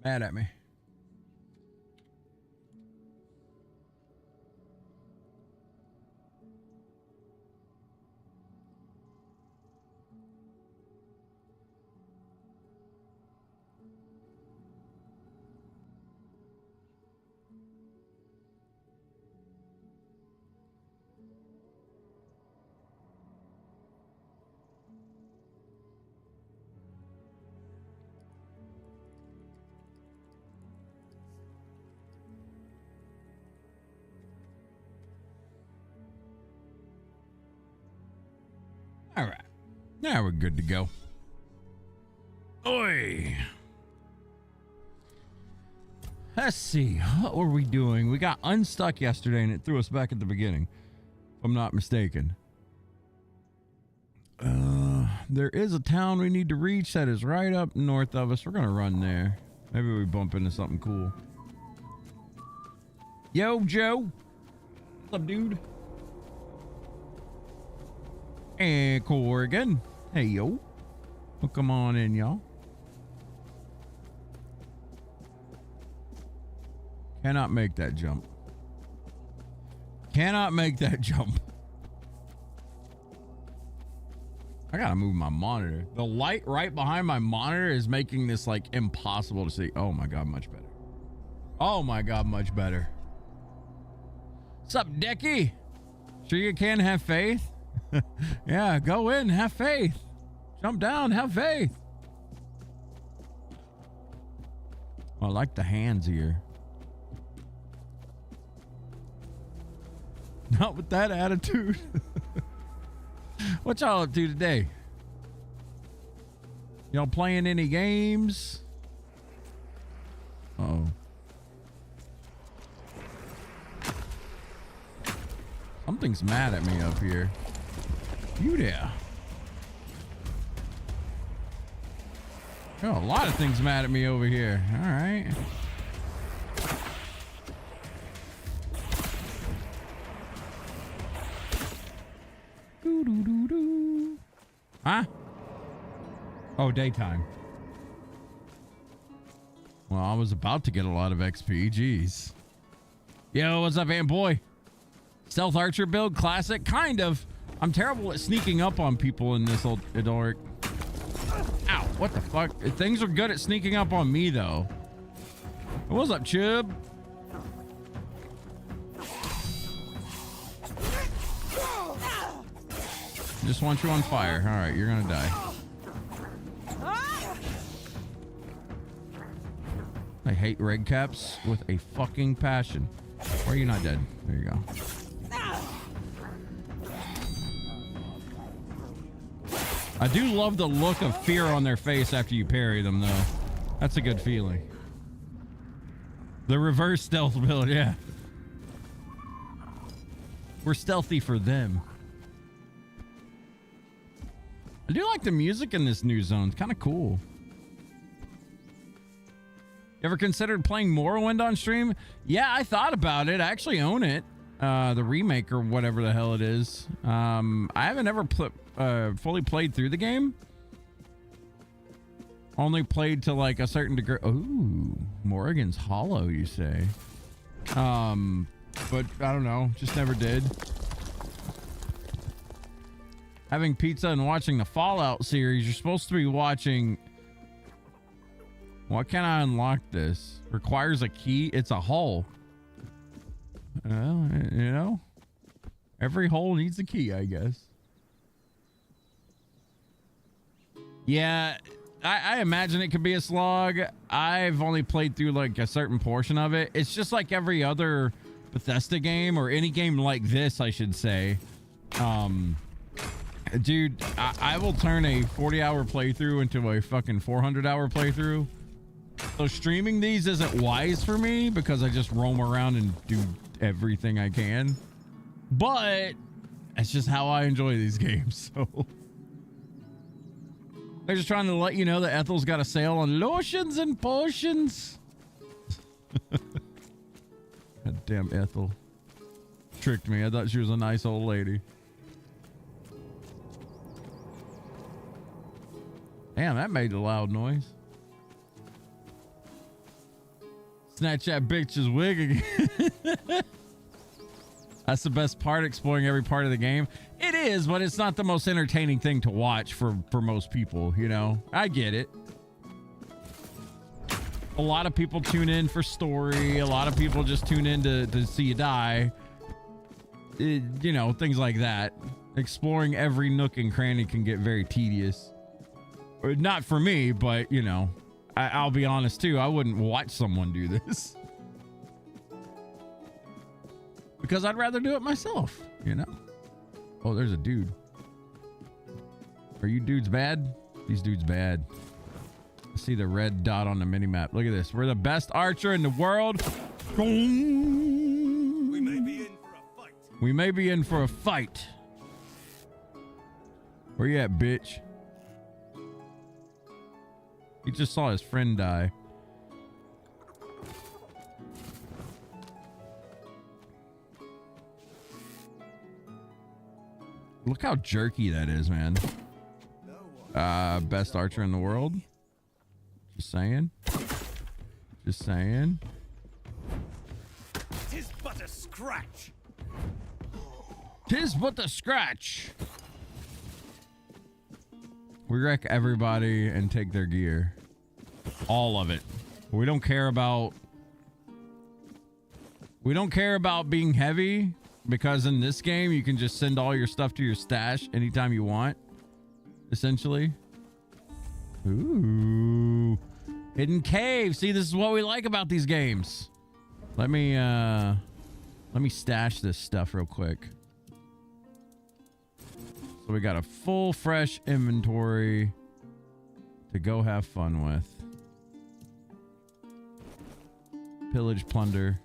Mad at me. All right. Now we're good to go. Oi. Let's see. What were we doing? We got unstuck yesterday and it threw us back at the beginning, if I'm not mistaken. There is a town we need to reach that is right up north of us. We're going to run there. Maybe we bump into something cool. Yo, Joe. What's up, dude? And Corrigan. Hey, yo. Well, come on in, y'all. Cannot make that jump. Cannot make that jump. I gotta move my monitor. The light right behind my monitor is making this like impossible to see. Oh my God, much better. Oh my God, much better. What's up, Decky? Sure you can have faith? Yeah, go in, have faith. Jump down, have faith. Oh, I like the hands here. Not with that attitude. What y'all up to today? Y'all playing any games? Uh-oh. Something's mad at me up here. You there? Oh, a lot of things mad at me over here. All right. Doo-doo-doo-doo. Huh? Oh, daytime. Well, I was about to get a lot of XP. Jeez. Yo, what's up, Ant Boy? Stealth Archer build, classic? Kind of. I'm terrible at sneaking up on people in this old Idoric. Ow, what the fuck? Things are good at sneaking up on me, though. What's up, Chub? Just want you on fire. All right, you're gonna die. I hate red caps with a fucking passion. Why are you not dead? There you go. I do love the look of fear on their face after you parry them, though. That's a good feeling. The reverse stealth build, yeah. We're stealthy for them. I do like the music in this new zone. It's kind of cool. You ever considered playing Morrowind on stream? Yeah, I thought about it. I actually own it. The remake or whatever the hell it is. I haven't ever fully played through the game. Only played to like a certain degree. Ooh, Morrigan's Hollow, you say? But I don't know. Just never did. Having pizza and watching the Fallout series, you're supposed to be watching. Why can't I unlock this? Requires a key. It's a hole. Well, you know, every hole needs a key, I guess. Yeah, I imagine it could be a slog. I've only played through like a certain portion of it. It's just like every other Bethesda game or any game like this, I should say. Dude, I will turn a 40-hour playthrough into a fucking 400-hour playthrough. So streaming these isn't wise for me because I just roam around and do everything I can. But it's just how I enjoy these games. So they're just trying to let you know that Ethel's got a sale on lotions and potions. God damn Ethel. Tricked me. I thought she was a nice old lady. Damn, that made a loud noise. Snatch that bitch's wig again. That's the best part, exploring every part of the game. It is, but it's not the most entertaining thing to watch for most people, you know? I get it. A lot of people tune in for story. A lot of people just tune in to see you die. You know, things like that. Exploring every nook and cranny can get very tedious. Not for me, but, you know, I'll be honest too. I wouldn't watch someone do this. Because I'd rather do it myself, you know? Oh, there's a dude. Are you dudes bad? These dudes bad. I see the red dot on the minimap. Look at this. We're the best archer in the world. We may be in for a fight. We may be in for a fight. Where you at, bitch? He just saw his friend die. Look how jerky that is, man. Best archer in the world. Just saying. Just saying. Tis but a scratch. Tis but a scratch. We wreck everybody and take their gear. All of it. We don't care about... We don't care about being heavy, because in this game, you can just send all your stuff to your stash anytime you want, essentially. Ooh. Hidden cave. See, this is what we like about these games. Let me stash this stuff real quick. So we got a full, fresh inventory to go have fun with. Pillage, plunder,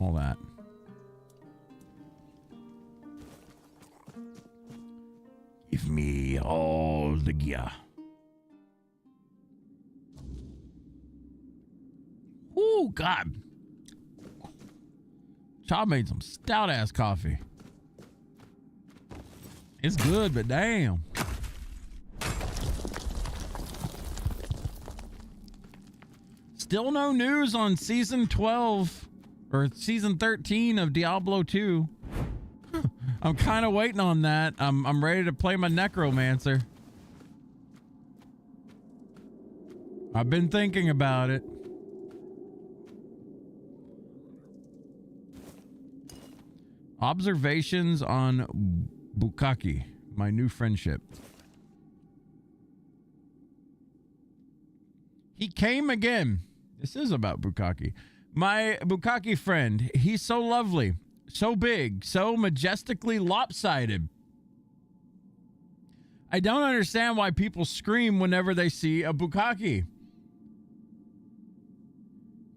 all that. Give me all the gear. Oh, God. Child made some stout ass coffee. It's good, but damn. Still no news on season 12 or season 13 of Diablo 2. I'm kind of waiting on that. I'm ready to play my Necromancer. I've been thinking about it. Observations on Bukaki, my new friendship. He came again. This is about Bukaki. My Bukaki friend, he's so lovely, so big, so majestically lopsided. I don't understand why people scream whenever they see a Bukaki.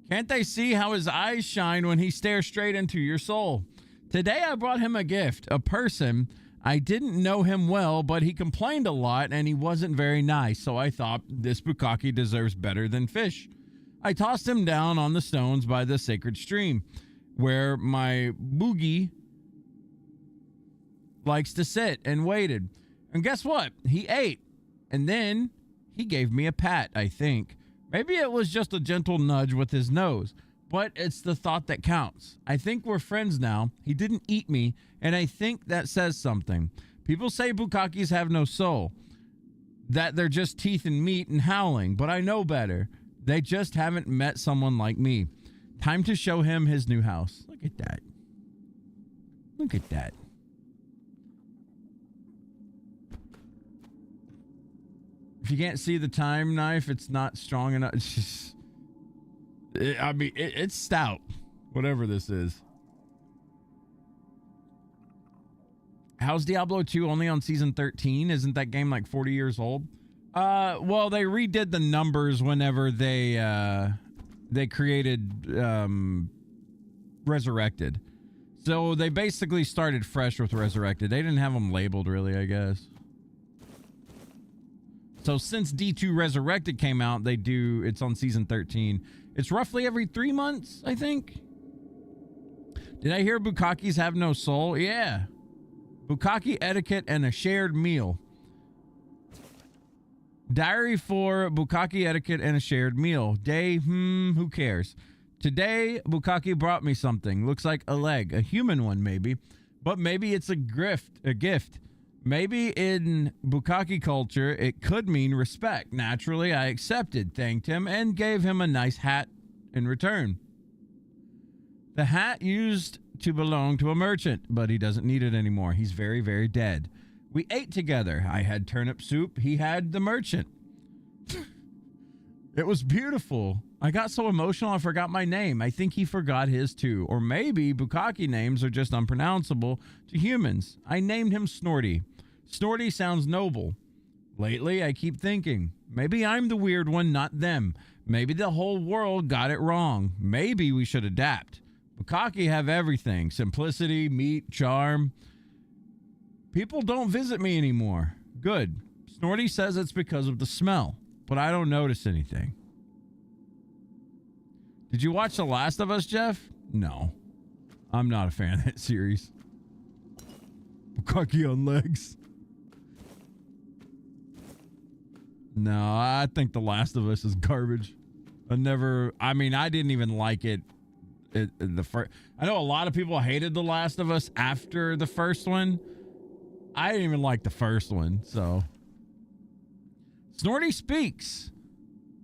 Can't they see how his eyes shine when he stares straight into your soul? Today I brought him a gift, a person. I didn't know him well, but he complained a lot and he wasn't very nice, so I thought this Bukaki deserves better than fish. I tossed him down on the stones by the sacred stream, where my boogie likes to sit, and waited. And guess what? He ate. And then he gave me a pat, I think. Maybe it was just a gentle nudge with his nose, but it's the thought that counts. I think we're friends now. He didn't eat me, and I think that says something. People say Bukakis have no soul, that they're just teeth and meat and howling, but I know better. They just haven't met someone like me. Time to show him his new house. Look at that. Look at that. If you can't see the time knife, it's not strong enough. It's just... it's stout. Whatever this is. How's Diablo 2 only on season 13? Isn't that game like 40 years old? Well, they redid the numbers whenever they created Resurrected. So they basically started fresh with Resurrected. They didn't have them labeled really, I guess. So since D2 Resurrected came out, it's on season 13. It's roughly every 3 months, I think. Did I hear Bukakis have no soul? Yeah. Bukaki etiquette and a shared meal. Diary for Bukkake etiquette and a shared meal. Day, who cares? Today, Bukkake brought me something. Looks like a leg. A human one, maybe. But maybe it's a gift. Maybe in Bukkake culture, it could mean respect. Naturally, I accepted, thanked him, and gave him a nice hat in return. The hat used to belong to a merchant, but he doesn't need it anymore. He's very, very dead. We ate together. I had turnip soup. He had the merchant. It was beautiful. I got so emotional I forgot my name. I think he forgot his too. Or maybe Bukkake names are just unpronounceable to humans. I named him Snorty. Snorty sounds noble. Lately, I keep thinking, maybe I'm the weird one, not them. Maybe the whole world got it wrong. Maybe we should adapt. Bukkake have everything. Simplicity, meat, charm. People don't visit me anymore. Good. Snorty says it's because of the smell, but I don't notice anything. Did you watch The Last of Us, Jeff? No. I'm not a fan of that series. Bukkake on legs. No, I think The Last of Us is garbage. I didn't even like it. I know a lot of people hated The Last of Us after the first one. I didn't even like the first one, so. Snorty speaks.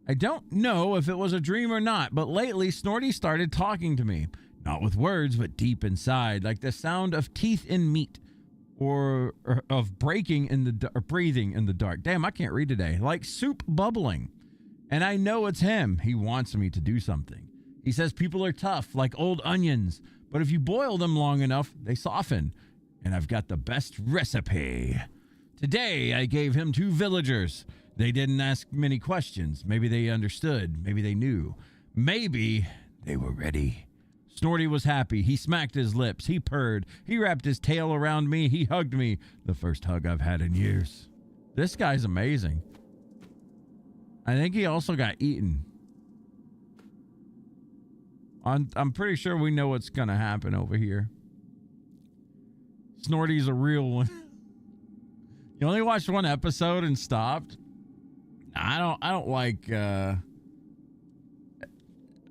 I don't know if it was a dream or not, but lately Snorty started talking to me. Not with words, but deep inside, like the sound of teeth in meat or of breaking in the or breathing in the dark. Damn, I can't read today. Like soup bubbling. And I know it's him. He wants me to do something. He says people are tough, like old onions, but if you boil them long enough, they soften. And I've got the best recipe. Today, I gave him 2 villagers. They didn't ask many questions. Maybe they understood. Maybe they knew. Maybe they were ready. Snorty was happy. He smacked his lips. He purred. He wrapped his tail around me. He hugged me. The first hug I've had in years. This guy's amazing. I think he also got eaten. I'm pretty sure we know what's going to happen over here. Snorty's a real one. You only watched one episode and stopped? I don't like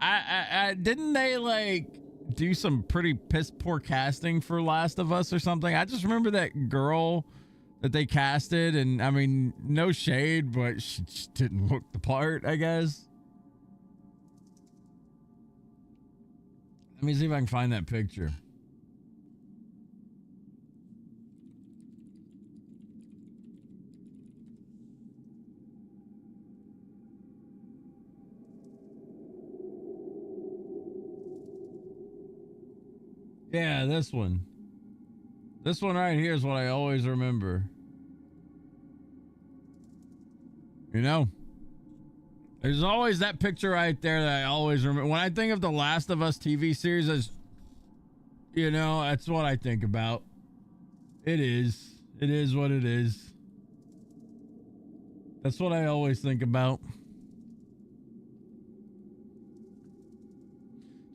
I didn't they like do some pretty piss poor casting for Last of Us or something? I just remember that girl that they casted, and I mean, no shade, but she just didn't look the part, I guess. Let me see if I can find that picture. Yeah, this one. This one right here is what I always remember. You know? There's always that picture right there that I always remember. When I think of the Last of Us TV series, as you know, that's what I think about. It is. It is what it is. That's what I always think about.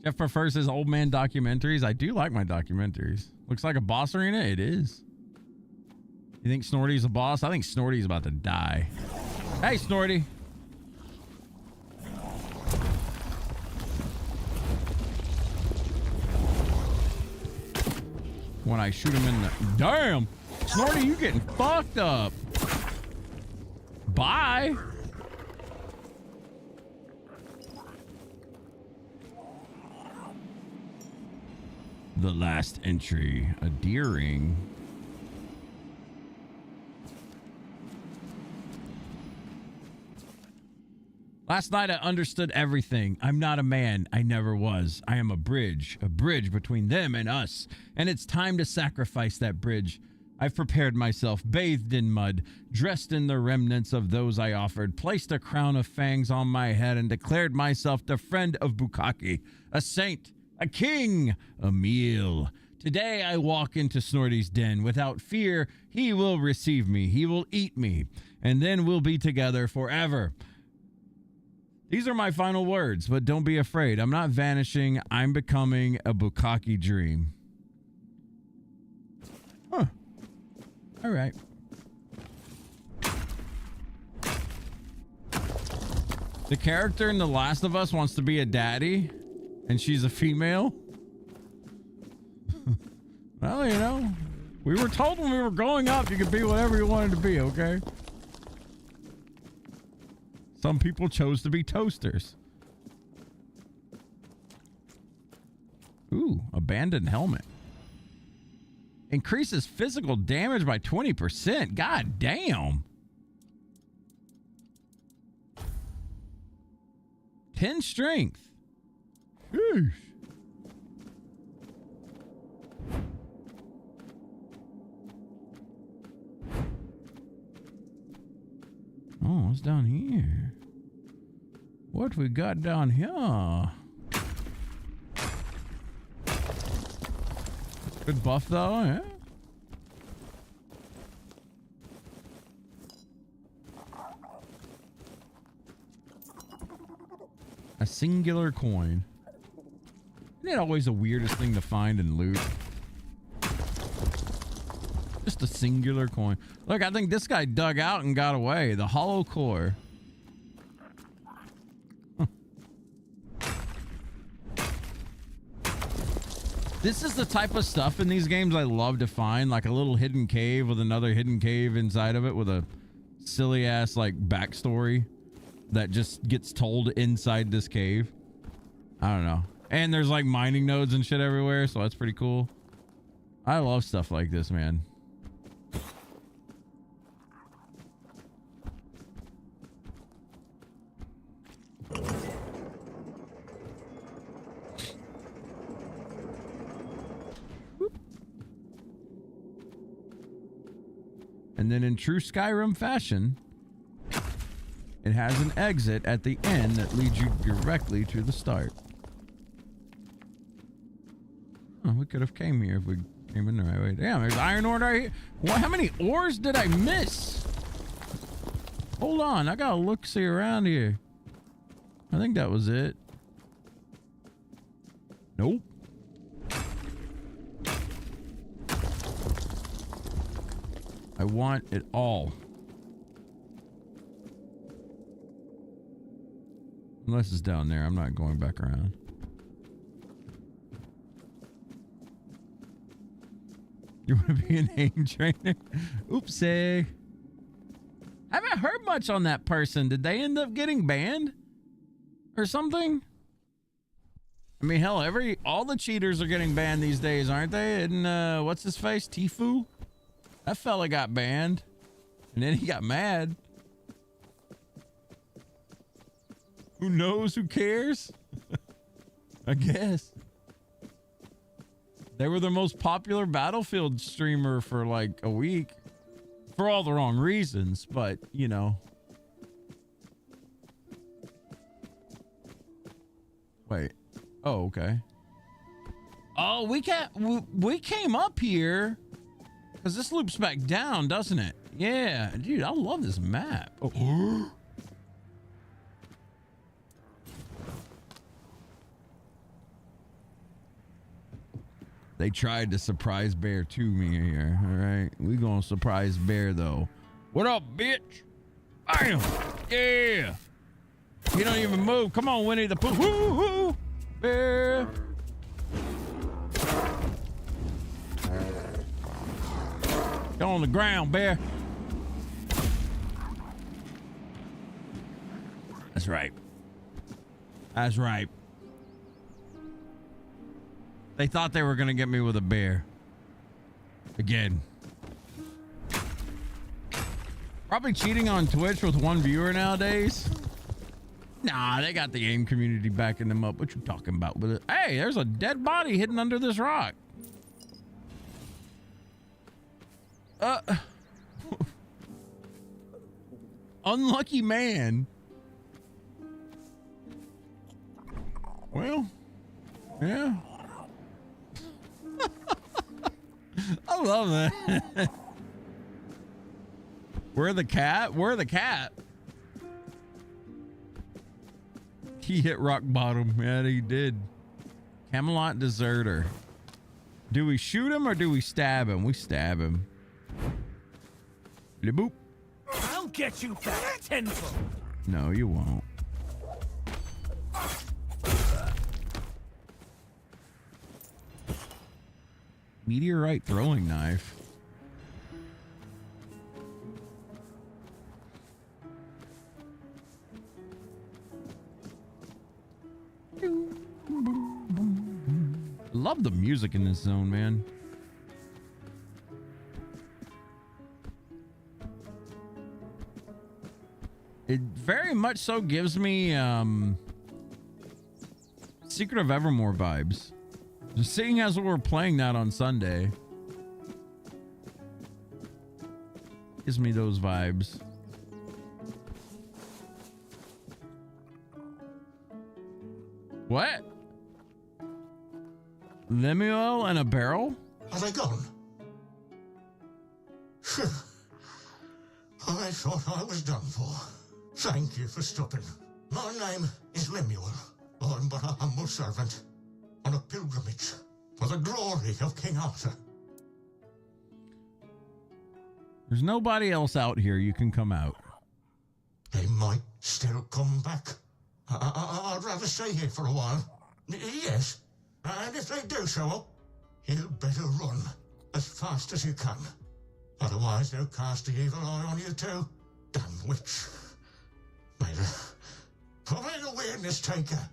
Jeff prefers his old man documentaries. I do like my documentaries. Looks like a boss arena. It is. You think Snorty's a boss? I think Snorty's about to die. Hey, Snorty. When I shoot him in the... Damn! Snorty, you getting fucked up. Bye. The last entry, a deer ring. Last night I understood everything. I'm not a man. I never was. I am a bridge between them and us. And it's time to sacrifice that bridge. I've prepared myself, bathed in mud, dressed in the remnants of those I offered, placed a crown of fangs on my head, and declared myself the friend of Bukkake, a saint, a king, a meal. Today I walk into Snorty's den. Without fear, he will receive me. He will eat me. And then we'll be together forever. These are my final words, but don't be afraid. I'm not vanishing. I'm becoming a Bukkake dream. Huh. All right. The character in The Last of Us wants to be a daddy, and she's a female. Well, you know, we were told when we were growing up you could be whatever you wanted to be, okay? Some people chose to be toasters. Ooh, abandoned helmet. Increases physical damage by 20%. God damn. 10 strength. Sheesh. Oh, what's down here? What we got down here? Good buff though, yeah? A singular coin. Isn't it always the weirdest thing to find and loot? Just a singular coin. Look, I think this guy dug out and got away. The hollow core. Huh. This is the type of stuff in these games I love to find, like a little hidden cave with another hidden cave inside of it with a silly ass like backstory that just gets told inside this cave. I don't know. And there's like mining nodes and shit everywhere, so that's pretty cool. I love stuff like this, man. And then in true Skyrim fashion, it has an exit at the end that leads you directly to the start. Oh, we could have came here if we came in the right way. Damn, there's iron ore right here. What? How many ores did I miss? Hold on, I gotta look see around here. I think that was it. Nope. I want it all. Unless it's down there, I'm not going back around. You want to be an aim trainer? Oopsie. I haven't heard much on that person. Did they end up getting banned? Or something? I mean, hell, all the cheaters are getting banned these days, aren't they? And what's his face? Tfue? That fella got banned. And then he got mad. Who knows? Who cares? I guess. They were the most popular Battlefield streamer for like a week. For all the wrong reasons, but, you know. Wait. Oh, okay. Oh, we came up here. Because this loops back down, doesn't it? Yeah. Dude, I love this map. Oh. They tried to surprise bear to me here. All right. We gonna surprise bear though. What up, bitch? Bam! Yeah. You don't even move. Come on, Winnie the Pooh. Woo, woo. Bear. Go on the ground, bear. That's right. That's right. They thought they were going to get me with a bear. Again. Probably cheating on Twitch with one viewer nowadays. Nah, they got the AIM community backing them up. What you talking about with it? Hey, there's a dead body hidden under this rock. Unlucky man. Well, yeah. I love that. Where the cat? Where the cat? He hit rock bottom. Yeah, he did. Camelot deserter. Do we shoot him or do we stab him? We stab him. Boop. I'll get you back tenfold. No, you won't. Meteorite throwing knife. Love the music in this zone, man. It very much so gives me Secret of Evermore vibes. Just seeing as we were playing that on Sunday gives me those vibes. What? Lemuel and a barrel? Are they gone? Phew. I thought I was done for. Thank you for stopping. My name is Lemuel. I'm but a humble servant on a pilgrimage for the glory of King Arthur. There's nobody else out here. You can come out. They might still come back. I'd rather stay here for a while. Yes, and if they do show up, you better run as fast as you can. Otherwise, they'll cast the evil eye on you too. Damn witch. May the weirdness take her.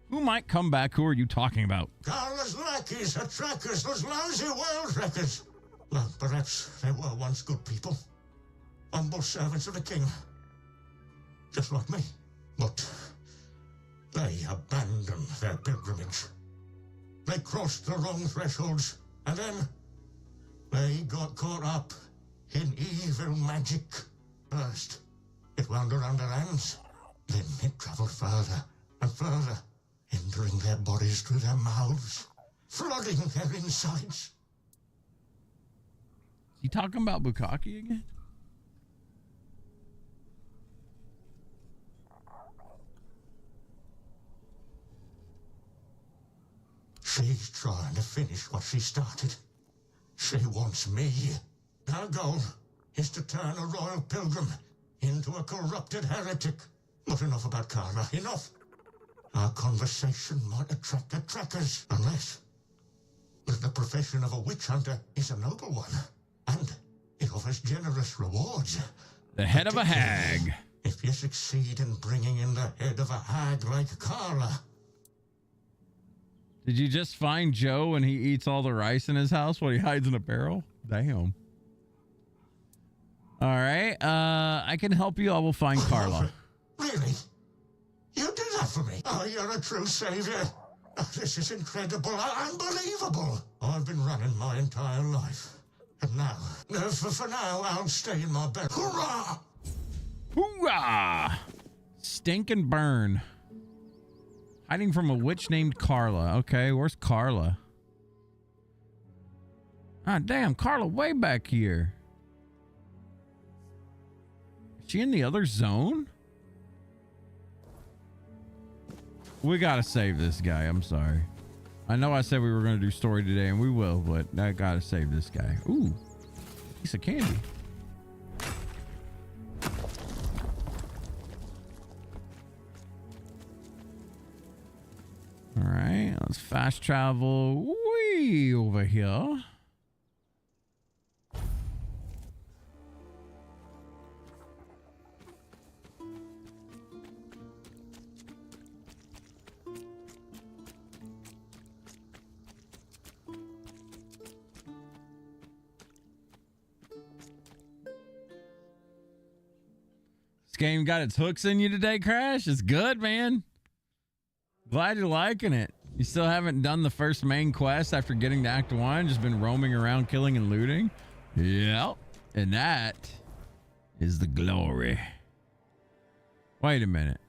Who might come back? Who are you talking about? Carla's lackeys are trackers, those lousy world wreckers. Well, perhaps they were once good people. Humble servants of the king. Just like me. But they abandoned their pilgrimage. They crossed the wrong thresholds, and then they got caught up in evil magic. First, it wound around their hands. Then it traveled further and further, entering their bodies through their mouths, flooding their insides. Is he talking about Bukkake again? She's trying to finish what she started. She wants me. Our goal is to turn a royal pilgrim into a corrupted heretic. But enough about Carla. Enough. Our conversation might attract the trackers, unless the profession of a witch hunter is a noble one, and it offers generous rewards. The head of a hag. If you succeed in bringing in the head of a hag like Carla. Did you just find Joe and he eats all the rice in his house while he hides in a barrel? Damn. All right. I can help you. I will find Carla. Really? You did that for me? Oh, you're a true savior. Oh, this is incredible. Unbelievable. I've been running my entire life. And now, for now, I'll stay in my bed. Hurrah! Hoorah! Stink and burn. Hiding from a witch named Carla. Okay, where's Carla? Ah, damn, Carla way back here. Is she in the other zone? We gotta save this guy. I'm sorry. I know I said we were gonna do story today, and we will, but I gotta save this guy. Ooh, piece of candy. All right, let's fast travel way over here. This game got its hooks in you today, Crash. It's good, man. Glad you're liking it. You still haven't done the first main quest after getting to Act 1, just been roaming around killing and looting? Yep. And that is the glory. Wait a minute.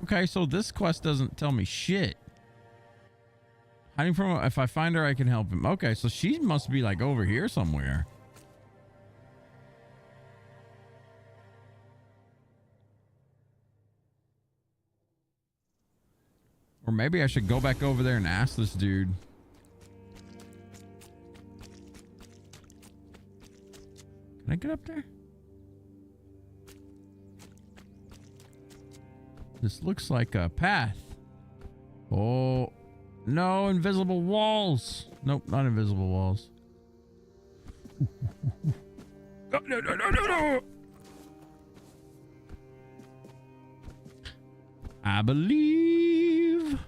Okay, so this quest doesn't tell me shit. Hiding from, if I find her, I can help him. Okay, so she must be like over here somewhere. Or maybe I should go back over there and ask this dude. Can I get up there? This looks like a path. Oh, No invisible walls. Nope, not invisible walls. No, no, no, no, no, no. I believe.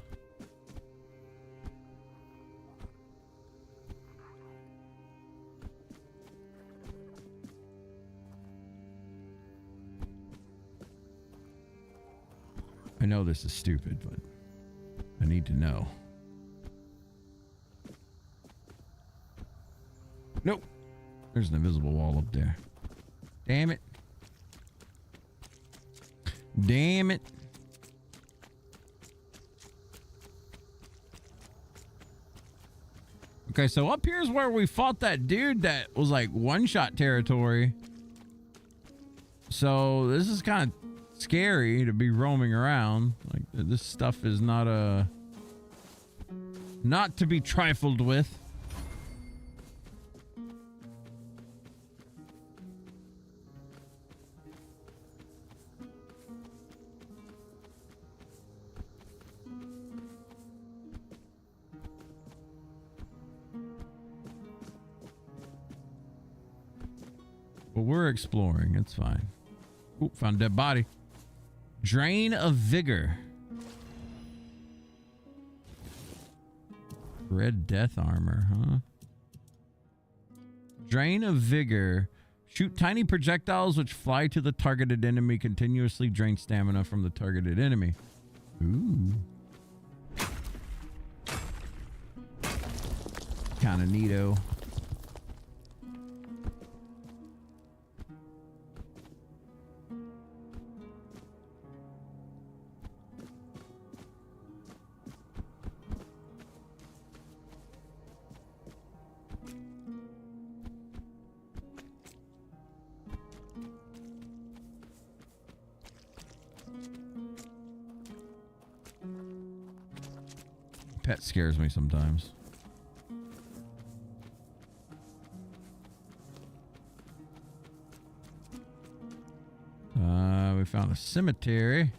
I know this is stupid, but I need to know. Nope. There's an invisible wall up there. Damn it. Damn it. Okay, so up here's where we fought that dude that was like one-shot territory. So this is kind of scary to be roaming around. Like this stuff is not to be trifled with. But we're exploring. It's fine. Ooh, found a dead body. Drain of Vigor. Red Death armor, huh? Drain of Vigor. Shoot tiny projectiles which fly to the targeted enemy, continuously drain stamina from the targeted enemy. Ooh. Kind of neato. Pet scares me sometimes. We found a cemetery.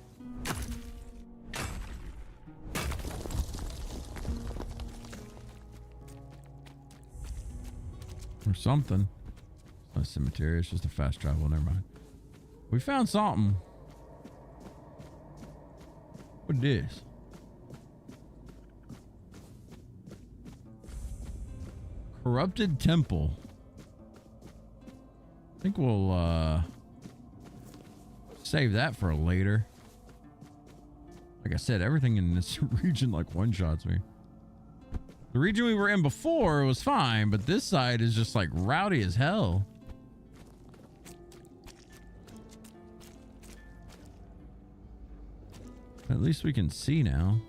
Or something. It's not a cemetery, it's just a fast travel, never mind. We found something. What this? Corrupted Temple. I think we'll save that for later. Like I said, everything in this region like one-shots me. The region we were in before was fine, but this side is just like rowdy as hell. At least we can see now.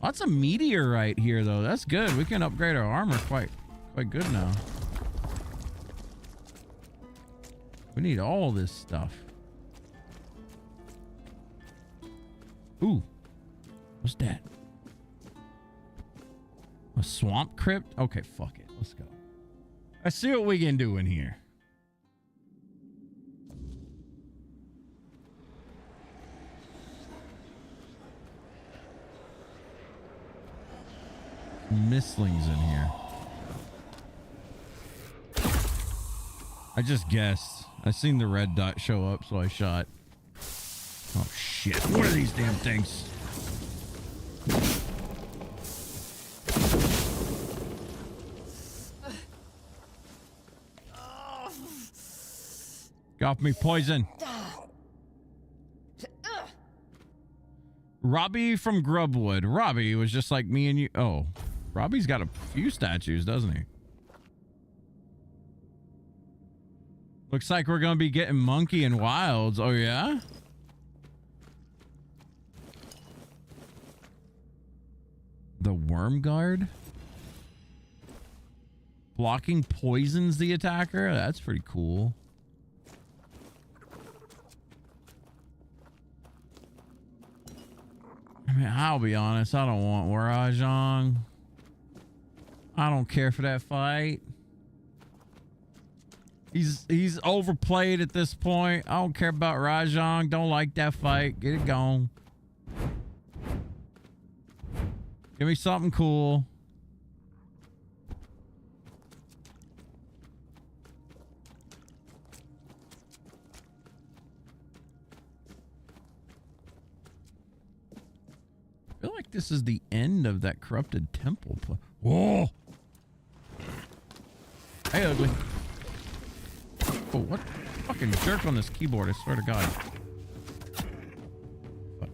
Lots of meteorite here, though. That's good. We can upgrade our armor quite good now. We need all this stuff. Ooh. What's that? A swamp crypt? Okay, fuck it. Let's go. Let's see what we can do in here. Mistlings in here. I just guessed. I seen the red dot show up, so I shot. Oh shit. What are these damn things? Get off me, poison. Robbie from Grubwood. Robbie was just like me and you. Oh, Robbie's got a few statues, doesn't he? Looks like we're gonna be getting Monkey and Wilds. Oh yeah? The Worm Guard? Blocking poisons the attacker? That's pretty cool. I mean, I'll be honest, I don't want Rajang. I don't care for that fight. He's overplayed at this point. I don't care about Rajang. Don't like that fight. Get it gone. Give me something cool. I feel like this is the end of that corrupted temple. Whoa! Hey, ugly. Oh, what? Fucking jerk on this keyboard, I swear to God. Fuck.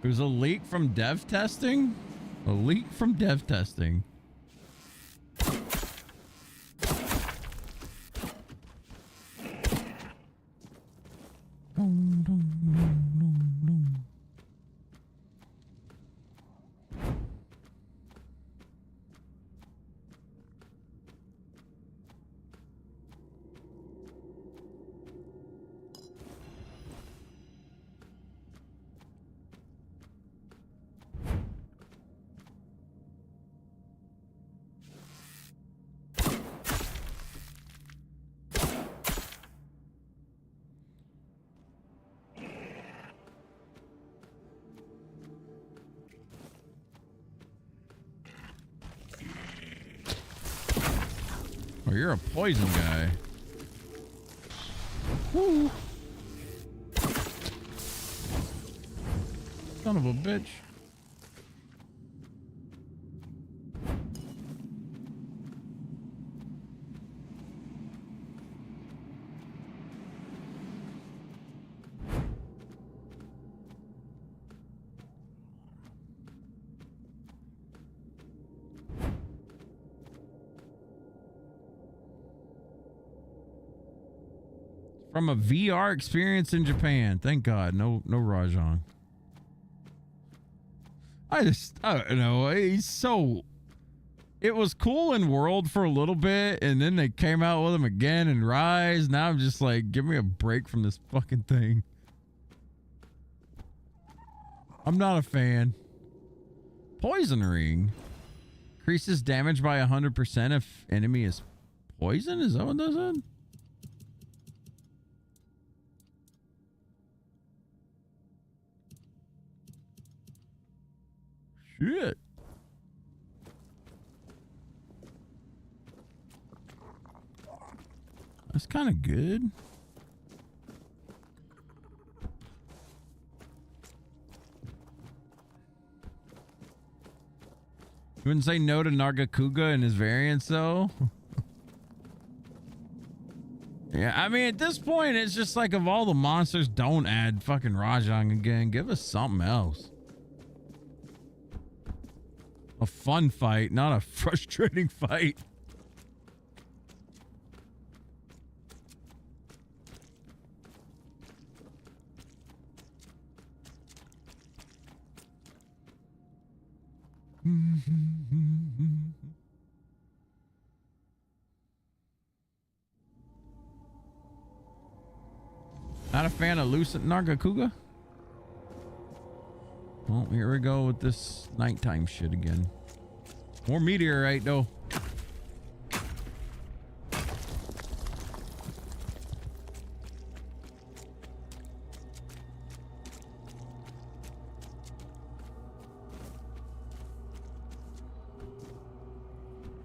There's a leak from dev testing? A leak from dev testing. Oh, you're a poison guy. Woo. Son of a bitch. From a VR experience in Japan. Thank God. No Rajan. I don't know. He's so... It was cool in World for a little bit, and then they came out with him again in Rise. Now I'm just like, give me a break from this fucking thing. I'm not a fan. Poison Ring. Increases damage by 100% if enemy is poison? Is that what that said? Shit. That's kind of good. You wouldn't say no to Nargacuga and his variants, though? Yeah, I mean, at this point, it's just like, of all the monsters, don't add fucking Rajang again. Give us something else. A fun fight, not a frustrating fight. Not a fan of Lucent Nargacuga? Well, here we go with this nighttime shit again. More meteorite, though.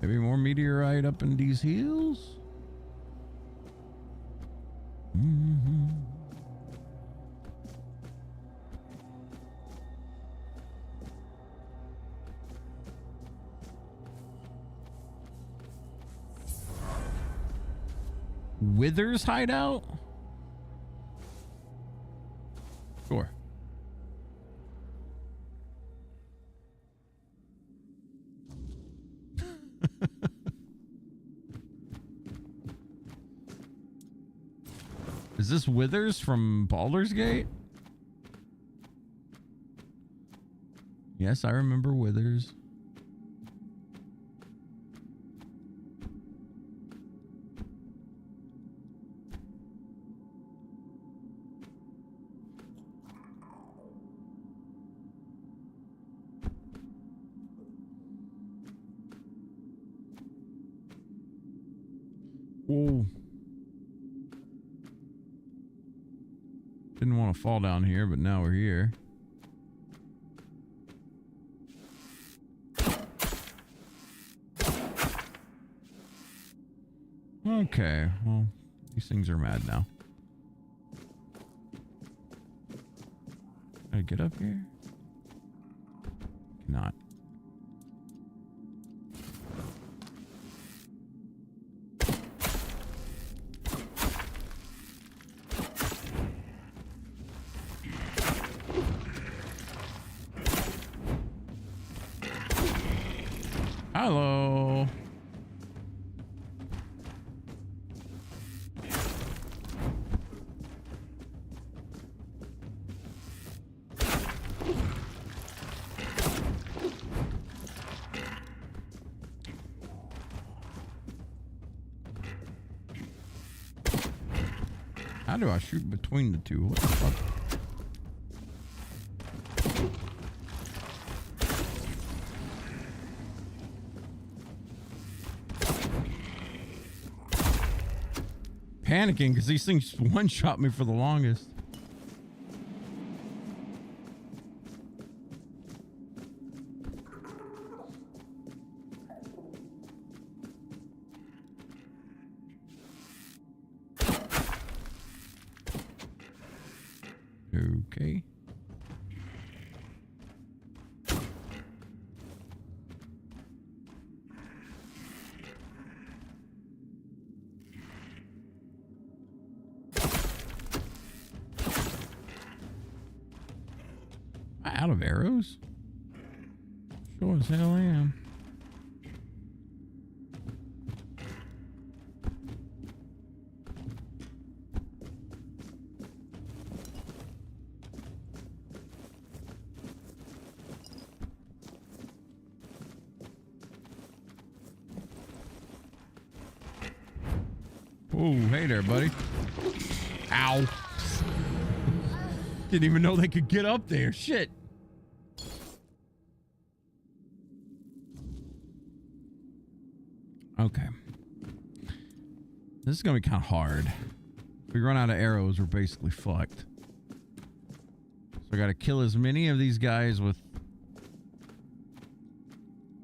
Maybe more meteorite up in these hills? Withers hideout? Sure. Is this Withers from Baldur's Gate? Yes, I remember Withers. Whoa. Didn't want to fall down here, but now we're here. Okay, well, these things are mad now. Can I get up here? Not. Hello. How do I shoot between the two? What the fuck? Panicking because these things one-shot me for the longest. Okay. Am I out of arrows? Sure as hell I am. Oh, hey there, buddy. Ow. Didn't even know they could get up there. Shit. Okay. This is going to be kind of hard. If we run out of arrows, we're basically fucked. So I got to kill as many of these guys with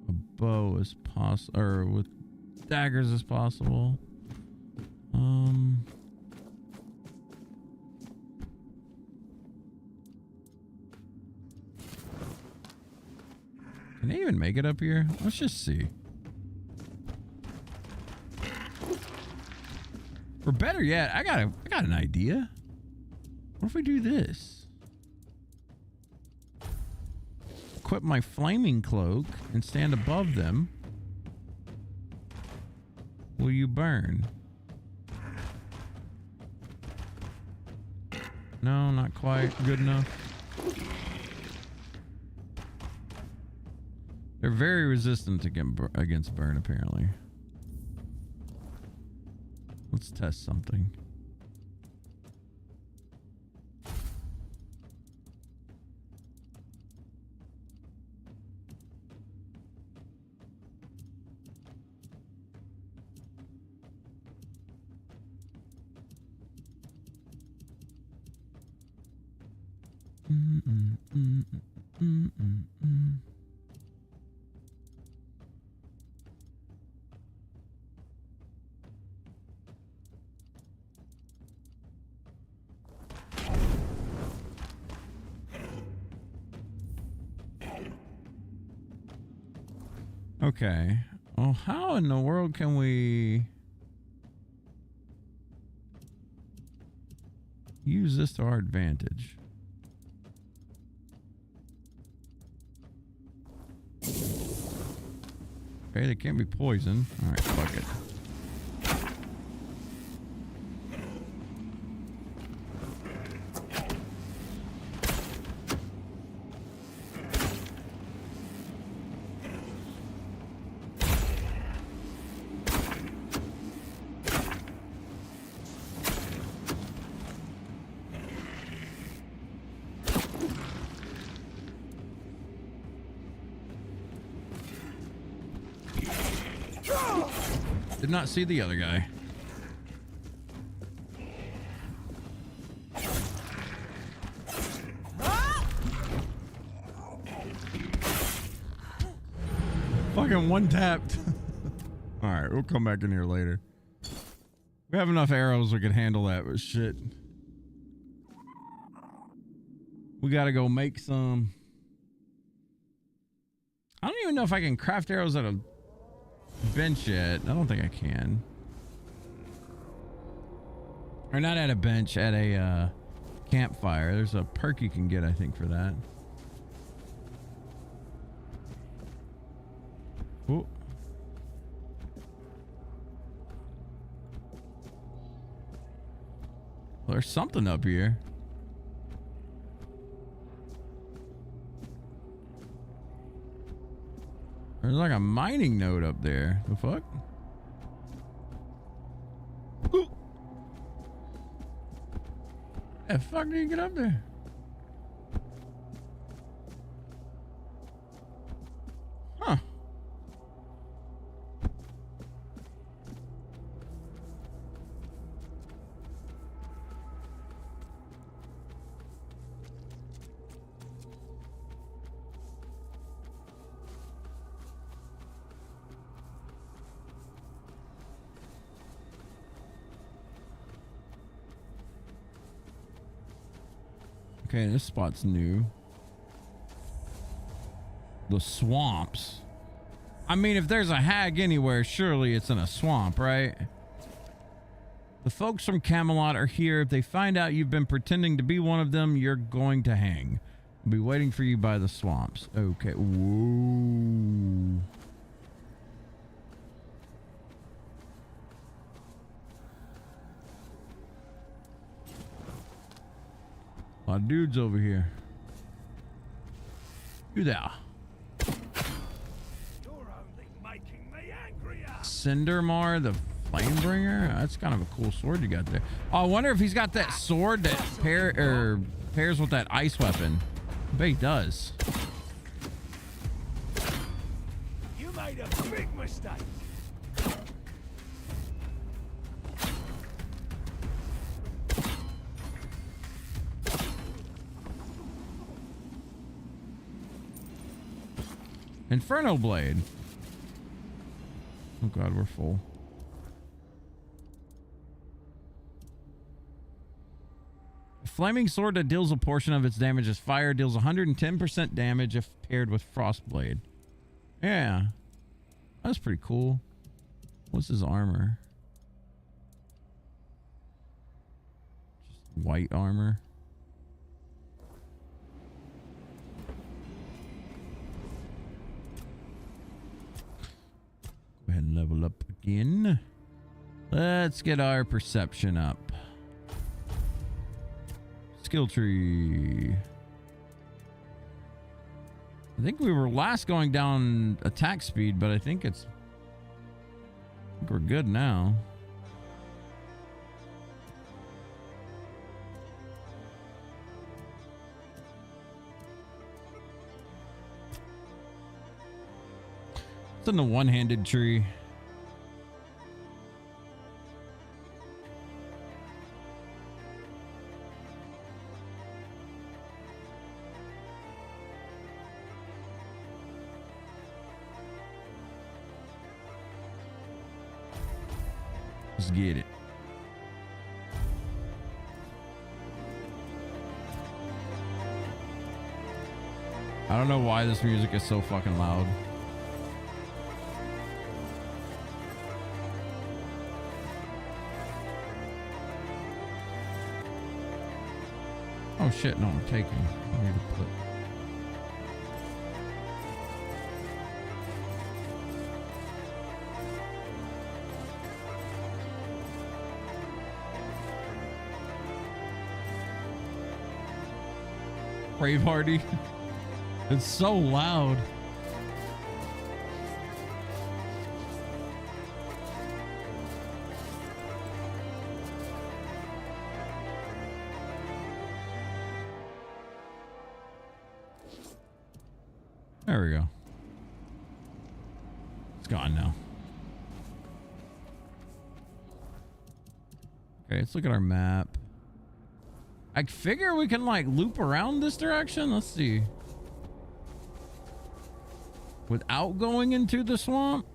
a bow as possible, or with daggers as possible. Can I even make it up here? Let's just see. Or better yet, I got an idea. What if we do this? Equip my flaming cloak and stand above them. Will you burn? No, not quite good enough. They're very resistant against burn, apparently. Let's test something. Okay. Well, how in the world can we use this to our advantage? Okay, they can't be poisoned. All right, fuck it. Did not see the other guy. Fucking one tapped. All right, we'll come back in here later. We have enough arrows we can handle that, but shit. We gotta go make some. I don't even know if I can craft arrows at a bench yet. I don't think I can. Or not at a bench, at a campfire. There's a perk you can get, I think, for that. Ooh. There's something up here. There's like a mining node up there. The fuck? Ooh. The fuck did you get up there? Huh. Okay, this spot's new. The swamps. I mean, if there's a hag anywhere, surely it's in a swamp, right? The folks from Camelot are here. If they find out you've been pretending to be one of them, you're going to hang. I'll be waiting for you by the swamps. Okay. Whoa. A lot of dudes over here. You there. You're only making me angrier. Cindermar, the Flamebringer. That's kind of a cool sword you got there. Oh, I wonder if he's got that sword that pairs with that ice weapon. I bet he does. You made a big mistake. Inferno Blade. Oh god, we're full. A flaming sword that deals a portion of its damage as fire deals 110% damage if paired with Frostblade. Yeah. That's pretty cool. What's his armor? Just white armor. Go ahead and level up again. Let's get our perception up. Skill tree. I think we were last going down attack speed, but I think we're good now. It's in the one-handed tree. Let's get it. I don't know why this music is so fucking loud. Oh shit, no, I'm taking. I need to put. Brave Hardy. It's so loud. There we go. It's gone now. Okay, let's look at our map. I figure we can like loop around this direction. Let's see. without going into the swamp?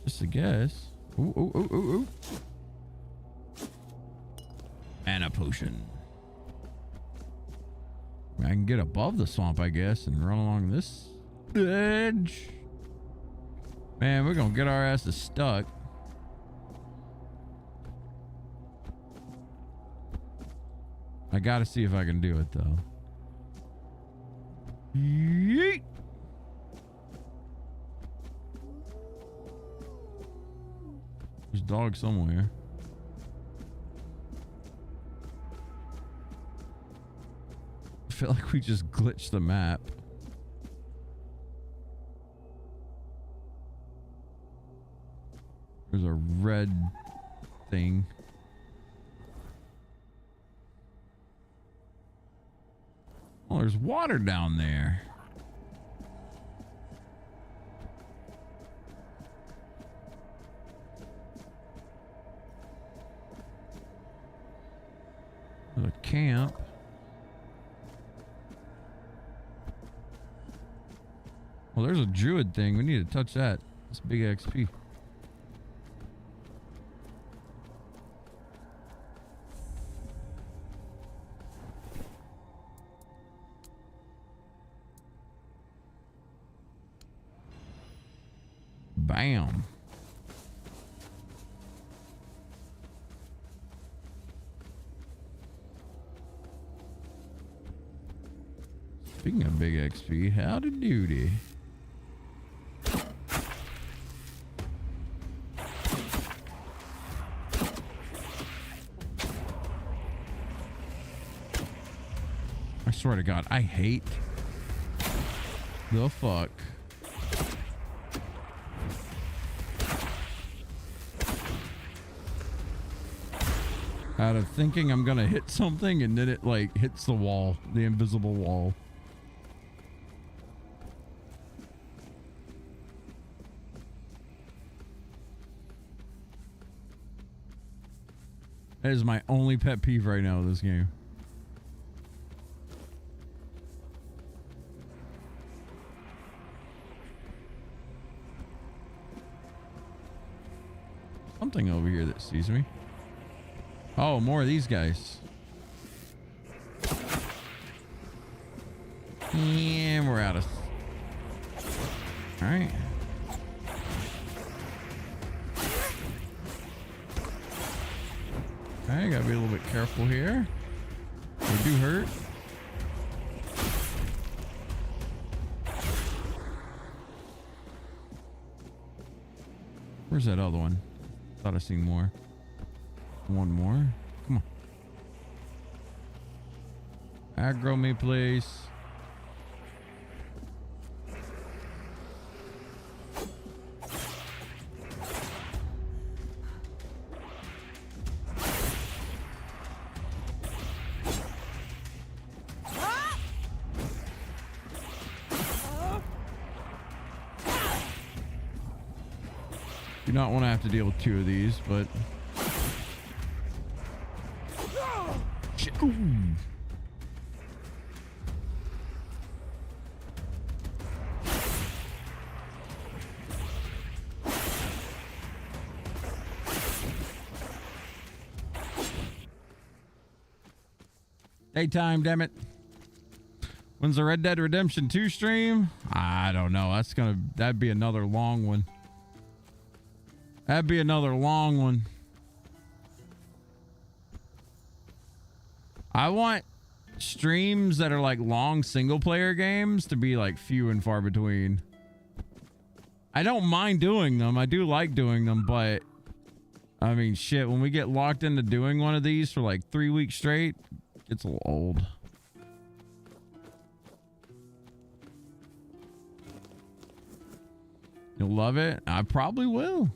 Just a guess. Ooh, ooh, ooh, ooh, ooh. Mana potion. I can get above the swamp, I guess, and run along this edge. Man, we're gonna get our asses stuck. I gotta see if I can do it, though. Yeet! There's a dog somewhere. I feel like we just glitched the map. There's a red thing. Oh, there's water down there. There's a camp. Well, there's a druid thing. We need to touch that. It's big XP. Bam. Speaking of big XP, howdy doody. I swear to God, I hate the fuck. Out of thinking I'm gonna hit something and then it like hits the wall, the invisible wall. That is my only pet peeve right now in this game. Something over here that sees me. Oh, more of these guys. And we're out of... All right. Okay, gotta be a little bit careful here. They do hurt. Where's that other one? Thought I seen more. One more. Come on. Aggro me, please. Do not want to have to deal with two of these, but... Ooh. Daytime, damn it. When's the Red Dead Redemption 2 stream? I don't know. That'd be another long one. That'd be another long one. I want streams that are like long single player games to be like few and far between. I don't mind doing them. I do like doing them, but I mean, shit, when we get locked into doing one of these for like 3 weeks straight, it gets a little old. You'll love it. I probably will.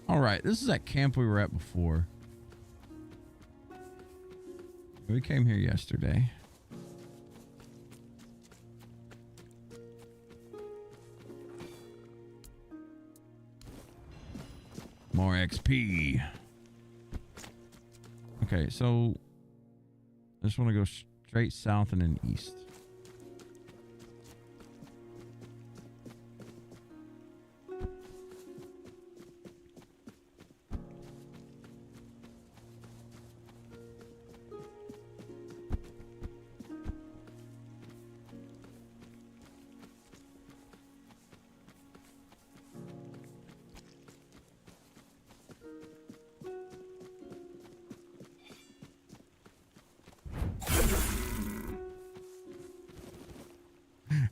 All right, this is that camp we were at before. We came here yesterday. More XP. Okay, so I just want to go straight south and then east.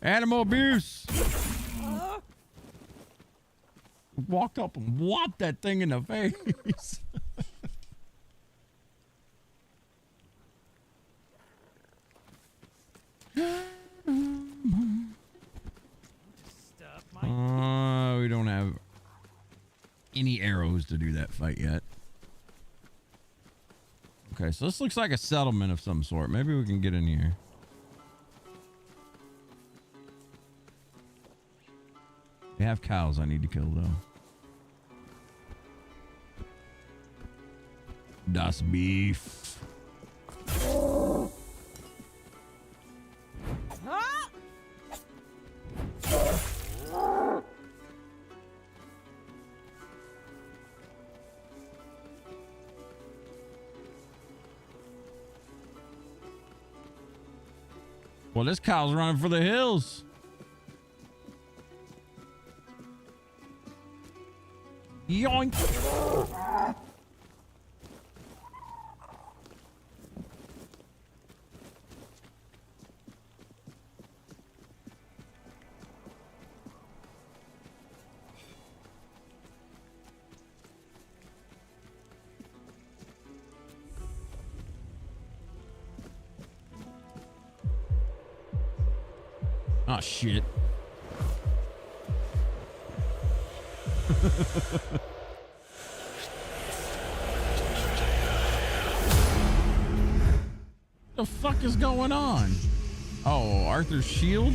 Animal abuse. Walked up and whopped that thing in the face. We don't have any arrows to do that fight yet. Okay, so this looks like a settlement of some sort. Maybe we can get in here. They have cows I need to kill, though. Das beef. Well, this cow's running for the hills. Yoink. Oh, shit. The fuck is going on? Oh, Arthur's shield?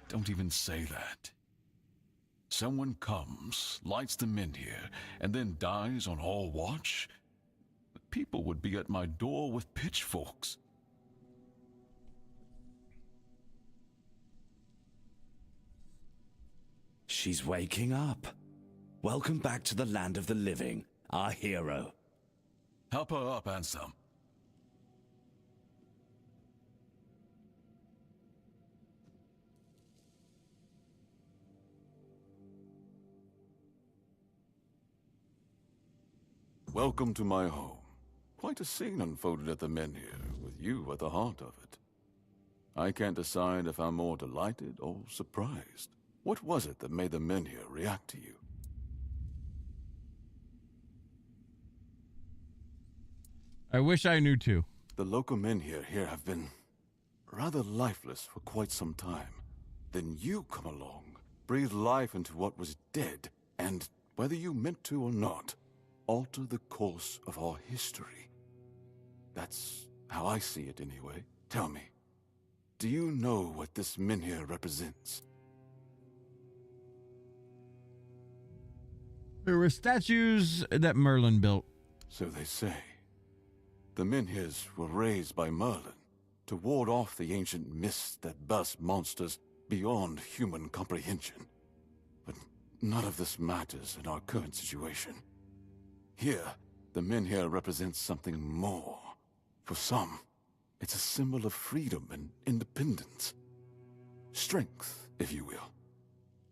Don't even say that. Someone comes, lights them in here, and then dies on our watch? People would be at my door with pitchforks. She's waking up. Welcome back to the land of the living, our hero. Help her up, Ansem. Welcome to my home. Quite a scene unfolded at the Menhir, with you at the heart of it. I can't decide if I'm more delighted or surprised. What was it that made the Menhir react to you? I wish I knew too. The local Menhir here have been rather lifeless for quite some time. Then you come along, breathe life into what was dead, and, whether you meant to or not, alter the course of our history. That's how I see it anyway. Tell me, do you know what this Menhir represents? There were statues that Merlin built. So they say. The Menhirs were raised by Merlin to ward off the ancient mists that burst monsters beyond human comprehension. But none of this matters in our current situation. Here, the Menhir represents something more. For some, it's a symbol of freedom and independence. Strength, if you will.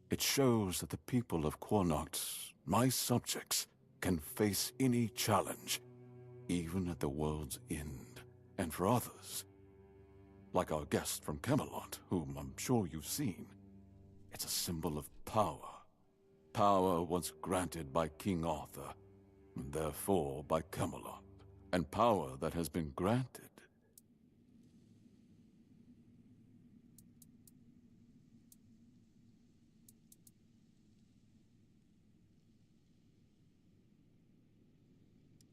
It shows that the people of Quanacht, my subjects, can face any challenge, even at the world's end. And for others, like our guest from Camelot, whom I'm sure you've seen, it's a symbol of power. Power once granted by King Arthur, and therefore by Camelot, and power that has been granted.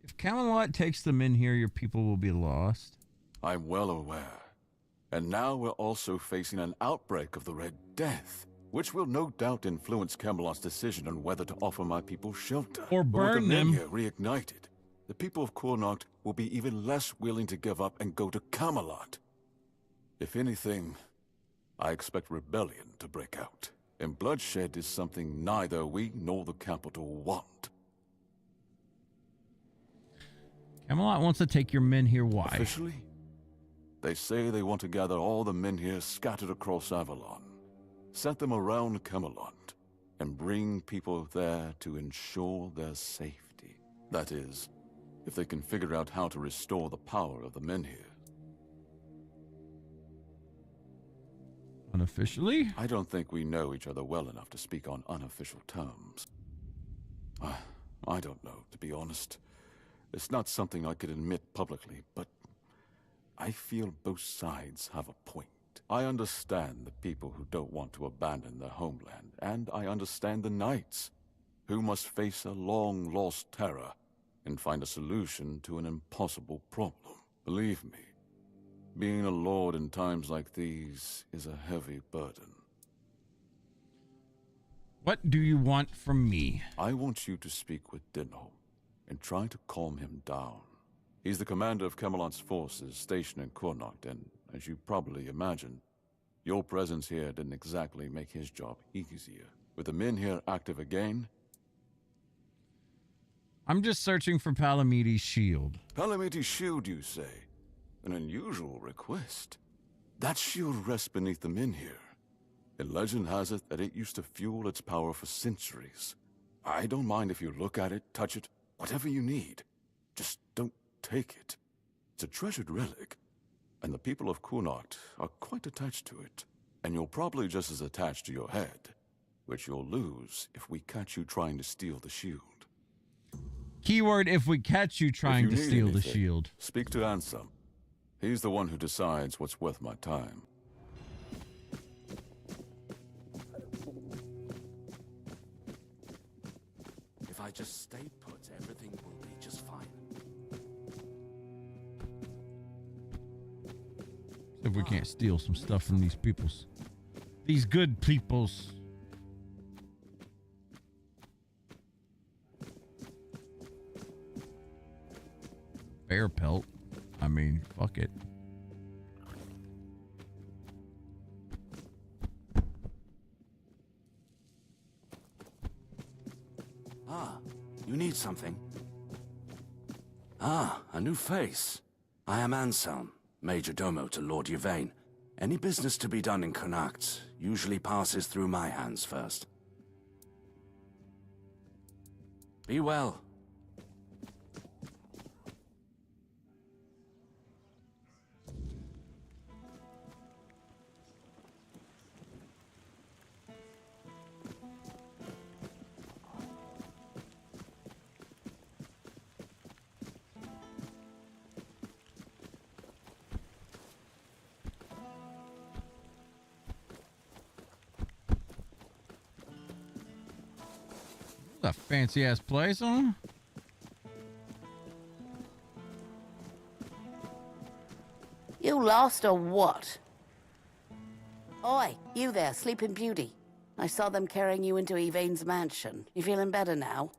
If Camelot takes them in here, your people will be lost. I'm well aware. And now we're also facing an outbreak of the Red Death, which will no doubt influence Camelot's decision on whether to offer my people shelter. Or But with burn the them. Menhir reignited, the people of Connacht will be even less willing to give up and go to Camelot. If anything, I expect rebellion to break out. And bloodshed is something neither we nor the capital want. Camelot wants to take your men here. Why? Officially, they say they want to gather all the men here scattered across Avalon, set them around Camelot, and bring people there to ensure their safety. That is, if they can figure out how to restore the power of the men here. Unofficially? I don't think we know each other well enough to speak on unofficial terms. I don't know, to be honest. It's not something I could admit publicly, but I feel both sides have a point. I understand the people who don't want to abandon their homeland, and I understand the knights, who must face a long-lost terror and find a solution to an impossible problem. Believe me, being a lord in times like these is a heavy burden. What do you want from me? I want you to speak with Dinholm and try to calm him down. He's the commander of Camelot's forces stationed in Connacht, and as you probably imagine, your presence here didn't exactly make his job easier. With the men here active again... I'm just searching for Palamedes' shield. Palamedes' shield, you say? An unusual request. That shield rests beneath the men here. And legend has it that it used to fuel its power for centuries. I don't mind if you look at it, touch it, whatever you need. Just don't take it. It's a treasured relic, and the people of Connacht are quite attached to it. And you're probably just as attached to your head, which you'll lose if we catch you trying to steal the shield. Keyword, if we catch you trying to steal the shield. Speak to Ansem. He's the one who decides what's worth my time. If I just stay put, everything will be just fine. If we can't steal some stuff from these peoples. These good peoples. Bear pelt. I mean, fuck it. Ah, you need something? Ah, a new face. I am Anselm, Major Domo to Lord Yvain. Any business to be done in Connacht usually passes through my hands first. Be well. A fancy ass place, huh? You lost or what? Oi, you there, Sleeping Beauty. I saw them carrying you into Yvain's mansion. You feeling better now?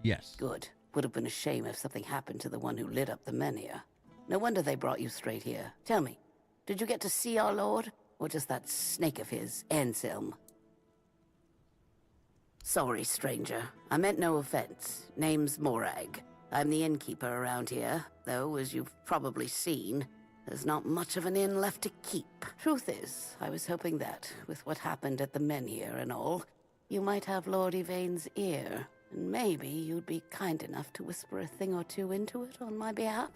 Yes. Good. Would have been a shame if something happened to the one who lit up the Menhir. No wonder they brought you straight here. Tell me, did you get to see our lord? Or just that snake of his, Anselm? Sorry, stranger. I meant no offense. Name's Morag. I'm the innkeeper around here, though, as you've probably seen, there's not much of an inn left to keep. Truth is, I was hoping that, with what happened at the Menhir and all, you might have Lord Yvain's ear, and maybe you'd be kind enough to whisper a thing or two into it on my behalf.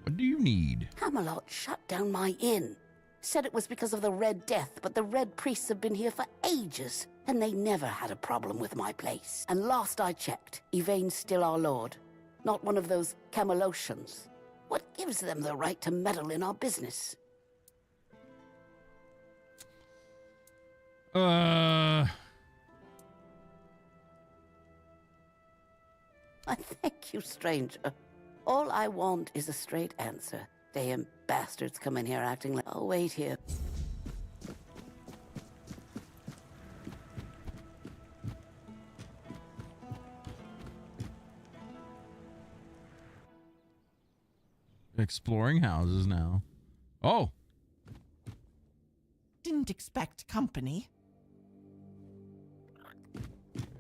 What do you need? Camelot shut down my inn. Said it was because of the Red Death, but the Red Priests have been here for ages, and they never had a problem with my place. And last I checked, Yvain's still our lord, not one of those Camelotians. What gives them the right to meddle in our business? I thank you, stranger. All I want is a straight answer. Damn bastards come in here acting like... I'll wait here. Exploring houses now. Oh, Didn't expect company.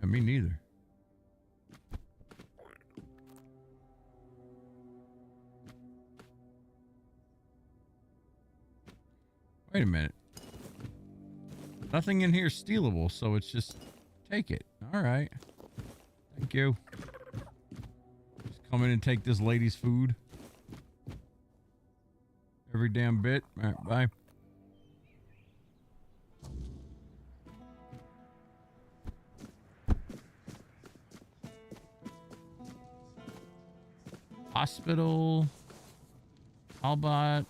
yeah, me neither. Wait a minute. Nothing in here is stealable, so it's just take it. All right. Thank you. Just come in and take this lady's food. Every damn bit. All right, bye. Hospital. Albot.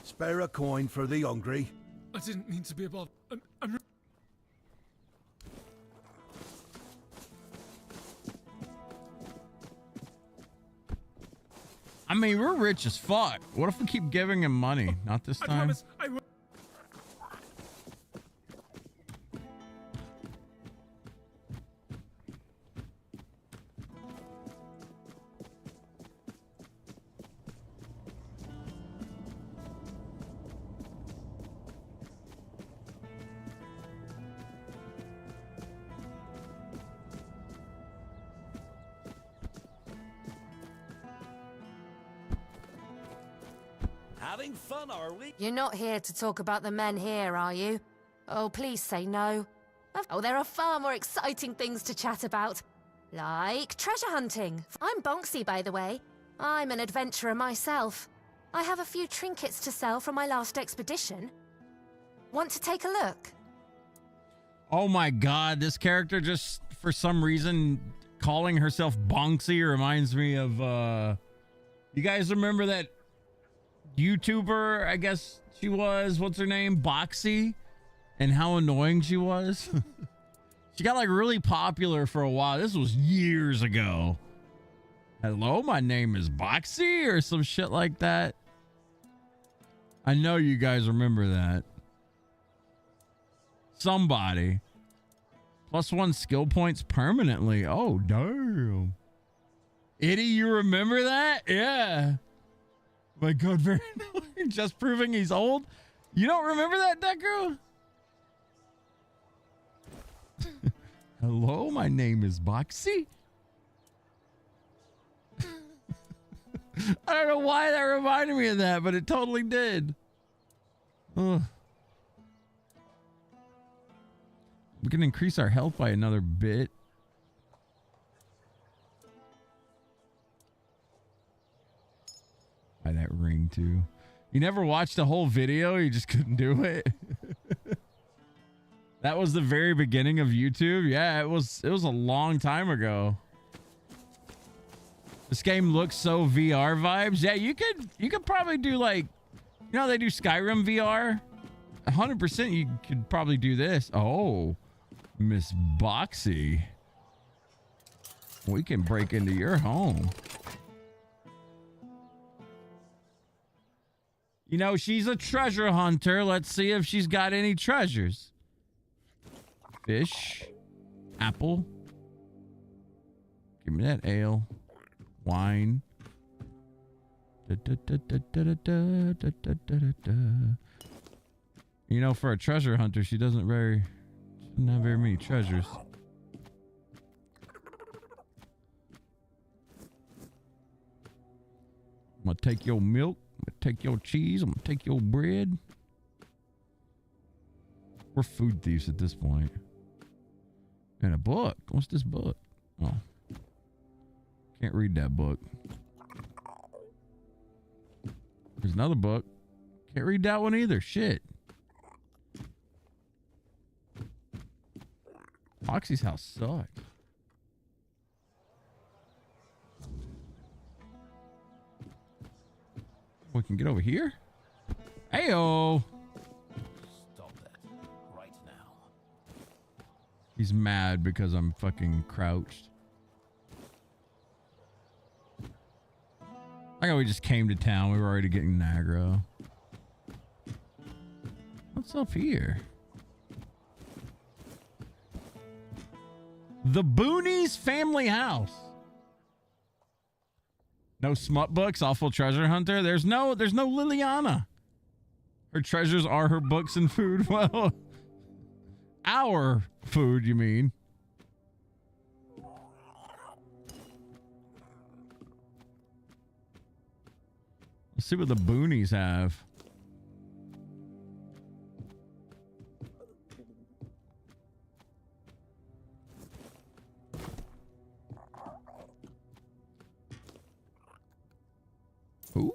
Spare a coin for the hungry. I didn't mean to be above. I'm I mean, we're rich as fuck. What if we keep giving him money? Not this I time. promise I will. Having fun, are we? You're not here to talk about the men here, are you? Oh, please say no. Oh, there are far more exciting things to chat about. Like treasure hunting. I'm Bonksy, by the way. I'm an adventurer myself. I have a few trinkets to sell from my last expedition. Want to take a look? Oh my god, this character just for some reason calling herself Bonksy reminds me of you guys remember that YouTuber, I guess she was, what's her name? Boxy, and how annoying she was. She got like really popular for a while. This was years ago. Hello, my name is Boxy or some shit like that. I know you guys remember that. Somebody. +1 skill points permanently. Oh, damn. Itty, you remember that? Yeah. My god, very annoying. Just proving he's old. You don't remember that, Deku? Hello, my name is Boxy. I don't know why that reminded me of that, but it totally did. Ugh. We can increase our health by another bit. Buy that ring too. You never watched the whole video? You just couldn't do it? That was the very beginning of YouTube? Yeah, it was a long time ago. This game looks so VR vibes. Yeah, you could probably do like, you know, they do Skyrim VR. 100% you could probably do this. Oh, Miss Boxy. We can break into your home. You know, she's a treasure hunter. Let's see if she's got any treasures. Fish. Apple. Give me that ale. Wine. You know, for a treasure hunter, she doesn't have very many treasures. I'm gonna take your milk. I'm gonna take your cheese. I'm gonna take your bread. We're food thieves at this point. And a book. What's this book? Oh. Can't read that book. There's another book. Can't read that one either. Shit. Foxy's house sucks. We can get over here. Heyo. He's mad because I'm fucking crouched. I know we just came to town. We were already getting aggro. What's up here? The Boonies family house. No smut books, awful treasure hunter. There's no Liliana. Her treasures are her books and food. Well, our food, you mean? Let's see what the Boonies have. Ooh.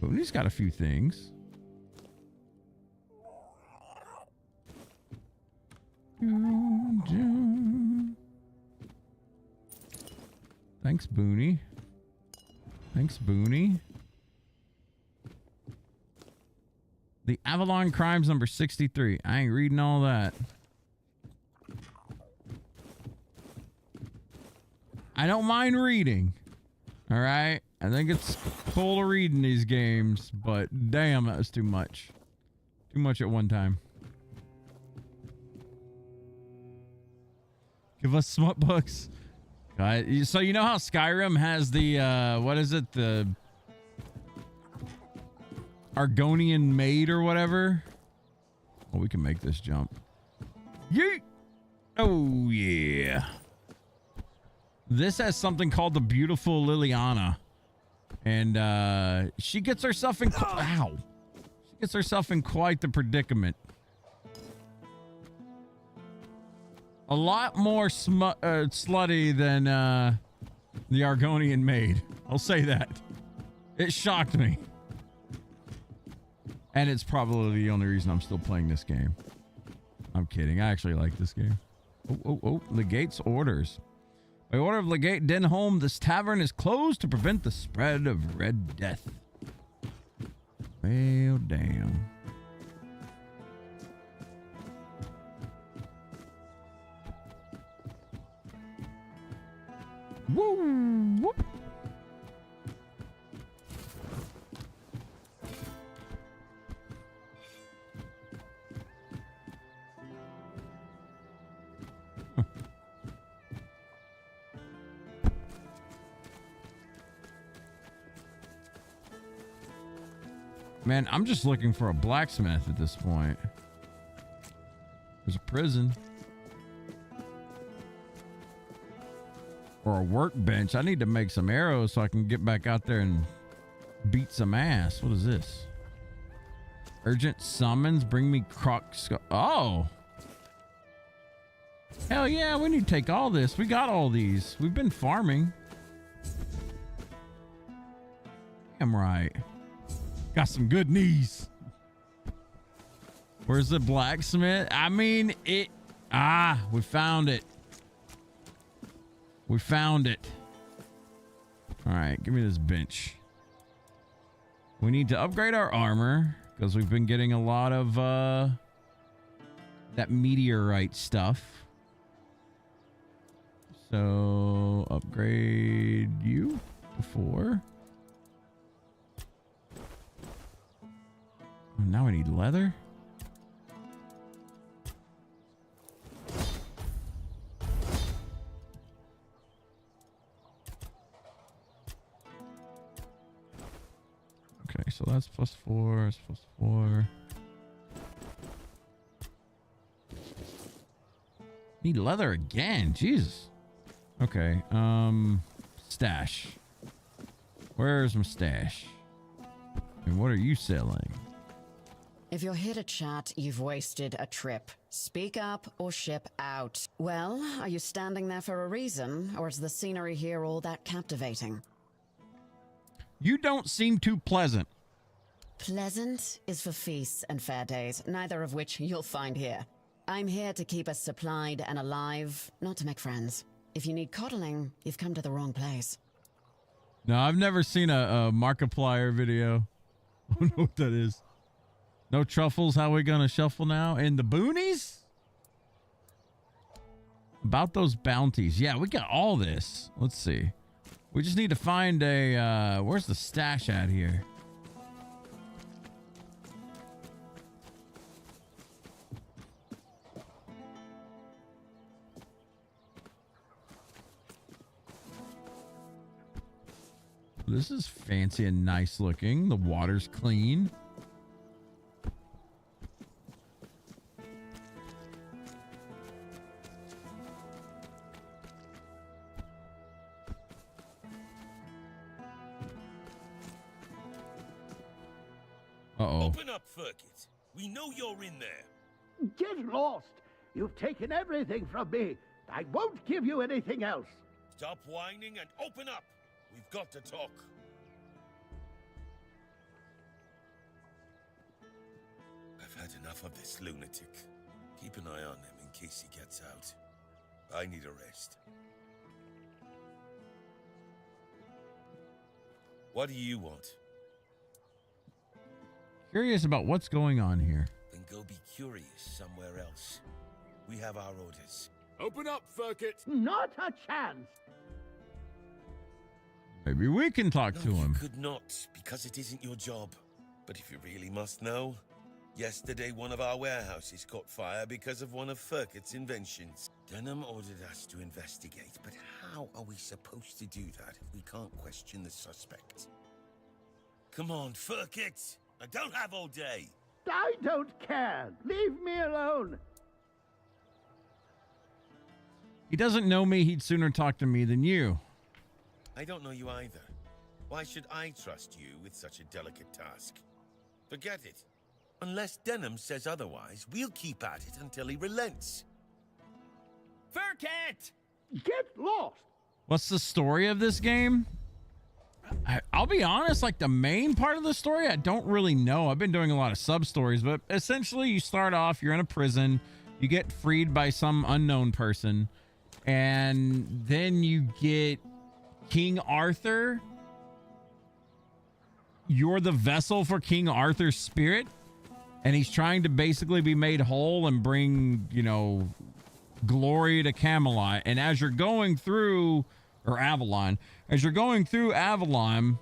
Booney's got a few things. Thanks, Booney. Thanks, Booney. The Avalon Crimes number 63. I ain't reading all that. I don't mind reading. All right. I think it's cool to read in these games, but damn, that was too much. Too much at one time. Give us smut books. So you know how Skyrim has the, what is it? The Argonian maid or whatever? Oh, we can make this jump. Yeet! Oh, yeah. This has something called the Beautiful Liliana. And she gets herself in ow. She gets herself in quite the predicament. A lot more slutty than the Argonian maid. I'll say that. It shocked me. And it's probably the only reason I'm still playing this game. I'm kidding. I actually like this game. Oh, Legate's orders. By order of Legate Denholm, this tavern is closed to prevent the spread of Red Death. Well, damn. Woo! Whoop. Man, I'm just looking for a blacksmith at this point. There's a prison. Or a workbench. I need to make some arrows so I can get back out there and beat some ass. What is this? Urgent summons. Bring me croc. Oh. Hell yeah, we need to take all this. We got all these. We've been farming. Damn right. Got some good knees. Where's the blacksmith? I mean, it. Ah, we found it. We found it. All right, give me this bench. We need to upgrade our armor because we've been getting a lot of that meteorite stuff. So upgrade you to 4. Now I need leather. Okay, so that's +4, it's +4. Need leather again, Jesus. Okay, stash. Where's my stash? And what are you selling? If you're here to chat, you've wasted a trip. Speak up or ship out. Well, are you standing there for a reason, or is the scenery here all that captivating? You don't seem too pleasant. Pleasant is for feasts and fair days, neither of which you'll find here. I'm here to keep us supplied and alive, not to make friends. If you need coddling, you've come to the wrong place. No, I've never seen a Markiplier video. I don't know what that is. No truffles. How we gonna shuffle now? In the boonies? About those bounties. Yeah, we got all this. Let's see. We just need to find a, where's the stash at here? This is fancy and nice looking. The water's clean. Uh-oh. Open up, Firkit. We know you're in there. Get lost! You've taken everything from me. I won't give you anything else. Stop whining and open up. We've got to talk. I've had enough of this lunatic. Keep an eye on him in case he gets out. I need a rest. What do you want? Curious about what's going on here. Then go be curious somewhere else. We have our orders. Open up, Firkit. Not a chance. Maybe we can talk to him. You could not, because it isn't your job. But if you really must know, yesterday one of our warehouses caught fire because of one of Firkit's inventions. Denham ordered us to investigate, but how are we supposed to do that if we can't question the suspect? Come on, Firkit! I don't have all day! I don't care. Leave me alone. He doesn't know me. He'd sooner talk to me than you. I don't know you either. Why should I trust you with such a delicate task? Forget it. Unless Denham says otherwise, we'll keep at it until he relents. Firkit! Get lost. What's the story of this game? I'll be honest, like the main part of the story, I don't really know. I've been doing a lot of sub stories, but essentially you start off, you're in a prison, you get freed by some unknown person, and then you get King Arthur. You're the vessel for King Arthur's spirit, and he's trying to basically be made whole and bring, you know, glory to Camelot. And as you're going through, or Avalon, as you're going through Avalon,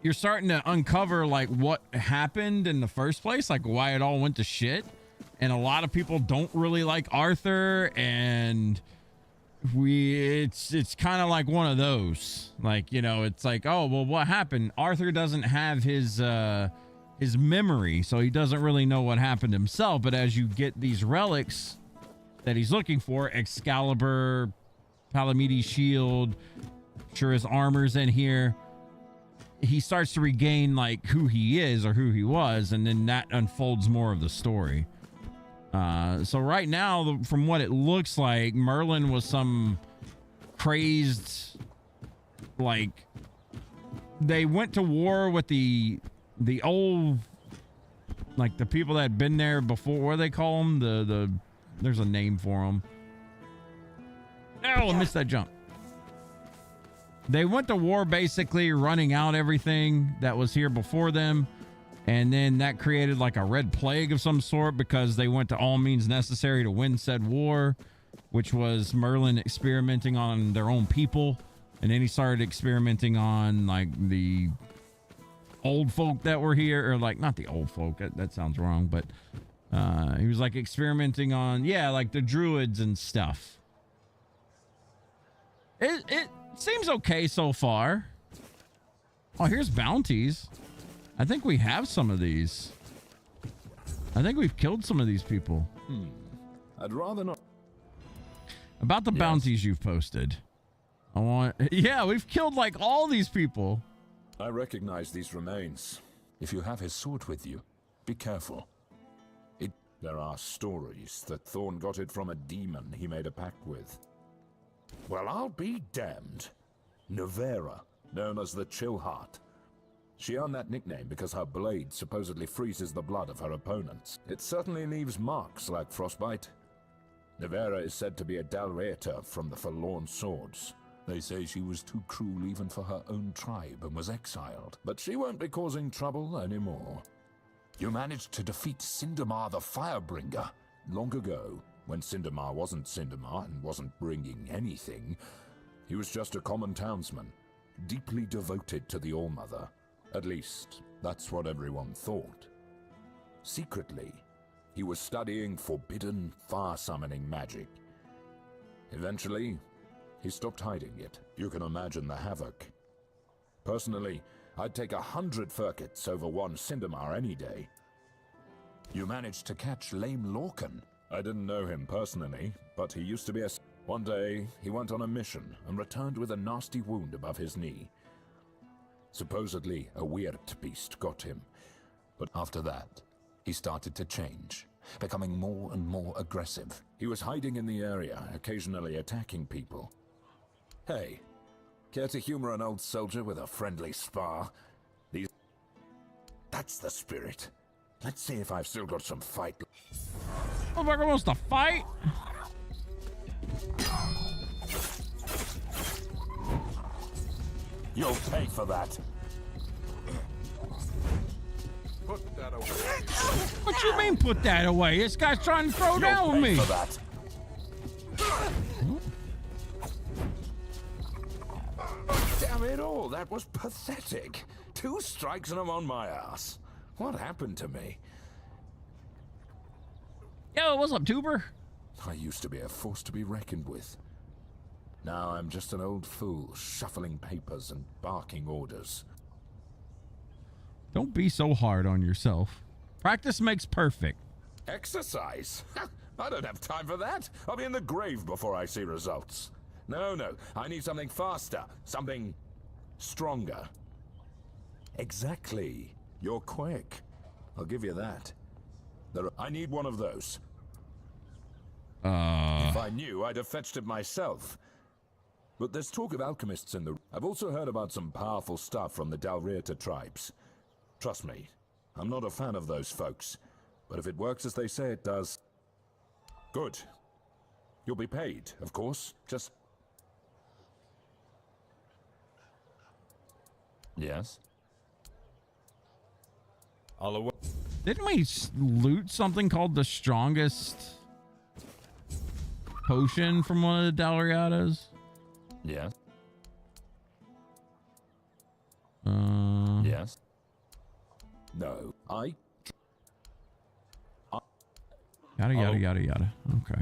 you're starting to uncover like what happened in the first place, like why it all went to shit. And a lot of people don't really like Arthur, and it's kind of like one of those, like, you know, it's like, oh well, what happened? Arthur doesn't have his memory, so he doesn't really know what happened himself. But as you get these relics that he's looking for, Excalibur, Palamedes' shield, sure his armor's in here, he starts to regain like who he is or who he was, and then that unfolds more of the story. So right now, from what it looks like, Merlin was some crazed, like, they went to war with the old, like the people that had been there before. What do they call them? There's a name for them. Oh, I missed that jump. They went to war basically running out everything that was here before them. And then that created like a red plague of some sort because they went to all means necessary to win said war, which was Merlin experimenting on their own people. And then he started experimenting on like the old folk that were here, or like not the old folk. That sounds wrong, but he was like experimenting on, yeah, like the druids and stuff. It seems okay so far. Oh, here's bounties. I think we have some of these. I think we've killed some of these people. I'd rather not. About the bounties you've posted. Yeah, we've killed like all these people. I recognize these remains. If you have his sword with you, be careful. There are stories that Thorn got it from a demon he made a pact with. Well, I'll be damned. Nevera, known as the Chillheart. She earned that nickname because her blade supposedly freezes the blood of her opponents. It certainly leaves marks like frostbite. Nevera is said to be a Dalreator from the Forlorn Swords. They say she was too cruel even for her own tribe and was exiled. But she won't be causing trouble anymore. You managed to defeat Sindamar the Firebringer long ago. When Sindemar wasn't Sindemar and wasn't bringing anything, he was just a common townsman, deeply devoted to the All-Mother. At least, that's what everyone thought. Secretly, he was studying forbidden, far-summoning magic. Eventually, he stopped hiding it. You can imagine the havoc. Personally, I'd take 100 Furkets over one Sindemar any day. You managed to catch Lame Lorcan. I didn't know him personally, but he used to be a... One day, he went on a mission and returned with a nasty wound above his knee. Supposedly, a weird beast got him. But after that, he started to change, becoming more and more aggressive. He was hiding in the area, occasionally attacking people. Hey, care to humor an old soldier with a friendly spar? That's the spirit. Let's see if I've still got some fight. Motherfucker wants to fight? You'll pay for that. Put that away. What you mean put that away? This guy's trying to throw down with me. For that. Damn it all, that was pathetic. 2 strikes and I'm on my ass. What happened to me? Yo, what's up, Tuber? I used to be a force to be reckoned with. Now I'm just an old fool, shuffling papers and barking orders. Don't be so hard on yourself. Practice makes perfect. Exercise? I don't have time for that. I'll be in the grave before I see results. No, I need something faster, something stronger. Exactly. You're quick. I'll give you that. I need one of those. If I knew, I'd have fetched it myself. But there's talk of alchemists in the... I've also heard about some powerful stuff from the Dalrieta tribes. Trust me, I'm not a fan of those folks. But if it works as they say it does... Good. You'll be paid, of course. Just... Yes? Didn't we loot something called the strongest potion from one of the Dalriatas? Yes. Yes. No, Yada. Okay.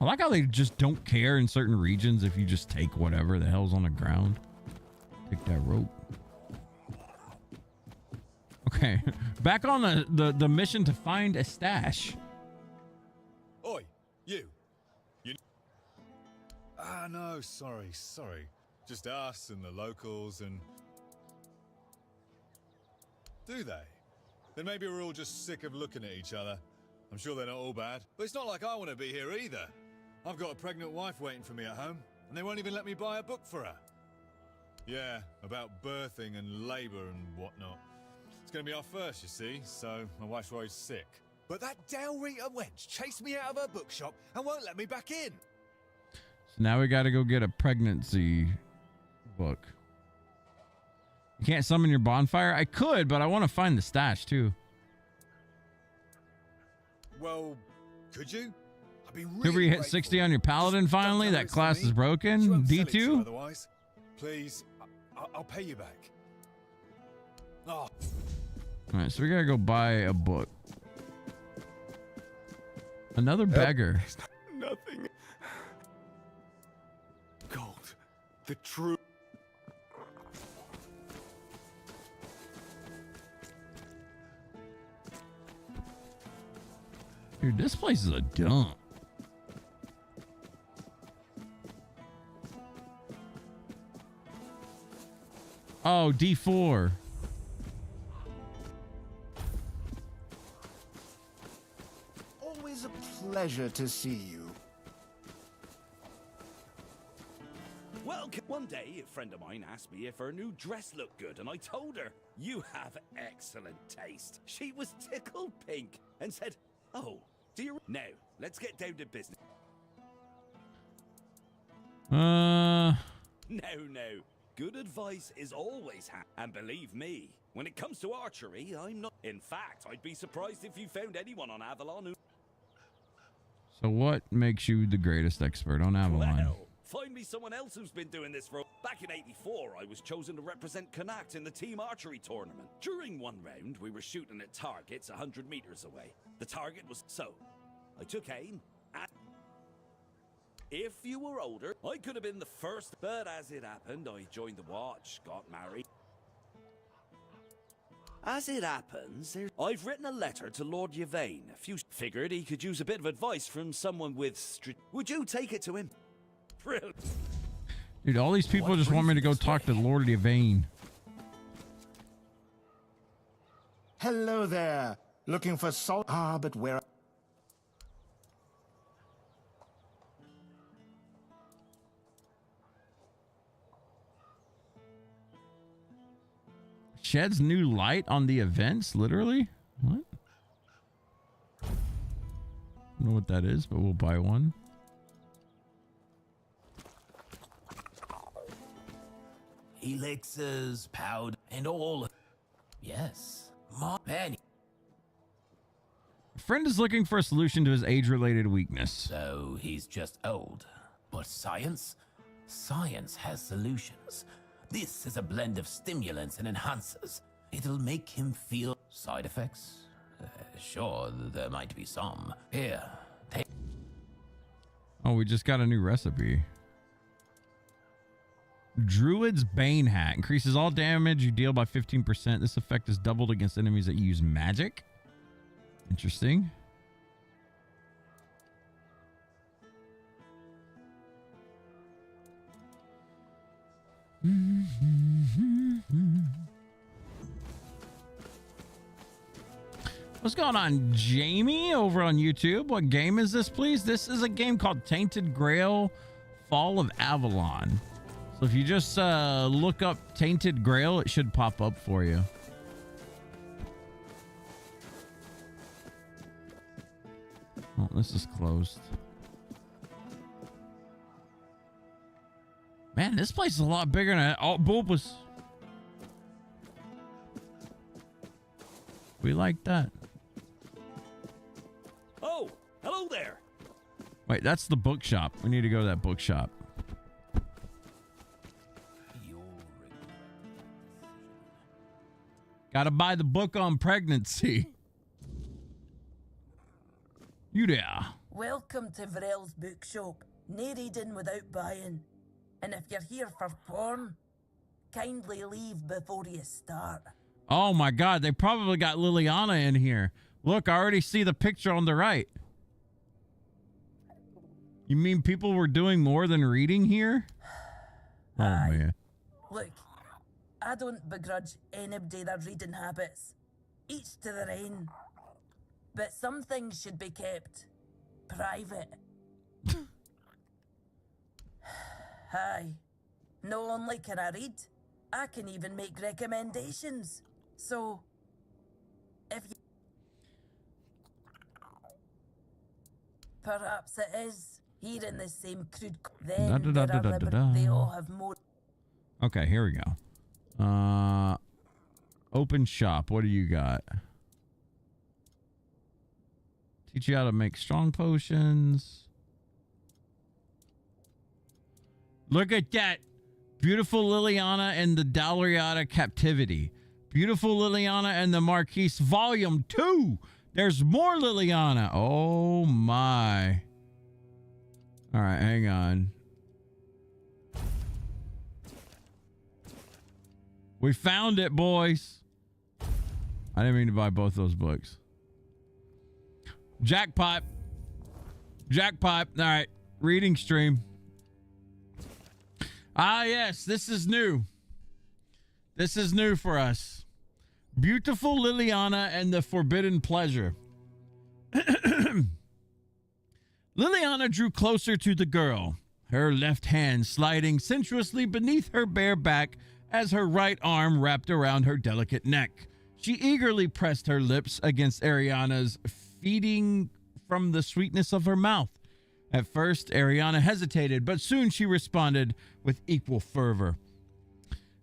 I like how they just don't care in certain regions if you just take whatever the hell's on the ground. Take that rope. Okay, back on the mission to find a stash. Oi, you. No, sorry. Just us and the locals and... Do they? Then maybe we're all just sick of looking at each other. I'm sure they're not all bad, but it's not like I want to be here either. I've got a pregnant wife waiting for me at home, and they won't even let me buy a book for her. Yeah, about birthing and labour and whatnot. It's going to be our first, you see, so my wife's worried sick. But that Dalrieta wench chased me out of her bookshop and won't let me back in. So now we got to go get a pregnancy book. You can't summon your bonfire? I could, but I want to find the stash too. Well, could you? I'd be really Could we hit 60 on your paladin finally? That class is broken. D2? Otherwise, please, I'll pay you back. Oh. All right, so we gotta go buy a book. Another beggar. Nothing. Gold. The true. Dude, this place is a dump. Oh, D4. Always a pleasure to see you. Well, one day a friend of mine asked me if her new dress looked good, and I told her, "You have excellent taste." She was tickled pink and said, "Oh, do you..." Now, let's get down to business. No. Good advice is always and believe me, When it comes to archery, I'm not. In fact, I'd be surprised if you found anyone on Avalon who. So what makes you the greatest expert on Avalon? Well, find me someone else who's been doing this for. Back in '84, I was chosen to represent Connacht in the team archery tournament. During one round, we were shooting at targets 100 meters away. The target was so. I took aim. And if you were older, I could have been the first. But as it happened, I joined the watch, got married. As it happens, I've written a letter to Lord Yvain. A few figured he could use a bit of advice from someone with. Would you take it to him? Brilliant. Dude, all these people just want me to go talk to Lord Yvain. Hello there. Looking for salt? Ah, but where? Sheds new light on the events, literally? What? I don't know what that is, but we'll buy one. Elixirs, powder, and all. Yes, my man. A friend is looking for a solution to his age-related weakness. So he's just old. But science? Science has solutions. This is a blend of stimulants and enhancers. It'll make him feel... Side effects? Sure, there might be some. Here, take... Oh, we just got a new recipe. Druid's Bane Hat. Increases all damage you deal by 15%. This effect is doubled against enemies that use magic. Interesting. What's going on, Jamie, over on YouTube? What game is this, please? This is a game called Tainted Grail Fall of Avalon. So if you just look up Tainted Grail, it should pop up for you. Oh, this is closed. Man, this place is a lot bigger than Bulbous. We like that. Oh, hello there. Wait, that's the bookshop. We need to go to that bookshop. Gotta buy the book on pregnancy. You there. Welcome to Varel's bookshop. No reading without buying. And if you're here for porn, kindly leave before you start. Oh my God, they probably got Liliana in here. Look, I already see the picture on the right. You mean people were doing more than reading here? Oh man. Look, I don't begrudge anybody their reading habits. Each to their own. But some things should be kept private. Hi. Not only can I read, I can even make recommendations. So, if you... Perhaps it is here in the same crude... Then they all have more... Okay, here we go. Open shop. What do you got? Teach you how to make strong potions. Look at that. Beautiful Liliana and the Dalriada Captivity. Beautiful Liliana and the Marquise Volume 2. There's more Liliana. Oh my. All right, hang on. We found it, boys. I didn't mean to buy both those books. Jackpot. Jackpot. All right. Reading stream. Ah, yes. This is new. This is new for us. Beautiful Liliana and the Forbidden Pleasure. Liliana drew closer to the girl, her left hand sliding sensuously beneath her bare back as her right arm wrapped around her delicate neck. She eagerly pressed her lips against Ariana's, feeding from the sweetness of her mouth. At first, Ariana hesitated, but soon she responded with equal fervor.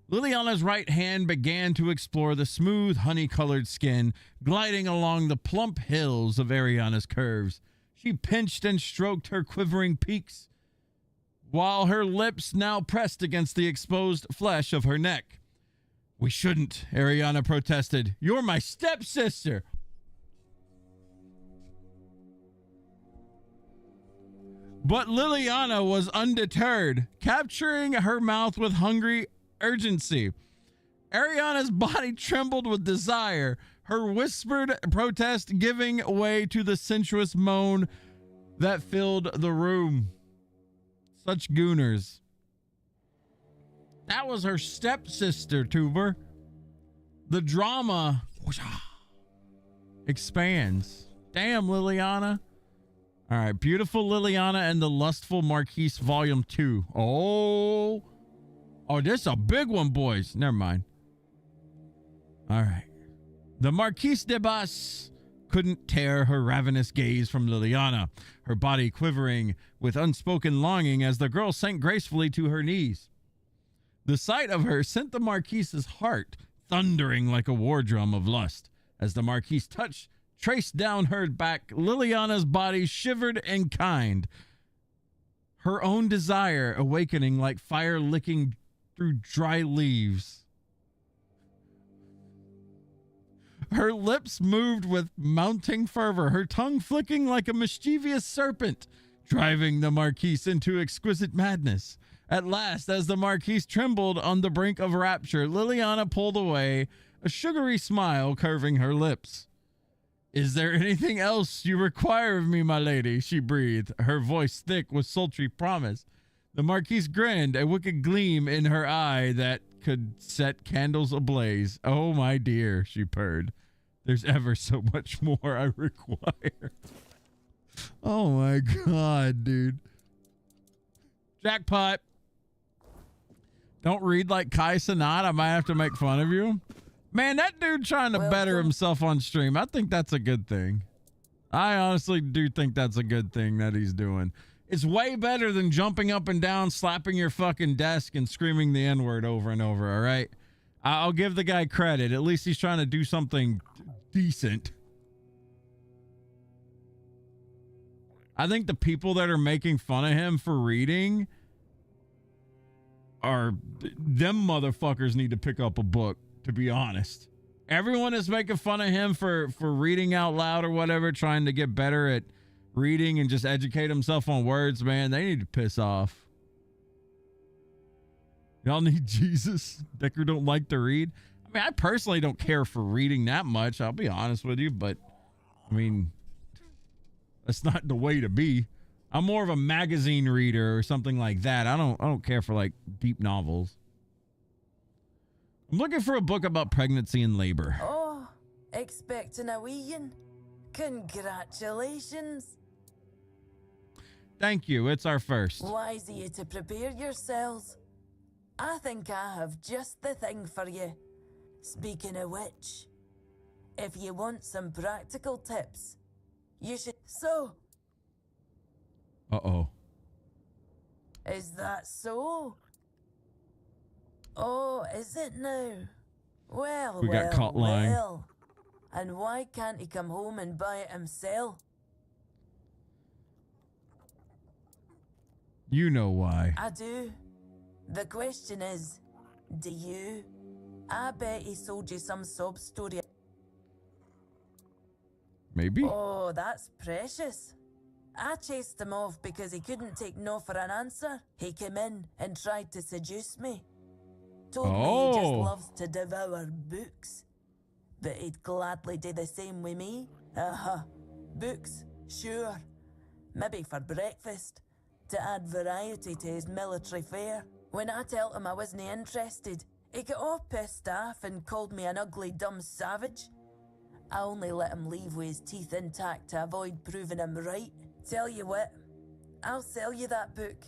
Liliana's right hand began to explore the smooth, honey-colored skin gliding along the plump hills of Ariana's curves. She pinched and stroked her quivering peaks, while her lips now pressed against the exposed flesh of her neck. "We shouldn't," Ariana protested. "You're my stepsister." But Liliana was undeterred, capturing her mouth with hungry urgency. Ariana's body trembled with desire, her whispered protest giving way to the sensuous moan that filled the room. Such gooners. That was her stepsister, Tuber. The drama expands. Damn, Liliana. All right, Beautiful Liliana and the Lustful Marquise Volume 2. Oh, this is a big one, boys. Never mind. All right. The Marquise de Bas couldn't tear her ravenous gaze from Liliana, her body quivering with unspoken longing as the girl sank gracefully to her knees. The sight of her sent the Marquise's heart thundering like a war drum of lust. As the Marquise touch traced down her back, Liliana's body shivered in kind, her own desire awakening like fire licking through dry leaves. Her lips moved with mounting fervor, her tongue flicking like a mischievous serpent, driving the Marquise into exquisite madness. At last, as the Marquise trembled on the brink of rapture, Liliana pulled away, a sugary smile curving her lips. "Is there anything else you require of me, my lady?" she breathed, her voice thick with sultry promise. The Marquise grinned, a wicked gleam in her eye that could set candles ablaze. "Oh, my dear," she purred, "there's ever so much more I require." Oh, my God, dude. Jackpot. Don't read like Kai Cenat. I might have to make fun of you. Man, that dude trying to better himself on stream, I think that's a good thing. I honestly do think that's a good thing that he's doing. It's way better than jumping up and down, slapping your fucking desk, and screaming the N-word over and over, all right? I'll give the guy credit. At least he's trying to do something decent. I think the people that are making fun of him for reading are... them motherfuckers need to pick up a book, to be honest. Everyone is making fun of him for reading out loud or whatever, trying to get better at reading and just educate himself on words, man. They need to piss off. Y'all need Jesus. Decker don't like to read. I mean, I personally don't care for reading that much, I'll be honest with you, but I mean, that's not the way to be. I'm more of a magazine reader or something like that. I don't care for like deep novels. I'm looking for a book about pregnancy and labor. Oh, expecting a weein'? Congratulations. Thank you. It's our first. Wise of you to prepare yourselves. I think I have just the thing for you. Speaking of which, if you want some practical tips, you should... So... Uh-oh. Is that so? Oh, is it now? Well, We got caught lying. well. And why can't he come home and buy it himself? You know why. I do. The question is, do you? I bet he sold you some sob story. Maybe. Oh, that's precious. I chased him off because he couldn't take no for an answer. He came in and tried to seduce me. Told me he just loves to devour books. But he'd gladly do the same with me. Books, sure. Maybe for breakfast, to add variety to his military fare. When I told him I wasn't interested, he got all pissed off and called me an ugly, dumb savage. I only let him leave with his teeth intact to avoid proving him right. Tell you what, I'll sell you that book.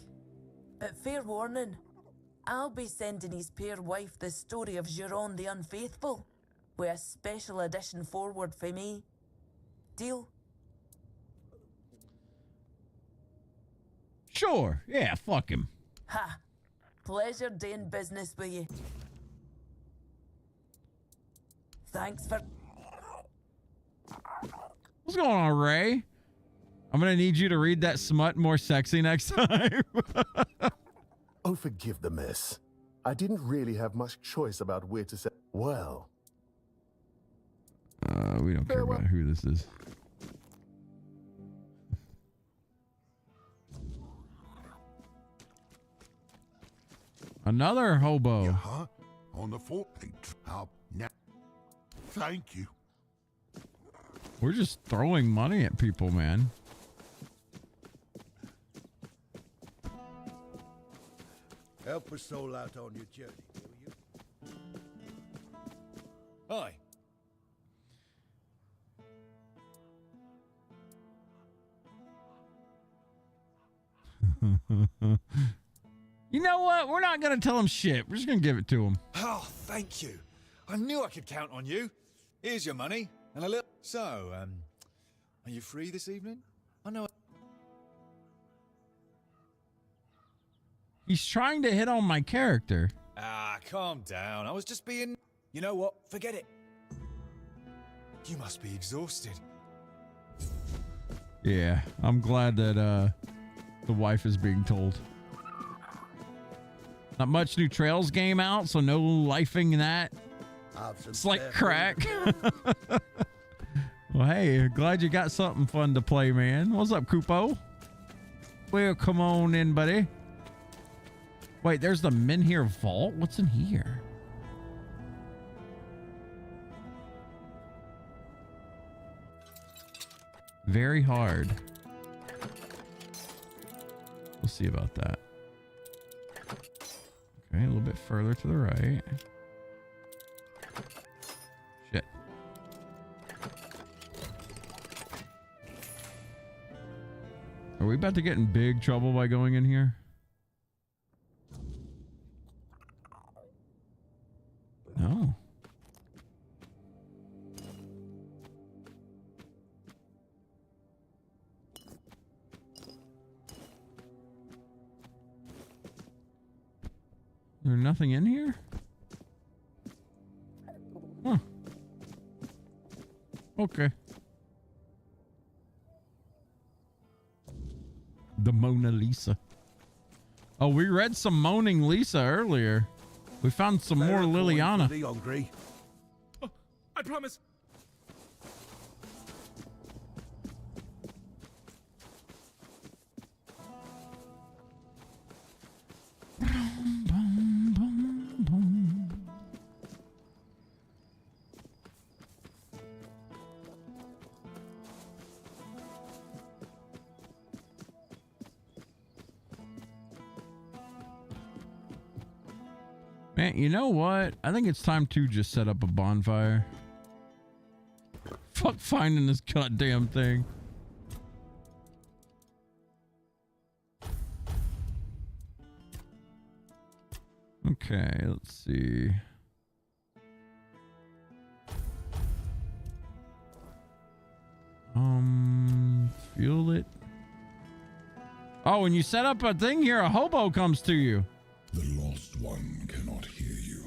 But fair warning, I'll be sending his pure wife the story of Giron the Unfaithful, with a special edition forward for me. Deal? Sure. Yeah, fuck him. Ha! Pleasure doing business with you. Thanks for... What's going on, Ray? I'm gonna need you to read that smut more sexy next time. Oh, forgive the mess. I didn't really have much choice about where to say. Well. We don't care about who this is. Another hobo. Huh? On the 14th. How now? Thank you. We're just throwing money at people, man. Help a soul out on your journey, will you? Hi. You know what? We're not gonna tell him shit. We're just gonna give it to him. Oh, thank you. I knew I could count on you. Here's your money and a little... So, are you free this evening? I know... He's trying to hit on my character. Ah, calm down. I was just being... You know what? Forget it. You must be exhausted. Yeah, I'm glad that the wife is being told. Not much new Trails game out, so no lifing that. It's like crack. Well, hey, glad you got something fun to play, man. What's up, Kupo? Well, come on in, buddy. Wait, there's the Menhir Vault? What's in here? Very hard. We'll see about that. Okay, a little bit further to the right. Shit. Are we about to get in big trouble by going in here? No. There's nothing in here? Huh. Okay. The Mona Lisa. Oh, we read some Moaning Lisa earlier. We found some more Liliana. Oh, I promise. Man, you know what? I think it's time to just set up a bonfire. Fuck finding this goddamn thing. Okay, let's see. Fuel it. Oh, when you set up a thing here, a hobo comes to you. The lost one cannot hear you.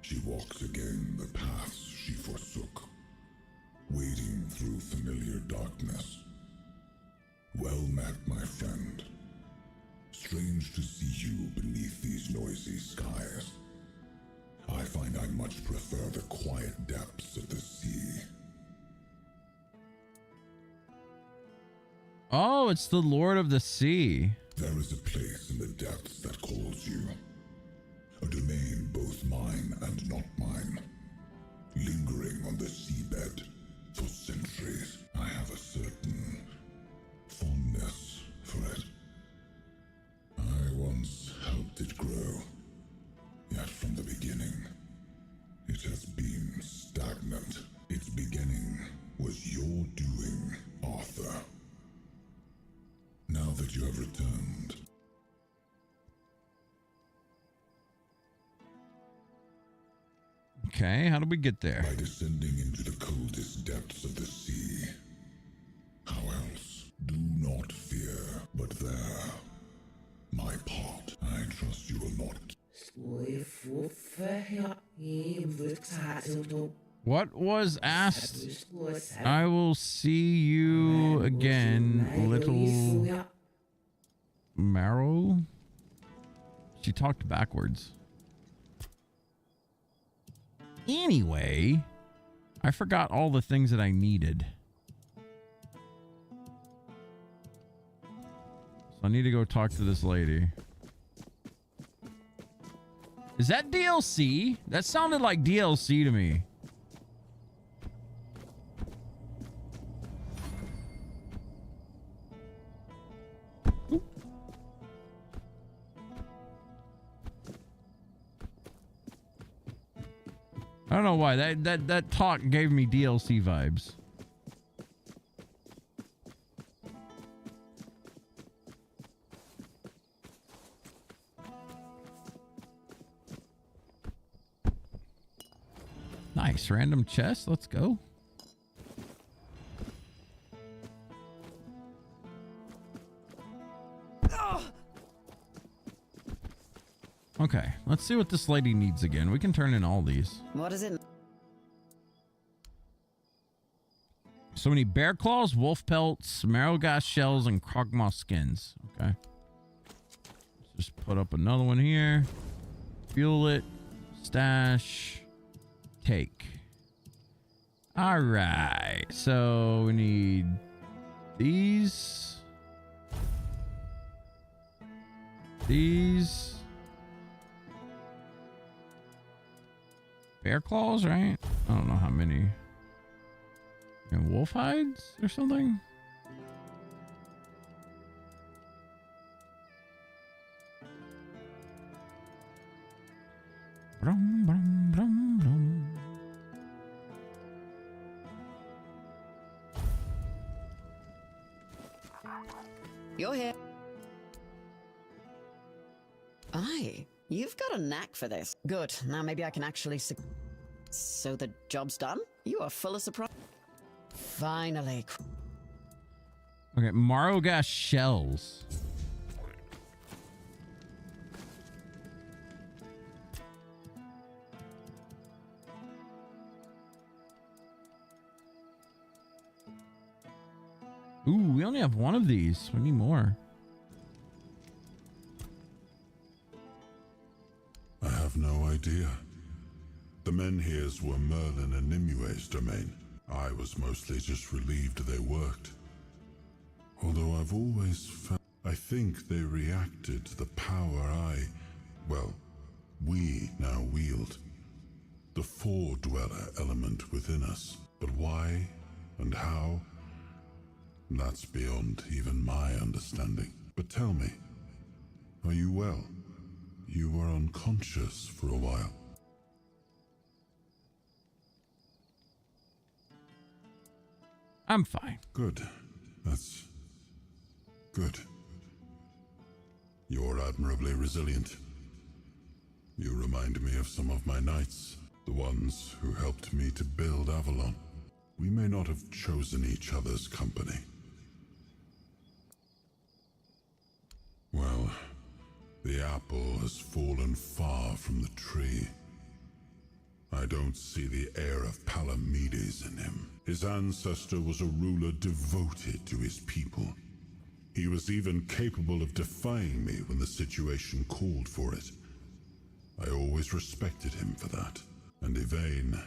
She walks again the paths she forsook, wading through familiar darkness. Well met, my friend. Strange to see you beneath these noisy skies. I find I much prefer the quiet depths of the sea. Oh, it's the Lord of the Sea. There is a place in the depths that calls you. A domain both mine and not mine. Lingering on the seabed for centuries. I have a certain fondness for it. I once helped it grow. Yet from the beginning, it has been stagnant. Its beginning was your doing, Arthur. Now that you have returned, okay, how do we get there? by descending into the coldest depths of the sea. How else? Do not fear, but there, my part, I trust you will not. What was asked? I will see you again, little Marrow. She talked backwards. Anyway, I forgot all the things that I needed. So I need to go talk to this lady. Is that DLC? That sounded like DLC to me. I don't know why that talk gave me DLC vibes. Nice random chest. Let's go. Okay, let's see what this lady needs again. We can turn in all these. What is it? So we need bear claws, wolf pelts, marrowgas shells, and krogmaw skins. Okay. Let's just put up another one here. Fuel it. Stash. Take. All right. So we need these. These. Bear claws, right? I don't know how many. And wolf hides or something? Brum, brum, brum, brum. You're here. Aye, you've got a knack for this. Good. Now maybe I can actually... So the job's done? You are full of surprise. Finally. Okay, marrowgas shells. Ooh, we only have one of these. We need more. I have no idea. The Menhirs were Merlin and Nimue's domain. I was mostly just relieved they worked. Although I've always felt... I think they reacted to the power we now wield. The Four-Dweller element within us. But why and how? That's beyond even my understanding. But tell me, are you well? You were unconscious for a while. I'm fine. Good. That's good. You're admirably resilient. You remind me of some of my knights, the ones who helped me to build Avalon. We may not have chosen each other's company. Well, the apple has fallen far from the tree. I don't see the air of Palamedes in him. His ancestor was a ruler devoted to his people. He was even capable of defying me when the situation called for it. I always respected him for that. And Yvain,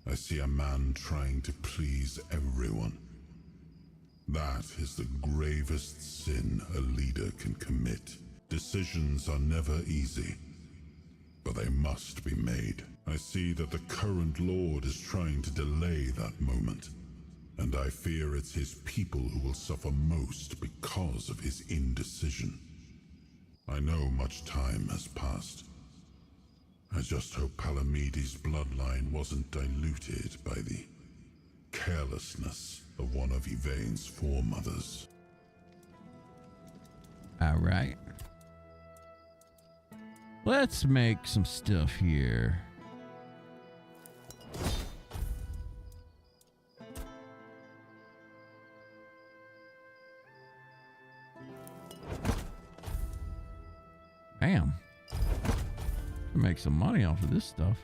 I see a man trying to please everyone. That is the gravest sin a leader can commit. Decisions are never easy, but they must be made. I see that the current Lord is trying to delay that moment, and I fear it's his people who will suffer most because of his indecision. I know much time has passed. I just hope Palamedes' bloodline wasn't diluted by the carelessness of one of Yvain's foremothers. All right. Let's make some stuff here. Bam. Can make some money off of this stuff.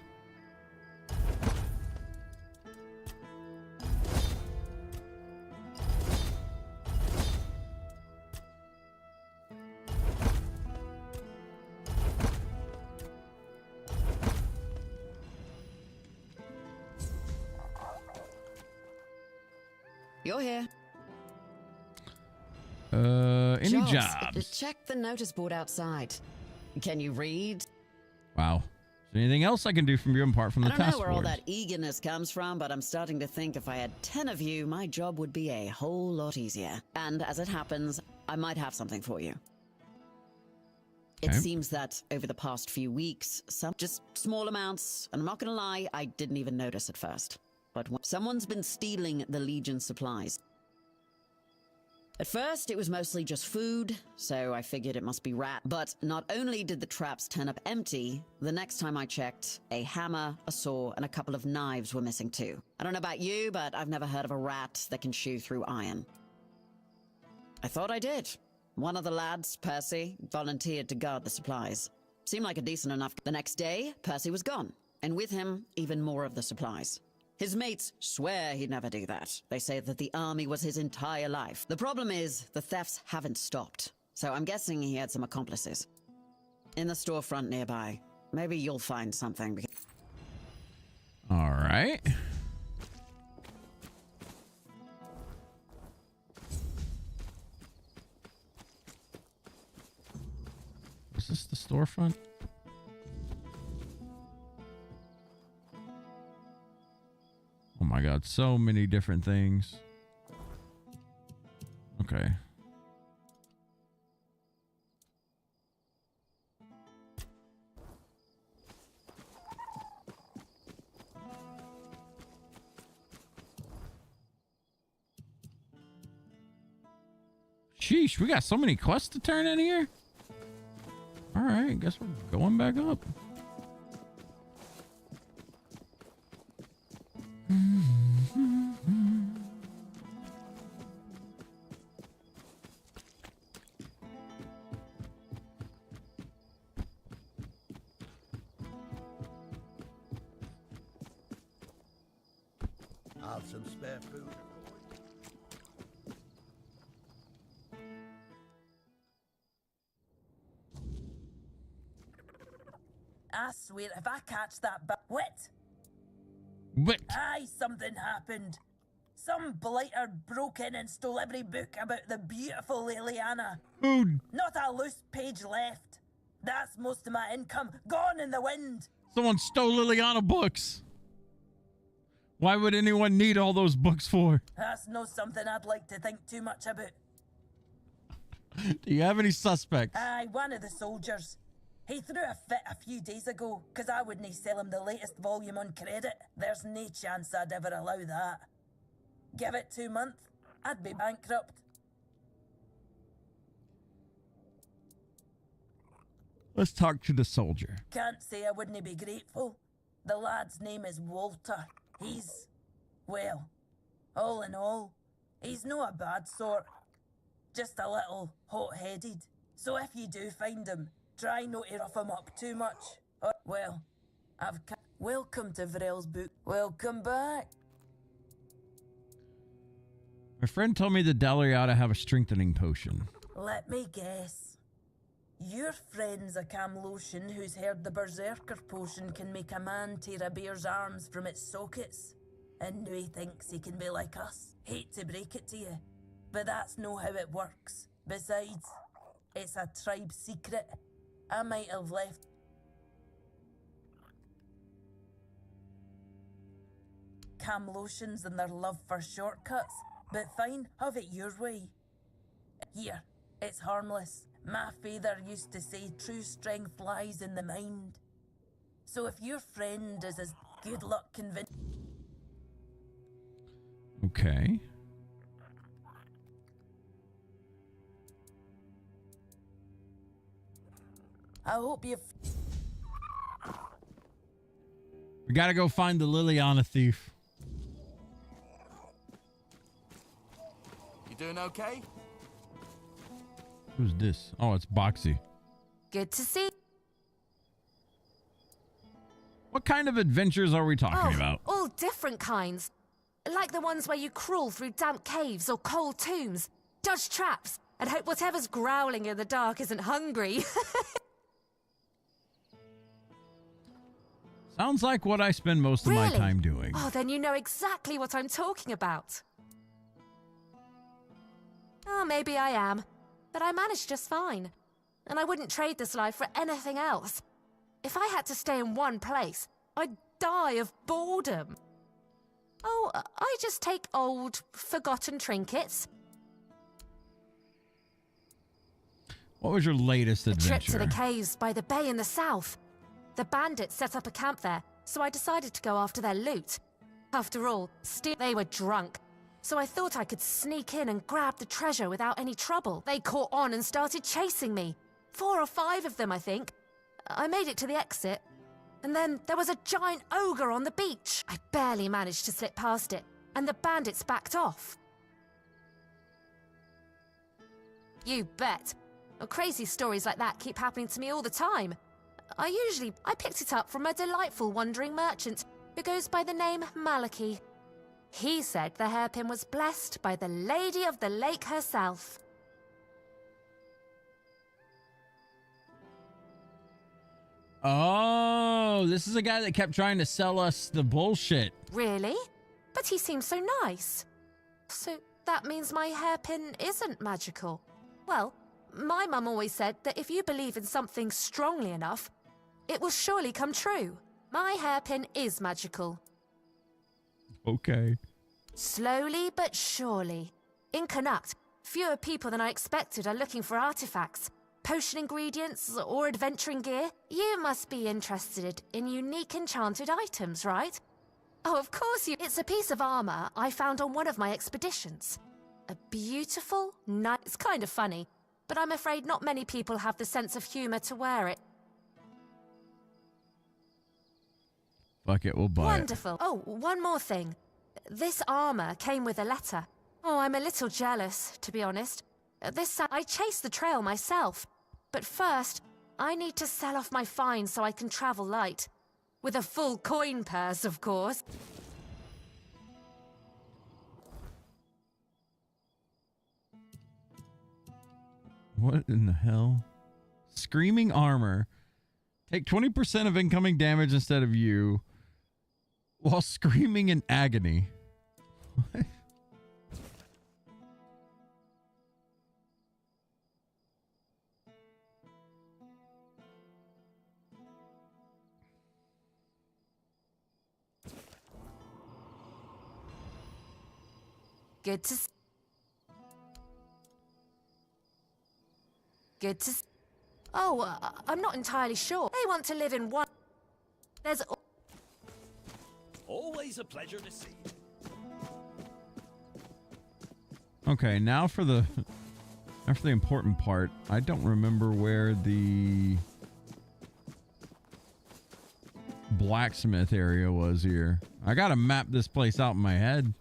You're here. Any jobs? Check the notice board outside. Can you read? Wow. Is there anything else I can do from you apart from the I don't task know where all force? that eagerness comes from, but I'm starting to think if I had 10 of you, my job would be a whole lot easier. And as it happens, I might have something for you. It Okay. seems that over the past few weeks, some just small amounts, and I'm not gonna lie, I didn't even notice at first. But someone's been stealing the Legion supplies. At first, it was mostly just food, so I figured it must be rat. But not only did the traps turn up empty, the next time I checked, a hammer, a saw, and a couple of knives were missing too. I don't know about you, but I've never heard of a rat that can chew through iron. I thought I did. One of the lads, Percy, volunteered to guard the supplies. Seemed like a decent enough. The next day, Percy was gone, and with him, even more of the supplies. His mates swear he'd never do that. They say that the army was his entire life. The problem is, the thefts haven't stopped. So I'm guessing he had some accomplices. In the storefront nearby. Maybe you'll find something. All right. Is this the storefront? Oh my god, so many different things. Okay. Sheesh, we got so many quests to turn in here. All right, guess we're going back up. Have some spare food. I swear, if I catch that wit. Aye, something happened. Some blighter broke in and stole every book about the beautiful Liliana. Not a loose page left. That's most of my income gone in the wind. Someone stole Liliana books. Why would anyone need all those books for? That's not something I'd like to think too much about. Do you have any suspects? Aye, one of the soldiers. He threw a fit a few days ago, 'cause I wouldn't sell him the latest volume on credit. There's no chance I'd ever allow that. Give it 2 months, I'd be bankrupt. Let's talk to the soldier. Can't say I wouldn't be grateful. The lad's name is Walter. He's, well, all in all, he's no a bad sort. Just a little hot-headed. So if you do find him, try not to rough him up too much. Or, well, welcome to Vrel's book. Welcome back. My friend told me the Dalery ought to have a strengthening potion. Let me guess. Your friend's a Camlotion who's heard the Berserker potion can make a man tear a bear's arms from its sockets. And now he thinks he can be like us. Hate to break it to you, but that's not how it works. Besides, it's a tribe secret. I might have left. Camlotions and their love for shortcuts, but fine, have it your way. Here, it's harmless. My father used to say true strength lies in the mind. So if your friend is as good luck convinced... Okay. I hope you've... We gotta go find the Liliana thief. You doing okay? Who's this? Oh, it's Boxy. Good to see. What kind of adventures are we talking about? All different kinds. Like the ones where you crawl through damp caves or cold tombs, dodge traps, and hope whatever's growling in the dark isn't hungry. Sounds like what I spend most of my time doing. Oh, then you know exactly what I'm talking about. Oh, maybe I am. But I managed just fine. And I wouldn't trade this life for anything else. If I had to stay in one place, I'd die of boredom. Oh, I just take old, forgotten trinkets. What was your latest A trip adventure? to the caves by the bay in the south. The bandits set up a camp there, so I decided to go after their loot. After all, they were drunk, so I thought I could sneak in and grab the treasure without any trouble. They caught on and started chasing me. 4 or 5 of them, I think. I made it to the exit, and then there was a giant ogre on the beach. I barely managed to slip past it, and the bandits backed off. You bet. Well, crazy stories like that keep happening to me all the time. I picked it up from a delightful wandering merchant who goes by the name Malachi. He said the hairpin was blessed by the Lady of the Lake herself. Oh, this is a guy that kept trying to sell us the bullshit. Really? But he seems so nice. So that means my hairpin isn't magical. Well, my mum always said that if you believe in something strongly enough, it will surely come true. My hairpin is magical. Okay. Slowly but surely. In Connacht, fewer people than I expected are looking for artifacts, potion ingredients, or adventuring gear. You must be interested in unique enchanted items, right? Oh, of course you. It's a piece of armor I found on one of my expeditions. A beautiful, nice... It's kind of funny, but I'm afraid not many people have the sense of humor to wear it. Fuck it, we'll buy Wonderful. Oh, one more thing. This armor came with a letter. Oh, I'm a little jealous, to be honest. I chased the trail myself. But first, I need to sell off my find so I can travel light. With a full coin purse, of course. What in the hell? Screaming armor. Take 20% of incoming damage instead of you while screaming in agony. What? Good to... Good to... Oh, I'm not entirely sure. They want to live in one... There's... Always a pleasure to see you. Okay, now for the important part. I don't remember where the blacksmith area was here. I gotta map this place out in my head.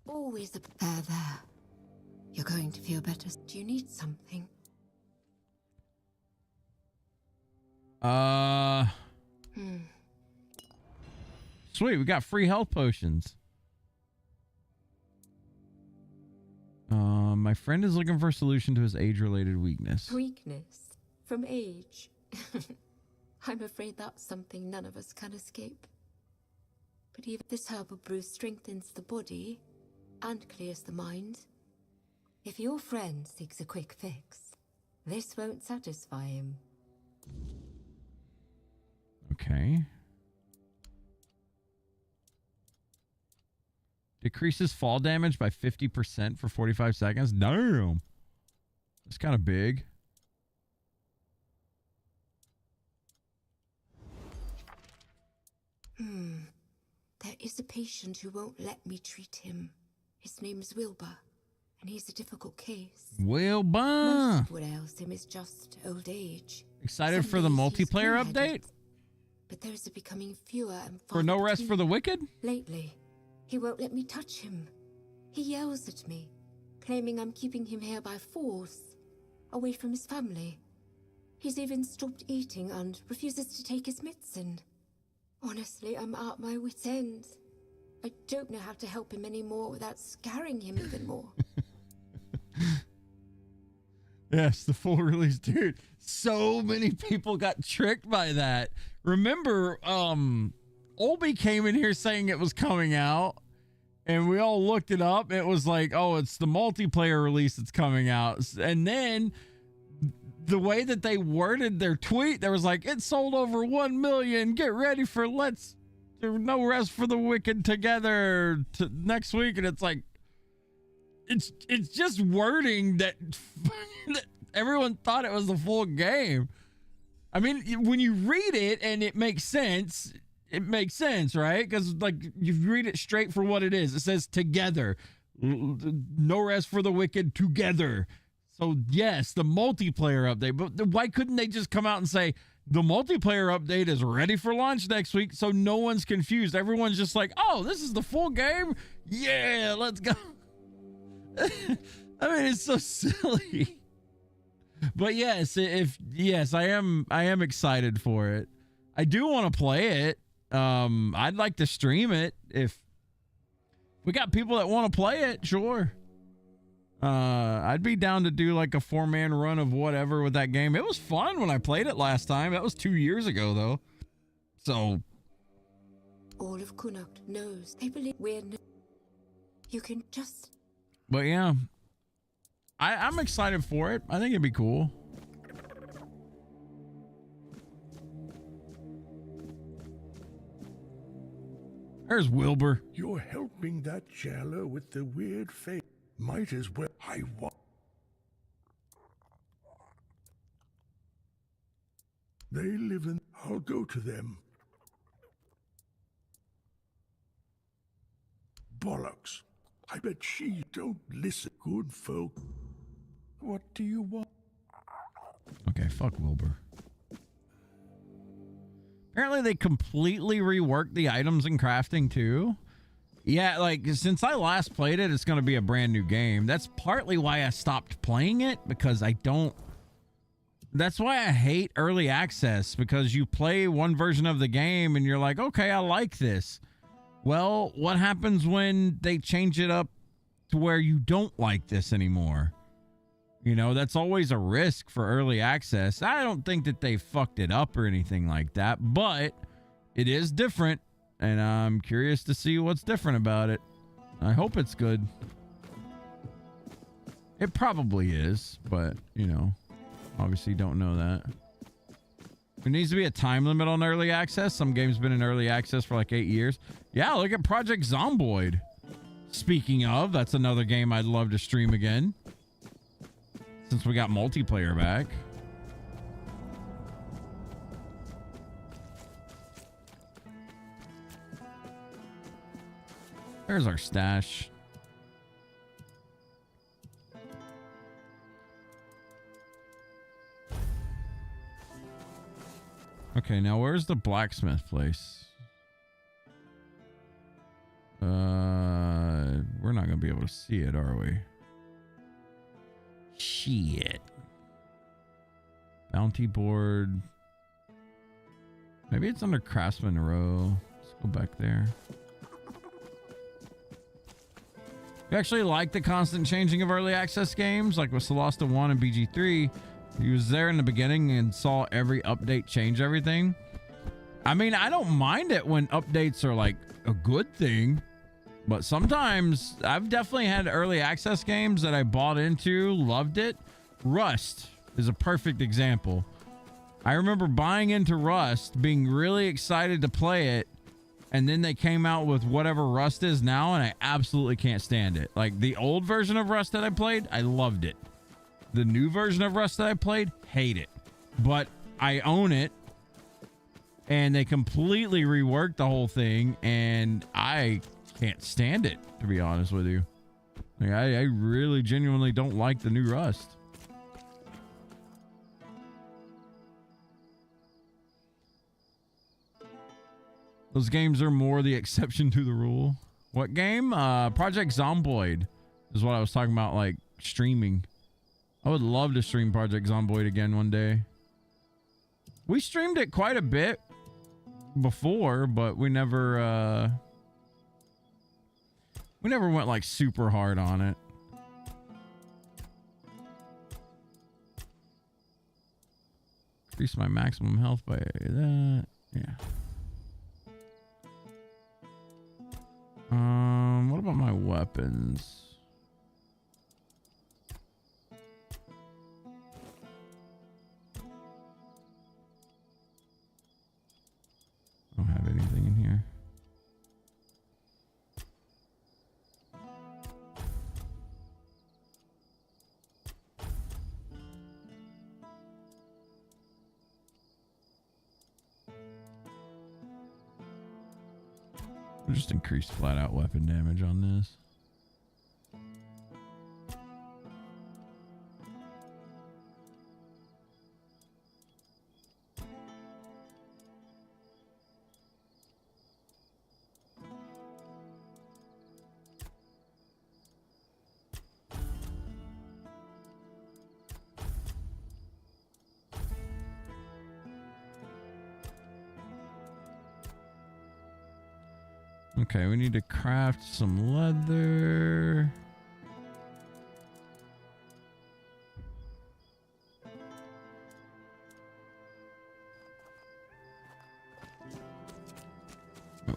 Always there. You're going to feel better. Do you need something? Sweet, we got free health potions. My friend is looking for a solution to his age-related weakness. Weakness? From age? I'm afraid that's something none of us can escape. But even this herbal brew strengthens the body and clears the mind. If your friend seeks a quick fix, this won't satisfy him. Okay. Decreases fall damage by 50% for 45 seconds. Damn. That's kind of big. There is a patient who won't let me treat him. His name's Wilbur, and he's a difficult case. Wilbur! Most of what ails him is just old age. Excited Some for the days he's multiplayer clear-headed, update? But those are becoming fewer and For farther No Rest between. for the Wicked? Lately, he won't let me touch him. He yells at me, claiming I'm keeping him here by force, away from his family. He's even stopped eating and refuses to take his medicine. Honestly, I'm at my wit's end. I don't know how to help him anymore without scaring him even more. Yes, the full release. Dude, so many people got tricked by that. remember, Olby came in here saying it was coming out, and we all looked it up. It was like, oh, it's the multiplayer release that's coming out. And then the way that they worded their tweet, there was like, it sold over 1 million. Get ready for No Rest for the Wicked together next week. And it's like, it's just wording that, that everyone thought it was the full game. I mean, when you read it and it makes sense, right? Because like you read it straight for what it is. It says together, No Rest for the Wicked together. So yes, the multiplayer update, but why couldn't they just come out and say the multiplayer update is ready for launch next week? So no one's confused. Everyone's just like, oh, this is the full game. Yeah, let's go. I mean, it's so silly. But yes, I am excited for it. I do want to play it. I'd like to stream it if we got people that want to play it. Sure. I'd be down to do like a 4-man run of whatever with that game. It was fun when I played it last time. That was 2 years ago though. So all of Connacht knows. They believe you can just. But yeah, I'm excited for it. I think it'd be cool. There's Wilbur. You're helping that jailer with the weird face. Might as well. I want. They live in. I'll go to them. Bollocks. I bet she don't listen. Good folk. What do you want? Okay, fuck Wilbur. Apparently they completely reworked the items and crafting too. Yeah, like since I last played it, it's going to be a brand new game. That's partly why I stopped playing it, because that's why I hate early access, because you play one version of the game and you're like, okay, I like this. Well, what happens when they change it up to where you don't like this anymore? You know, that's always a risk for early access. I don't think that they fucked it up or anything like that, but it is different, and I'm curious to see what's different about it. I hope it's good. It probably is, but, you know, obviously don't know that. There needs to be a time limit on early access. Some games been in early access for like 8 years. Yeah, look at Project Zomboid. Speaking of, that's another game I'd love to stream again, since we got multiplayer back. There's our stash. Okay, now where's the blacksmith place? We're not gonna be able to see it, are we? Shit. Bounty board. Maybe it's under Craftsman Row. Let's go back there. You actually like the constant changing of early access games, like with Solasta 1 and BG3. He was there in the beginning and saw every update change everything. I mean, I don't mind it when updates are like a good thing, but sometimes I've definitely had early access games that I bought into, loved it. Rust is a perfect example. I remember buying into Rust, being really excited to play it, and then they came out with whatever Rust is now, and I absolutely can't stand it. Like the old version of Rust that I played, I loved it. The new version of Rust that I played, hate it. But I own it, and they completely reworked the whole thing, and I can't stand it, to be honest with you. Like, I really genuinely don't like the new Rust. Those games are more the exception to the rule. What game? Project Zomboid is what I was talking about, like streaming. I would love to stream Project Zomboid again one day. We streamed it quite a bit before, but we never went like super hard on it. Increase my maximum health by that. Yeah. What about my weapons? I don't have anything in here. We'll just increase flat out weapon damage on this. Okay, we need to craft some leather.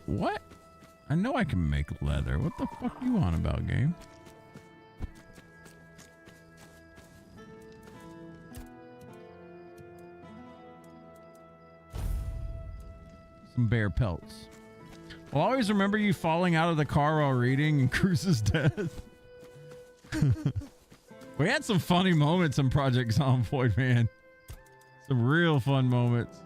What? I know I can make leather. What the fuck you on about, game? Some bear pelts. I'll always remember you falling out of the car while reading and Cruz's death. We had some funny moments in Project Zomboid, man. Some real fun moments.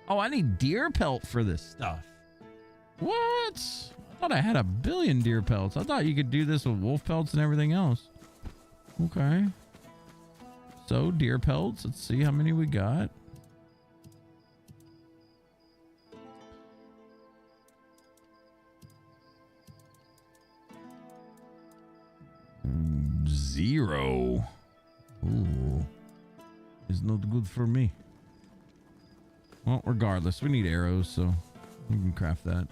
Oh, I need deer pelt for this stuff. What? I thought I had a billion deer pelts. I thought you could do this with wolf pelts and everything else. Okay. So, deer pelts. Let's see how many we got. Zero. Ooh. Is not good for me. Well, regardless, we need arrows, so we can craft that.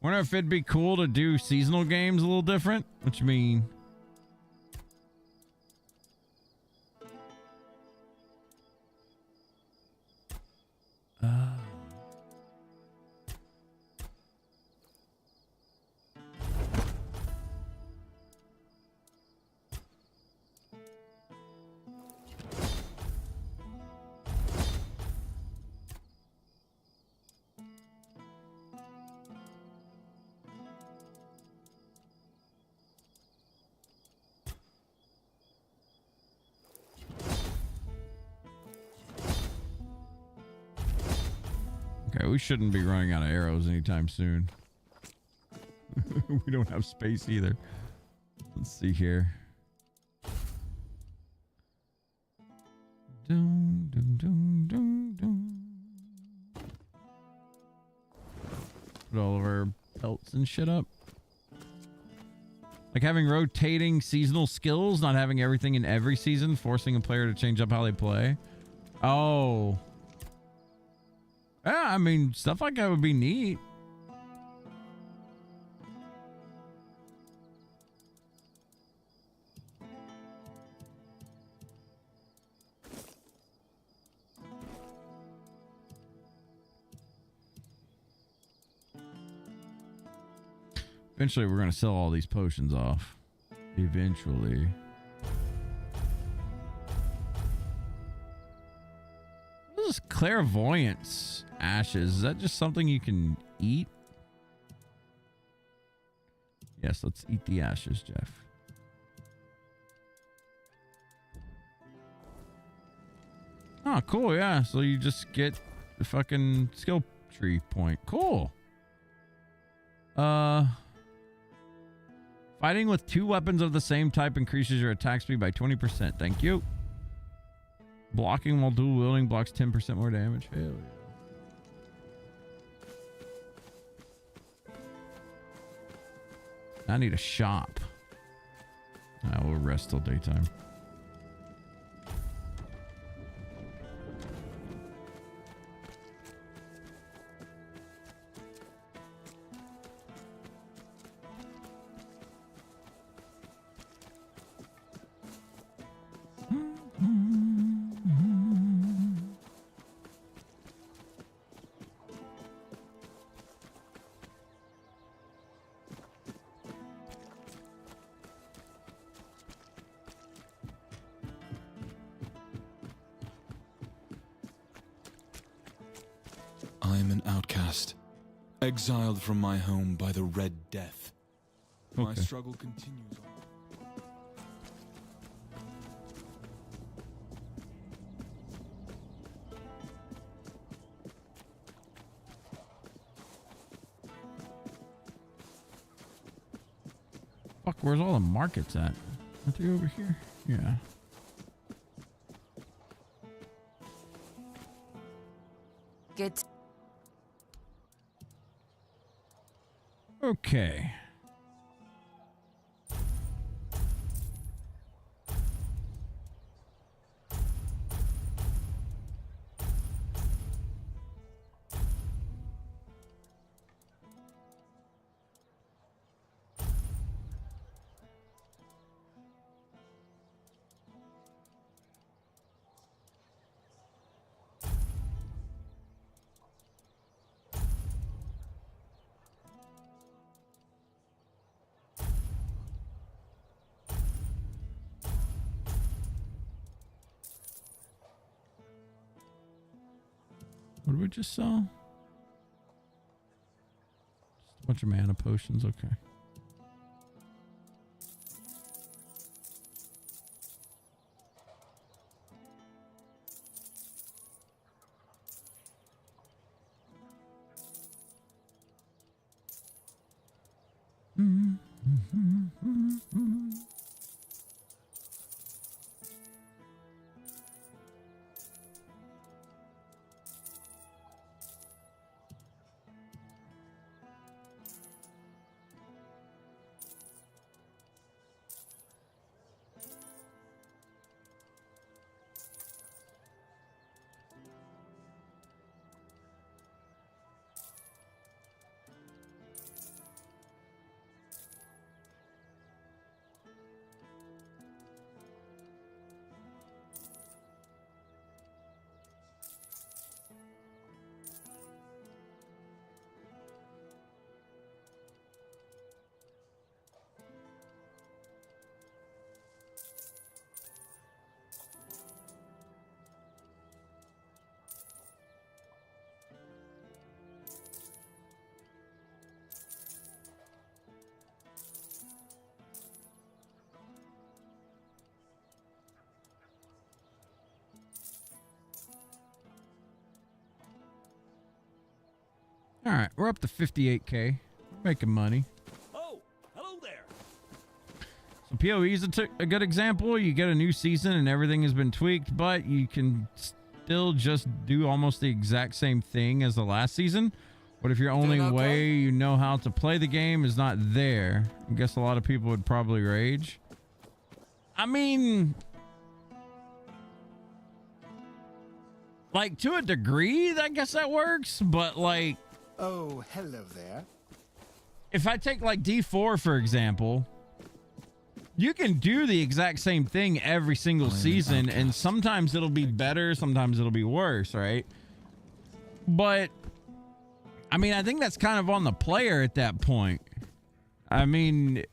Wonder if it'd be cool to do seasonal games a little different. What you mean? Okay, we shouldn't be running out of arrows anytime soon. We don't have space either. Let's see here. Dun, dun, dun, dun, dun. Put all of our pelts and shit up. Like having rotating seasonal skills, not having everything in every season, forcing a player to change up how they play. Oh. Yeah, I mean, stuff like that would be neat. Eventually, we're going to sell all these potions off. Eventually. What is clairvoyance ashes? Is that just something you can eat? Yes, let's eat the ashes, Jeff. Oh, cool. Yeah. So you just get the fucking skill tree point. Cool. Fighting with 2 weapons of the same type increases your attack speed by 20%. Thank you. Blocking while dual wielding blocks 10% more damage. Hell yeah. I need a shop. I will rest till daytime. I am an outcast, exiled from my home by the Red Death. My Okay. struggle continues on. Fuck, where's all the markets at? Aren't they over here? Yeah. Good. Okay. What did we just sell? Just a bunch of mana potions. Okay. All right, we're up to 58K. We're making money. Oh, hello there. So PoE is a good example. You get a new season and everything has been tweaked, but you can still just do almost the exact same thing as the last season. But if your only way you know how to play the game is not there, I guess a lot of people would probably rage. I mean, like, to a degree, I guess that works, but like, Oh, hello there. if I take like D4 for example, you can do the exact same thing every single season, and sometimes it'll be better, sometimes it'll be worse, right? But I mean, I think that's kind of on the player at that point. I mean,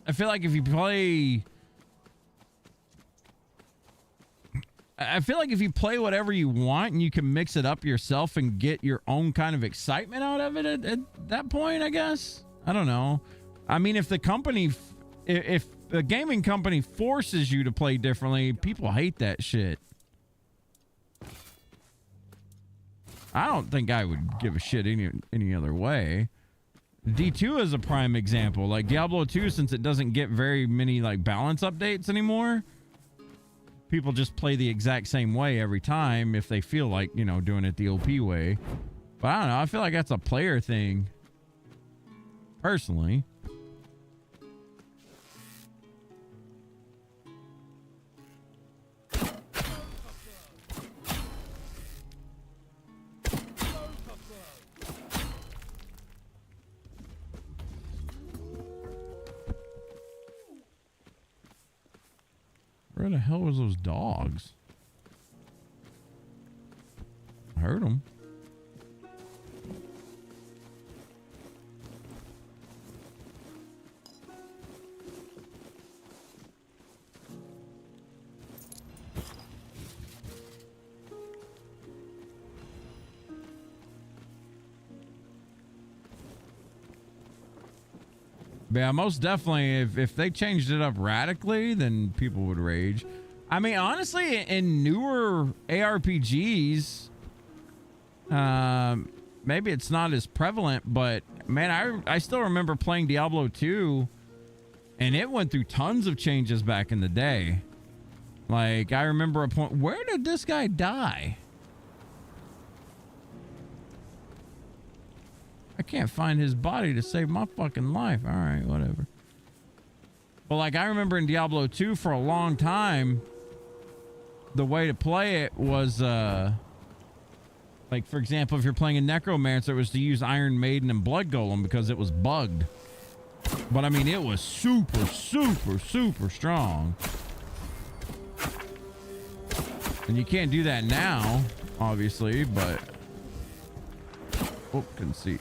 I feel like if you play, I feel like if you play whatever you want and you can mix it up yourself and get your own kind of excitement out of it at that point, I guess. I don't know. I mean, if the company, if the gaming company forces you to play differently, people hate that shit. I don't think I would give a shit any other way. D2 is a prime example. Like Diablo 2, since it doesn't get very many like balance updates anymore, people just play the exact same way every time if they feel like, you know, doing it the OP way. But I don't know. I feel like that's a player thing, personally. Where the hell was those dogs? I heard them. Yeah, most definitely. If they changed it up radically, then people would rage. I mean, honestly, in newer ARPGs, maybe it's not as prevalent, but man, I still remember playing Diablo 2, and it went through tons of changes back in the day. Like, I remember a point, where did this guy die? I can't find his body to save my fucking life. All right, whatever. But like, I remember in Diablo 2 for a long time, the way to play it was, like, for example, if you're playing a Necromancer, it was to use Iron Maiden and Blood Golem because it was bugged. But I mean, it was super, super, super strong. And you can't do that now, obviously, but... Oh, couldn't see.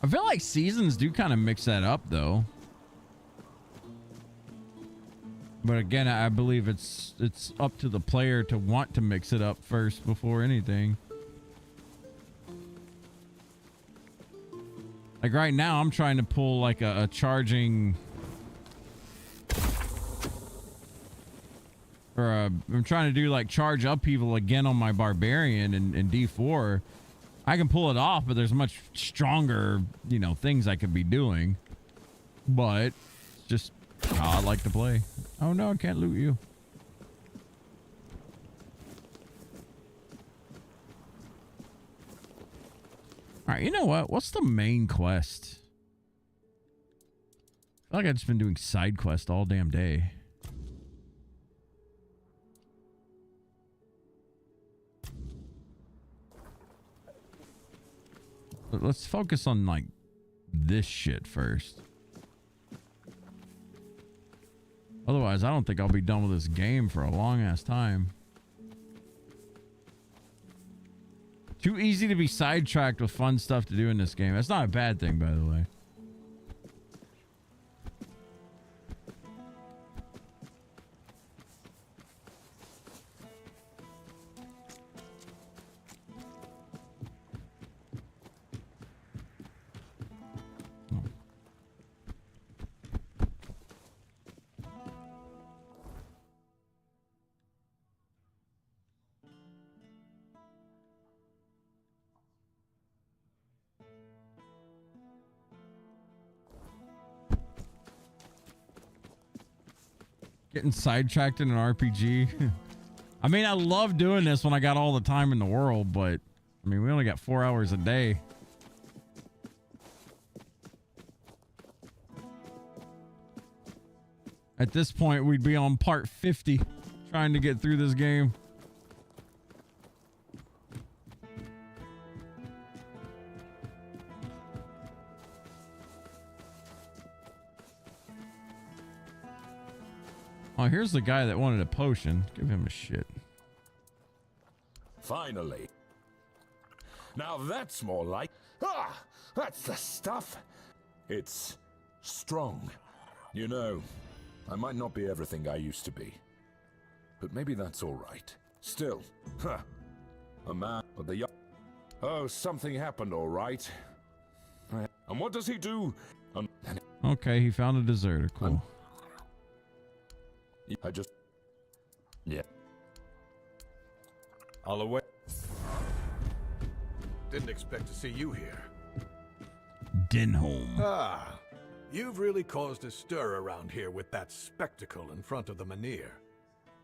I feel like seasons do kind of mix that up, though. But again, I believe it's up to the player to want to mix it up first before anything. Like right now, I'm trying to pull like a charging... I'm trying to do like charge upheaval again on my Barbarian in D4. I can pull it off, but there's much stronger, you know, things I could be doing. But it's just how I like to play. Oh no, I can't loot you. All right, you know what? What's the main quest? I feel like I've just been doing side quests all damn day. Let's focus on like this shit first. Otherwise, I don't think I'll be done with this game for a long ass time. Too easy to be sidetracked with fun stuff to do in this game. That's not a bad thing, by the way. Getting sidetracked in an RPG. I mean, I love doing this when I got all the time in the world, but I mean, we only got 4 hours a day. At this point, we'd be on part 50 trying to get through this game. Oh, here's the guy that wanted a potion. Give him a shit. Finally. Now that's more like... Ah! That's the stuff! It's strong. You know, I might not be everything I used to be. But maybe that's all right. Still, a man with the... Oh, something happened, all right. And what does he do? Okay, he found a deserter. Cool. I just... Yeah. I'll away. Didn't expect to see you here. Denholm. Ah, you've really caused a stir around here with that spectacle in front of the Menhir.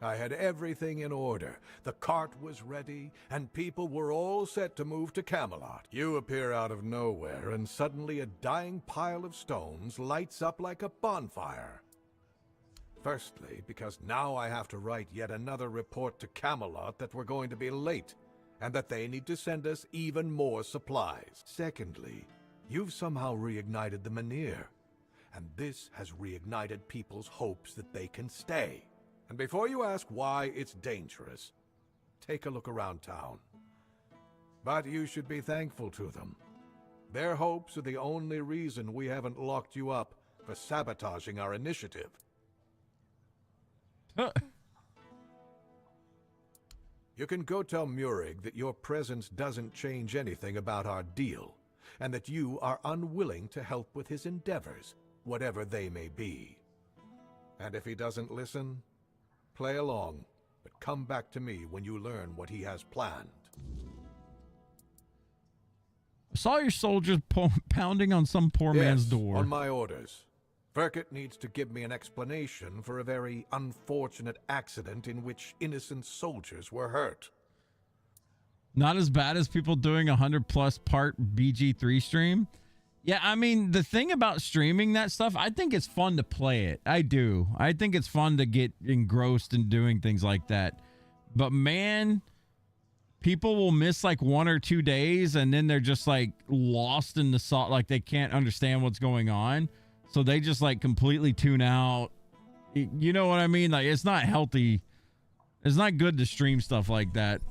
I had everything in order. The cart was ready, and people were all set to move to Camelot. You appear out of nowhere, and suddenly a dying pile of stones lights up like a bonfire. Firstly, because now I have to write yet another report to Camelot that we're going to be late, and that they need to send us even more supplies. Secondly, you've somehow reignited the Menhir, and this has reignited people's hopes that they can stay. And before you ask why it's dangerous, take a look around town. But you should be thankful to them. Their hopes are the only reason we haven't locked you up for sabotaging our initiative. You can go tell Murig that your presence doesn't change anything about our deal, and that you are unwilling to help with his endeavors, whatever they may be. And if he doesn't listen, play along, but come back to me when you learn what he has planned. I saw your soldiers pounding on some poor man's door. On my orders. Verkut needs to give me an explanation for a very unfortunate accident in which innocent soldiers were hurt. Not as bad as people doing 100+ part BG3 stream. Yeah, I mean, the thing about streaming that stuff, I think it's fun to play it. I do. I think it's fun to get engrossed in doing things like that. But man, people will miss like 1 or 2 days and then they're just like lost in the salt, like they can't understand what's going on. So they just like completely tune out. You know what I mean? Like, it's not healthy. It's not good to stream stuff like that.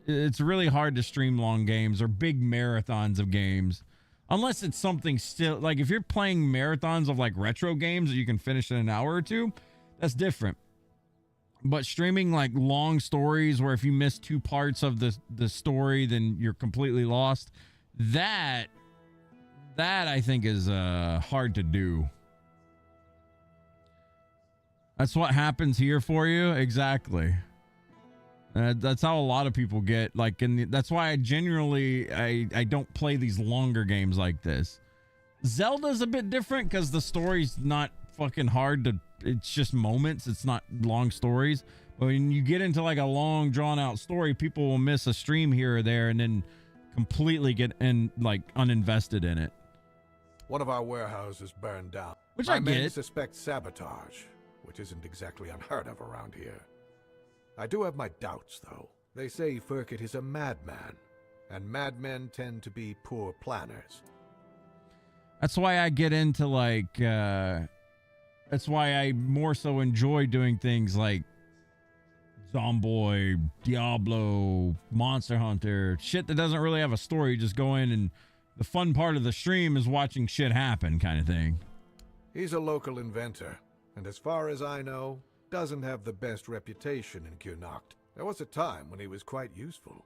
It's really hard to stream long games or big marathons of games. Unless it's something still, like if you're playing marathons of like retro games that you can finish in an hour or two, that's different. But streaming like long stories where if you miss 2 parts of the story, then you're completely lost. That I think is hard to do. That's what happens here for you. Exactly. That's how a lot of people get like that's why I don't play these longer games like this. Zelda's a bit different because the story's not fucking hard to, it's just moments. It's not long stories. But when you get into like a long drawn out story, people will miss a stream here or there and then completely get uninvested in it. One of our warehouses burned down. Which My I men get. suspect sabotage, which isn't exactly unheard of around here. I do have my doubts, though. They say Verkut is a madman, and madmen tend to be poor planners. That's why I get into like, that's why I more so enjoy doing things like Zomboid, Diablo, Monster Hunter, shit that doesn't really have a story. You just go in and the fun part of the stream is watching shit happen kind of thing. He's a local inventor, and as far as I know, doesn't have the best reputation in Kurnocht. There was a time when he was quite useful.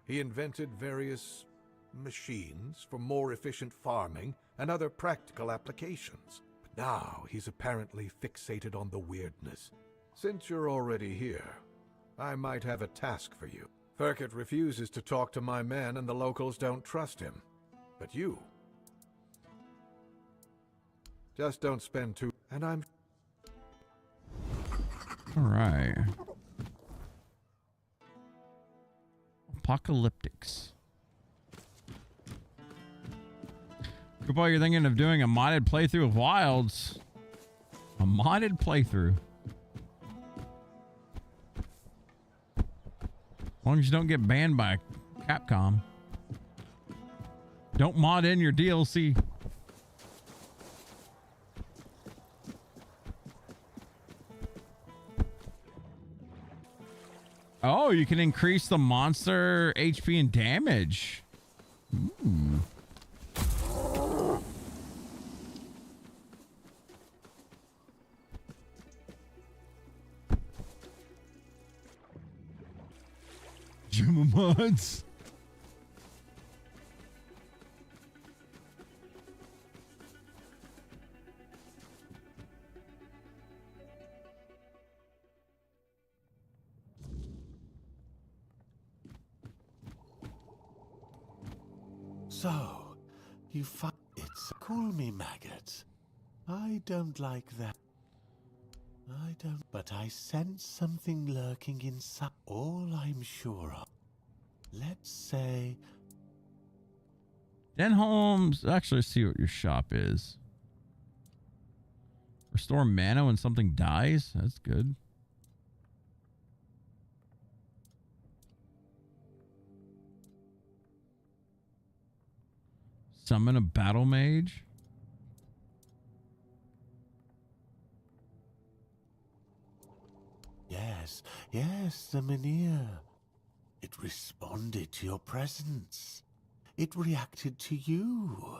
He invented various machines for more efficient farming and other practical applications. But now he's apparently fixated on the weirdness. Since you're already here, I might have a task for you. Verkut refuses to talk to my men and the locals don't trust him. But you... just don't spend too... and I'm... All right. Apocalyptics. Goodbye, you're thinking of doing a modded playthrough of Wilds. A modded playthrough. As long as you don't get banned by Capcom. Don't mod in your DLC. Oh, you can increase the monster HP and damage. Ooh. Gym mods. So, you find it's call me maggot. I don't like that. I don't, but I sense something lurking inside. All I'm sure of. Let's say. Den Holmes. Actually, let's see what your shop is. Restore mana when something dies. That's good. Summon a battle mage. Yes, yes, the Menhir. It responded to your presence. It reacted to you.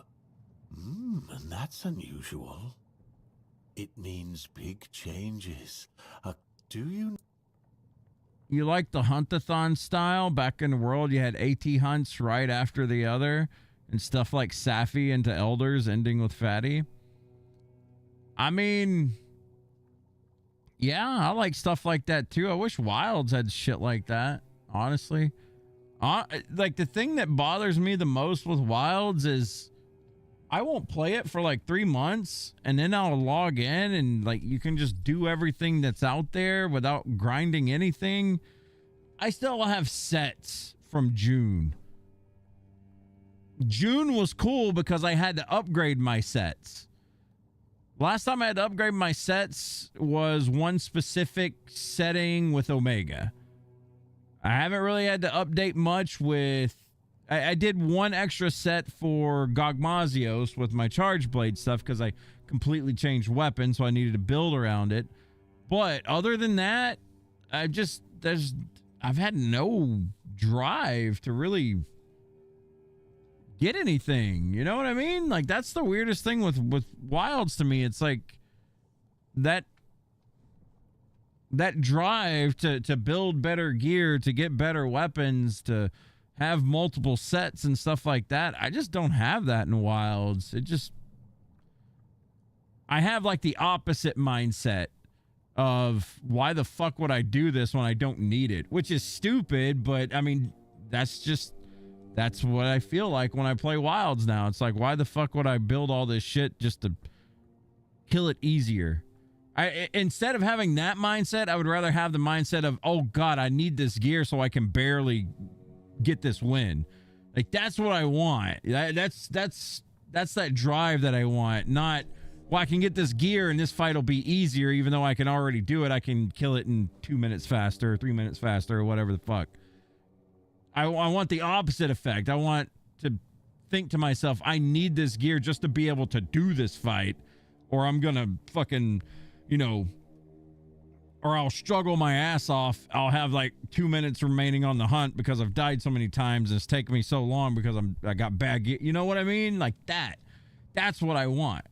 And that's unusual. It means big changes. Do you... You like the hunt-a-thon style? Back in the world, you had AT hunts right after the other, and stuff like Safi into Elders ending with Fatty. I mean, yeah, I like stuff like that too. I wish Wilds had shit like that, honestly. Like, the thing that bothers me the most with Wilds is I won't play it for like 3 months, and then I'll log in and like you can just do everything that's out there without grinding anything. I still have sets from June. June was cool because I had to upgrade my sets. Last time I had to upgrade my sets was one specific setting with Omega. I haven't really had to update much with... I did one extra set for Gogmazios with my Charge Blade stuff because I completely changed weapons, so I needed to build around it. But other than that, I've had no drive to really get anything. You know what I mean? Like, that's the weirdest thing with Wilds to me. It's like that drive to build better gear, to get better weapons, to have multiple sets and stuff like that. I just don't have that in Wilds. I have like the opposite mindset of why the fuck would I do this when I don't need it, which is stupid, but I mean, that's what I feel like when I play Wilds now. It's like, why the fuck would I build all this shit just to kill it easier? Instead of having that mindset, I would rather have the mindset of, oh God, I need this gear so I can barely get this win. Like, that's what I want. That's that drive that I want. Not, well, I can get this gear and this fight will be easier, even though I can already do it. I can kill it in 2 minutes faster, 3 minutes faster, or whatever the fuck. I want the opposite effect. I want to think to myself, I need this gear just to be able to do this fight, or I'm gonna fucking, or I'll struggle my ass off. I'll have like 2 minutes remaining on the hunt because I've died so many times and it's taken me so long because I got bad gear. You know what I mean? Like that. That's what I want.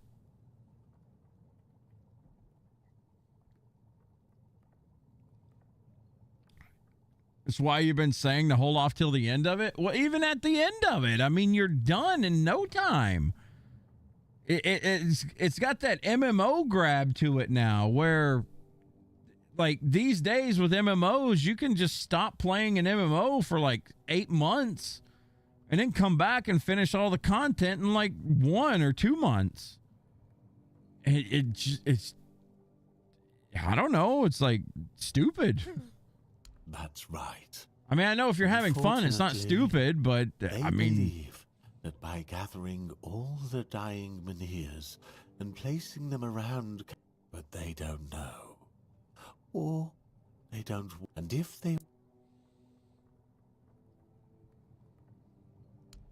It's why you've been saying to hold off till the end of it. Well, even at the end of it, I mean, you're done in no time. It's got that MMO grab to it now, where like these days with MMOs, you can just stop playing an MMO for like 8 months and then come back and finish all the content in like 1 or 2 months. It's I don't know. It's like stupid. That's right. I mean, I know if you're having fun, it's not stupid, but I mean, believe that by gathering all the dying Menhirs and placing them around, but they don't know, or they don't. And if they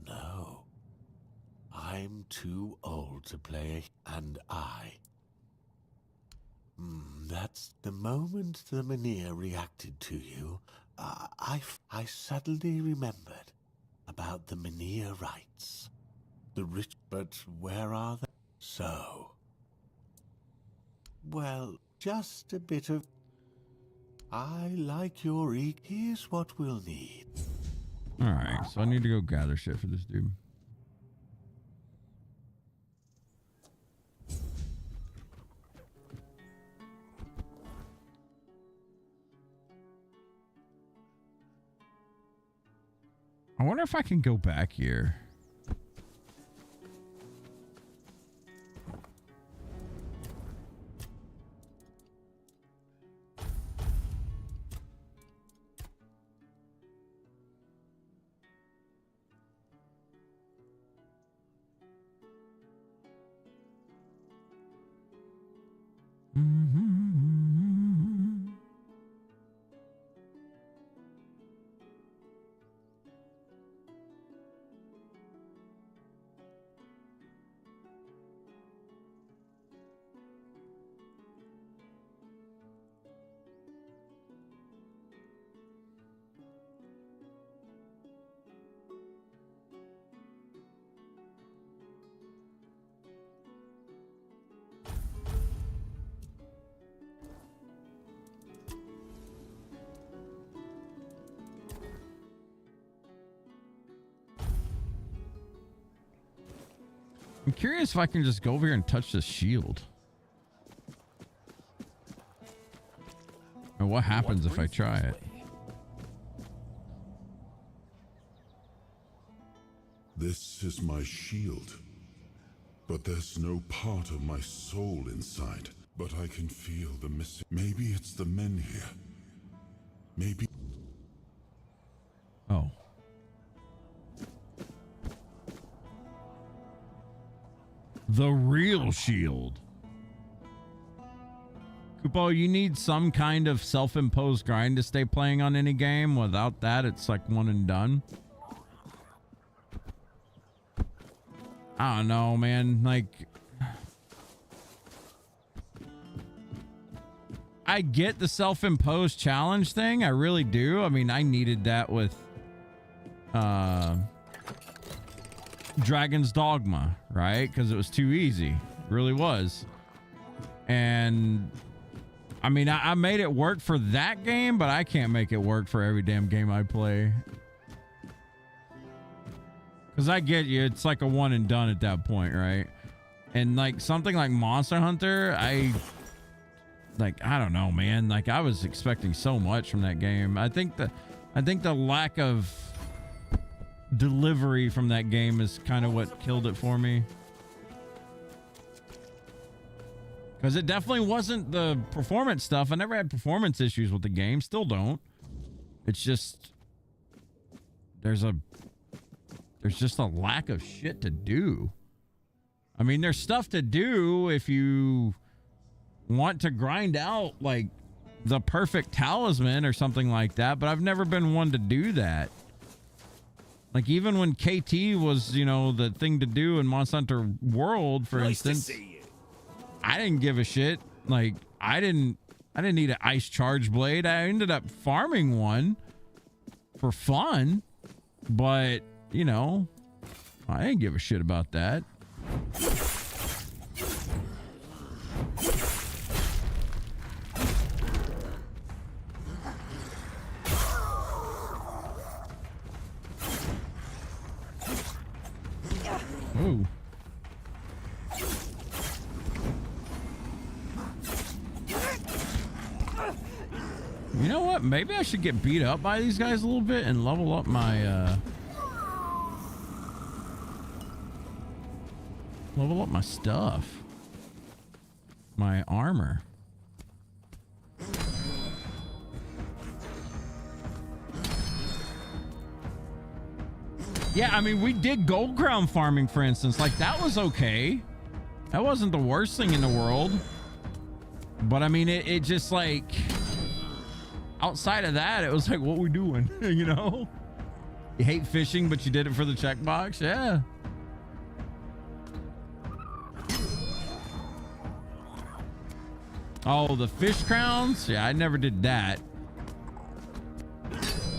no, I'm too old to play, and that's the moment the Menhir reacted to you. I suddenly remembered about the Menhir rights. The rich, but where are they? So, well, just a bit of... I like your here's what we'll need. Alright, so I need to go gather shit for this dude. I wonder if I can go back here. I'm curious if I can just go over here and touch this shield. Or what happens if I try it? This is my shield. But there's no part of my soul inside. But I can feel the missing. Maybe it's the men here. Maybe. Oh. The real shield. Kupo, you need some kind of self-imposed grind to stay playing on any game. Without that, it's like one and done. I don't know, man. Like, I get the self-imposed challenge thing. I really do. I mean, I needed that with Dragon's Dogma, right? Because it was too easy. It really was. And I mean, I made it work for that game, but I can't make it work for every damn game I play. Because I get you, it's like a one and done at that point, right? And like something like Monster Hunter, I don't know, man. Like I was expecting so much from that game. I think the lack of delivery from that game is kind of what killed it for me. Because it definitely wasn't the performance stuff. I never had performance issues with the game. Still don't. It's just there's just a lack of shit to do. I mean, there's stuff to do if you want to grind out like the perfect talisman or something like that, but I've never been one to do that. Like even when KT was, you know, the thing to do in Monster Hunter World, for instance, I didn't give a shit. Like I didn't need an ice charge blade. I ended up farming one for fun, but you know, I didn't give a shit about that. Ooh. You know what? Maybe I should get beat up by these guys a little bit and level up my stuff. My armor. Yeah, I mean, we did gold crown farming, for instance. Like, that was okay. That wasn't the worst thing in the world. But, I mean, it just, like... outside of that, it was like, what we doing? You know? You hate fishing, but you did it for the checkbox? Yeah. Oh, the fish crowns? Yeah, I never did that.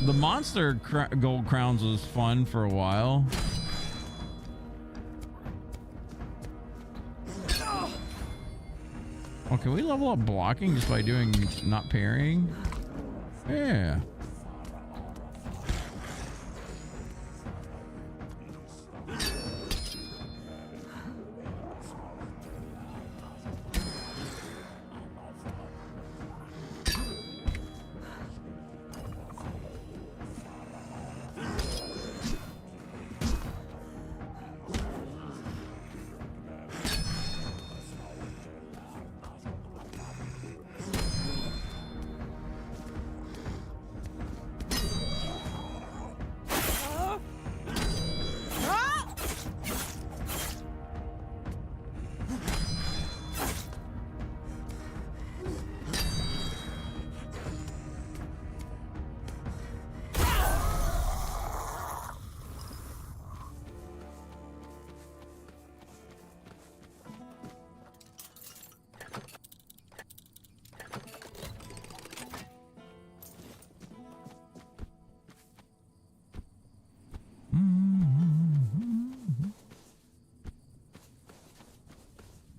The monster gold crowns was fun for a while. Oh, can we level up blocking just by doing not parrying? Yeah.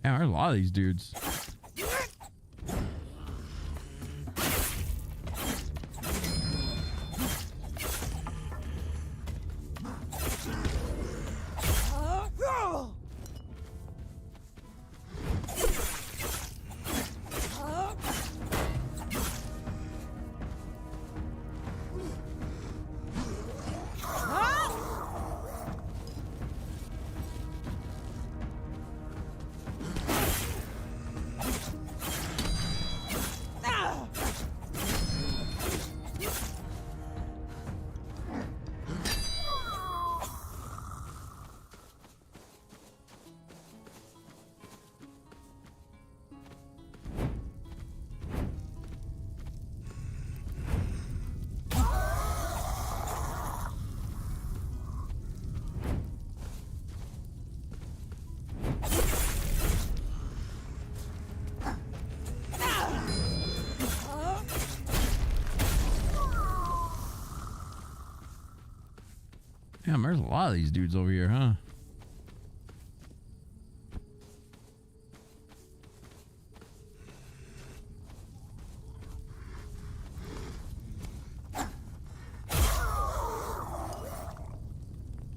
Yeah, there's a lot of these dudes. Damn, there's a lot of these dudes over here, huh?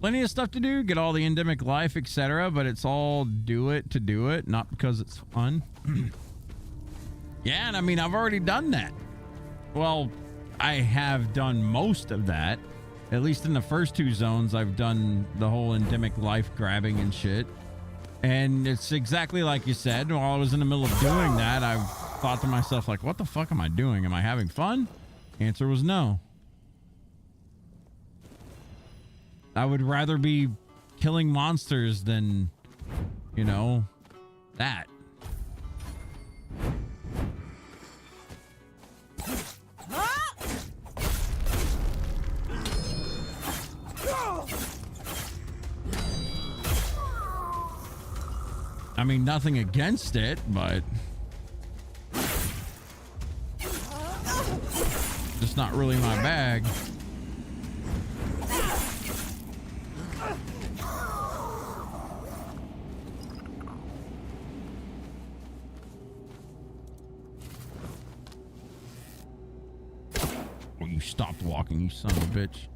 Plenty of stuff to do, get all the endemic life, etc., but it's all do it to do it, not because it's fun. Yeah, and I mean, I've already done that. Well, I have done most of that. At least in the first 2 zones, I've done the whole endemic life grabbing and shit. And it's exactly like you said. While I was in the middle of doing that, I thought to myself, like, what the fuck am I doing? Am I having fun? Answer was no. I would rather be killing monsters than, you know, that. I mean, nothing against it, but just not really my bag. Oh, you stopped walking, you son of a bitch.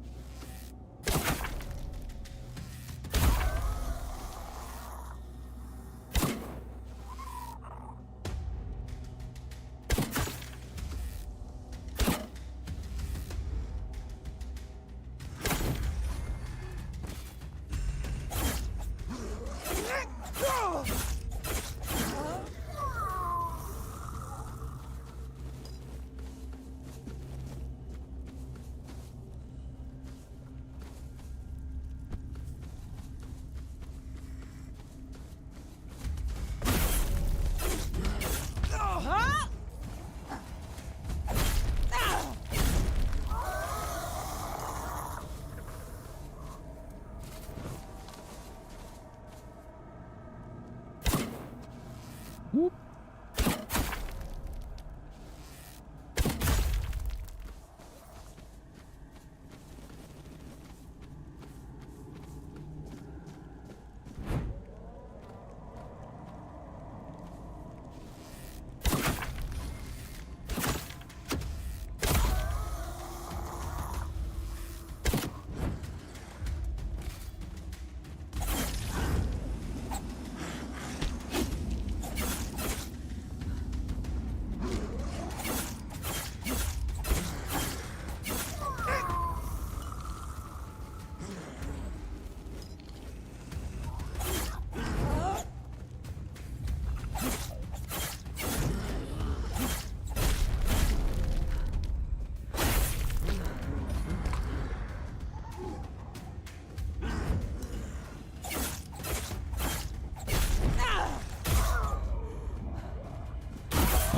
Whoop.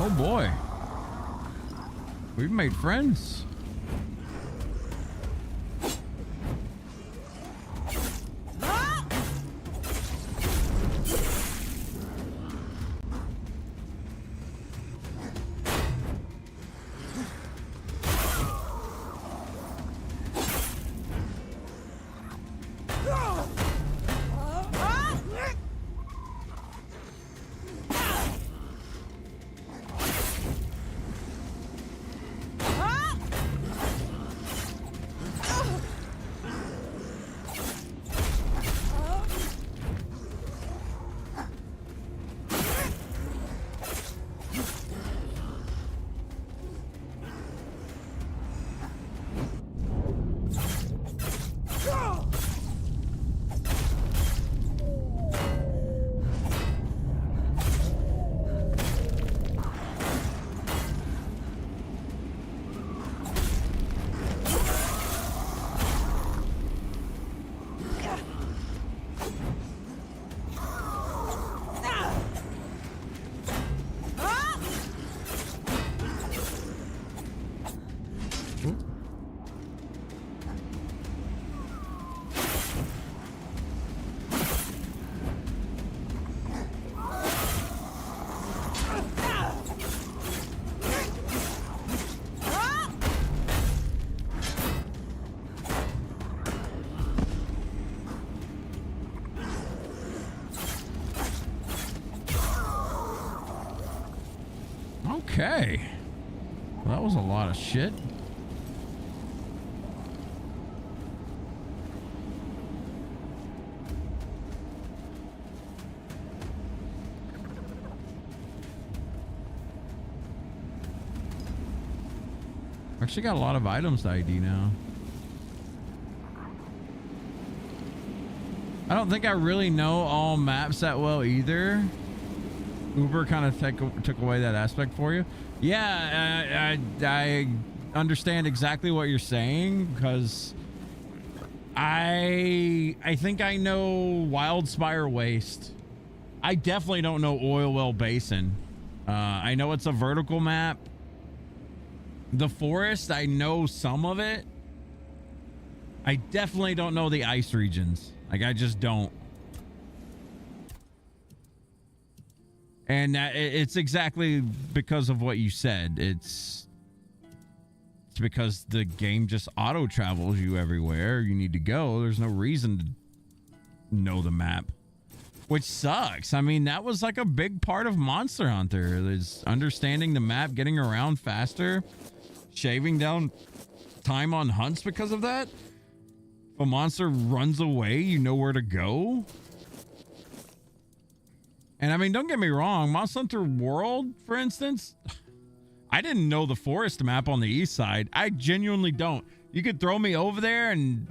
Oh boy, we've made friends. Okay. Well, that was a lot of shit. Actually got a lot of items to ID now. I don't think I really know all maps that well either. Uber kind of took away that aspect for you. Yeah, I understand exactly what you're saying, because I think I know Wildspire Waste. I definitely don't know Oil Well Basin. I know it's a vertical map. The forest, I know some of it. I definitely don't know the ice regions. Like, I just don't. And it's exactly because of what you said. It's because the game just auto travels you everywhere you need to go. There's no reason to know the map, which sucks. I mean, that was like a big part of Monster Hunter, is understanding the map, getting around faster, shaving down time on hunts because of that. If a monster runs away, you know where to go. And I mean, don't get me wrong, Monster Hunter World, for instance, I didn't know the forest map on the east side. I genuinely don't. You could throw me over there and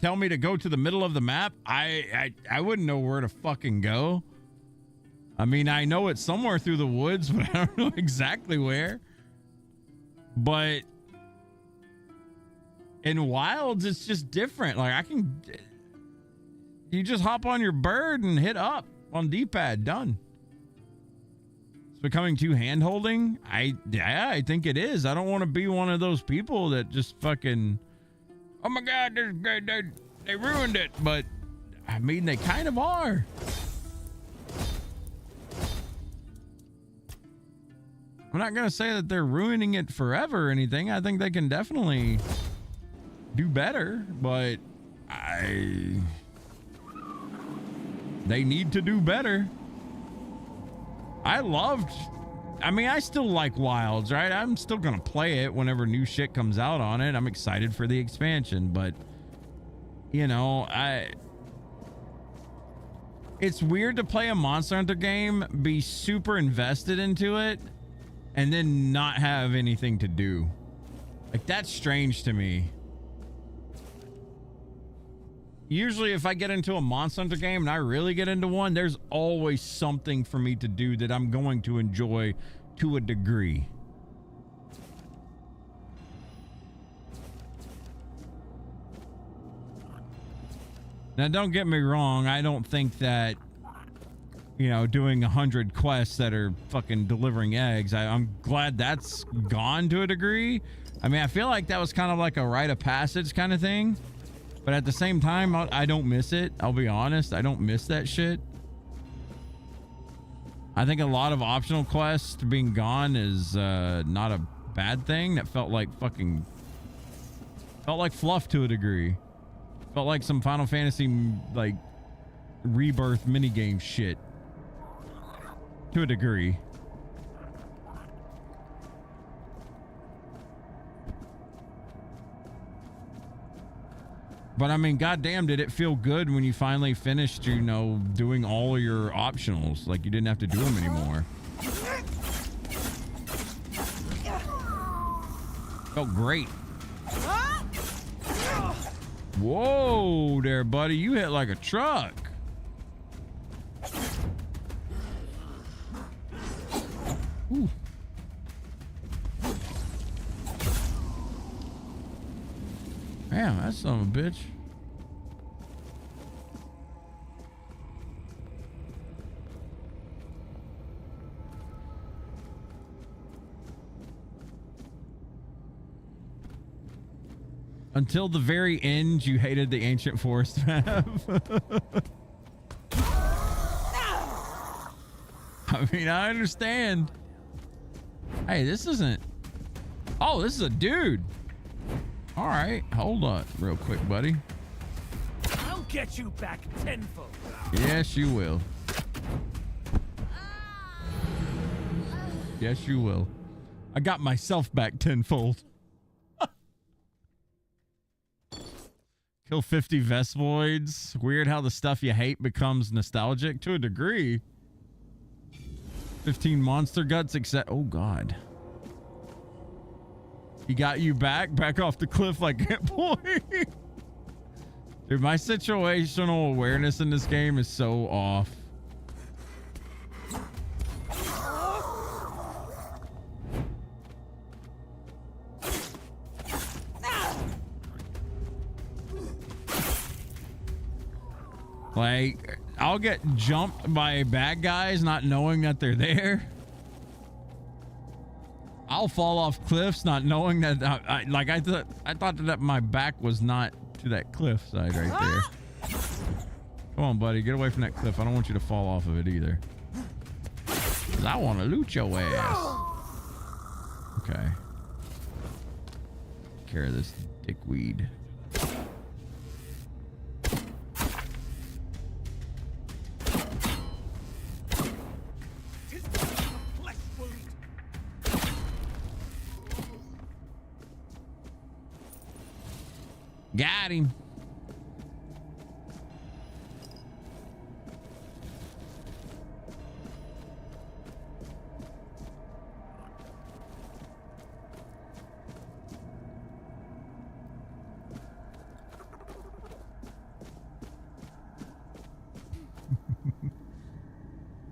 tell me to go to the middle of the map. I wouldn't know where to fucking go. I mean, I know it's somewhere through the woods, but I don't know exactly where. But in Wilds, it's just different. Like, you just hop on your bird and hit up on D-pad, done. It's becoming too hand-holding. I think it is. I don't want to be one of those people that just fucking, oh my god, they ruined it. But I mean, they kind of are. I'm not gonna say that they're ruining it forever or anything. I think they can definitely do better, but they need to do better. I mean, I still like Wilds, right? I'm still gonna play it whenever new shit comes out on it. I'm excited for the expansion, but you know, it's weird to play a Monster Hunter game, be super invested into it, and then not have anything to do. Like, that's strange to me. Usually if I get into a Monster Hunter game and I really get into one, there's always something for me to do that I'm going to enjoy to a degree. Now, don't get me wrong. I don't think that, you know, doing 100 quests that are fucking delivering eggs, I'm glad that's gone to a degree. I mean, I feel like that was kind of like a rite of passage kind of thing. But at the same time, I don't miss it. I'll be honest. I don't miss that shit. I think a lot of optional quests being gone is not a bad thing. That felt like fluff to a degree. Felt like some Final Fantasy, like, Rebirth minigame shit. To a degree. But I mean, goddamn, did it feel good when you finally finished, you know, doing all of your optionals? Like, you didn't have to do them anymore. Felt great. Whoa there, buddy. You hit like a truck. Ooh. Damn, that's son of a bitch. Until the very end, you hated the Ancient Forest map. I mean, I understand. Hey, this isn't... Oh, this is a dude. All right, hold on real quick, buddy. I'll get you back tenfold. Yes, you will. Yes, you will. I got myself back tenfold. Kill 50 Vesvoids. Weird how the stuff you hate becomes nostalgic to a degree. 15 monster guts except... Oh, God. He got you back off the cliff like Ant Boy. Dude, my situational awareness in this game is so off. Like, I'll get jumped by bad guys not knowing that they're there. I'll fall off cliffs not knowing that I thought that my back was not to that cliff side right there. Come on, buddy, get away from that cliff. I don't want you to fall off of it either. 'Cause I want to loot your ass. Okay. Take care of this dickweed. Got him.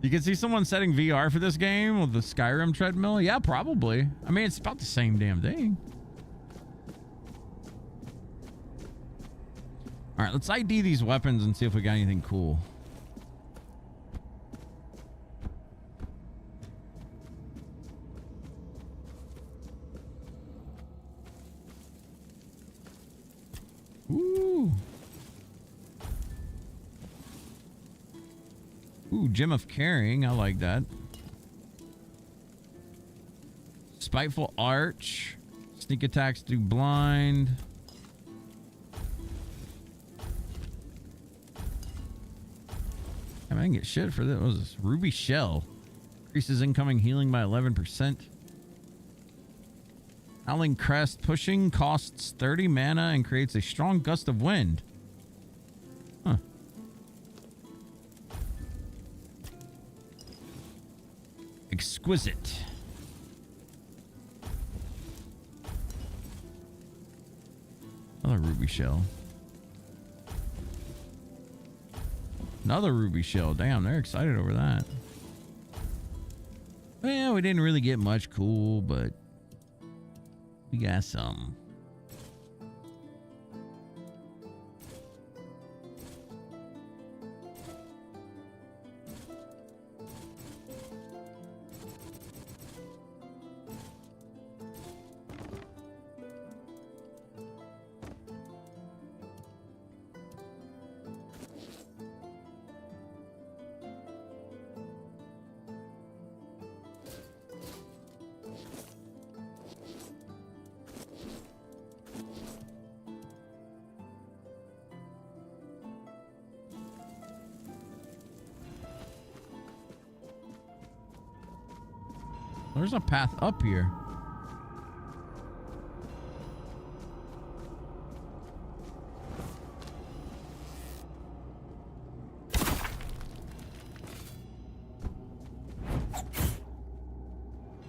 You can see someone setting VR for this game with the Skyrim treadmill. Yeah, probably. I mean, it's about the same damn thing. All right, let's ID these weapons and see if we got anything cool. Ooh. Ooh, Gem of Caring. I like that. Spiteful Arch. Sneak attacks do blind. I didn't get shit for this. What was this? Ruby Shell. Increases incoming healing by 11%. Howling Crest. Pushing costs 30 mana and creates a strong gust of wind. Huh. Exquisite. Another Ruby Shell. Another Ruby Shell. Damn, they're excited over that. Well, we didn't really get much cool, but we got some. There's a path up here.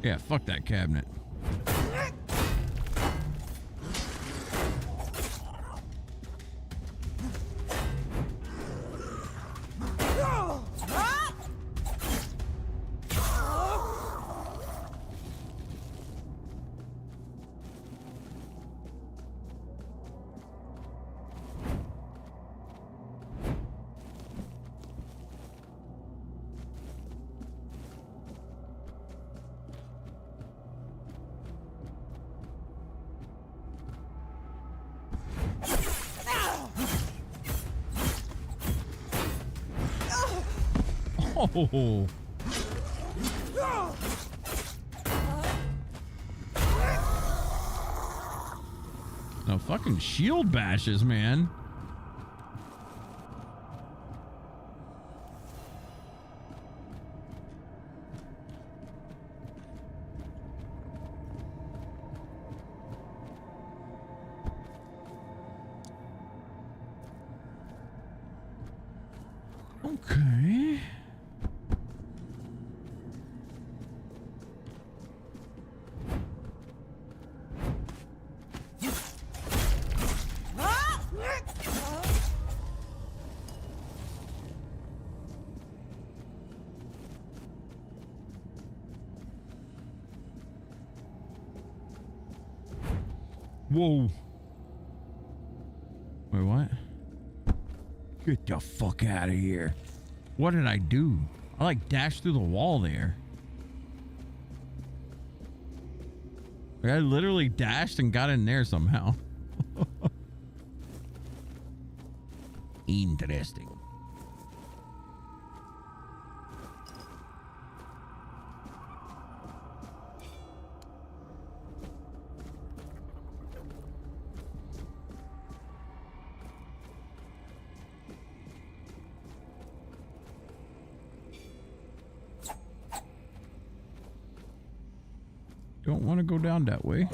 Yeah, fuck that cabinet. Oh. No fucking shield bashes, man. Okay. Whoa. Wait, what? Get the fuck out of here. What did I do? I like dashed through the wall there. Like, I literally dashed and got in there somehow. Interesting. Don't want to go down that way.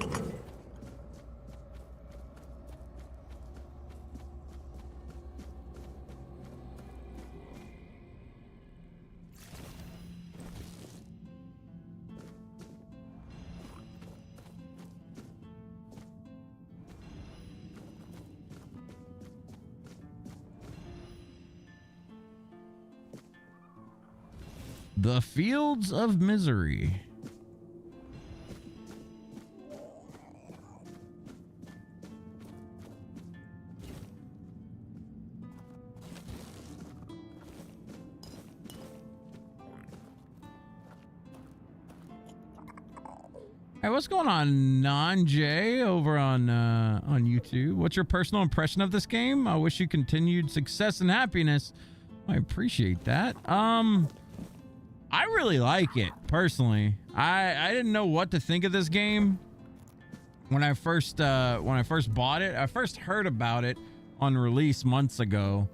The Fields of Misery. Hey, what's going on, Non-J over on YouTube? What's your personal impression of this game? I wish you continued success and happiness. I appreciate that. I really like it personally. I didn't know what to think of this game when I first bought it. I first heard about it on release months ago,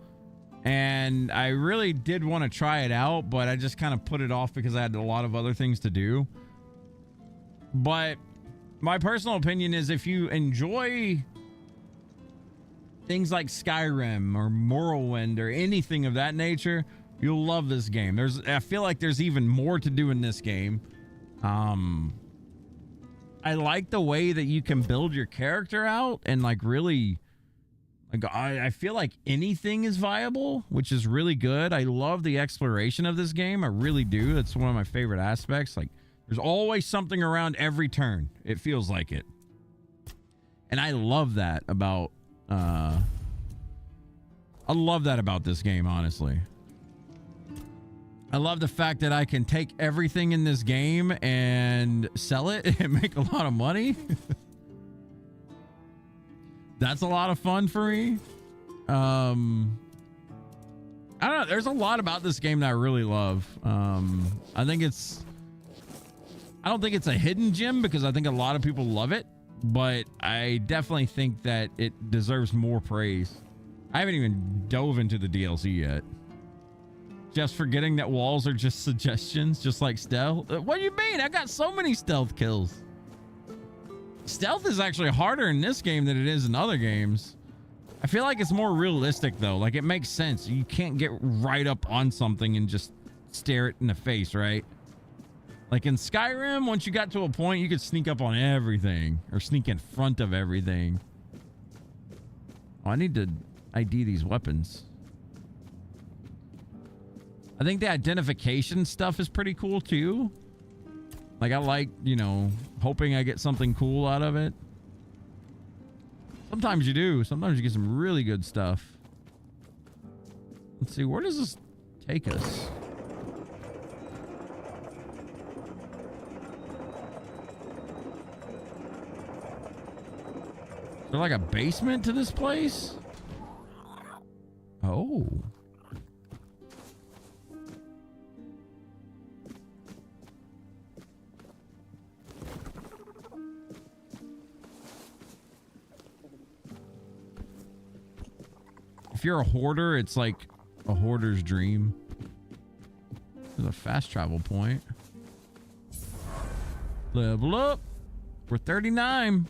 and I really did want to try it out, but I just kind of put it off because I had a lot of other things to do. But my personal opinion is if you enjoy things like Skyrim or Morrowind or anything of that nature, you'll love this game. I feel like there's even more to do in this game. I like the way that you can build your character out and like really, like I feel like anything is viable, which is really good. I love the exploration of this game. I really do. That's one of my favorite aspects. Like, there's always something around every turn. It feels like it. And I love that about this game, honestly. I love the fact that I can take everything in this game and sell it and make a lot of money. That's a lot of fun for me. I don't know. There's a lot about this game that I really love. I don't think it's a hidden gem because I think a lot of people love it, but I definitely think that it deserves more praise. I haven't even dove into the DLC yet. Just forgetting that walls are just suggestions, just like stealth. What do you mean? I got so many stealth kills. Stealth is actually harder in this game than it is in other games. I feel like it's more realistic though. Like, it makes sense. You can't get right up on something and just stare it in the face, right? Like in Skyrim, once you got to a point, you could sneak up on everything or sneak in front of everything. Oh, I need to ID these weapons. I think the identification stuff is pretty cool too. Like, I like, you know, hoping I get something cool out of it. Sometimes you do. Sometimes you get some really good stuff. Let's see, where does this take us? Is there like a basement to this place? Oh. If you're a hoarder, it's like a hoarder's dream. There's a fast travel point. Level up. We're 39.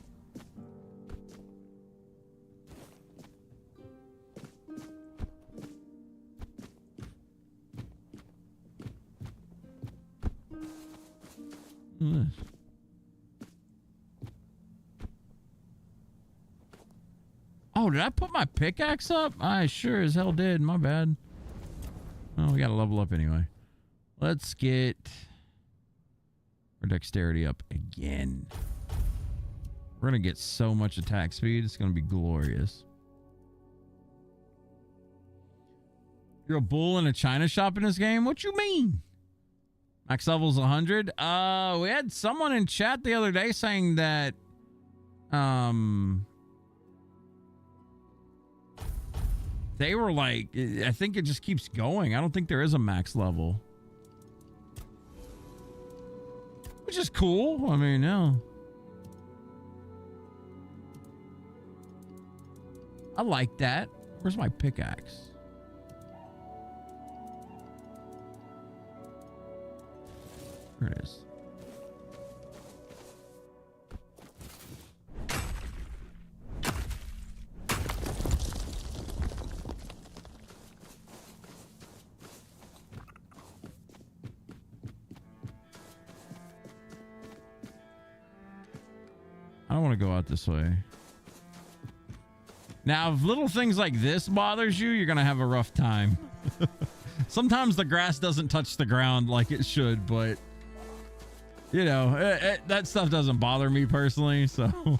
Oh, did I put my pickaxe up? I sure as hell did. My bad. Oh, we got to level up anyway. Let's get our dexterity up again. We're going to get so much attack speed. It's going to be glorious. You're a bull in a china shop in this game? What you mean? Max level's 100. We had someone in chat the other day saying that they were like, I think it just keeps going. I don't think there is a max level. Which is cool. I mean, yeah. I like that. Where's my pickaxe? There it is. I don't want to go out this way. Now, if little things like this bothers you, you're going to have a rough time. Sometimes the grass doesn't touch the ground like it should, but you know, that stuff doesn't bother me personally, so.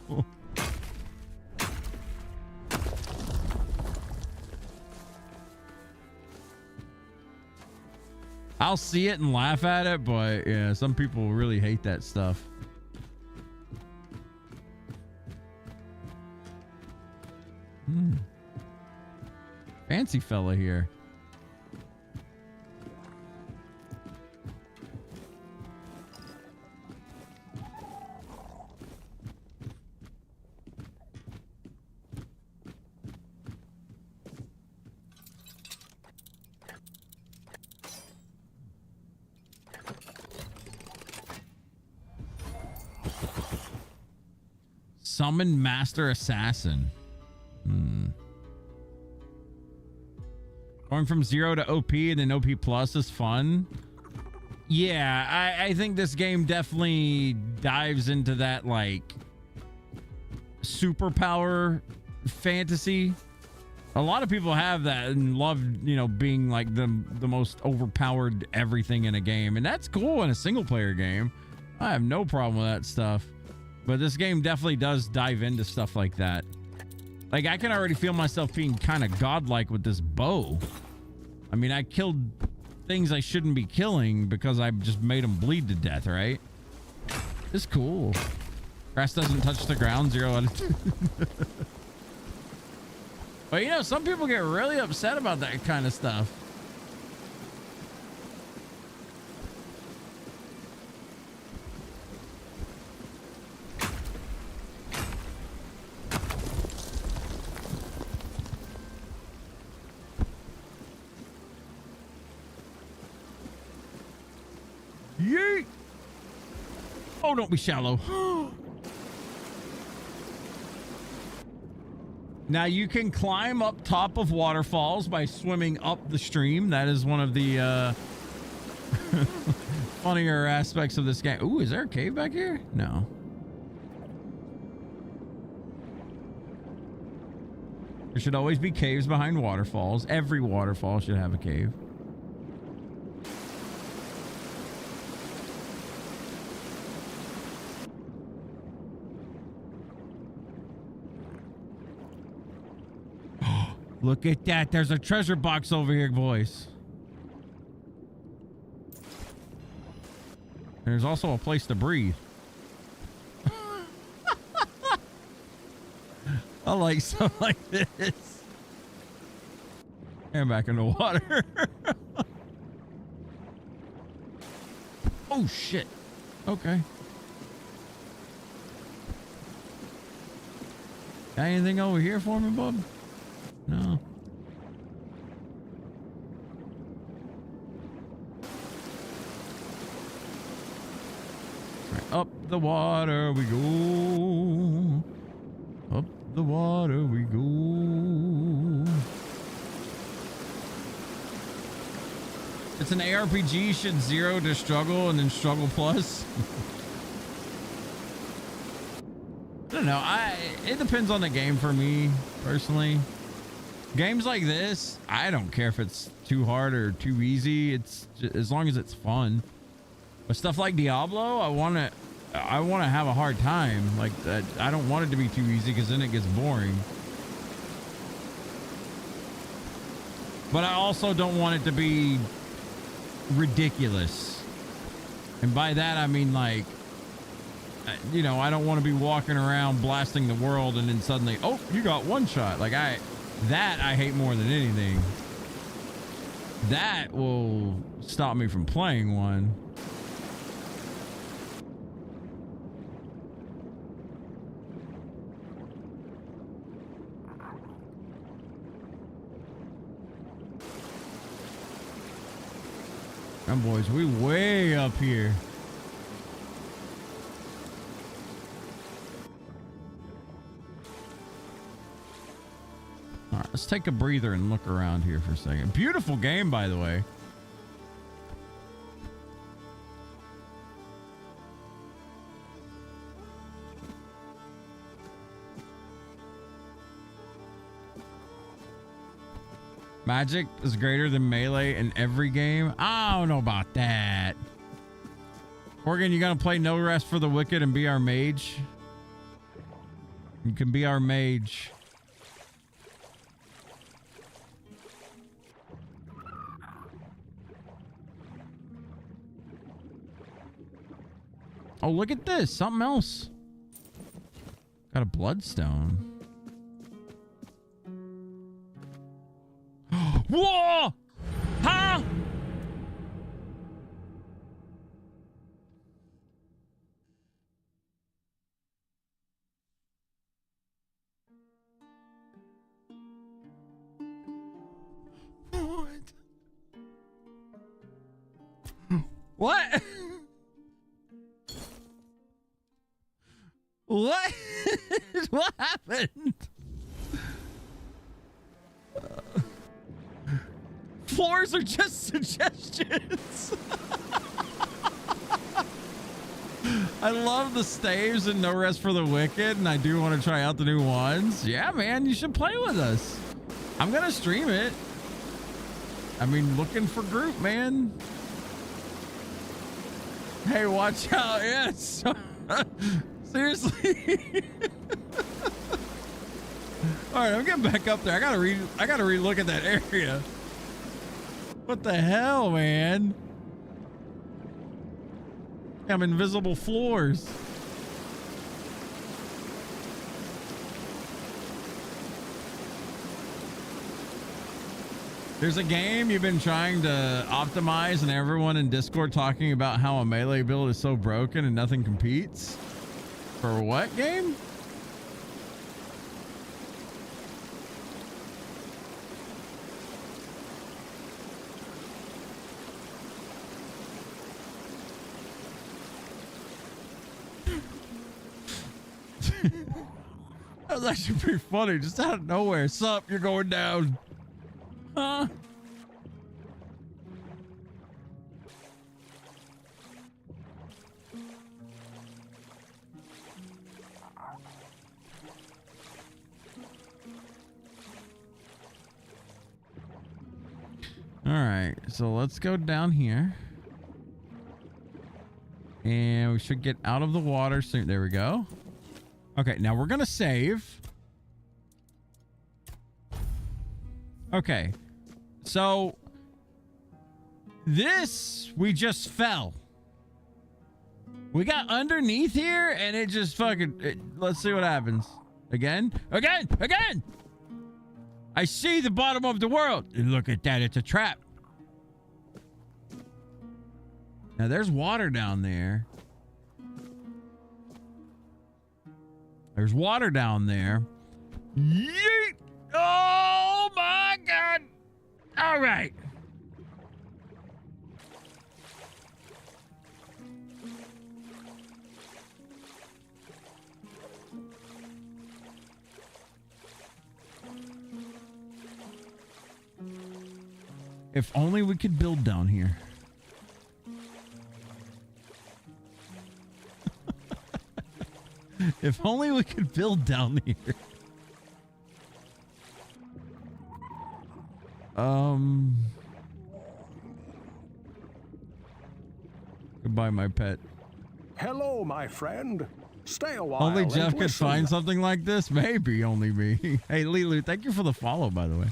I'll see it and laugh at it, but yeah, some people really hate that stuff. Fancy fella here. Summon Master Assassin. Going from 0 to OP and then OP plus is fun. Yeah, I think this game definitely dives into that like superpower fantasy. A lot of people have that and love, you know, being like the most overpowered everything in a game, and that's cool in a single player game. I have no problem with that stuff. But this game definitely does dive into stuff like that. Like, I can already feel myself being kind of godlike with this bow. I mean, I killed things I shouldn't be killing because I just made them bleed to death, right? It's cool. Grass doesn't touch the ground, 0 out of 10. But, you know, some people get really upset about that kind of stuff. Yeet! Oh, don't be shallow. Now you can climb up top of waterfalls by swimming up the stream. That is one of the funnier aspects of this game. Ooh, is there a cave back here? No. There should always be caves behind waterfalls. Every waterfall should have a cave. Look at that. There's a treasure box over here, boys. There's also a place to breathe. I like stuff like this. And back in the water. Oh, shit. Okay. Got anything over here for me, bub? No. Right, up the water we go. Up the water we go. It's an ARPG, should 0 to struggle and then struggle plus. don't know. It depends on the game for me personally. Games like this, I don't care if it's too hard or too easy. It's just, as long as it's fun. But stuff like Diablo, I want to have a hard time. Like that, I don't want it to be too easy because then it gets boring. But I also don't want it to be ridiculous. And by that I mean like, you know, I don't want to be walking around blasting the world and then suddenly, oh, you got one shot. Like I hate more than anything. That will stop me from playing one. And boys, we way up here. All right, let's take a breather and look around here for a second. Beautiful game, by the way. Magic is greater than melee in every game. I don't know about that. Morgan, you gonna play No Rest for the Wicked and be our mage? You can be our mage. Oh, look at this. Something else. Got a bloodstone. Whoa! Huh? What? What? What happened? Floors are just suggestions. I love the staves and No Rest for the Wicked, and I do want to try out the new ones. Yeah, man, you should play with us. I'm gonna stream it. I mean, looking for group, man. Hey, watch out. Yes. Seriously. All right, I'm getting back up there. I gotta relook at that area. What the hell, man? I'm invisible floors. There's a game you've been trying to optimize and everyone in Discord talking about how a melee build is so broken and nothing competes. For what game? That was actually pretty funny. Just out of nowhere. Sup, you're going down. Huh? All right, so let's go down here. And we should get out of the water soon. There we go. Okay, now we're gonna save. Okay, so this, we just fell. We got underneath here and it just fucking, let's see what happens. Again. I see the bottom of the world. And look at that, it's a trap. Now there's water down there. There's water down there. Yeet! Oh my God! All right. If only we could build down here. If only we could build down here. Goodbye, my pet. Hello, my friend. Stay a while. Only and Jeff could listen. find something like this? Maybe only me. Hey, Lilu, thank you for the follow, by the way.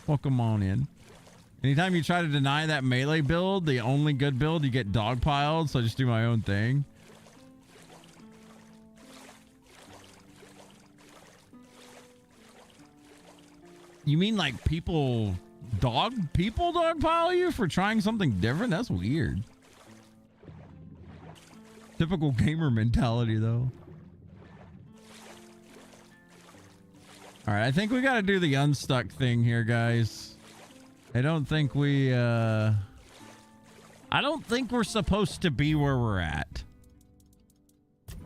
Welcome on in. Anytime you try to deny that melee build, the only good build, you get dogpiled, so I just do my own thing. You mean like people dogpile you for trying something different? That's weird. Typical gamer mentality, though. All right, I think we got to do the unstuck thing here, guys. I don't think we're supposed to be where we're at. So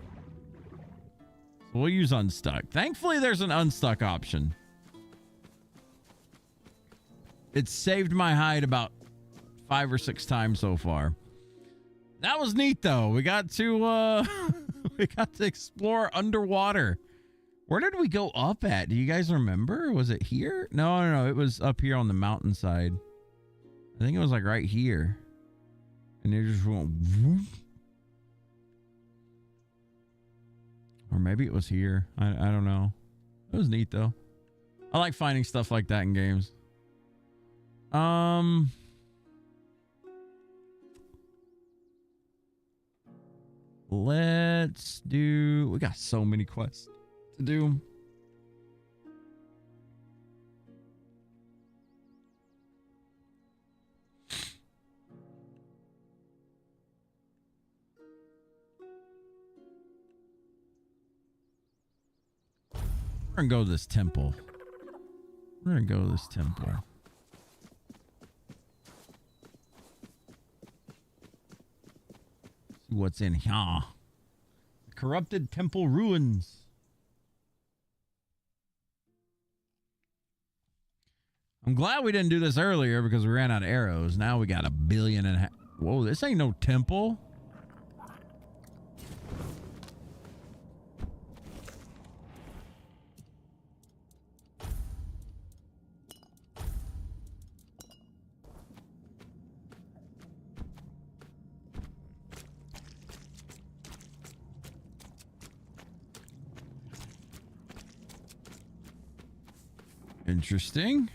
we'll use unstuck. Thankfully, there's an unstuck option. It's saved my hide about 5 or 6 times so far. That was neat, though. We got to explore underwater. Where did we go up at? Do you guys remember? Was it here? No. It was up here on the mountainside. I think it was like right here. And it just went whoop. Or maybe it was here. I don't know. It was neat, though. I like finding stuff like that in games. Let's do... We got so many quests to do. We're gonna go to this temple. See what's in here. Corrupted temple ruins. I'm glad we didn't do this earlier because we ran out of arrows. Now we got 1.5 billion. Whoa, this ain't no temple. Interesting.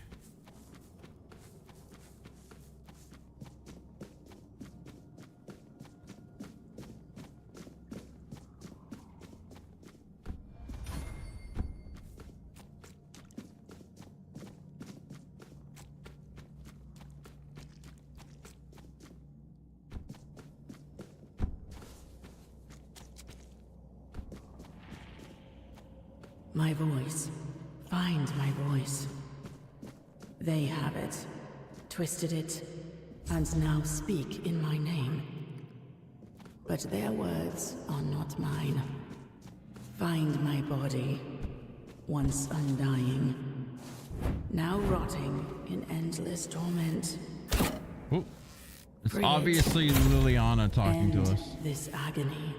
My voice. Find my voice. They have it, twisted it, and now speak in my name. But their words are not mine. Find my body, once undying, now rotting in endless torment. Ooh. It's Free obviously Liliana talking End to us. this agony.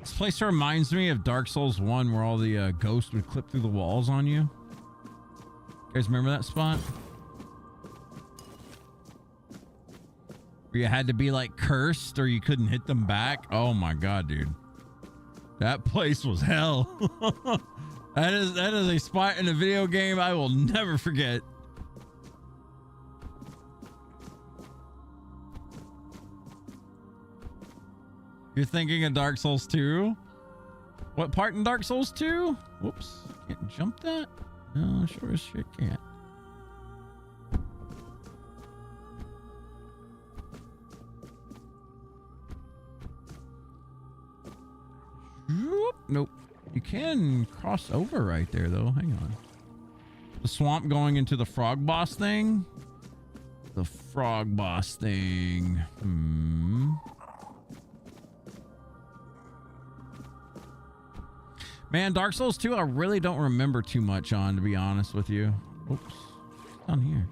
This place reminds me of Dark Souls 1 where all the ghosts would clip through the walls on you. You guys remember that spot? Where you had to be like cursed or you couldn't hit them back. Oh my god, dude. That place was hell. That is a spot in a video game I will never forget. You're thinking of Dark Souls 2? What part in Dark Souls 2? Whoops. Can't jump that? No, sure as shit can't. Nope. You can cross over right there, though. Hang on. The swamp going into the frog boss thing? The frog boss thing. Man, Dark Souls 2, I really don't remember too much on, to be honest with you. Oops. What's down here?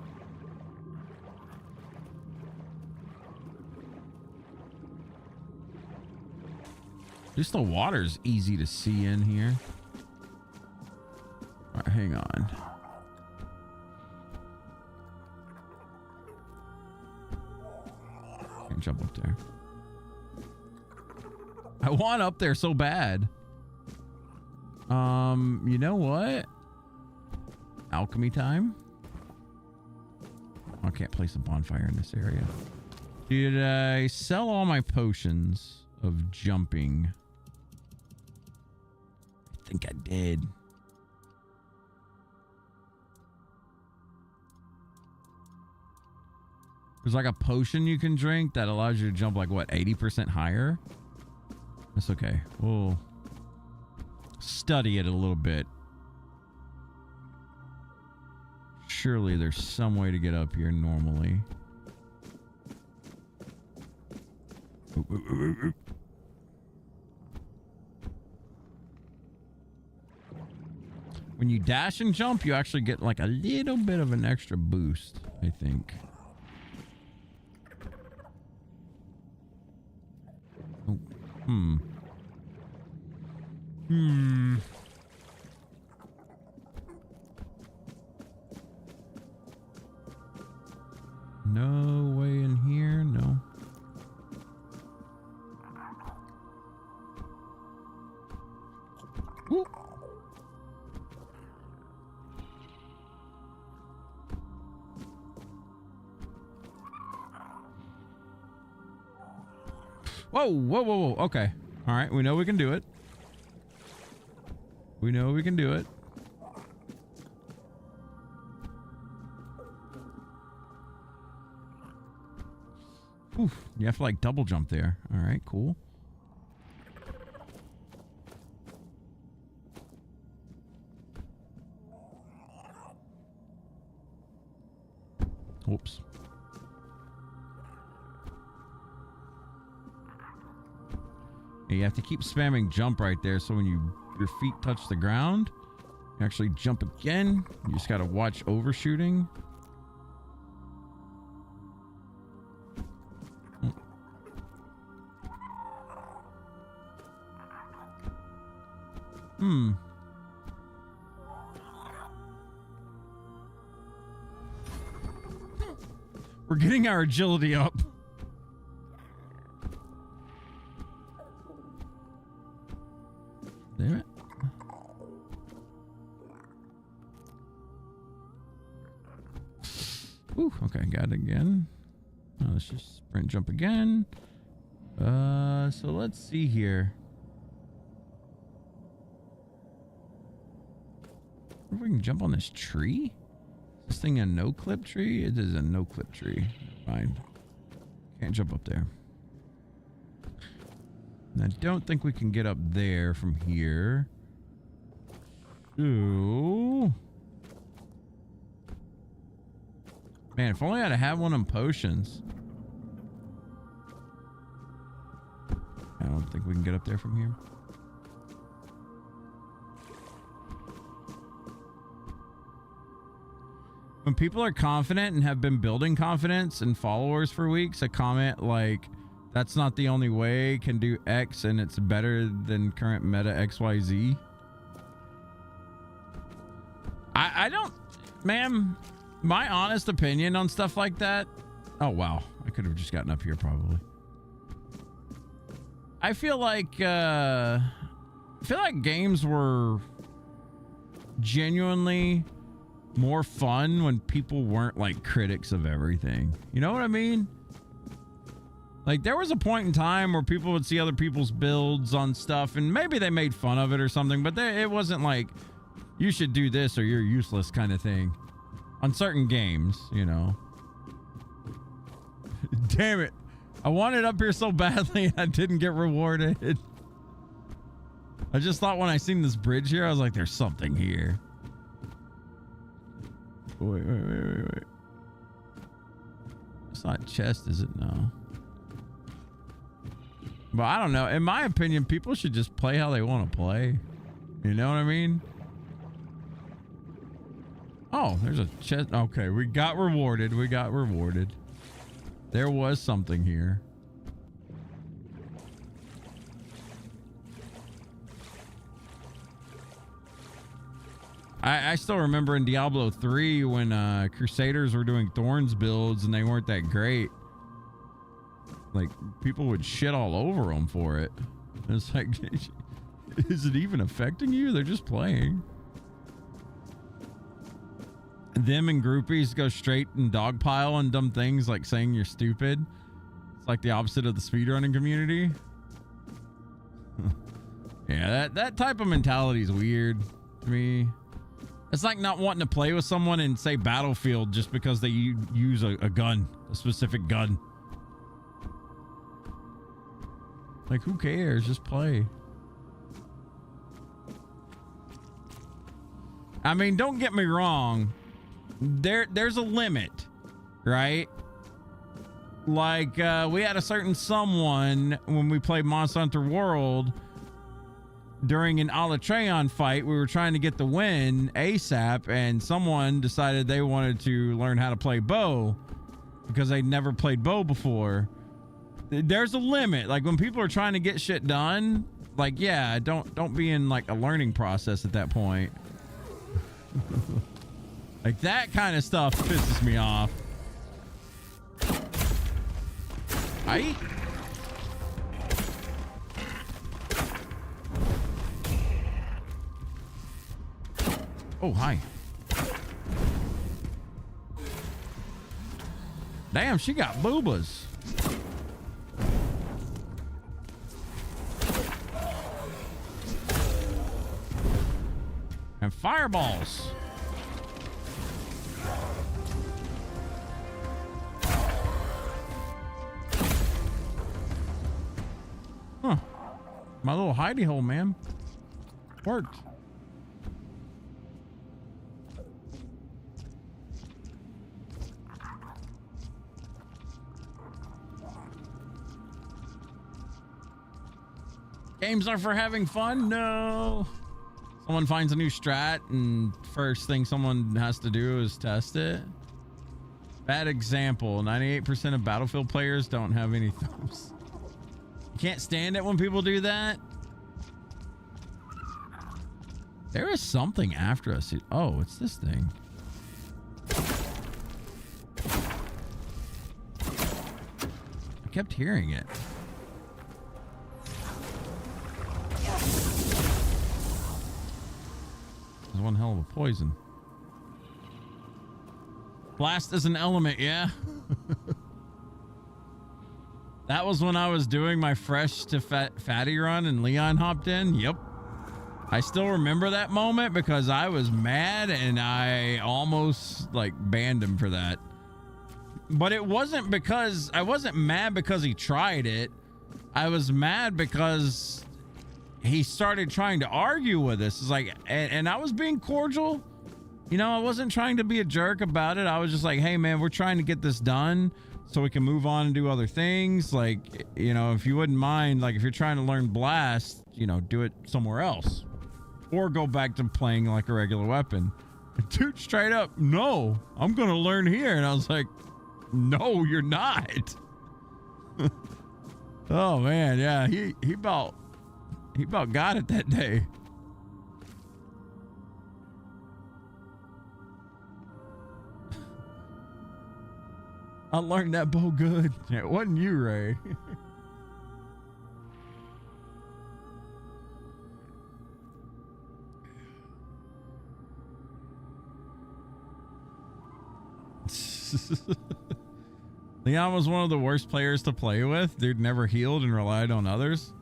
At least the water's easy to see in here. All right, hang on. Can't jump up there. I want up there so bad. You know what? Alchemy time. I can't place a bonfire in this area. Did I sell all my potions of jumping? I think I did. There's like a potion you can drink that allows you to jump like what, 80% higher? That's okay. We'll study it a little bit. Surely there's some way to get up here normally. When you dash and jump, you actually get like a little bit of an extra boost, I think. Oh, No way in here, no. Woo. Whoa, whoa, whoa, whoa. Okay. All right. We know we can do it. We know we can do it. Oof, you have to like double jump there. All right, cool. Whoops. You have to keep spamming jump right there, so when your feet touch the ground, you actually jump again. You just got to watch overshooting. We're getting our agility up. Damn it. Ooh, okay, got it again. Let's just sprint jump again. So let's see here. If we can jump on this tree? Is this thing a no-clip tree? It is a no-clip tree. Fine. Can't jump up there. And I don't think we can get up there from here. Ooh. Man, if only I'd have one of them potions. I don't think we can get up there from here. When people are confident and have been building confidence and followers for weeks, a comment like, "That's not the only way," can do X and it's better than current meta XYZ. I don't, ma'am, my honest opinion on stuff like that. Oh, wow. I could have just gotten up here probably. I feel like games were genuinely more fun when people weren't like critics of everything. You know what I mean? Like there was a point in time where people would see other people's builds on stuff and maybe they made fun of it or something, but it wasn't like you should do this or you're useless kind of thing on certain games, you know. Damn it. I wanted up here so badly and I didn't get rewarded. I just thought when I seen this bridge here, I was like, there's something here. Wait. It's not a chest, is it? No. But I don't know. In my opinion, people should just play how they want to play. You know what I mean? Oh, there's a chest. Okay, we got rewarded. We got rewarded. There was something here. I still remember in Diablo 3 when Crusaders were doing Thorns builds and they weren't that great. Like, people would shit all over them for it. It's like, is it even affecting you? They're just playing. Them and groupies go straight and dogpile on dumb things like saying you're stupid. It's like the opposite of the speedrunning community. Yeah, that type of mentality is weird to me. It's like not wanting to play with someone in, say, Battlefield just because they use a gun, a specific gun. Like, who cares? Just play. I mean, don't get me wrong. There's a limit, right? Like, we had a certain someone when we played Monster Hunter World. During an Alatreon fight, we were trying to get the win ASAP, and someone decided they wanted to learn how to play bow because they'd never played bow before. There's a limit. Like, when people are trying to get shit done, like, yeah, don't be in like a learning process at that point. Like, that kind of stuff pisses me off. Oh, hi. Damn, she got boobas. And fireballs. Huh. My little hidey hole, man. Worked. Games are for having fun? No. Someone finds a new strat and first thing someone has to do is test it. Bad example. 98% of Battlefield players don't have any thumbs. You can't stand it when people do that. There is something after us. Oh, it's this thing. I kept hearing it. There's one hell of a poison. Blast is an element, yeah. That was when I was doing my fresh to fatty run and Leon hopped in. Yep. I still remember that moment because I was mad and I almost like banned him for that. But it wasn't because I wasn't mad because he tried it. I was mad because he started trying to argue with us. It's like, and I was being cordial. You know, I wasn't trying to be a jerk about it. I was just like, hey man, we're trying to get this done so we can move on and do other things. Like, you know, if you wouldn't mind, like if you're trying to learn Blast, you know, do it somewhere else or go back to playing like a regular weapon. And dude, straight up, no, I'm going to learn here. And I was like, no, you're not. Oh man. Yeah. He about got it that day. I learned that bow good. It wasn't you, Ray. Leon was one of the worst players to play with. Dude never healed and relied on others.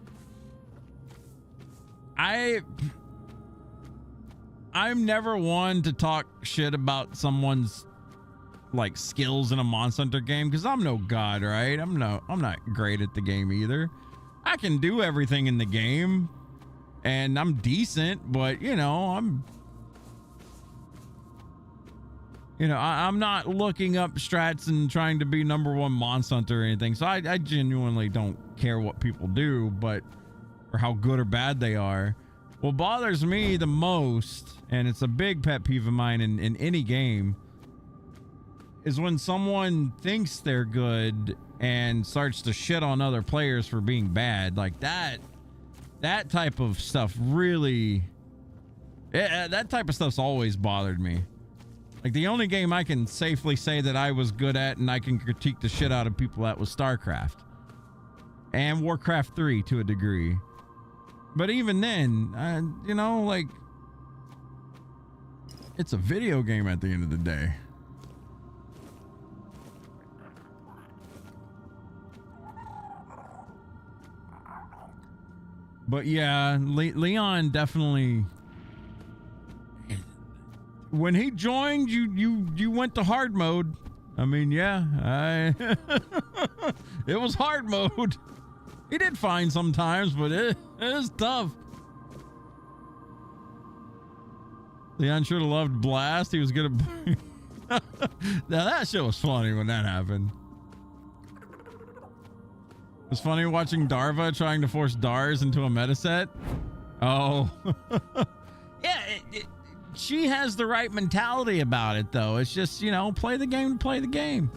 I'm never one to talk shit about someone's like skills in a Monster Hunter game because I'm no god, right? I'm not great at the game either. I can do everything in the game and I'm decent, but you know, I'm not looking up strats and trying to be #1 Monster Hunter or anything. So I genuinely don't care what people do, but or how good or bad they are. What bothers me the most, and it's a big pet peeve of mine in any game, is when someone thinks they're good and starts to shit on other players for being bad. Like that type of stuff really, that type of stuff's always bothered me. Like the only game I can safely say that I was good at and I can critique the shit out of people at was StarCraft and Warcraft 3 to a degree. But even then, you know, like, it's a video game at the end of the day. But yeah, Leon definitely, when he joined, you went to hard mode. I mean, yeah, it was hard mode. He did fine sometimes, but it is tough. Leon should have loved Blast. He was gonna. Now that shit was funny when that happened. It was funny watching Darva trying to force Dars into a meta set. Oh, yeah. She has the right mentality about it, though. It's just, you know, play the game to play the game.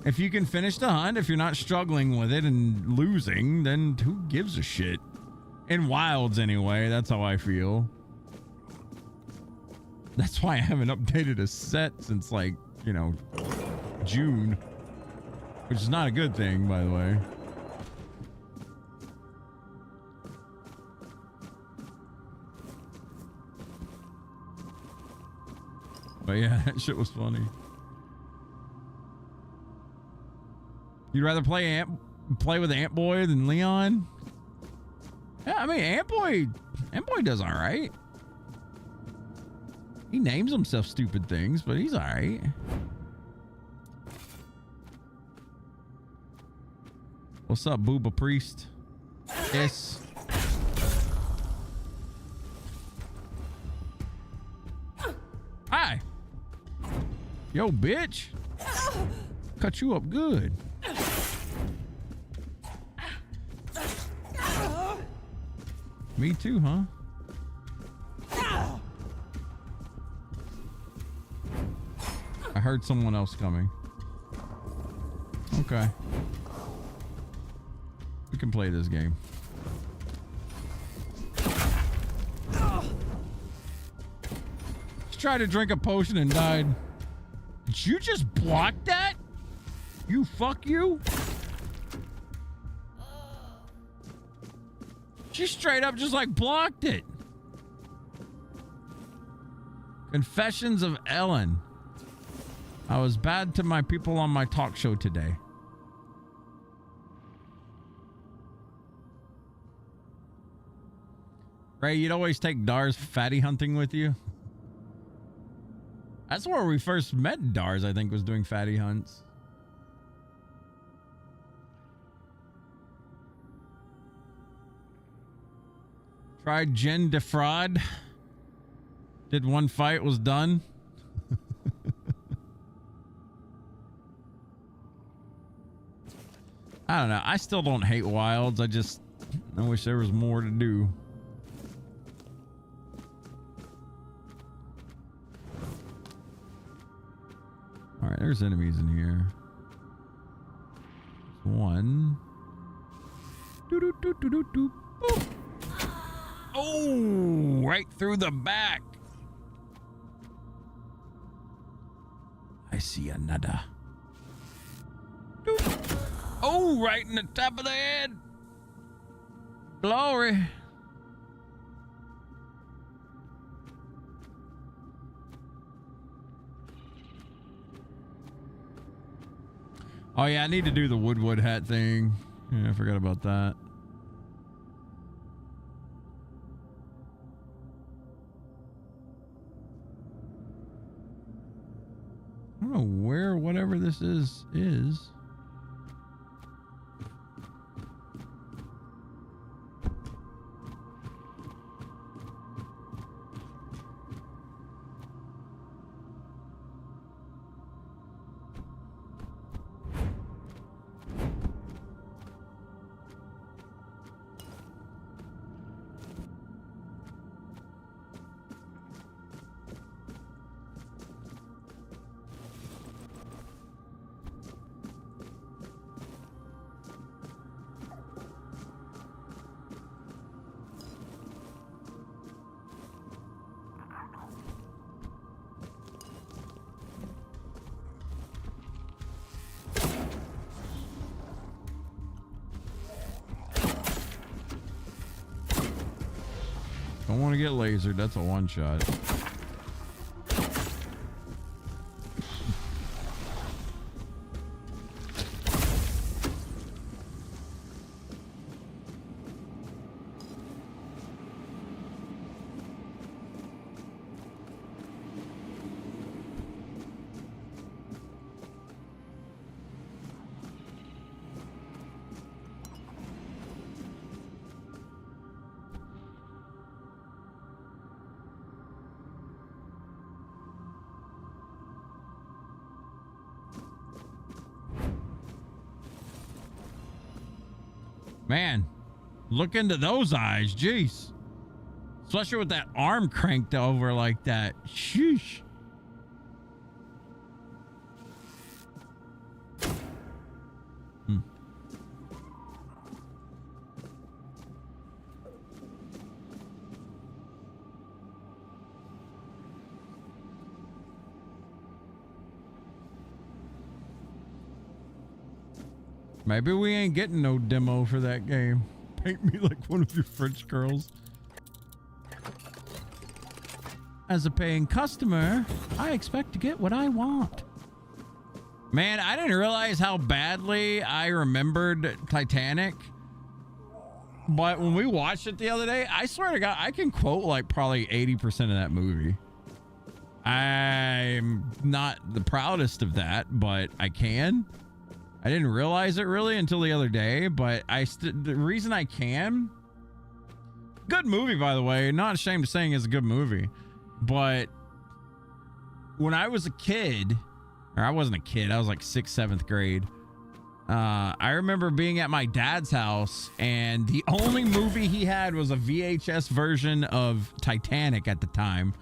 If you can finish the hunt, if you're not struggling with it and losing, then who gives a shit? In Wilds, anyway, that's how I feel. That's why I haven't updated a set since, like, you know, June. Which is not a good thing, by the way. But yeah, that shit was funny. You'd rather play with Antboy than Leon? Yeah, I mean, Antboy does all right. He names himself stupid things, but he's all right. What's up, Booba Priest? Yes. Hi. Yo, bitch. Cut you up good. Me too, huh? I heard someone else coming. Okay. We can play this game. Just tried to drink a potion and died. Did you just block that? You fuck you? She straight up just like blocked it. Confessions of Ellen. I was bad to my people on my talk show today. Ray, you'd always take Dars fatty hunting with you. That's where we first met Dars, I think, was doing fatty hunts. Tried Jen Defraud. Did one fight, was done. I don't know. I still don't hate Wilds. I wish there was more to do. All right, there's enemies in here. There's one. Boop. Oh, right through the back. I see another. Doop. Oh, right in the top of the head. Glory. Oh yeah, I need to do the Woodwood hat thing. Yeah, I forgot about that. I don't know where whatever this is. Don't want to get lasered. That's a one shot. Man, look into those eyes. Jeez. Especially with that arm cranked over like that. Sheesh. Maybe we ain't getting no demo for that game. Paint me like one of your French girls. As a paying customer, I expect to get what I want. Man, I didn't realize how badly I remembered Titanic. But when we watched it the other day, I swear to God, I can quote like probably 80% of that movie. I'm not the proudest of that, but I can. I didn't realize it really until the other day, but the reason I can, good movie, by the way, not ashamed of saying it's a good movie, but when I was a kid, or I wasn't a kid, I was like 6th, 7th grade. I remember being at my dad's house and the only movie he had was a VHS version of Titanic at the time.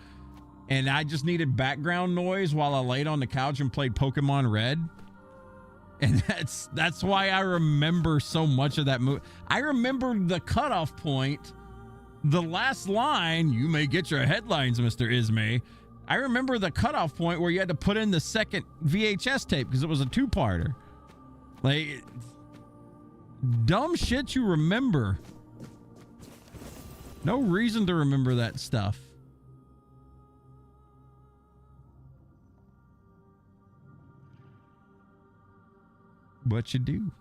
And I just needed background noise while I laid on the couch and played Pokemon Red. And that's why I remember so much of that movie. I remember the cutoff point, the last line, "You may get your headlines, Mr. Ismay." I remember the cutoff point where you had to put in the second VHS tape because it was a two-parter. Like, dumb shit you remember. No reason to remember that stuff. But you do.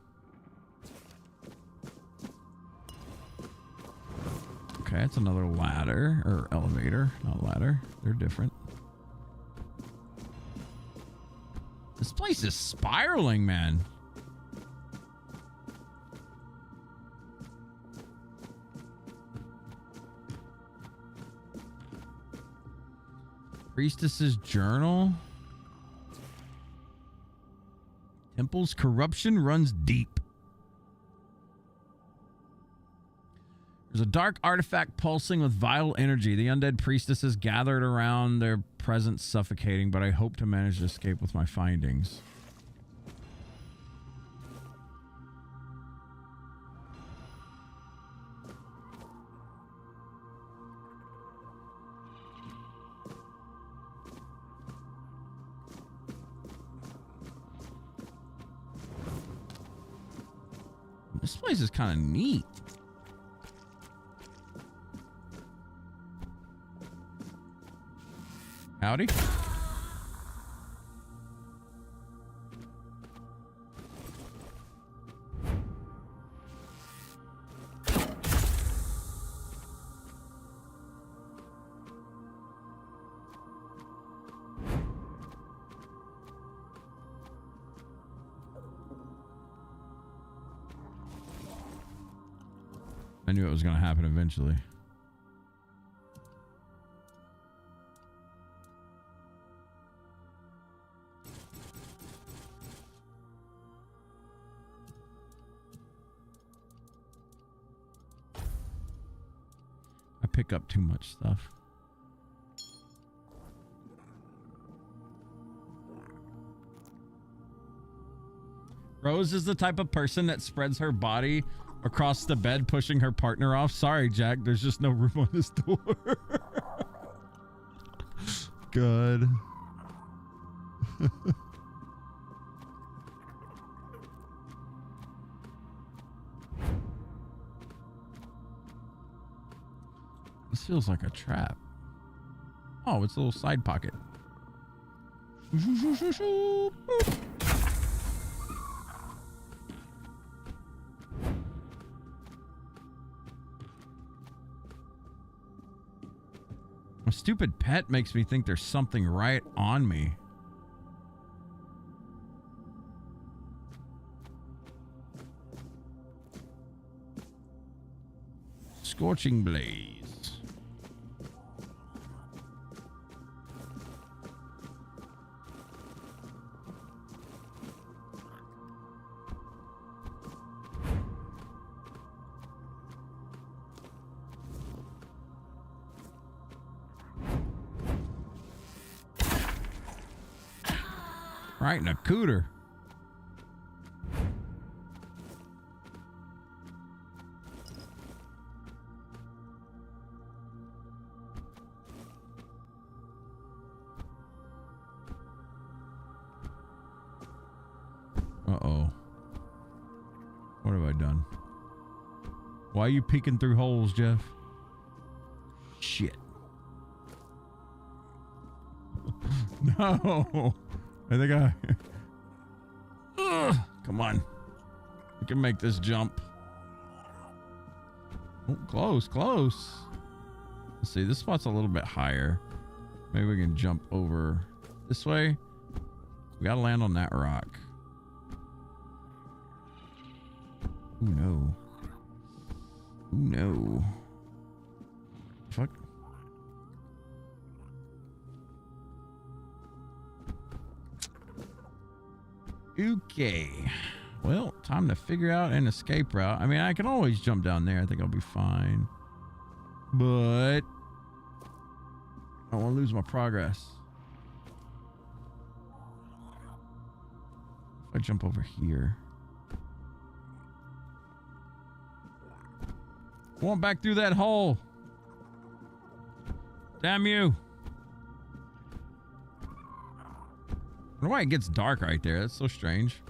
Okay, that's another ladder or elevator, not ladder. They're different. This place is spiraling, man. Priestess's journal. Temple's corruption runs deep. There's a dark artifact pulsing with vile energy. The undead priestesses gathered around, their presence suffocating, but I hope to manage to escape with my findings. This place is kind of neat. Howdy. I knew it was going to happen eventually. I pick up too much stuff. Rose is the type of person that spreads her body across the bed, pushing her partner off. Sorry, Jack. There's just no room on this door. Good. This This feels like a trap. Oh, it's a little side pocket. A stupid pet makes me think there's something right on me. Scorching blaze. Right in a cooter. Uh-oh. What have I done? Why are you peeking through holes, Jeff? Shit. No. I think Ugh, come on. We can make this jump. Oh, close, close. Let's see. This spot's a little bit higher. Maybe we can jump over this way. We gotta land on that rock. Oh no. Oh no. Fuck. Okay. Well, time to figure out an escape route. I mean, I can always jump down there. I think I'll be fine. But I don't want to lose my progress. If I jump over here. Going back through that hole. Damn you. I wonder why it gets dark right there. That's so strange.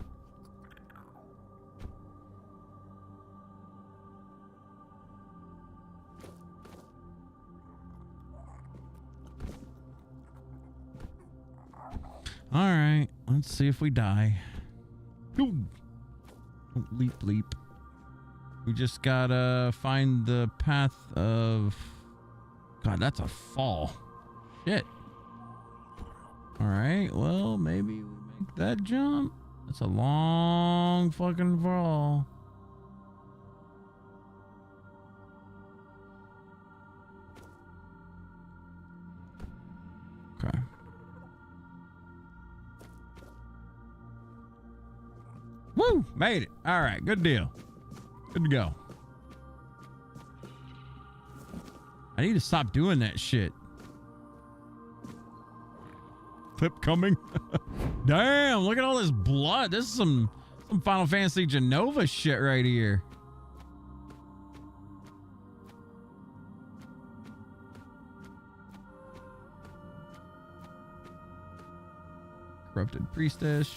All right, let's see if we die. Ooh. Don't leap, leap. We just gotta find the path of... God, that's a fall. Shit. All right, well, maybe we make that jump. That's a long fucking fall. Okay. Woo! Made it. All right, good deal. Good to go. I need to stop doing that shit. Clip coming. Damn, look at all this blood. This is some Final Fantasy Genova shit right here. Corrupted priestess.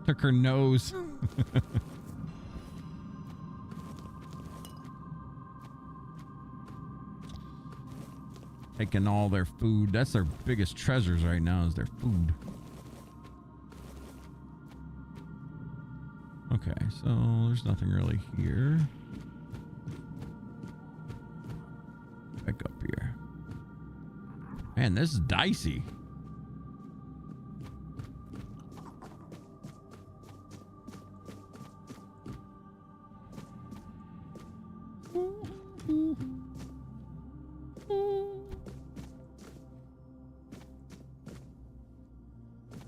Took her nose. Taking all their food. That's their biggest treasures right now, is their food. Okay, so there's nothing really here. Back up here. Man, this is dicey.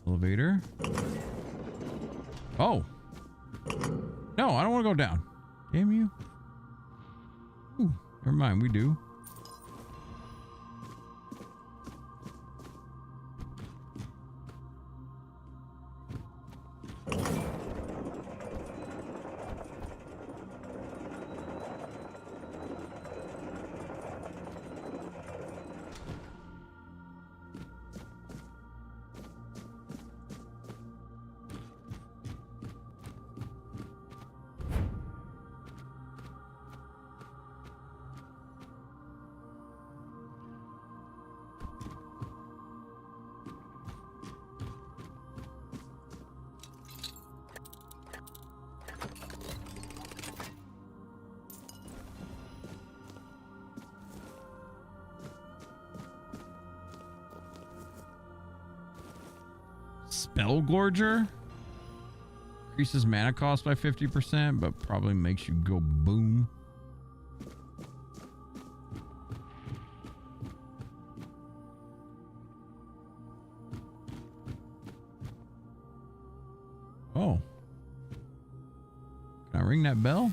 Elevator. Oh. No, I don't want to go down. Damn you. Ooh, never mind, we do. Spell Gorger. Increases mana cost by 50%, but probably makes you go boom. Oh. Can I ring that bell?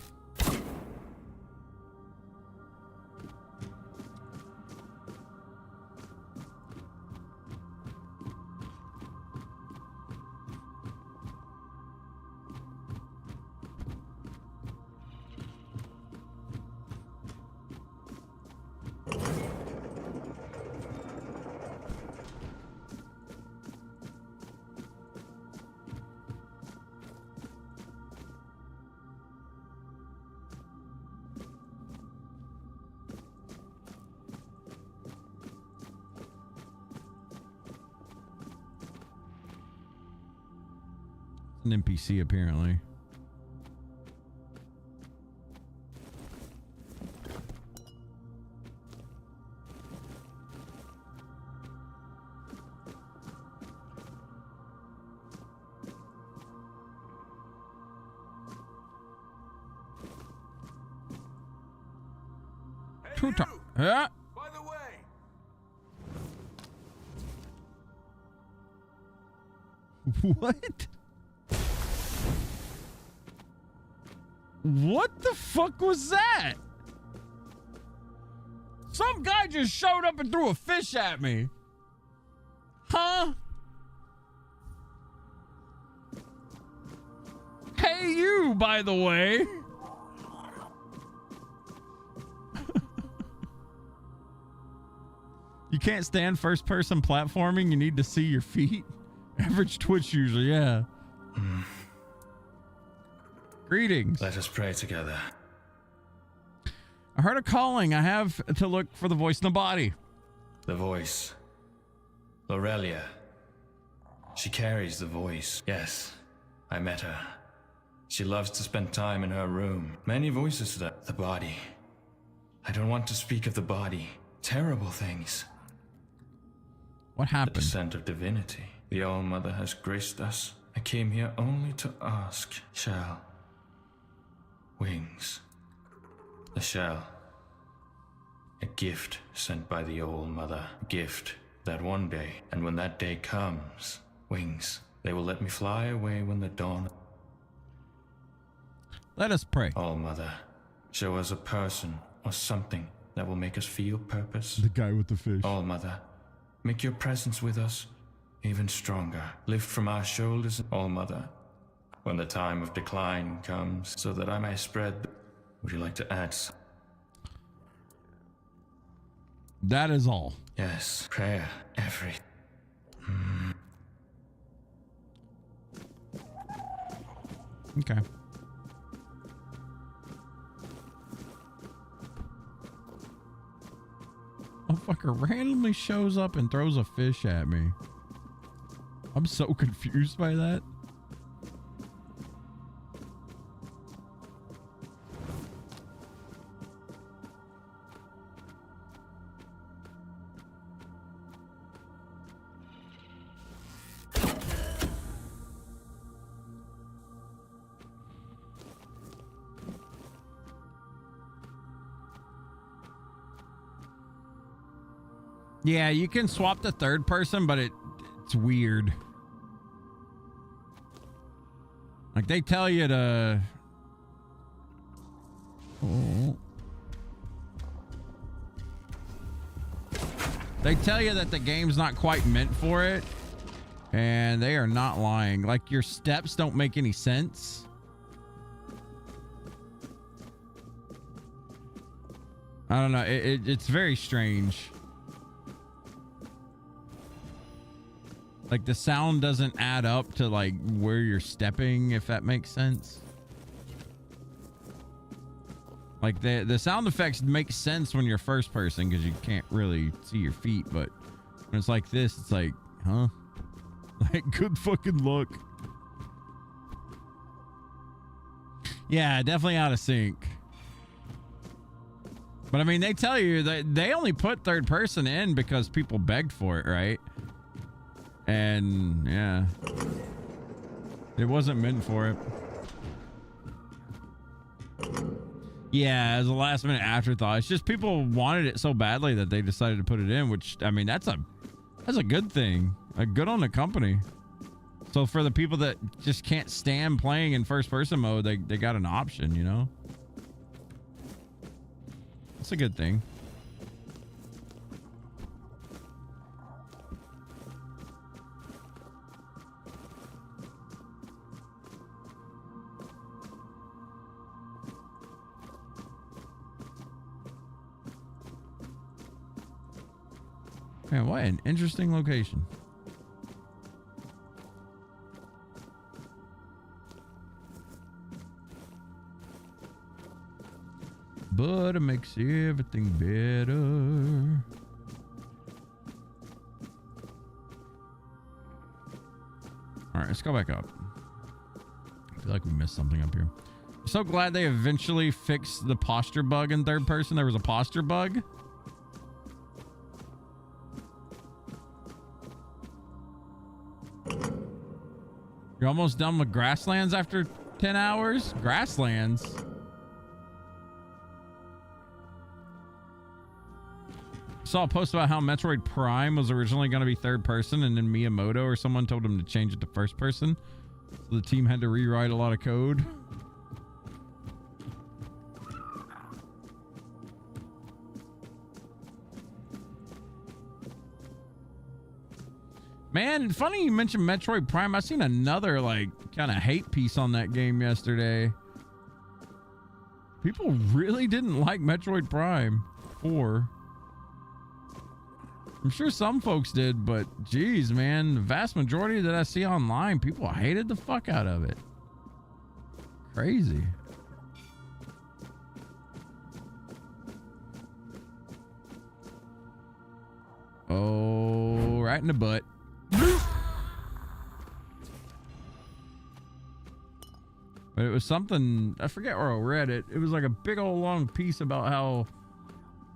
An NPC apparently. Yeah. By the way. What? What the fuck was that? Some guy just showed up and threw a fish at me. Huh? Hey, you, by the way. You can't stand first person platforming. You need to see your feet. Average Twitch user, yeah. Greetings. Let us pray together. I heard a calling. I have to look for the voice in the body. The voice. Lorelia. She carries the voice. Yes, I met her. She loves to spend time in her room. Many voices to the body. I don't want to speak of the body. Terrible things. What happened? The descent of divinity. The All-Mother has graced us. I came here only to ask. Shall. Wings. The shell. A gift sent by the All-Mother. A gift that one day, and when that day comes, wings, they will let me fly away when the dawn. Let us pray. All-Mother, show us a person or something that will make us feel purpose. The guy with the fish. All-Mother, make your presence with us even stronger. Lift from our shoulders, All-Mother, when the time of decline comes, so that I may spread. Would you like to add? That is all. Yes, prayer, every. Okay. Motherfucker randomly shows up and throws a fish at me. I'm so confused by that. Yeah, you can swap to third person, but it's weird. Like they tell you to. Oh. They tell you that the game's not quite meant for it, and they are not lying. Like your steps don't make any sense. I don't know. It's very strange. Like the sound doesn't add up to like where you're stepping, if that makes sense. Like the sound effects make sense when you're first person because you can't really see your feet, but when it's like this, it's like, huh? Like good fucking luck. Yeah, definitely out of sync. But I mean, they tell you that they only put third person in because people begged for it, right? And yeah, it wasn't meant for it. Yeah, as a last minute afterthought. It's just people wanted it so badly that they decided to put it in, which, I mean, that's a good thing. Good on the company. So for the people that just can't stand playing in first person mode, they got an option, you know? It's a good thing. Man, what an interesting location. But it makes everything better. All right, let's go back up. I feel like we missed something up here. I'm so glad they eventually fixed the posture bug in third person. There was a posture bug. You're almost done with Grasslands after 10 hours? Grasslands? Saw a post about how Metroid Prime was originally going to be third person, and then Miyamoto or someone told him to change it to first person. So the team had to rewrite a lot of code. Man, funny you mentioned Metroid Prime. I seen another like kind of hate piece on that game yesterday. People really didn't like Metroid Prime 4. I'm sure some folks did, but geez, man, the vast majority that I see online, people hated the fuck out of it. Crazy. Oh, right in the butt. But it was something, I forget where I read it. It was like a big old long piece about how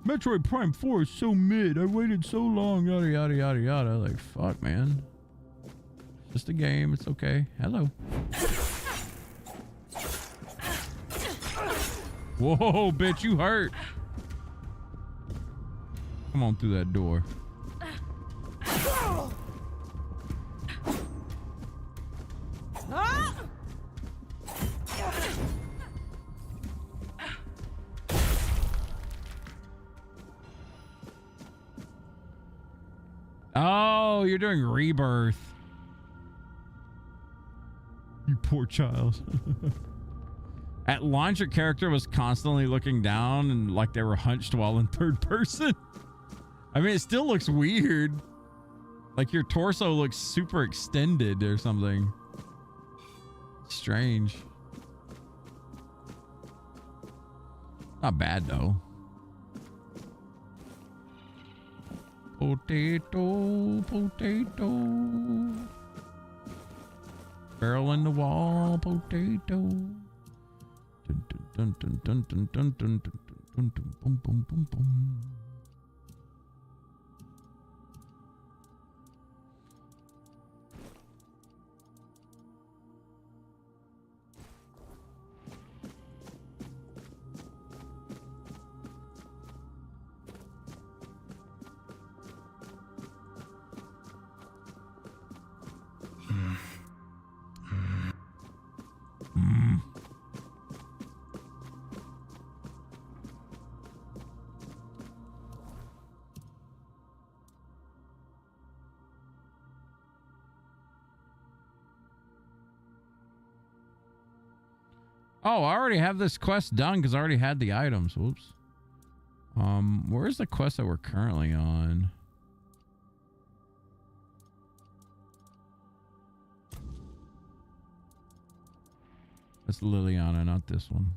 Metroid Prime 4 is so mid. I waited so long, yada, yada, yada, yada. Like, fuck, man. It's just a game. It's okay. Hello. Whoa, bitch, you hurt. Come on through that door. Oh, you're doing Rebirth. You poor child. At launch, your character was constantly looking down and like they were hunched while in third person. I mean, it still looks weird. Like your torso looks super extended or something. Strange. Not bad though. Potato, potato. Barrel in the wall, potato. Dun, dun, dun, dun, dun, dun, dun, dun, dun, dun, dun, boom, boom, boom, boom. Oh, I already have this quest done because I already had the items. Whoops. Where's the quest that we're currently on? That's Liliana, not this one.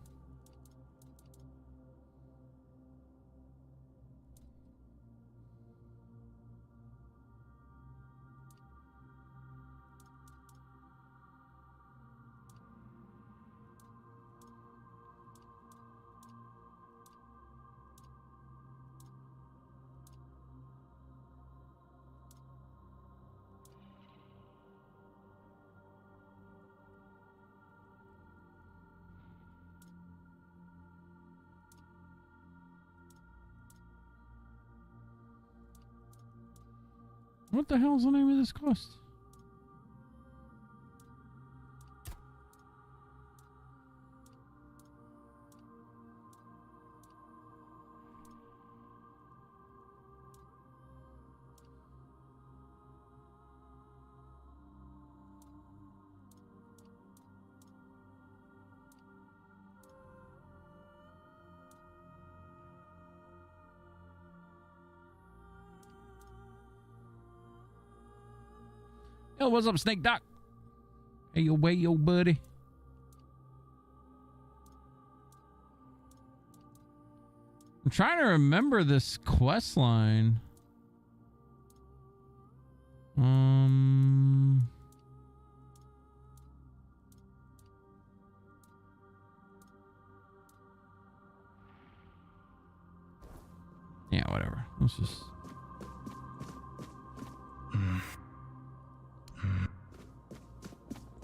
What the hell's the name of this quest? Yo, what's up, Snake Doc? Hey, yo, buddy. I'm trying to remember this quest line. Yeah, whatever. Let's just.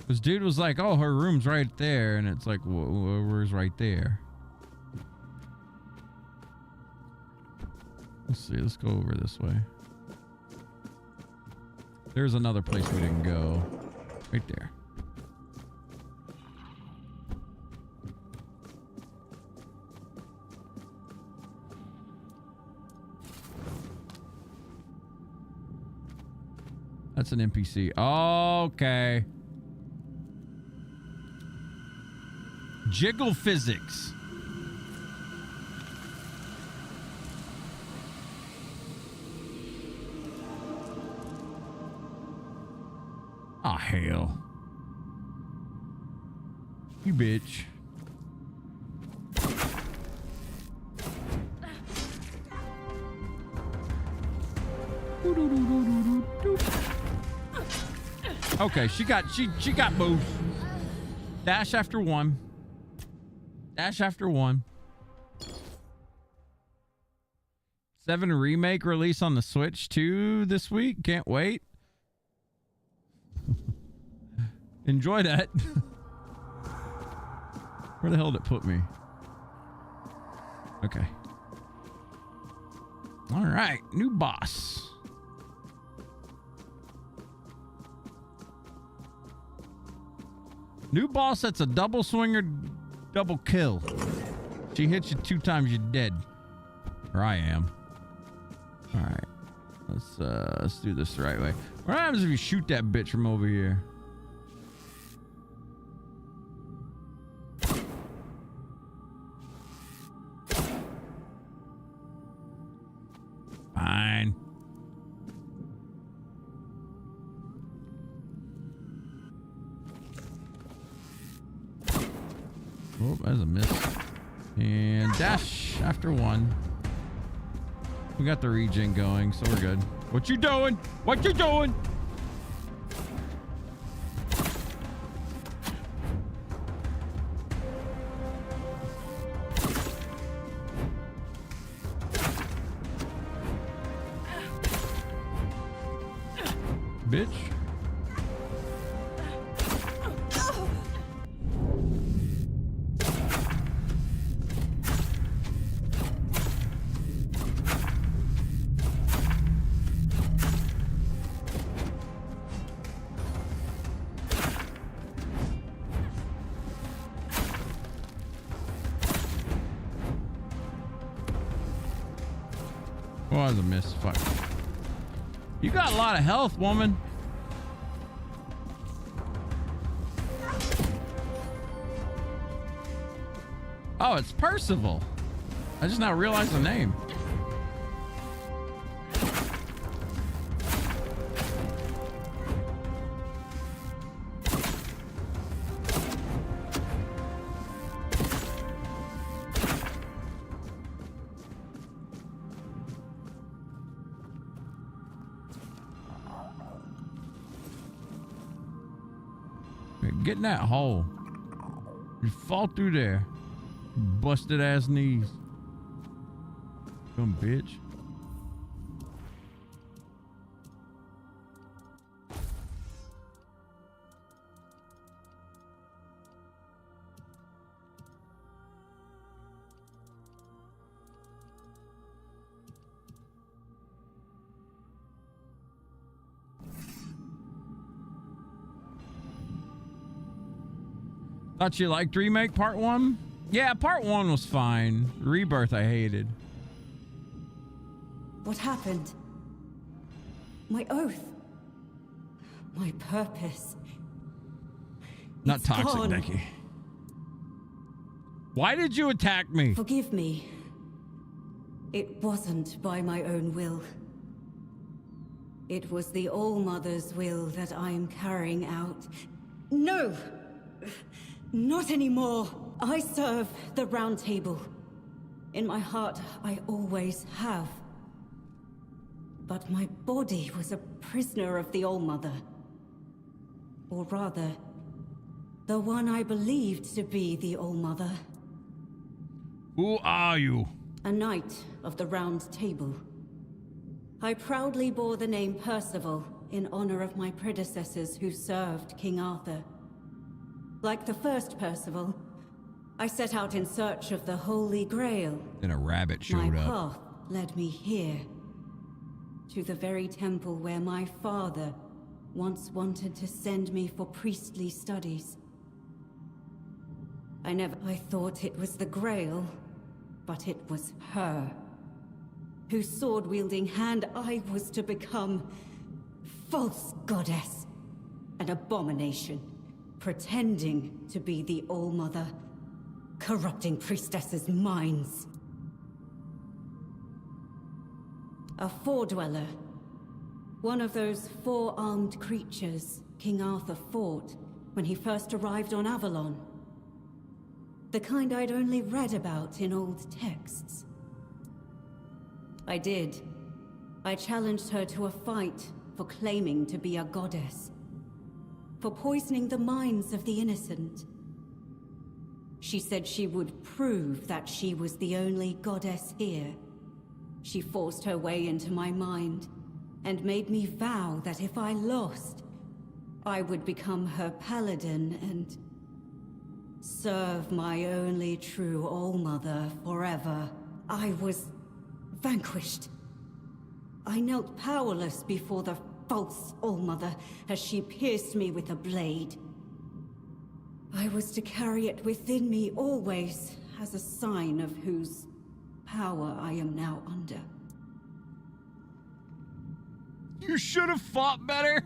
This dude was like, oh, her room's right there. And it's like, where's right there? Let's see. Let's go over this way. There's another place we didn't go. Right there. That's an NPC. Okay. Jiggle physics. Oh, hell. You bitch. Okay, she got moves. Dash after one. Dash after one. 7 remake release on the Switch 2 this week. Can't wait. Enjoy that. Where the hell did it put me? Okay. All right, new boss. New boss that's a double swinger, double kill. She hits you 2 times, you're dead. Or I am. All right. Let's do this the right way. What happens if you shoot that bitch from over here? Fine. Oh, that's a miss. And dash after one. We got the regen going, so we're good. What you doing? What you doing? Bitch. Oh, that was a miss. Fuck. You got a lot of health, woman. Oh, it's Percival. I just now realized the name. Get in that hole. You fall through there. Busted ass knees. Dumb bitch. Thought you liked Remake Part 1? Yeah, Part 1 was fine. Rebirth I hated. What happened? My oath. My purpose. Not It's toxic, gone. Becky. Why did you attack me? Forgive me. It wasn't by my own will. It was the All-Mother's will that I am carrying out. No! Not anymore. I serve the Round Table. In my heart, I always have. But my body was a prisoner of the All-Mother. Or rather, the one I believed to be the All-Mother. Who are you? A knight of the Round Table. I proudly bore the name Percival in honor of my predecessors who served King Arthur. Like the first Percival, I set out in search of the Holy Grail. Then a rabbit showed My up. path led me here, to the very temple where my father once wanted to send me for priestly studies. I thought it was the Grail, but it was her, whose sword-wielding hand I was to become. False goddess, an abomination, pretending to be the All-Mother, corrupting priestesses' minds. A Four-Dweller, one of those four-armed creatures King Arthur fought when he first arrived on Avalon. The kind I'd only read about in old texts. I did. I challenged her to a fight for claiming to be a goddess. For poisoning the minds of the innocent. She said she would prove that she was the only goddess here. She forced her way into my mind and made me vow that if I lost, I would become her paladin and serve my only true All-Mother forever. I was vanquished. I knelt powerless before the false All-Mother as she pierced me with a blade. I was to carry it within me always as a sign of whose power I am now under. You should have fought better.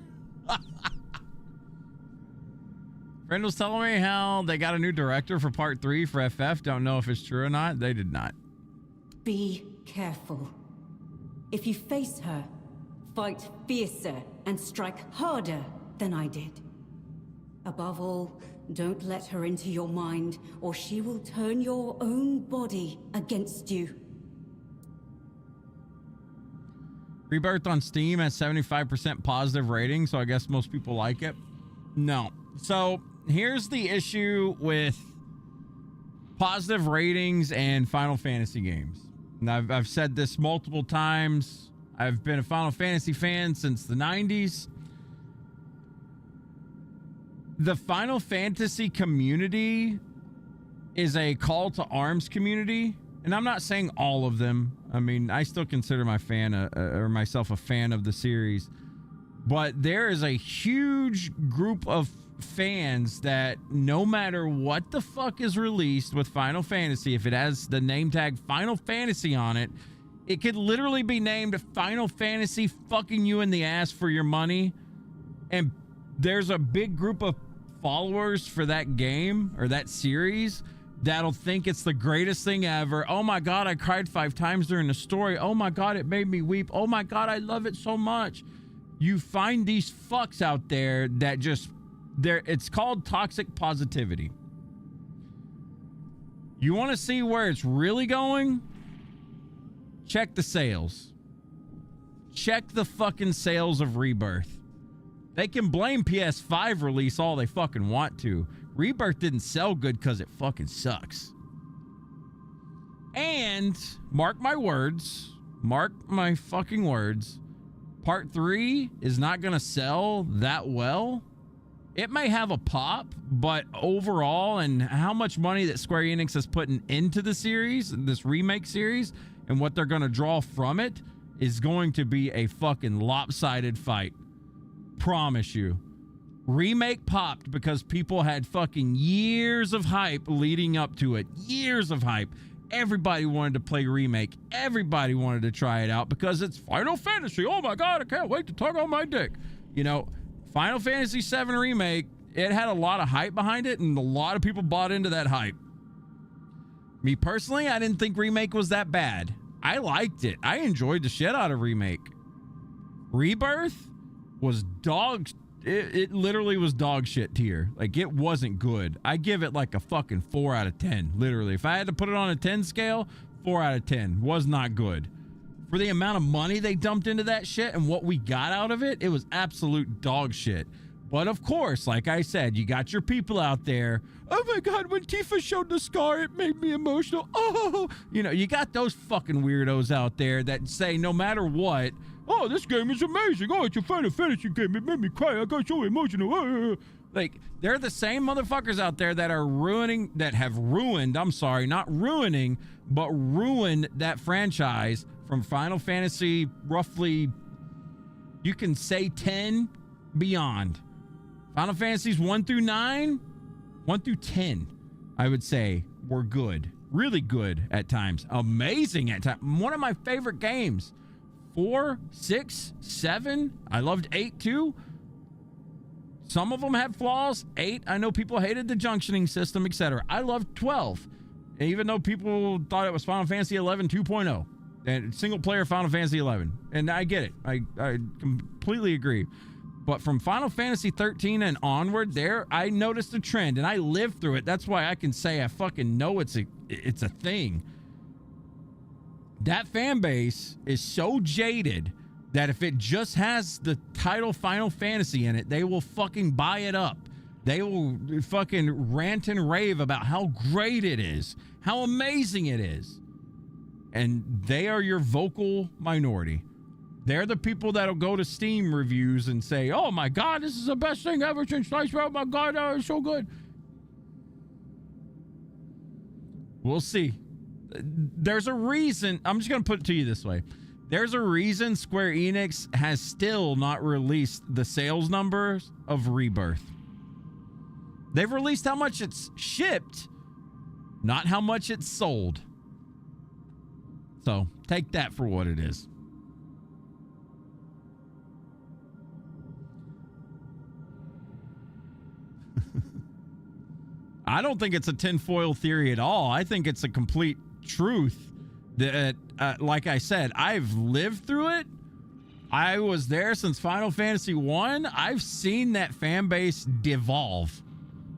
Friend was telling me how they got a new director for Part 3 for FF. Don't know if it's true or not. They did not. Be careful. If you face her, fight fiercer and strike harder than I did. Above all, don't let her into your mind, or she will turn your own body against you. Rebirth on Steam has 75% positive rating, so I guess most people like it. No. So here's the issue with positive ratings and Final Fantasy games. And I've said this multiple times. I've been a Final Fantasy fan since the 90s. The Final Fantasy community is a call to arms community. And I'm not saying all of them. I mean, I still consider myself a fan of the series. But there is a huge group of fans that no matter what the fuck is released with Final Fantasy, if it has the name tag Final Fantasy on it, it could literally be named Final Fantasy fucking you in the ass for your money. And there's a big group of followers for that game or that series that'll think it's the greatest thing ever. Oh my God, I cried 5 times during the story. Oh my God, it made me weep. Oh my God, I love it so much. You find these fucks out there that just, it's called toxic positivity. You want to see where it's really going? Check the sales. Check the fucking sales of Rebirth. They can blame PS5 release all they fucking want to. Rebirth didn't sell good because it fucking sucks. And mark my words, mark my fucking words, Part 3 is not going to sell that well. It may have a pop, but overall, and how much money that Square Enix is putting into the series, this remake series, and what they're going to draw from it is going to be a fucking lopsided fight. Promise you. Remake popped because people had fucking years of hype leading up to it. Years of hype. Everybody wanted to play Remake. Everybody wanted to try it out because it's Final Fantasy. Oh my God, I can't wait to tug on my dick. You know, Final Fantasy VII Remake, it had a lot of hype behind it, and a lot of people bought into that hype. Me personally, I didn't think Remake was that bad. I liked it. I enjoyed the shit out of Remake. Rebirth was it literally was dog shit tier. Like, it wasn't good. I give it like a fucking 4 out of 10, literally. If I had to put it on a 10 scale, 4 out of 10. Was not good. For the amount of money they dumped into that shit and what we got out of it, it was absolute dog shit. But of course, like I said, you got your people out there. Oh my God, when Tifa showed the scar, it made me emotional. Oh, you know, you got those fucking weirdos out there that say no matter what, oh, this game is amazing. Oh, it's a Final Fantasy game. It made me cry. I got so emotional. Like, they're the same motherfuckers out there that are ruining, that have ruined, I'm sorry, not ruining, but ruined that franchise from Final Fantasy roughly, you can say 10 beyond. Final Fantasies 1 through 9, 1 through 10, I would say, were good. Really good at times. Amazing at times. One of my favorite games. 4, 6, 7. I loved 8 too. Some of them had flaws. 8, I know people hated the junctioning system, etc. I loved 12. Even though people thought it was Final Fantasy 11 2.0. And single player Final Fantasy 11. And I get it. I completely agree. But from Final Fantasy 13 and onward, there I noticed a trend, and I lived through it. That's why I can say I fucking know it's a thing. That fan base is so jaded that if it just has the title Final Fantasy in it, they will fucking buy it up. They will fucking rant and rave about how great it is, how amazing it is. And they are your vocal minority. They're the people that'll go to Steam reviews and say, oh my God, this is the best thing ever since Slice Road. Oh my God, it's so good. We'll see. There's a reason. I'm just going to put it to you this way. There's a reason Square Enix has still not released the sales numbers of Rebirth. They've released how much it's shipped, not how much it's sold. So take that for what it is. I don't think it's a tinfoil theory at all. I think it's a complete truth that, like I said, I've lived through it. I was there since Final Fantasy 1. I've seen that fan base devolve.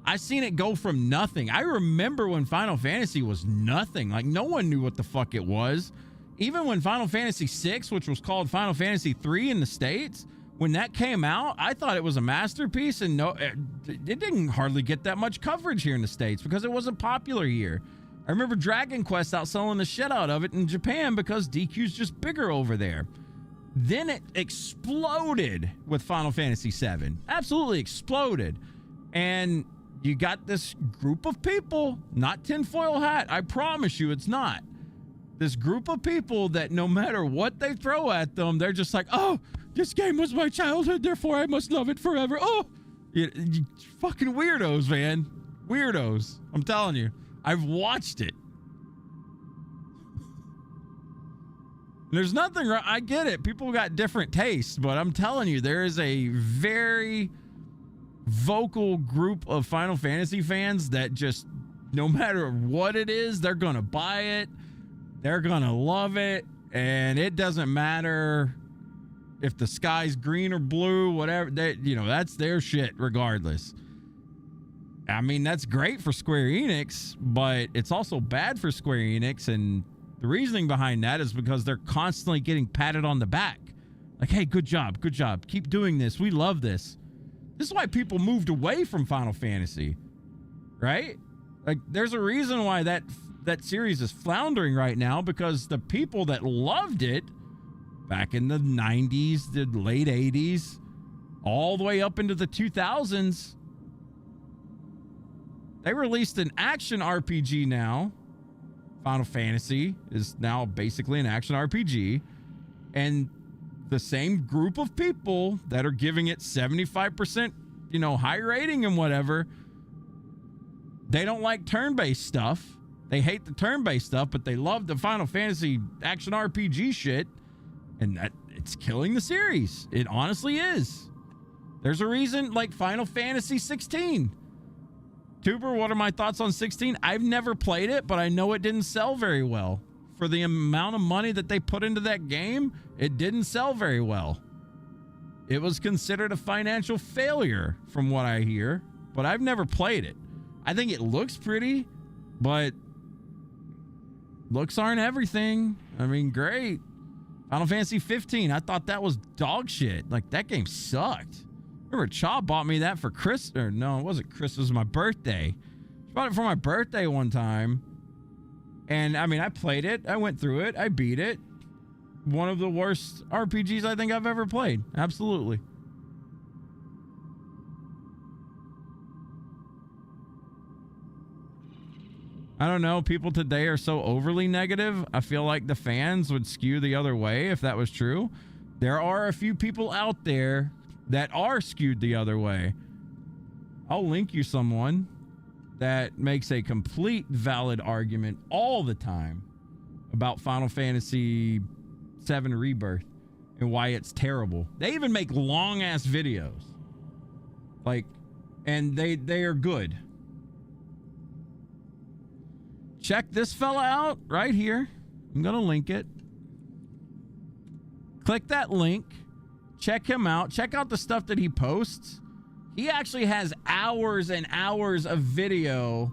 I've seen it go from nothing. I remember when Final Fantasy was nothing. Like, no one knew what the fuck it was. Even when Final Fantasy 6, which was called Final Fantasy 3 in the States, when that came out, I thought it was a masterpiece, and no, it didn't hardly get that much coverage here in the States because it wasn't popular here. I remember Dragon Quest outselling the shit out of it in Japan because DQ's just bigger over there. Then it exploded with Final Fantasy VII. Absolutely exploded. And you got this group of people, not tinfoil hat, I promise you it's not. This group of people that no matter what they throw at them, they're just like, oh, this game was my childhood, therefore I must love it forever. Oh, you fucking weirdos, man. Weirdos. I'm telling you. I've watched it. There's nothing wrong. I get it. People got different tastes, but I'm telling you, there is a very vocal group of Final Fantasy fans that just, no matter what it is, they're going to buy it. They're going to love it. And it doesn't matter if the sky's green or blue, whatever, that's their shit regardless. I mean, that's great for Square Enix, but it's also bad for Square Enix. And the reasoning behind that is because they're constantly getting patted on the back. Like, hey, good job. Good job. Keep doing this. We love this. This is why people moved away from Final Fantasy, right? Like, there's a reason why that series is floundering right now, because the people that loved it back in the 90s, the late 80s, all the way up into the 2000s, they released an action RPG now. Final Fantasy is now basically an action RPG. And the same group of people that are giving it 75% you know, high rating and whatever, they don't like turn-based stuff. They hate the turn-based stuff, but they love the Final Fantasy action RPG shit, and that it's killing the series. It honestly is. There's a reason, like Final Fantasy 16. Tuber, what are my thoughts on 16? I've never played it, but I know it didn't sell very well. For the amount of money that they put into that game, it didn't sell very well. It was considered a financial failure from what I hear, but I've never played it. I think it looks pretty, but looks aren't everything. I mean, great. Final Fantasy 15, I thought that was dog shit. Like, that game sucked. Remember, Chaw bought me that for Chris, or no, it wasn't Chris, it was my birthday. She bought it for my birthday one time. And I mean, I played it, I went through it, I beat it. One of the worst RPGs I think I've ever played. Absolutely. I don't know. People today are so overly negative. I feel like the fans would skew the other way if that was true. There are a few people out there that are skewed the other way. I'll link you someone that makes a complete valid argument all the time about Final Fantasy VII Rebirth and why it's terrible. They even make long ass videos. Like, and they are good. Check this fella out right here. I'm going to link it. Click that link. Check him out. Check out the stuff that he posts. He actually has hours and hours of video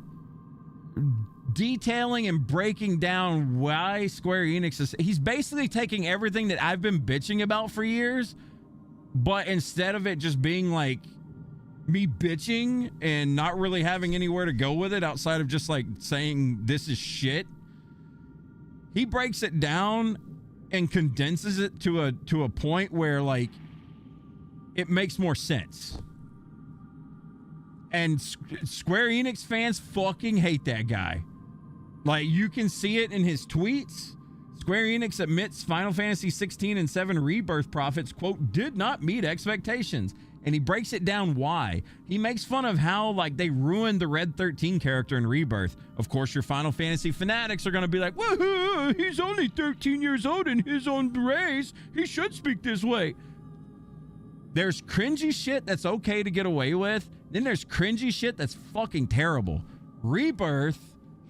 detailing and breaking down why Square Enix is... He's basically taking everything that I've been bitching about for years, but instead of it just being like me bitching and not really having anywhere to go with it outside of just like saying this is shit, he breaks it down and condenses it to a point where like it makes more sense. And Square Enix fans fucking hate that guy. Like, you can see it in his tweets. Square Enix admits Final Fantasy 16 and 7 Rebirth profits, quote, did not meet expectations. And he breaks it down why. He makes fun of how, like, they ruined the Red 13 character in Rebirth. Of course, your Final Fantasy fanatics are going to be like, woohoo, he's only 13 years old in his own race. He should speak this way. There's cringy shit that's okay to get away with. Then there's cringy shit that's fucking terrible. Rebirth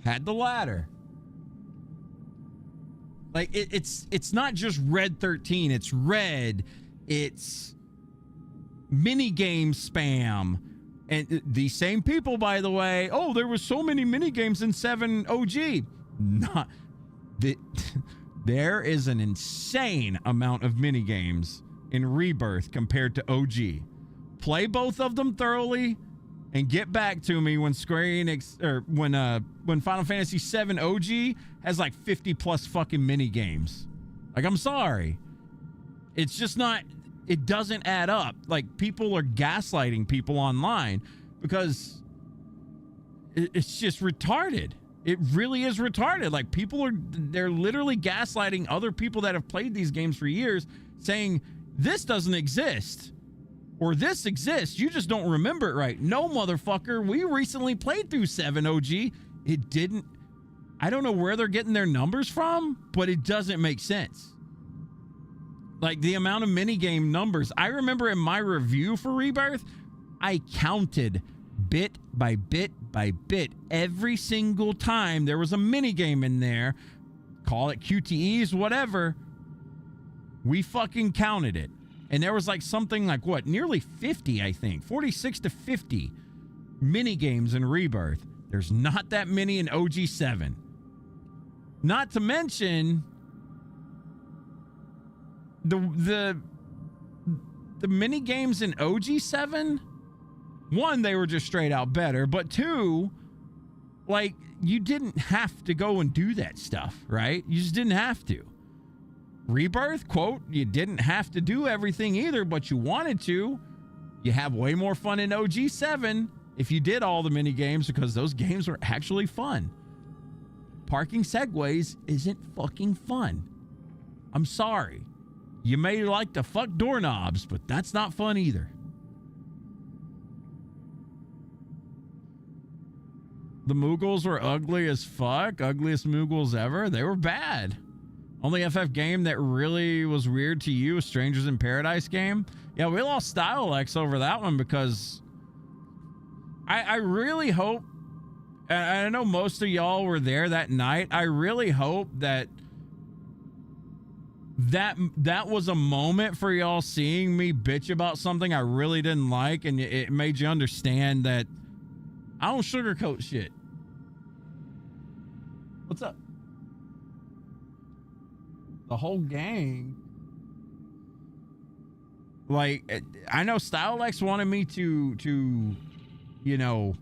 had the latter. Like, it's not just Red 13. It's Red. It's minigame spam. And these same people, by the way, oh, there was so many minigames in 7 OG. Not there is an insane amount of minigames in Rebirth compared to OG. Play both of them thoroughly and get back to me when Square Enix, or when Final Fantasy VII OG has like 50 plus fucking mini games. Like, I'm sorry, it's just not. It doesn't add up. Like, people are gaslighting people online because it's just retarded. It really is retarded. Like, they're literally gaslighting other people that have played these games for years, saying this doesn't exist. Or this exists, you just don't remember it right. No, motherfucker, we recently played through 7 OG. It didn't... I don't know where they're getting their numbers from, but it doesn't make sense. Like, the amount of minigame numbers. I remember in my review for Rebirth, I counted bit by bit by bit. Every single time there was a minigame in there, call it QTEs, whatever, we fucking counted it. And there was like something like, what, nearly 50, I think. 46 to 50 mini games in Rebirth. There's not that many in OG 7. Not to mention the mini games in OG 7. One, they were just straight out better, but two, like, you didn't have to go and do that stuff, right? You just didn't have to. Rebirth, quote, you didn't have to do everything either, but you wanted to. You have way more fun in OG 7 if you did all the mini games, because those games were actually fun. Parking segways isn't fucking fun. I'm sorry. You may like to fuck doorknobs, but that's not fun either. The Moogles were ugly as fuck. Ugliest Moogles ever. They were bad. Only FF game that really was weird to you was Strangers in Paradise game. Yeah, we lost Stylex over that one because I really hope, and I know most of y'all were there that night. I really hope that was a moment for y'all seeing me bitch about something I really didn't like, and it made you understand that I don't sugarcoat shit. What's up? The whole gang. Like, I know Stylex wanted me to, you know,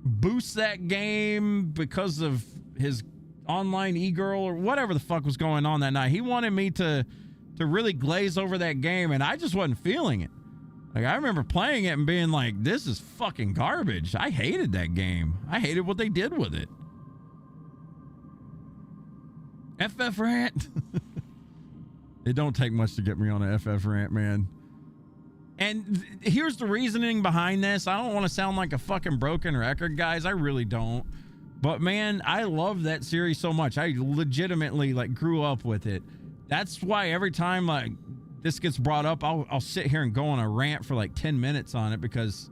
boost that game because of his online e-girl or whatever the fuck was going on that night. He wanted me to really glaze over that game, and I just wasn't feeling it. Like, I remember playing it and being like, this is fucking garbage. I hated that game. I hated what they did with it. FF rant. It don't take much to get me on an FF rant, man. And here's the reasoning behind this. I don't want to sound like a fucking broken record, guys. I really don't. But man, I love that series so much. I legitimately like grew up with it. That's why every time like this gets brought up, I'll sit here and go on a rant for like 10 minutes on it, because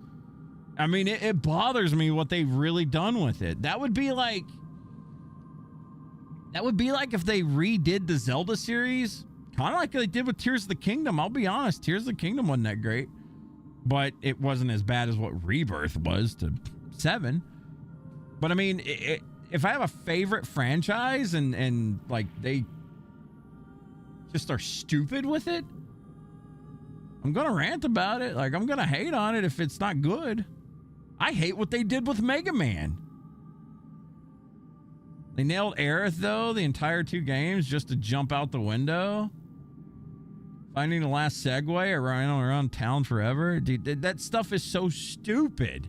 I mean, it bothers me what they've really done with it. That would be like if they redid the Zelda series, kind of like they did with Tears of the Kingdom. I'll be honest, Tears of the Kingdom wasn't that great, but it wasn't as bad as what Rebirth was to 7. But I mean, if I have a favorite franchise and like they just are stupid with it, I'm gonna rant about it. Like, I'm gonna hate on it if it's not good. I hate what they did with Mega Man. They nailed Aerith, though, the entire 2 games just to jump out the window. Finding the last Segway around town forever. Dude, that stuff is so stupid.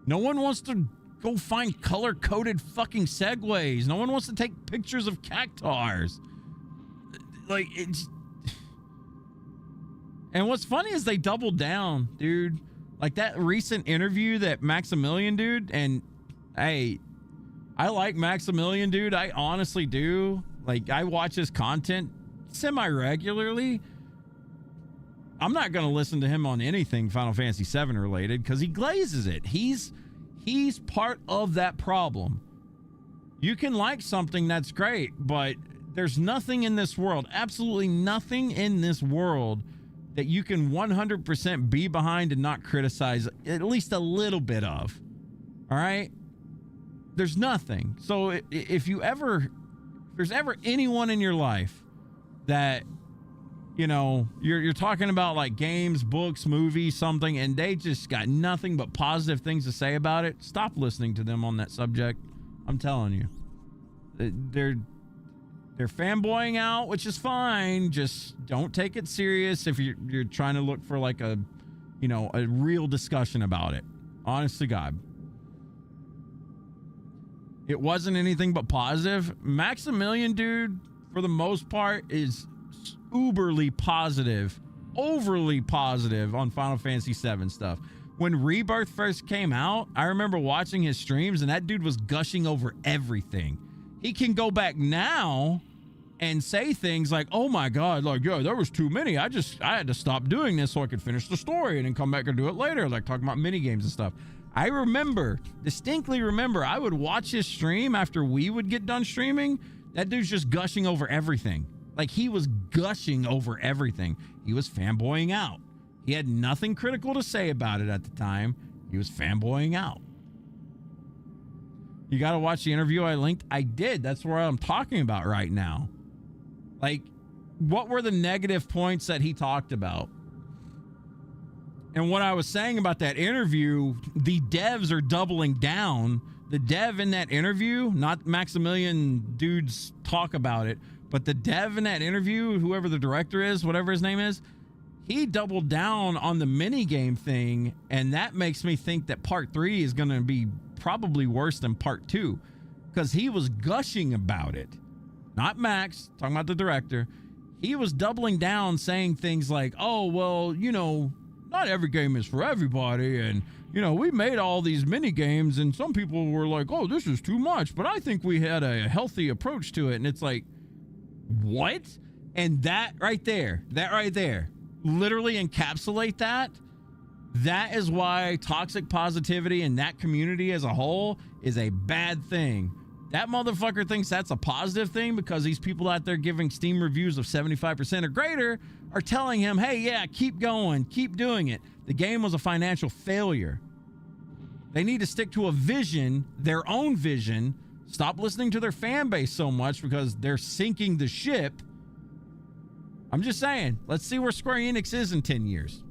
No one wants to go find color-coded fucking Segways. No one wants to take pictures of cactars. Like, it's... And what's funny is they doubled down, dude. Like, that recent interview that Maximilian, dude, and hey, I like Maximilian, dude. I honestly do. Like, I watch his content semi-regularly. I'm not going to listen to him on anything Final Fantasy VII related because he glazes it. He's part of that problem. You can like something that's great, but there's nothing in this world, absolutely nothing in this world that you can 100% be behind and not criticize at least a little bit of. All right? There's nothing. So if there's ever anyone in your life that, you know, you're talking about like games, books, movies, something, and they just got nothing but positive things to say about it, stop listening to them on that subject. I'm telling you. They're fanboying out, which is fine. Just don't take it serious if you're trying to look for like a, you know, a real discussion about it. Honest to God. It wasn't anything but positive. Maximilian, dude, for the most part, is uberly positive, overly positive on Final Fantasy VII stuff. When Rebirth first came out, I remember watching his streams, and that dude was gushing over everything. He can go back now and say things like, oh my God, like, yo, there was too many. I had to stop doing this so I could finish the story and then come back and do it later, like talking about mini games and stuff. I distinctly remember, I would watch his stream after we would get done streaming. That dude's just gushing over everything. Like, he was gushing over everything. He was fanboying out. He had nothing critical to say about it at the time. He was fanboying out. You got to watch the interview I linked. I did. That's what I'm talking about right now. Like, what were the negative points that he talked about? And what I was saying about that interview, the devs are doubling down. The dev in that interview, not Maximilian dudes talk about it, but the dev in that interview, whoever the director is, whatever his name is, he doubled down on the minigame thing, and that makes me think that part 3 is going to be probably worse than part 2, because he was gushing about it. Not Max, talking about the director. He was doubling down, saying things like, oh, well, you know, not every game is for everybody. And, you know, we made all these mini games and some people were like, oh, this is too much. But I think we had a healthy approach to it. And it's like, what? And that right there, literally encapsulate that. That is why toxic positivity and that community as a whole is a bad thing. That motherfucker thinks that's a positive thing because these people out there giving Steam reviews of 75% or greater are telling him, hey, yeah, keep going, keep doing it. The game was a financial failure. They need to stick to a vision, their own vision. Stop listening to their fan base so much because they're sinking the ship. I'm just saying, let's see where Square Enix is in 10 years.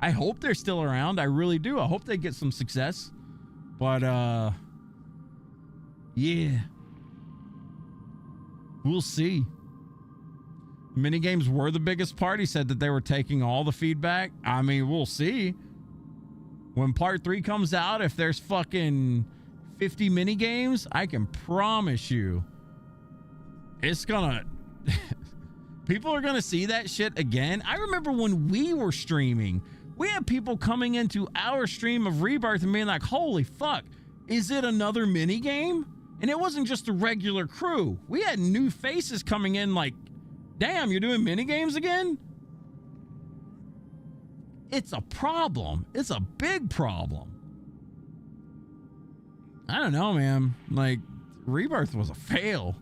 I hope they're still around. I really do. I hope they get some success. But, yeah. We'll see. Minigames were the biggest part. He said that they were taking all the feedback. I mean, we'll see. When part 3 comes out, if there's fucking 50 minigames, I can promise you it's gonna... people are gonna see that shit again. I remember when we were streaming, we had people coming into our stream of Rebirth and being like, holy fuck, is it another mini game? And it wasn't just a regular crew. We had new faces coming in like, damn, you're doing mini games again? It's a problem. It's a big problem. I don't know, man. Like, Rebirth was a fail.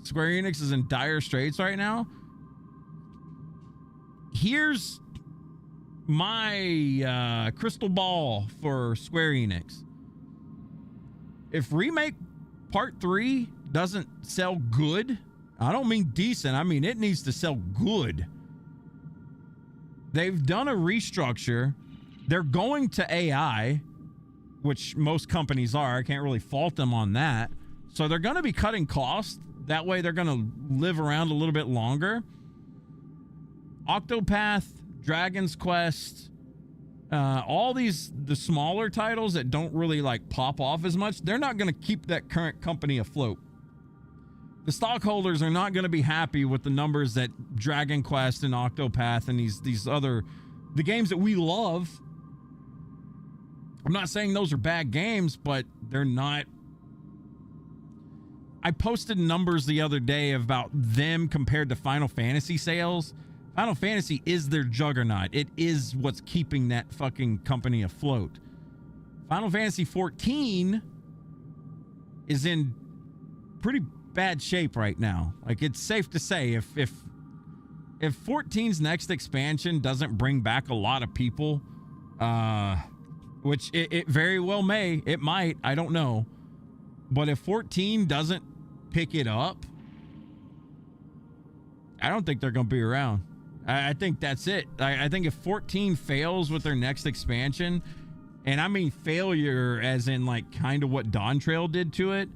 Square Enix is in dire straits right now. Here's my crystal ball for Square Enix. If Remake Part 3 doesn't sell good, I don't mean decent, I mean it needs to sell good. They've done a restructure. They're going to AI, which most companies are. I can't really fault them on that. So they're going to be cutting costs. That way they're going to live around a little bit longer. Octopath, Dragon's Quest, all the smaller titles that don't really like pop off as much, they're not going to keep that current company afloat. The stockholders are not going to be happy with the numbers that Dragon Quest and Octopath and these other, the games that we love. I'm not saying those are bad games, but they're not. I posted numbers the other day about them compared to Final Fantasy sales. Final Fantasy is their juggernaut. It is what's keeping that fucking company afloat. Final Fantasy 14 is in pretty bad shape right now. Like, it's safe to say if 14's next expansion doesn't bring back a lot of people, which it very well may, it might, I don't know. But if 14 doesn't pick it up, I don't think they're going to be around. I think that's it. I think if 14 fails with their next expansion, and I mean failure as in like kind of what Dawn Trail did to it,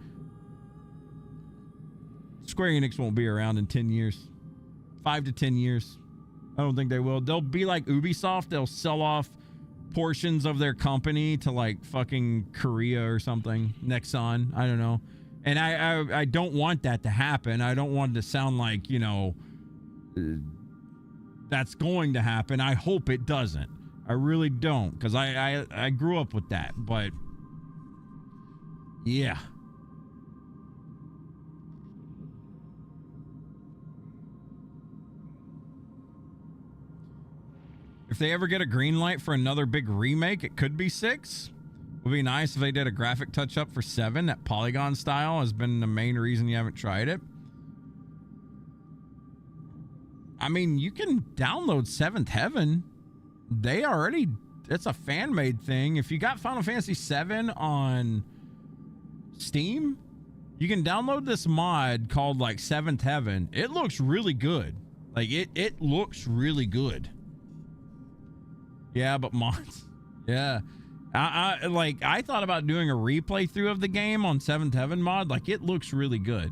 Square Enix won't be around in 10 years. 5 to 10 years. I don't think they will. They'll be like Ubisoft. They'll sell off portions of their company to like fucking Korea or something. Nexon. I don't know. And I don't want that to happen. I don't want it to sound like, you know, that's going to happen. I hope it doesn't. I really don't, because I grew up with that. But yeah. If they ever get a green light for another big remake, it could be 6. It would be nice if they did a graphic touch-up for 7. That Polygon style has been the main reason you haven't tried it. I mean, you can download 7th Heaven. It's a fan-made thing. If you got Final Fantasy 7 on Steam, you can download this mod called like 7th Heaven. It looks really good. Like, it looks really good. Yeah, but mods. Yeah. I thought about doing a replay through of the game on 7th Heaven mod. Like, it looks really good.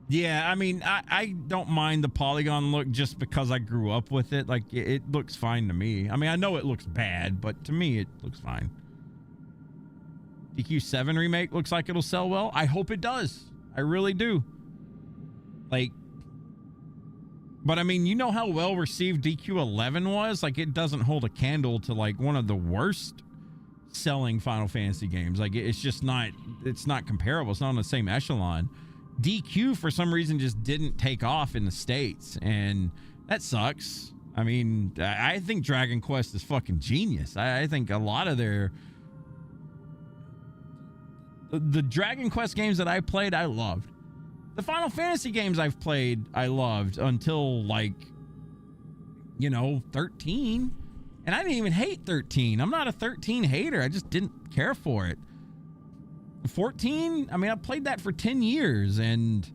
Yeah, I mean, I don't mind the polygon look just because I grew up with it. Like, it looks fine to me. I mean, I know it looks bad, but to me, it looks fine. DQ7 remake looks like it'll sell well. I hope it does. I really do. Like, But I mean, you know how well received DQ11 was? Like, it doesn't hold a candle to like one of the worst selling Final Fantasy games. Like, it's just not, it's not comparable. It's not on the same echelon. DQ for some reason just didn't take off in the States, and that sucks. I mean, I think Dragon Quest is fucking genius. I think a lot of the Dragon Quest games that I played, I loved. The Final Fantasy games I've played, I loved until, like, you know, 13. And I didn't even hate 13. I'm not a 13 hater. I just didn't care for it. 14, I mean, I played that for 10 years, and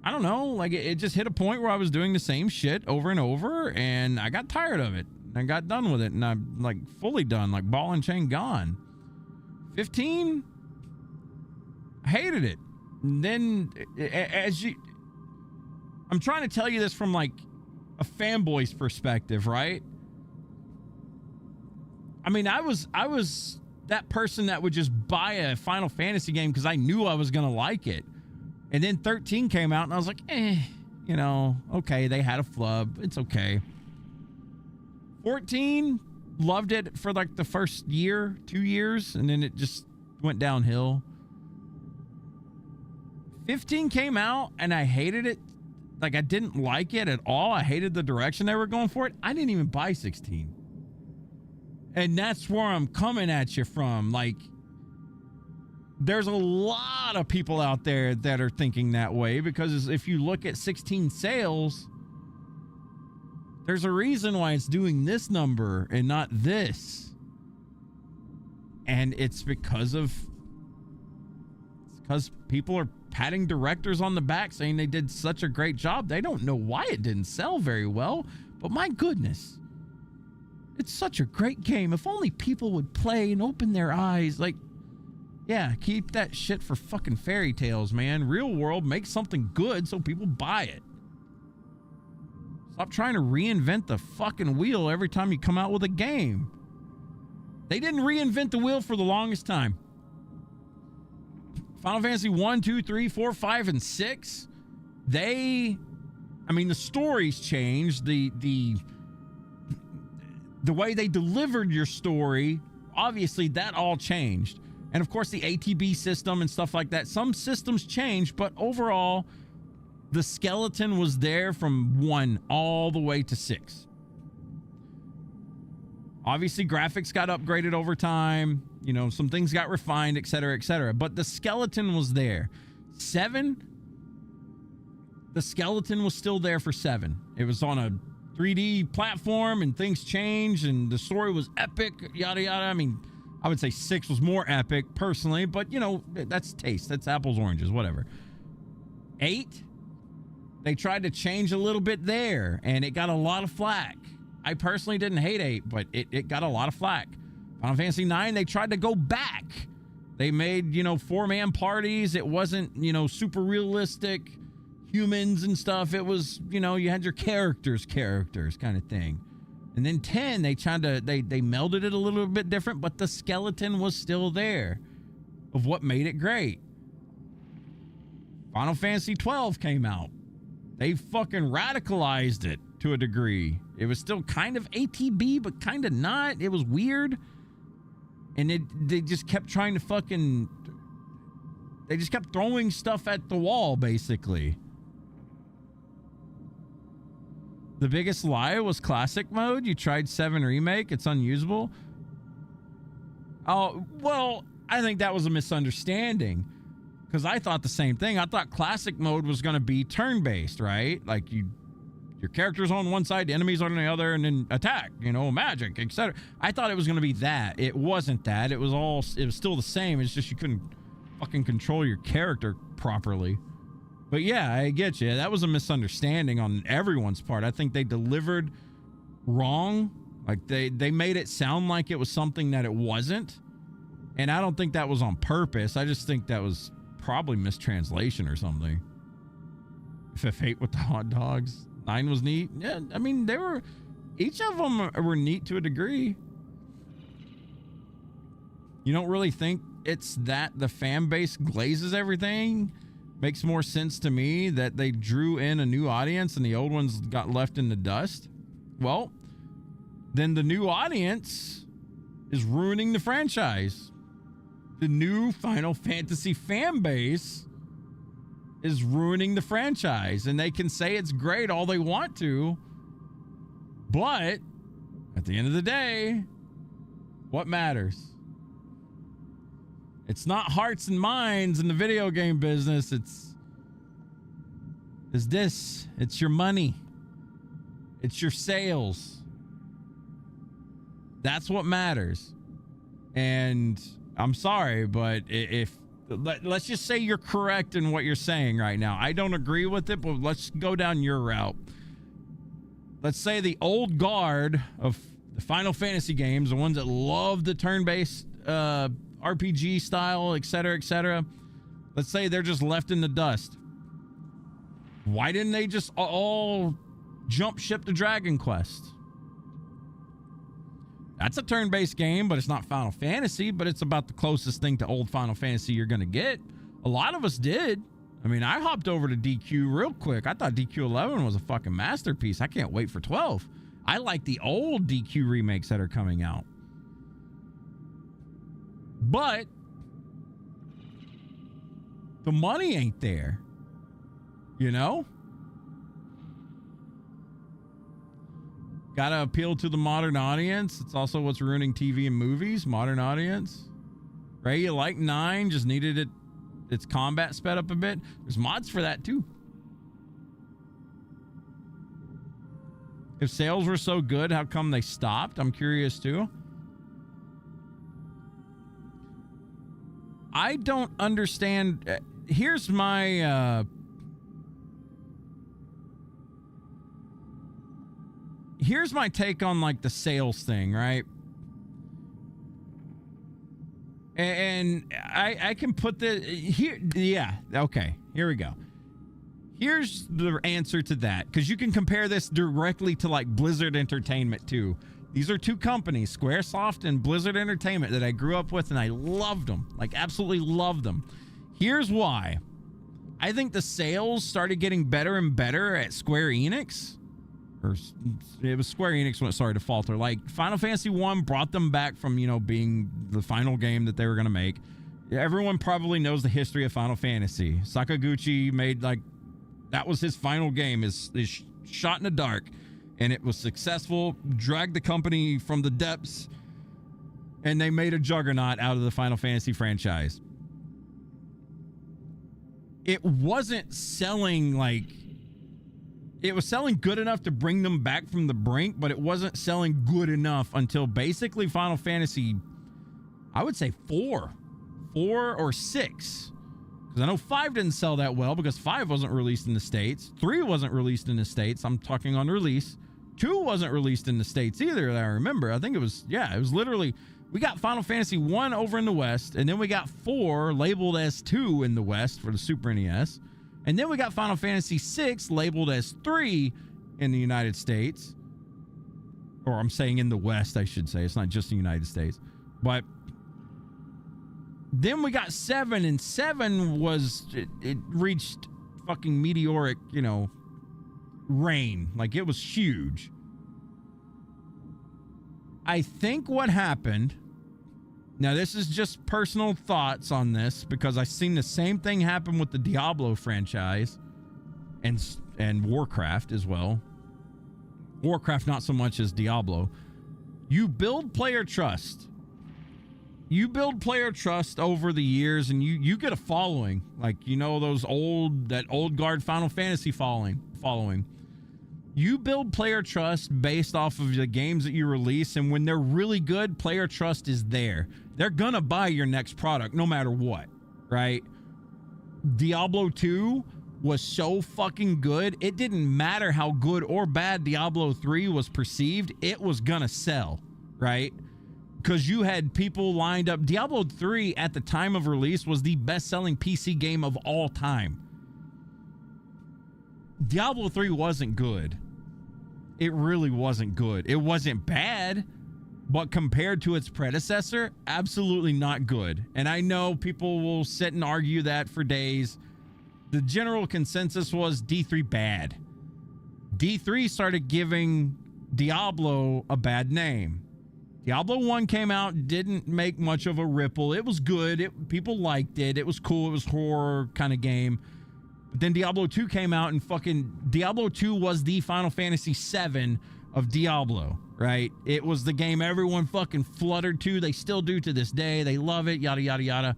I don't know, like, it just hit a point where I was doing the same shit over and over, and I got tired of it. I got done with it, and I'm, like, fully done, like, ball and chain gone. 15, I hated it. And then, I'm trying to tell you this from, like, a fanboy's perspective, right? I mean, I was that person that would just buy a Final Fantasy game because I knew I was going to like it. And then 13 came out, and I was like, you know, okay, they had a flub. It's okay. 14, loved it for like the first year, 2 years, and then it just went downhill. 15 came out, and I hated it. Like, I didn't like it at all. I hated the direction they were going for it. I didn't even buy 16. And that's where I'm coming at you from. Like, there's a lot of people out there that are thinking that way, because if you look at 16 sales, there's a reason why it's doing this number and not this. And it's because people are patting directors on the back saying they did such a great job. They don't know why it didn't sell very well, but my goodness, it's such a great game. If only people would play and open their eyes. Like, yeah, keep that shit for fucking fairy tales, man. Real world, make something good so people buy it. Stop trying to reinvent the fucking wheel every time you come out with a game. They didn't reinvent the wheel for the longest time. Final Fantasy 1, 2, 3, 4, 5, and 6, I mean, the stories changed. The way they delivered your story, obviously that all changed. And of course the ATB system and stuff like that. Some systems changed, but overall the skeleton was there from 1 all the way to 6. Obviously graphics got upgraded over time. You know, some things got refined, etc., etc. But the skeleton was there. 7, the skeleton was still there for 7. It was on a 3D platform, and things changed, and the story was epic, yada yada. I mean, I would say 6 was more epic personally, but you know, that's taste. That's apples, oranges, whatever. 8, they tried to change a little bit there, and it got a lot of flack. I personally didn't hate 8, but it got a lot of flack. Final Fantasy 9, they tried to go back. They made, you know, 4-man parties. It wasn't, you know, super realistic humans and stuff. It was, you know, you had your characters kind of thing. And then 10, they tried to, they melded it a little bit different, but the skeleton was still there of what made it great. Final Fantasy 12 came out. They fucking radicalized it to a degree. It was still kind of ATB, but kind of not. It was weird. And they just kept trying to they just kept throwing stuff at the wall, basically. The biggest lie was classic mode. You tried 7 Remake. It's unusable. Oh, well, I think that was a misunderstanding, because I thought the same thing. I thought classic mode was going to be turn-based, right? Like, your character's on one side, the enemies on the other, and then attack, you know, magic, etc. I thought it was going to be that. It wasn't that. It was still the same. It's just you couldn't fucking control your character properly. But yeah, I get you. That was a misunderstanding on everyone's part. I think they delivered wrong. Like, they made it sound like it was something that it wasn't. And I don't think that was on purpose. I just think that was probably mistranslation or something. FF8 with the hot dogs. 9 was neat. Yeah, I mean, each of them were neat to a degree. You don't really think it's that the fan base glazes everything makes more sense to me that they drew in a new audience and the old ones got left in the dust. Well, then the new audience is ruining the franchise. The new Final Fantasy fan base is ruining the franchise, and they can say it's great all they want to, but at the end of the day, what matters? It's not hearts and minds in the video game business. It's your money. It's your sales. That's what matters. And I'm sorry, but let's just say you're correct in what you're saying right now. I don't agree with it, but let's go down your route. Let's say the old guard of the Final Fantasy games, the ones that love the turn-based RPG style, etc., let's say they're just left in the dust. Why didn't they just all jump ship to Dragon Quest? That's a turn-based game, but it's not Final Fantasy, but it's about the closest thing to old Final Fantasy you're going to get. A lot of us did. I mean, I hopped over to DQ real quick. I thought DQ 11 was a fucking masterpiece. I can't wait for 12. I like the old DQ remakes that are coming out. But the money ain't there, you know? Gotta appeal to the modern audience. It's also what's ruining TV and movies, modern audience. Right? You like 9, just needed its combat sped up a bit. There's mods for that too. If sales were so good, how come they stopped? I'm curious too. I don't understand. Here's my take on like the sales thing, right? And I can put the here. Yeah. Okay. Here we go. Here's the answer to that, because you can compare this directly to like Blizzard Entertainment too. These are two companies, Squaresoft and Blizzard Entertainment, that I grew up with, and I loved them, like absolutely loved them. Here's why. I think the sales started getting better and better at Square Enix. Or it was Square Enix when it started to falter. Like Final Fantasy 1 brought them back from, you know, being the final game that they were going to make. Everyone probably knows the history of Final Fantasy. Sakaguchi made like, that was his final game, is Shot in the Dark. And it was successful, dragged the company from the depths, and they made a juggernaut out of the Final Fantasy franchise. It wasn't selling like... It was selling good enough to bring them back from the brink, but it wasn't selling good enough until basically Final Fantasy, I would say 4 or 6. Because I know 5 didn't sell that well because 5 wasn't released in the States. 3 wasn't released in the States. I'm talking on release. 2 wasn't released in the States either, that I remember. I think it was literally, we got Final Fantasy 1 over in the West, and then we got 4 labeled as 2 in the West for the Super NES. And then we got Final Fantasy 6 labeled as 3 in the United States. Or I'm saying in the West, I should say. It's not just the United States. But then we got 7, and 7 was, it reached fucking meteoric, you know, reign. Like, it was huge. I think what happened, now this is just personal thoughts on this, because I've seen the same thing happen with the Diablo franchise and Warcraft as well. Warcraft not so much as Diablo. You build player trust. You build player trust over the years, and you get a following. Like, you know, that old guard Final Fantasy following. You build player trust based off of the games that you release, and when they're really good, player trust is there. They're gonna buy your next product no matter what, right? Diablo 2 was so fucking good, it didn't matter how good or bad Diablo 3 was perceived, it was gonna sell, right? Because you had people lined up. Diablo 3 at the time of release was the best-selling PC game of all time. Diablo 3 wasn't good. It really wasn't good. It wasn't bad, but compared to its predecessor, absolutely not good. And I know people will sit and argue that for days. the general consensus was D3 bad. D3 started giving Diablo a bad name. Diablo 1 came out, didn't make much of a ripple. It was good. People liked it. It was cool. It was horror kind of game. But then Diablo 2 came out, and fucking Diablo 2 was the Final Fantasy VII of Diablo, right? It was the game everyone fucking fluttered to. They still do to this day. They love it, yada, yada, yada.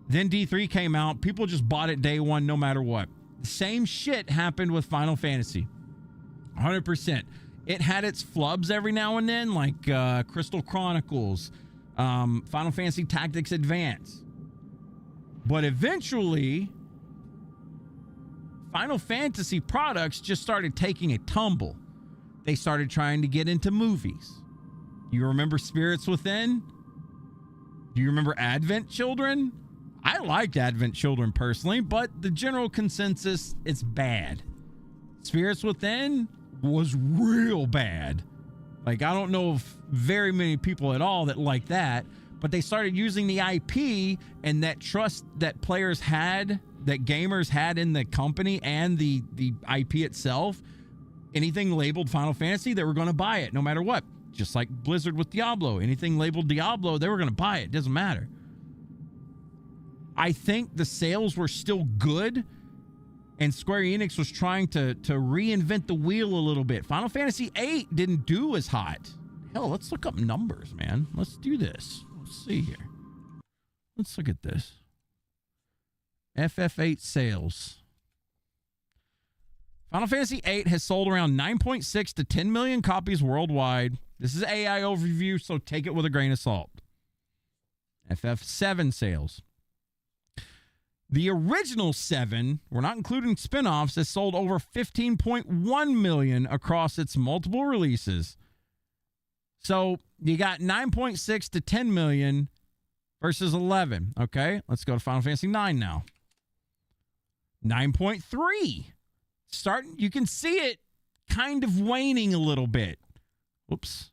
Then D3 came out. People just bought it day one, no matter what. The same shit happened with Final Fantasy. 100%. It had its flubs every now and then, like Crystal Chronicles, Final Fantasy Tactics Advance. But eventually, Final Fantasy products just started taking a tumble. They started trying to get into movies. You remember Spirits Within? Do you remember Advent Children? I liked Advent Children personally, but the general consensus, it's bad. Spirits Within was real bad. Like, I don't know of very many people at all that like that, but they started using the IP and that trust that players had, that gamers had in the company and the IP itself. Anything labeled Final Fantasy, they were going to buy it no matter what. Just like Blizzard with Diablo. Anything labeled Diablo, they were going to buy it. Doesn't matter. I think the sales were still good, and Square Enix was trying to reinvent the wheel a little bit. Final Fantasy VIII didn't do as hot. Hell, let's look up numbers, man. Let's do this. Let's see here. Let's look at this. FF8 sales. Final Fantasy VIII has sold around 9.6 to 10 million copies worldwide. This is AI overview, so take it with a grain of salt. FF7 sales. The original 7, we're not including spin-offs, has sold over 15.1 million across its multiple releases. So you got 9.6 to 10 million versus 11. Okay, let's go to Final Fantasy 9 now. 9.3. Starting, you can see it kind of waning a little bit. Whoops.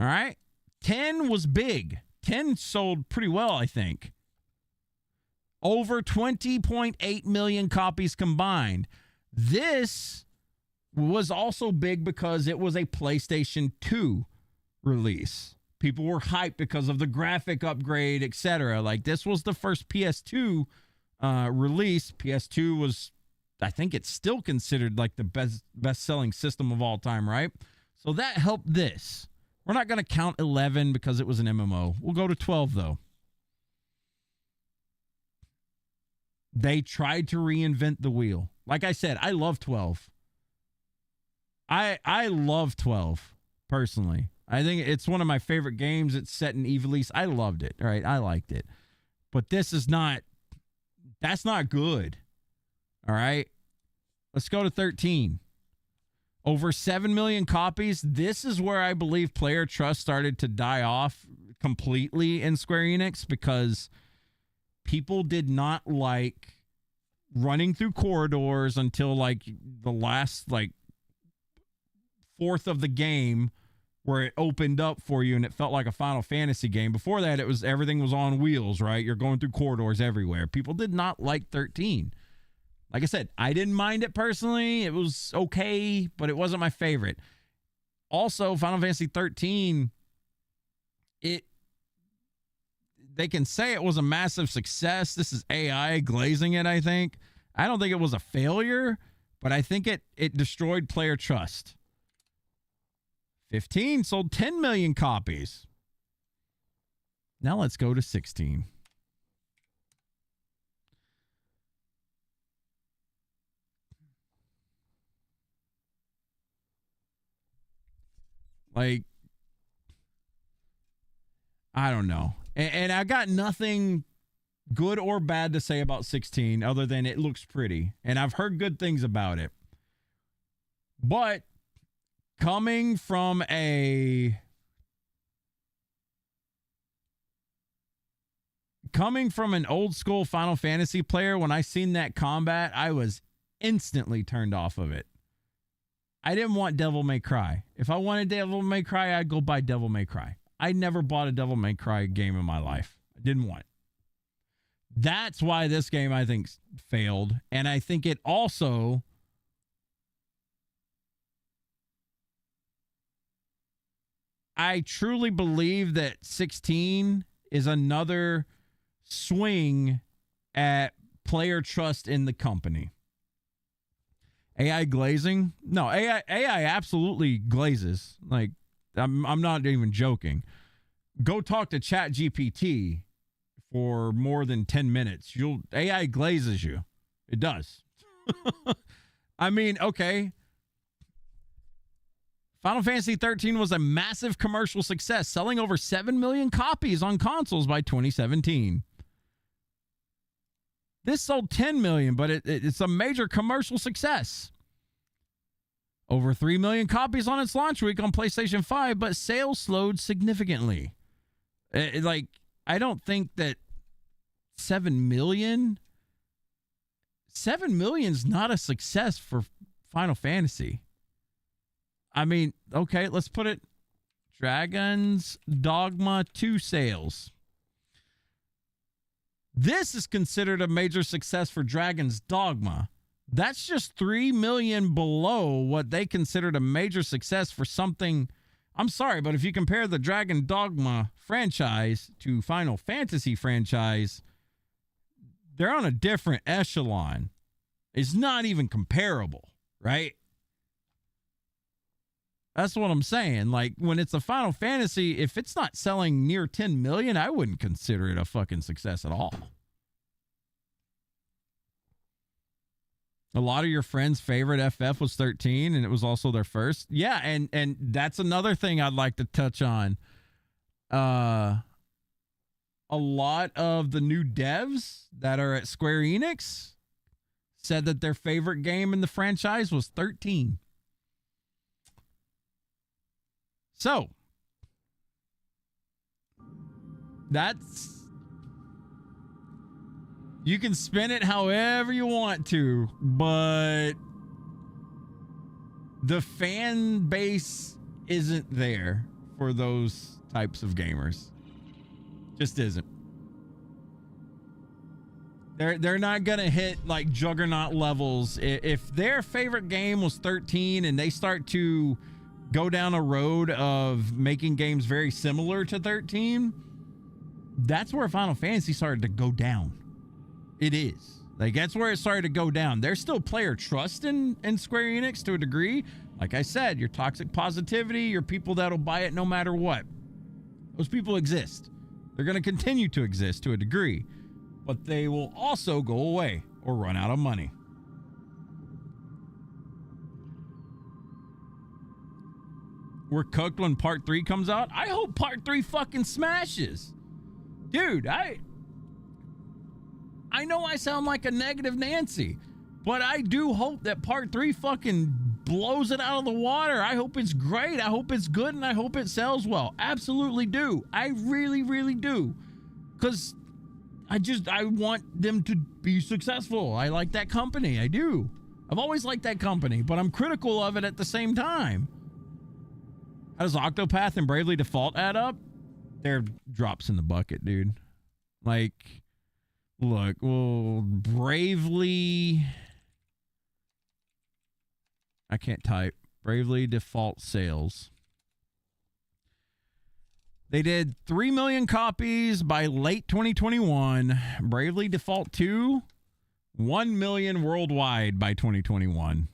All right. 10 was big. 10 sold pretty well, I think. Over 20.8 million copies combined. This was also big because it was a PlayStation 2 release. People were hyped because of the graphic upgrade, etc. Like, this was the first PS2 release. PS2 was, I think it's still considered like the best-selling system of all time, right? So that helped this. We're not going to count 11 because it was an MMO. We'll go to 12, though. They tried to reinvent the wheel. Like I said, I love 12. I love 12, personally. I think it's one of my favorite games. It's set in Ivalice. I loved it, right? I liked it. But this is not, that's not good. All right? Let's go to 13. Over 7 million copies. This is where I believe player trust started to die off completely in Square Enix, because people did not like running through corridors until like the last like fourth of the game, where it opened up for you and it felt like a Final Fantasy game. Before that, it was everything was on wheels, right? You're going through corridors everywhere. People did not like 13. Like I said, I didn't mind it personally. It was okay, but it wasn't my favorite. Also, Final Fantasy 13, they can say it was a massive success. This is AI glazing it, I think. I don't think it was a failure, but I think it destroyed player trust. 15 sold 10 million copies. Now let's go to 16. Like, I don't know. And I got nothing good or bad to say about 16 other than it looks pretty. And I've heard good things about it. But coming from an old school Final Fantasy player, when I seen that combat, I was instantly turned off of it. I didn't want Devil May Cry. If I wanted Devil May Cry, I'd go buy Devil May Cry. I never bought a Devil May Cry game in my life. I didn't want it. That's why this game, I think, failed. And I think it also I truly believe that 16 is another swing at player trust in the company. AI glazing? No, AI absolutely glazes. Like, I'm not even joking. Go talk to ChatGPT for more than 10 minutes. AI glazes you. It does. I mean, okay. Final Fantasy 13 was a massive commercial success, selling over 7 million copies on consoles by 2017. This sold 10 million, but it's a major commercial success. Over 3 million copies on its launch week on PlayStation 5, but sales slowed significantly. I don't think that 7 million is not a success for Final Fantasy. I mean, okay, let's put it. Dragon's Dogma 2 sales. This is considered a major success for Dragon's Dogma. That's just 3 million below what they considered a major success for something. I'm sorry, but if you compare the Dragon Dogma franchise to Final Fantasy franchise, they're on a different echelon. It's not even comparable, right? That's what I'm saying. Like, when it's a Final Fantasy, if it's not selling near 10 million, I wouldn't consider it a fucking success at all. A lot of your friends' favorite FF was 13, and it was also their first. Yeah, and that's another thing I'd like to touch on. A lot of the new devs that are at Square Enix said that their favorite game in the franchise was 13. So, that's... You can spin it however you want to, but the fan base isn't there for those types of gamers. Just isn't. They're not going to hit like juggernaut levels. If their favorite game was 13 and they start to go down a road of making games very similar to 13, that's where Final Fantasy started to go down. It is. Like, that's where it started to go down. There's still player trust in Square Enix to a degree. Like I said, your toxic positivity, your people that'll buy it no matter what. Those people exist. They're going to continue to exist to a degree. But they will also go away or run out of money. We're cooked when Part 3 comes out. I hope Part 3 fucking smashes. Dude, I know I sound like a negative Nancy, but I do hope that Part 3 fucking blows it out of the water. I hope it's great. I hope it's good, and I hope it sells well. Absolutely do. I really, really do. Because I want them to be successful. I like that company. I do. I've always liked that company, but I'm critical of it at the same time. How does Octopath and Bravely Default add up? They're drops in the bucket, dude. Like... Look, well, Bravely... I can't type. Bravely Default sales. They did 3 million copies by late 2021. Bravely Default 2, 1 million worldwide by 2021.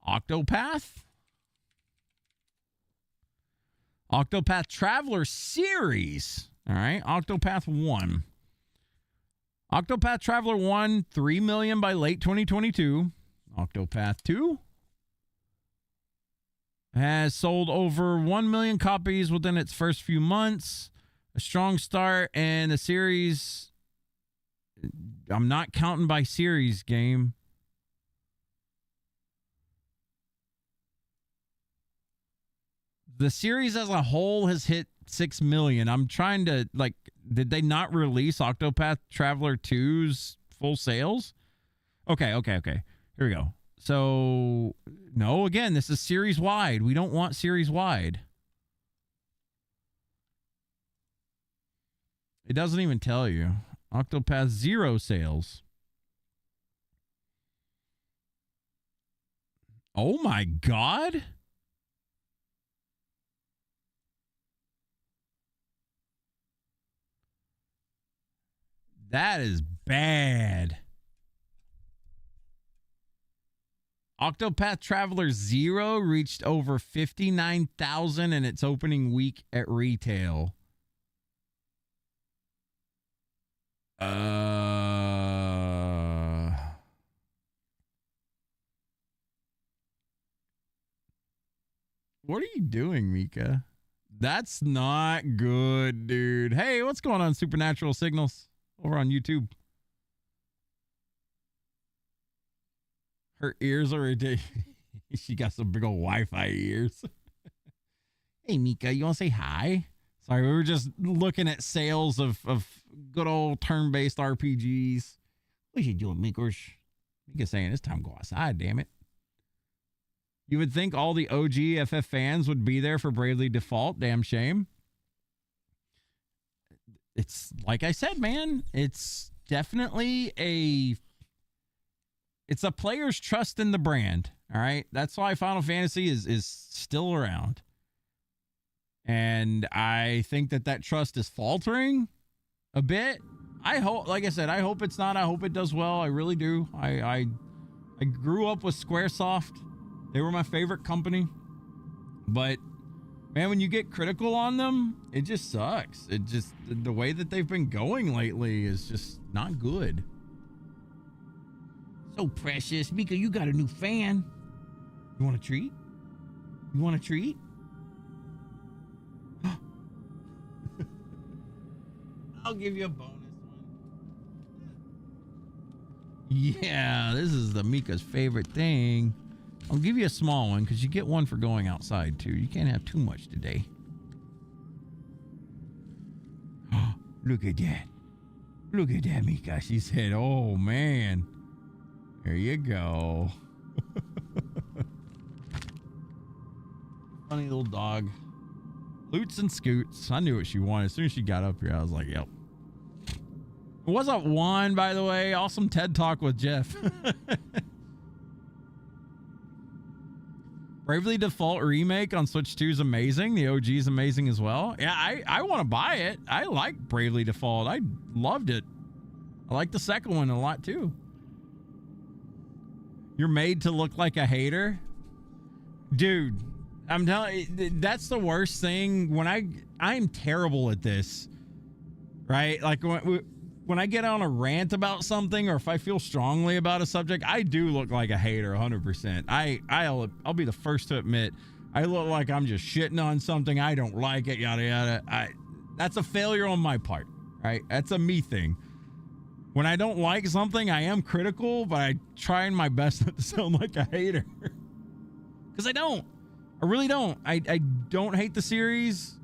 Octopath Traveler Series. All right, Octopath 1. Octopath Traveler 1, 3 million by late 2022. Octopath 2 has sold over 1 million copies within its first few months. A strong start, and the series, I'm not counting by series game. The series as a whole has hit 6 million. I'm trying to, like, did they not release Octopath Traveler 2's full sales? Okay. Here we go. So, no, again, this is series wide. We don't want series wide. It doesn't even tell you. Octopath 0 sales. Oh my God. That is bad. Octopath Traveler 0 reached over 59,000 in its opening week at retail. What are you doing, Mika? That's not good, dude. Hey, what's going on, Supernatural Signals, over on YouTube? Her ears are ridiculous. She got some big old Wi-Fi ears. Hey, Mika, you want to say hi? Sorry, we were just looking at sales of good old turn-based RPGs. What you doing, Mika? Mika saying it's time to go outside, damn it. You would think all the OG FF fans would be there for Bravely Default. Damn shame. It's like I said, man. It's definitely it's a player's trust in the brand. All right. That's why Final Fantasy is still around. And I think that trust is faltering a bit. I hope, like I said, I hope it's not. I hope it does well. I really do. I grew up with Squaresoft. They were my favorite company. But man, when you get critical on them, it just sucks. It just, the way that they've been going lately is just not good. So precious. Mika, you got a new fan. You want a treat? You want a treat? I'll give you a bonus one. Yeah, this is the Mika's favorite thing. I'll give you a small one because you get one for going outside too. You can't have too much today. Look at that. Look at that, Mika. She said, oh man. There you go. Funny little dog. Loots and scoots. I knew what she wanted. As soon as she got up here, I was like, yep. What's up, Juan, by the way? Awesome TED Talk with Jeff. Bravely Default remake on Switch 2 is amazing. The OG is amazing as well. Yeah, I want to buy it. I like Bravely Default. I loved it. I like the second one a lot too. You're made to look like a hater? Dude, I'm telling you, that's the worst thing. When I'm terrible at this, right? Like when I get on a rant about something, or if I feel strongly about a subject, I do look like a hater 100%. I'll be the first to admit I look like I'm just shitting on something. I don't like it, yada yada. That's a failure on my part, right? That's a me thing. When I don't like something, I am critical, but I try my best not to sound like a hater. Because I don't. I really don't. I don't hate the series.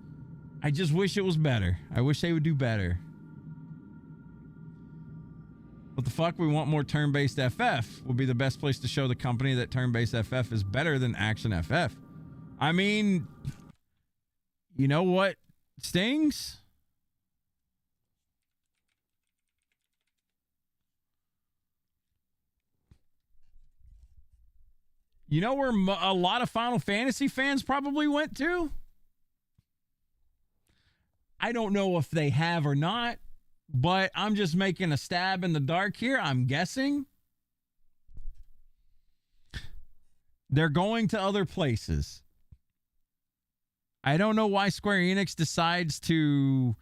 I just wish it was better. I wish they would do better. What the fuck? We want more turn-based FF. Would be the best place to show the company that turn-based FF is better than action FF. I mean, you know what stings? You know where a lot of Final Fantasy fans probably went to? I don't know if they have or not, but I'm just making a stab in the dark here. I'm guessing they're going to other places. I don't know why Square Enix decides to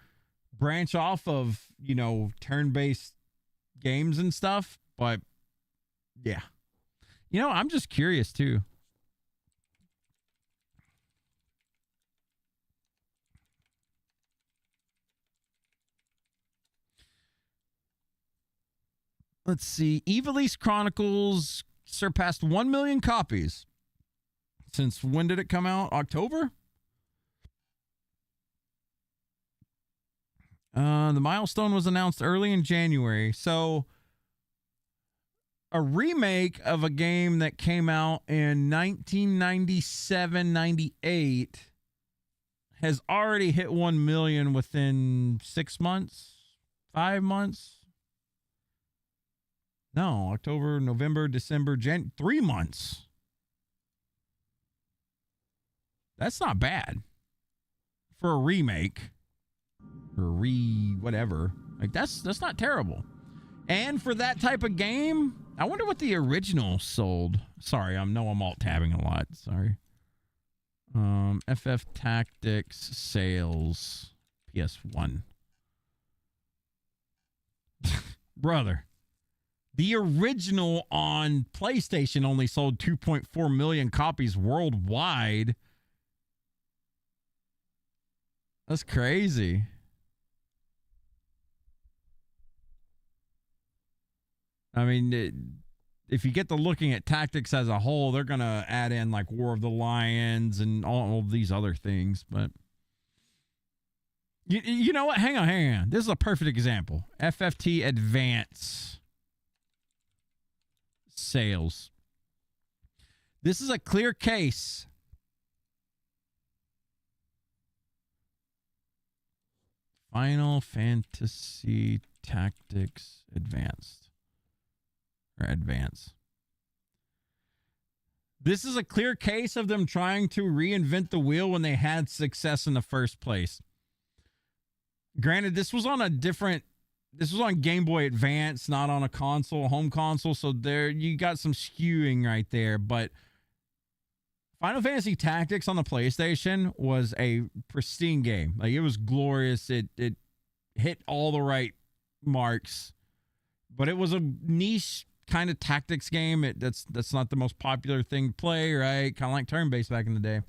branch off of, you know, turn-based games and stuff, but yeah. You know, I'm just curious too. Let's see. Ivalice Chronicles surpassed 1 million copies. Since when did it come out? October? The milestone was announced early in January. So a remake of a game that came out in 1997-98 has already hit 1 million within 6 months, 5 months. No, October, November, December, 3 months. That's not bad for a remake or whatever. Like that's not terrible. And for that type of game, I wonder what the original sold. Sorry, I'm alt tabbing a lot. Sorry. FF Tactics sales PS1. Brother, the original on PlayStation only sold 2.4 million copies worldwide. That's crazy. I mean, if you get to looking at Tactics as a whole, they're going to add in like War of the Lions and all of these other things. But you know what? Hang on. This is a perfect example. FFT Advance sales. This is a clear case. Final Fantasy Tactics Advanced. Or Advance. This is a clear case of them trying to reinvent the wheel when they had success in the first place. Granted, this was on Game Boy Advance, not on a home console, so there you got some skewing right there, but Final Fantasy Tactics on the PlayStation was a pristine game. Like, it was glorious. It hit all the right marks, but it was a niche kind of tactics game. That's not the most popular thing to play, right? Kind of like turn-based back in the day.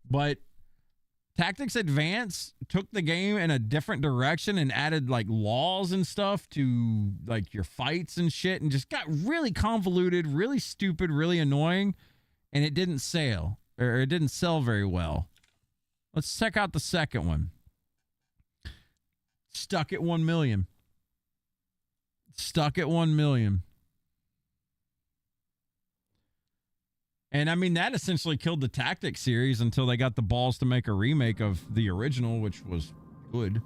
But Tactics Advance took the game in a different direction and added like laws and stuff to like your fights and shit, and just got really convoluted, really stupid, really annoying, and it didn't sell very well. Let's check out the second one. Stuck at 1 million. Stuck at 1 million. And I mean, that essentially killed the Tactics series until they got the balls to make a remake of the original, which was good.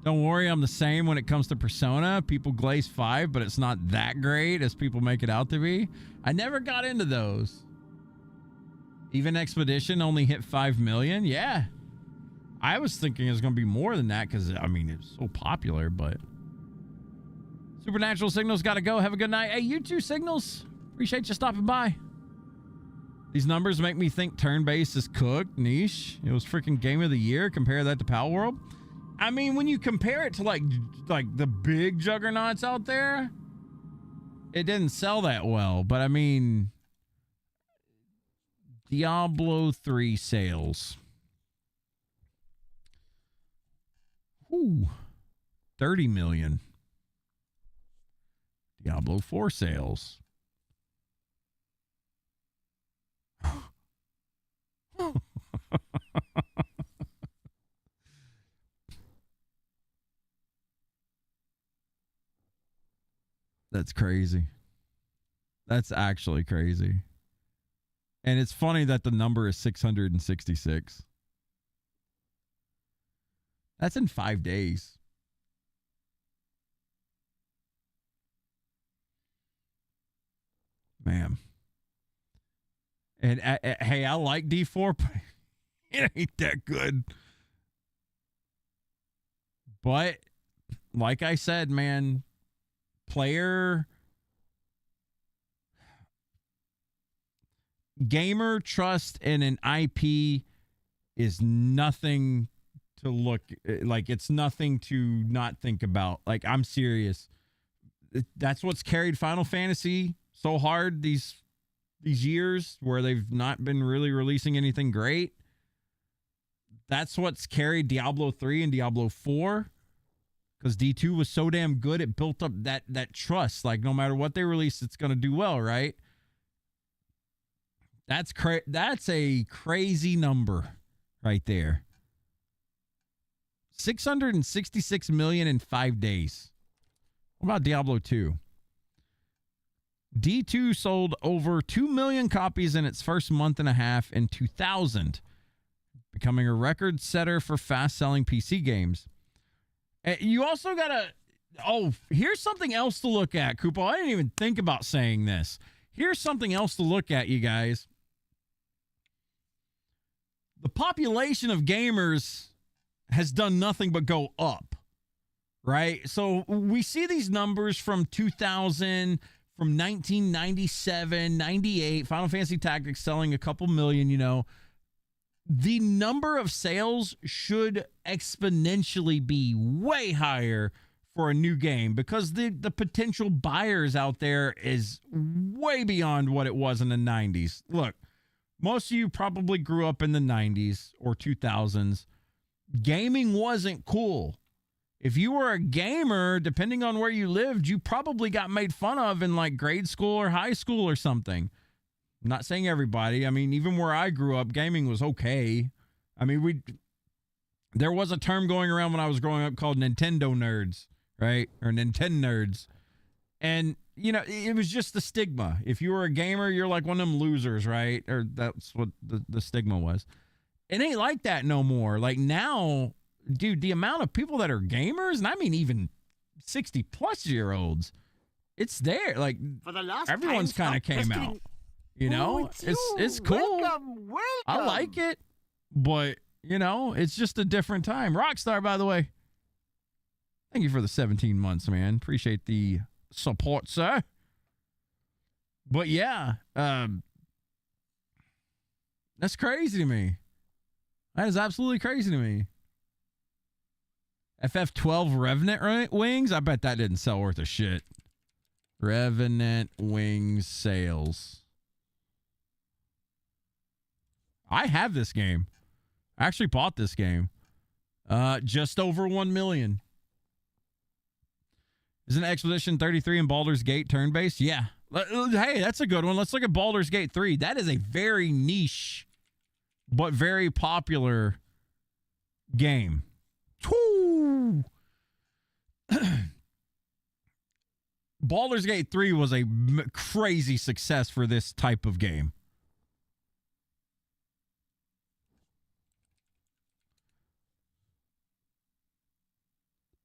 Don't worry, I'm the same when it comes to Persona. People glaze 5, but it's not that great as people make it out to be. I never got into those. Even Expedition only hit 5 million. Yeah. I was thinking it was going to be more than that because, I mean, it's so popular, but... Supernatural Signals got to go. Have a good night. Hey, you too, Signals. Appreciate you stopping by. These numbers make me think turn-based is cooked. Niche. It was freaking Game of the Year. Compare that to Palworld. I mean, when you compare it to like the big juggernauts out there, it didn't sell that well. But I mean, Diablo 3 sales. Ooh, 30 million. Diablo 4 sales. That's crazy. That's actually crazy. And it's funny that the number is 666. That's in 5 days. Man. And hey, I like D4, but it ain't that good. But like I said, man, gamer trust in an IP is nothing to look like. It's nothing to not think about. Like, I'm serious. That's what's carried Final Fantasy so hard these years, where they've not been really releasing anything great. That's what's carried Diablo 3 and Diablo 4, because D2 was so damn good. It built up that trust. Like, no matter what they release, it's going to do well, right? That's a crazy number right there. 666 million in 5 days. What about Diablo 2? D2 sold over 2 million copies in its first month and a half in 2000, becoming a record setter for fast-selling PC games. You also gotta. Oh, here's something else to look at, Koopo. I didn't even think about saying this. Here's something else to look at, you guys. The population of gamers has done nothing but go up, right? So we see these numbers from 2000, from 1997, 98, Final Fantasy Tactics selling a couple million, you know. The number of sales should exponentially be way higher for a new game because the potential buyers out there is way beyond what it was in the 90s. Look, most of you probably grew up in the 90s or 2000s. Gaming wasn't cool. If you were a gamer, depending on where you lived, you probably got made fun of in like grade school or high school or something. I'm not saying everybody. I mean, even where I grew up, gaming was okay. I mean, there was a term going around when I was growing up called Nintendo nerds, right? Or Nintendo nerds. And, you know, it was just the stigma. If you were a gamer, you're like one of them losers, right? Or that's what the stigma was. It ain't like that no more. Like now, dude, the amount of people that are gamers, and I mean even 60-plus-year-olds, it's there. Like, for the last everyone's kind of came out. You know, it's cool. Welcome. I like it, but, you know, it's just a different time. Rockstar, by the way, thank you for the 17 months, man. Appreciate the support, sir. But yeah, that's crazy to me. That is absolutely crazy to me. FF12 Revenant wings? I bet that didn't sell worth a shit. Revenant wings sales. I have this game. I actually bought this game. Just over 1 million. Isn't Expedition 33 and Baldur's Gate turn-based? Yeah. Hey, that's a good one. Let's look at Baldur's Gate 3. That is a very niche, but very popular game. Woo! Baldur's Gate 3 was a crazy success for this type of game.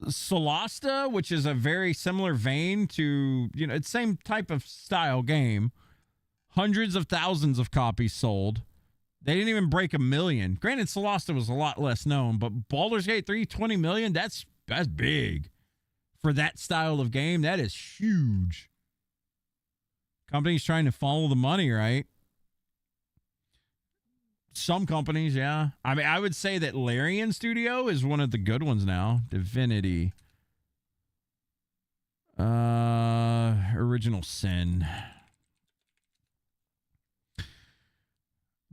Solasta, which is a very similar vein to, you know, it's same type of style game. Hundreds of thousands of copies sold. They didn't even break 1 million. Granted, Solasta was a lot less known, but Baldur's Gate 3, 20 million, that's big. For that style of game, that is huge. Companies trying to follow the money, right? Some companies, yeah. I mean, I would say that Larian Studio is one of the good ones now. Divinity. Original Sin.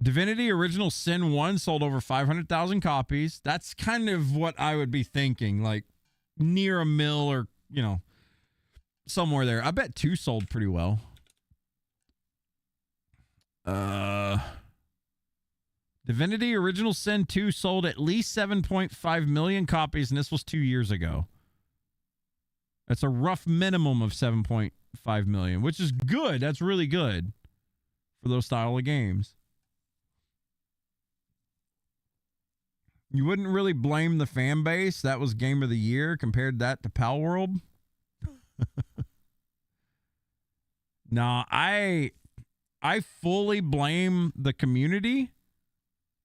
Divinity Original Sin 1 sold over 500,000 copies. That's kind of what I would be thinking, like near 1 mil or, you know, somewhere there. I bet 2 sold pretty well. Divinity Original Sin 2 sold at least 7.5 million copies, and this was 2 years ago. That's a rough minimum of 7.5 million, which is good. That's really good for those style of games. You wouldn't really blame the fan base. That was Game of the Year. Compared that to Palworld. Nah, I fully blame the community,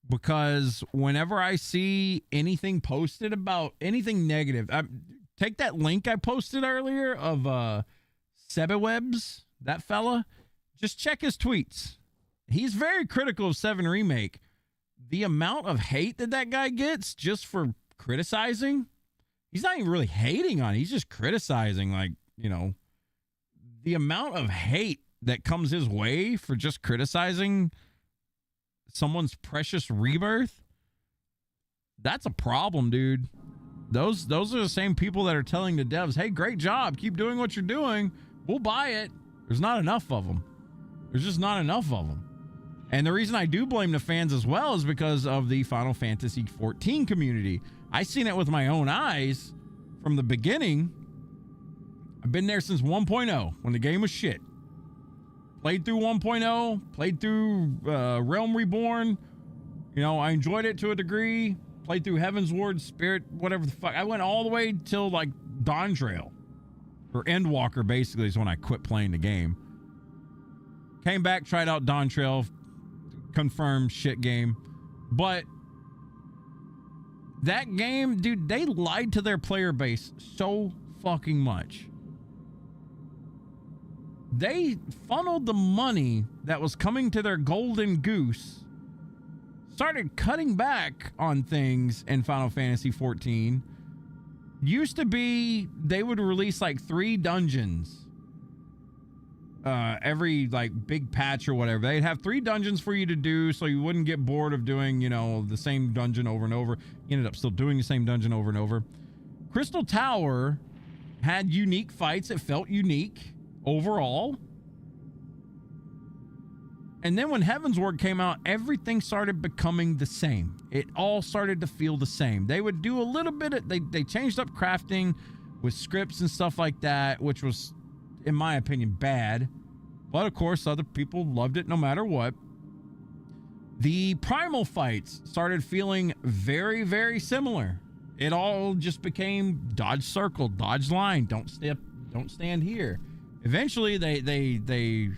because whenever I see anything posted about anything negative, take that link I posted earlier of Sebewebs, that fella. Just check his tweets. He's very critical of 7 Remake. The amount of hate that guy gets just for criticizing, he's not even really hating on it. He's just criticizing, like, you know, the amount of hate that comes his way for just criticizing someone's precious rebirth. That's a problem, dude. Those are the same people that are telling the devs, hey, great job. Keep doing what you're doing. We'll buy it. There's not enough of them. There's just not enough of them. And the reason I do blame the fans as well is because of the Final Fantasy XIV community. I seen it with my own eyes from the beginning. I've been there since 1.0 when the game was shit. Played through 1.0, played through Realm Reborn. You know, I enjoyed it to a degree. Played through Heaven's Ward, Spirit, whatever the fuck. I went all the way till like Dawn Trail. Or Endwalker, basically, is when I quit playing the game. Came back, tried out Dawn Trail, confirmed shit game. But that game, dude, they lied to their player base so fucking much. They funneled the money that was coming to their golden goose, started cutting back on things in Final Fantasy XIV. Used to be they would release like 3 dungeons every like big patch or whatever. They'd have 3 dungeons for you to do so you wouldn't get bored of doing, you know, the same dungeon over and over. You ended up still doing the same dungeon over and over. Crystal Tower had unique fights. It felt unique overall. And then when Heavensward came out, everything started becoming the same. It all started to feel the same. They would do a little bit of, they changed up crafting with scripts and stuff like that, which was, in my opinion, bad. But of course, other people loved it no matter what. The primal fights started feeling very, very similar. It all just became dodge circle, dodge line, don't stand here. Eventually, they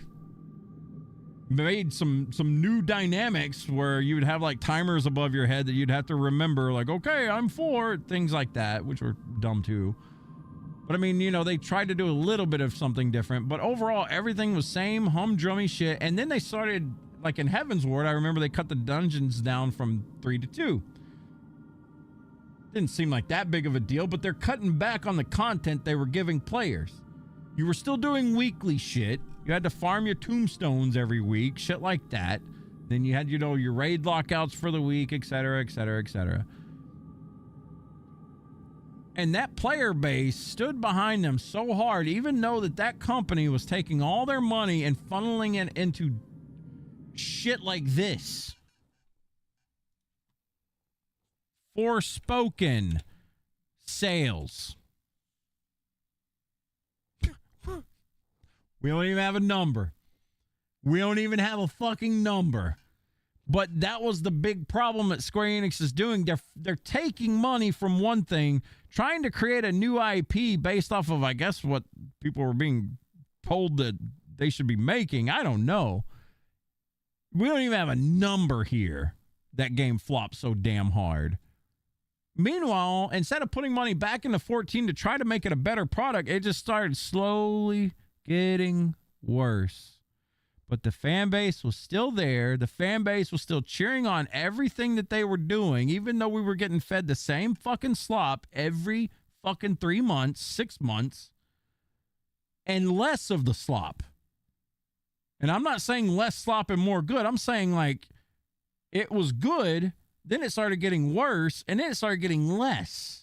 made some new dynamics where you would have like timers above your head that you'd have to remember, like, okay, I'm 4, things like that, which were dumb too. But I mean, you know, they tried to do a little bit of something different, but overall everything was same humdrummy shit. And then they started, like in Heavensward, I remember they cut the dungeons down from 3 to 2. Didn't seem like that big of a deal, but they're cutting back on the content they were giving players. You were still doing weekly shit. You had to farm your tombstones every week, shit like that. Then you had, you know, your raid lockouts for the week, etc., etc., etc. And that player base stood behind them so hard, even though that company was taking all their money and funneling it into shit like this. Forspoken sales. We don't even have a number. We don't even have a fucking number. But that was the big problem that Square Enix is doing. They're taking money from one thing, trying to create a new IP based off of, I guess, what people were being told that they should be making. I don't know. We don't even have a number here. That game flopped so damn hard. Meanwhile, instead of putting money back into 14 to try to make it a better product, it just started slowly getting worse. But the fan base was still there. The fan base was still cheering on everything that they were doing, even though we were getting fed the same fucking slop every fucking 3 months, 6 months, and less of the slop. And I'm not saying less slop and more good. I'm saying like it was good, then it started getting worse, and then it started getting less.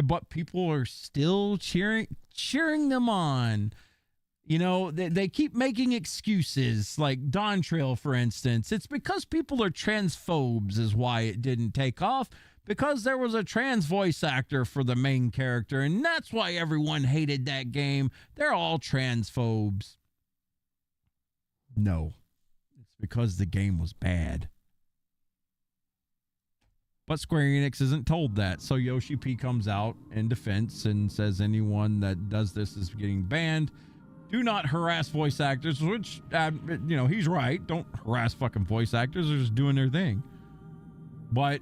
But people are still cheering them on. You know, they keep making excuses, like Dawn Trail, for instance. It's because people are transphobes is why it didn't take off, because there was a trans voice actor for the main character, and that's why everyone hated that game. They're all transphobes. No, it's because the game was bad. But Square Enix isn't told that, so Yoshi P comes out in defense and says anyone that does this is getting banned. Do not harass voice actors, which, you know, he's right. Don't harass fucking voice actors. They're just doing their thing. But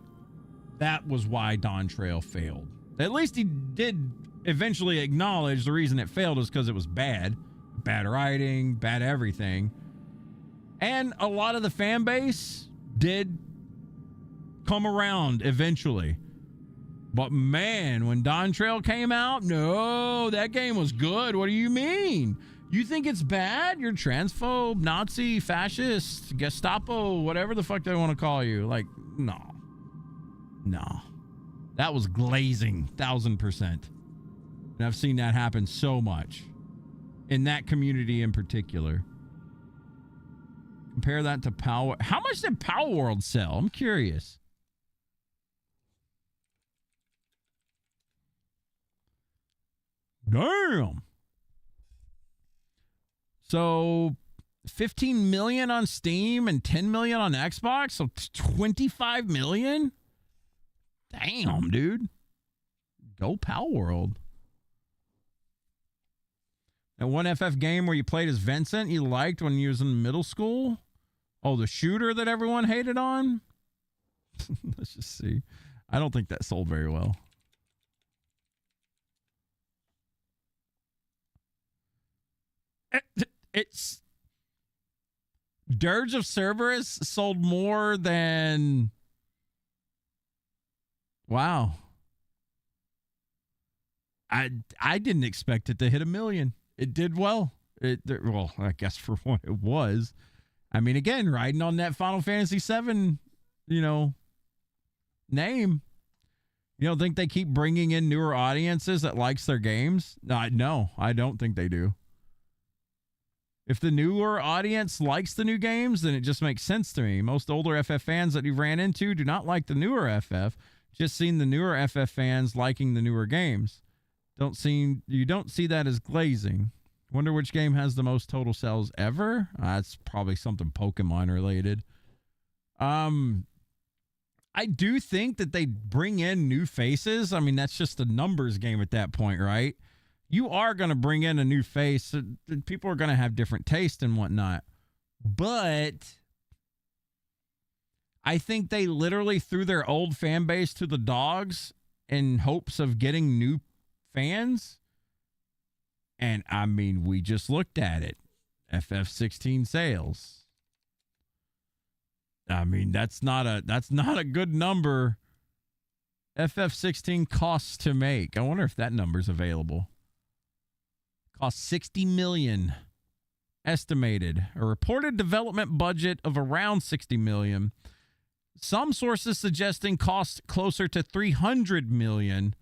that was why Dawn Trail failed. At least he did eventually acknowledge the reason it failed is because it was bad. Bad writing, bad everything. And a lot of the fan base did come around eventually. But man, when Dawn Trail came out, no, that game was good. What do you mean? You think it's bad? You're transphobe, Nazi, fascist, Gestapo, whatever the fuck they want to call you. Like, no. That was glazing, 1000%. And I've seen that happen so much in that community in particular. Compare that to Power. How much did Power World sell? I'm curious. Damn. So 15 million on Steam and 10 million on Xbox, so 25 million? Damn, dude. Go Pal World. That one FF game where you played as Vincent you liked when you was in middle school? Oh, the shooter that everyone hated on? Let's just see. I don't think that sold very well. It's Dirge of Cerberus sold more than... Wow. I didn't expect it to hit 1 million. It did well. Well, I guess for what it was. I mean, again, riding on that Final Fantasy VII, name. You don't think they keep bringing in newer audiences that likes their games? No, I don't think they do. If the newer audience likes the new games, then it just makes sense to me. Most older FF fans that you ran into do not like the newer FF. Just seen the newer FF fans liking the newer games. You don't see that as glazing. Wonder which game has the most total sales ever? That's probably something Pokemon related. I do think that they bring in new faces. I mean, that's just a numbers game at that point, right? You are going to bring in a new face. People are going to have different taste and whatnot. But I think they literally threw their old fan base to the dogs in hopes of getting new fans. And I mean, we just looked at it. FF16 sales. I mean, that's not a good number. FF16 costs to make. I wonder if that number's available. Cost $60 million. Estimated. A reported development budget of around $60 million. Some sources suggesting costs closer to $300 million,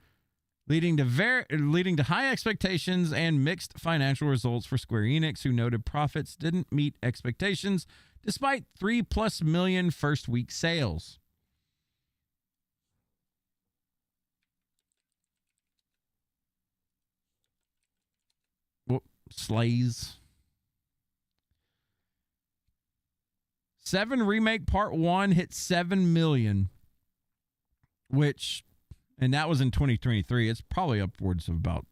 leading to high expectations and mixed financial results for Square Enix, who noted profits didn't meet expectations despite $3+ million first week sales. Slays. 7 Remake Part 1 hit 7 million, and that was in 2023. It's probably upwards of about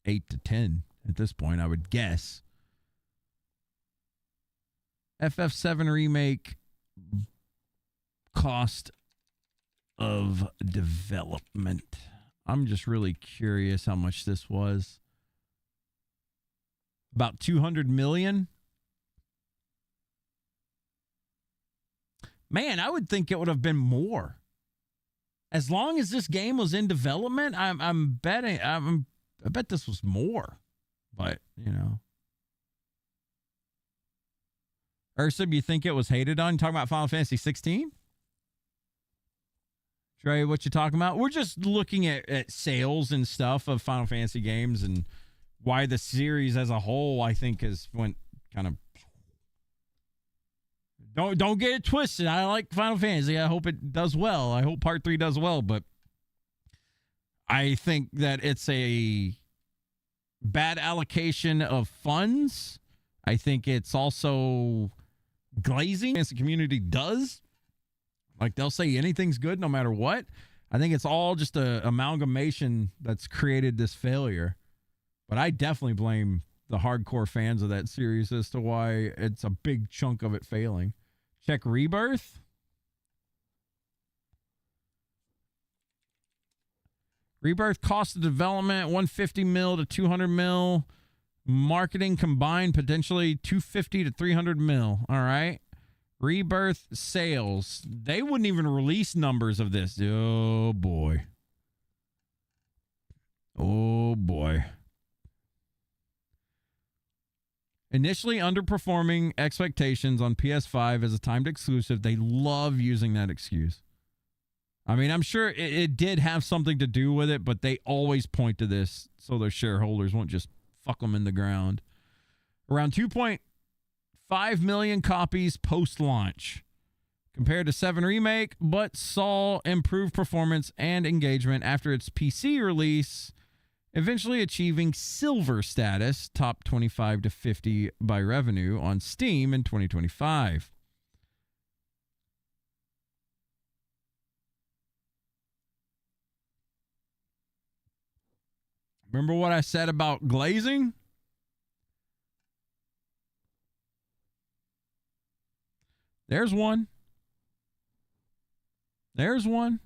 8 to 10 at this point, I would guess. FF7 Remake cost of development. I'm just really curious how much this was. About 200 million. Man, I would think it would have been more. As long as this game was in development, I bet this was more. But, Ursub, you think it was hated on? You talking about Final Fantasy 16? Trey, what you talking about? We're just looking at sales and stuff of Final Fantasy games and why the series as a whole, I think, went kind of... Don't get it twisted. I like Final Fantasy. I hope it does well. I hope Part 3 does well, but I think that it's a bad allocation of funds. I think it's also glazing, as the community does. Like, they'll say anything's good no matter what. I think it's all just a amalgamation that's created this failure. But I definitely blame the hardcore fans of that series as to why it's a big chunk of it failing. Check Rebirth. Rebirth cost of development $150 million to $200 million. Marketing combined potentially $250 to $300 million. All right. Rebirth sales. They wouldn't even release numbers of this. Oh boy. Oh boy. Initially underperforming expectations on PS5 as a timed exclusive. They love using that excuse. I mean, I'm sure it did have something to do with it, but they always point to this so their shareholders won't just fuck them in the ground. Around 2.5 million copies post-launch compared to 7 Remake, but saw improved performance and engagement after its PC release eventually achieving silver status, top 25 to 50 by revenue on Steam in 2025. Remember what I said about glazing? There's one. There's one.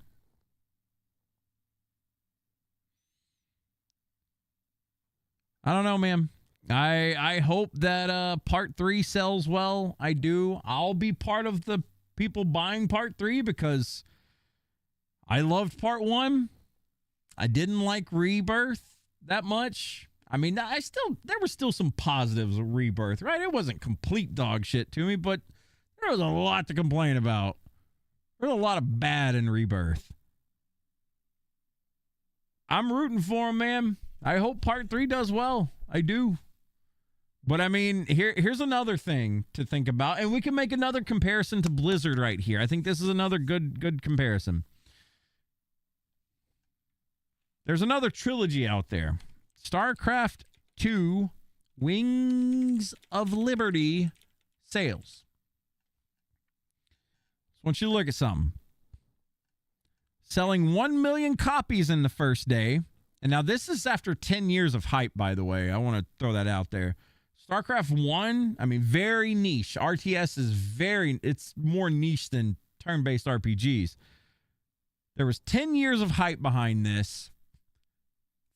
I don't know, man. I hope that part 3 sells well. I do. I'll be part of the people buying part 3 because I loved part 1. I didn't like Rebirth that much. I mean, there were still some positives of Rebirth, right? It wasn't complete dog shit to me, but there was a lot to complain about. There's a lot of bad in Rebirth. I'm rooting for him, man. I hope part 3 does well. I do. But I mean, here's another thing to think about, and we can make another comparison to Blizzard right here. I think this is another good comparison. There's another trilogy out there. StarCraft 2 Wings of Liberty sales. So I want you to look at something. Selling 1 million copies in the first day. And now this is after 10 years of hype, by the way. I want to throw that out there. StarCraft 1, I mean, very niche. RTS is it's more niche than turn-based RPGs. There was 10 years of hype behind this.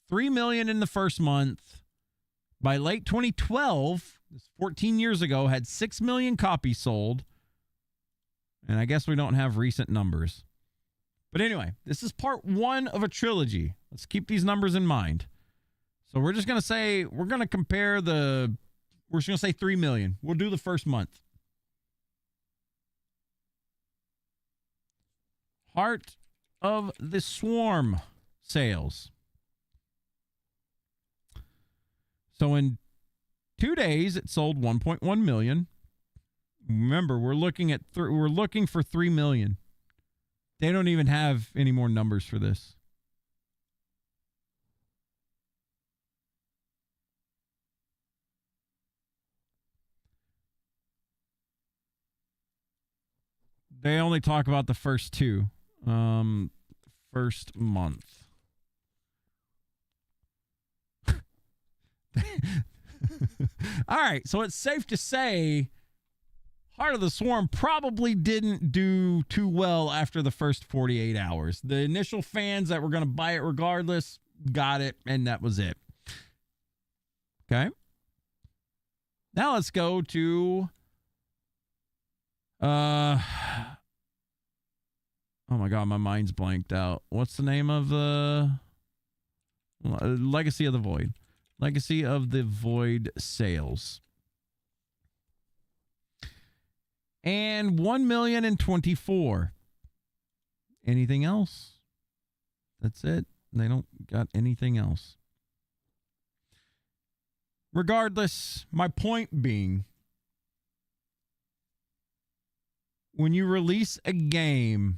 3 million in the first month. By late 2012, 14 years ago, had 6 million copies sold. And I guess we don't have recent numbers. But anyway, this is part 1 of a trilogy. Let's keep these numbers in mind. So we're just going to say, we're just going to say 3 million. We'll do the first month. Heart of the Swarm sales. So in 2 days, it sold 1.1 million. Remember, we're looking for 3 million. They don't even have any more numbers for this. They only talk about the first 2. First month. All right, so it's safe to say Heart of the Swarm probably didn't do too well after the first 48 hours. The initial fans that were going to buy it regardless got it, and that was it. Okay. Now let's go to oh my god, my mind's blanked out. What's the name of the Legacy of the Void? Legacy of the Void sales. And 1,024,000. Anything else? That's it. They don't got anything else. Regardless, my point being, when you release a game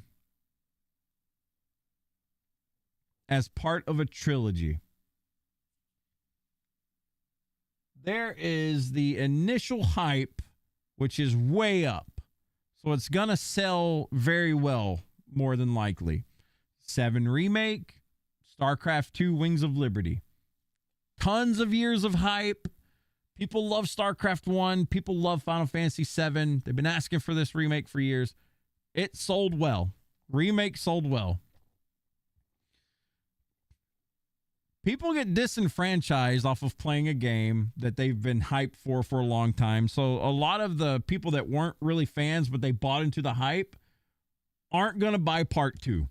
as part of a trilogy, there is the initial hype, which is way up. So it's going to sell very well, more than likely. 7 Remake, StarCraft 2 Wings of Liberty. Tons of years of hype. People love StarCraft 1. People love Final Fantasy 7. They've been asking for this remake for years. It sold well. Remake sold well. People get disenfranchised off of playing a game that they've been hyped for a long time. So a lot of the people that weren't really fans, but they bought into the hype, aren't going to buy part 2.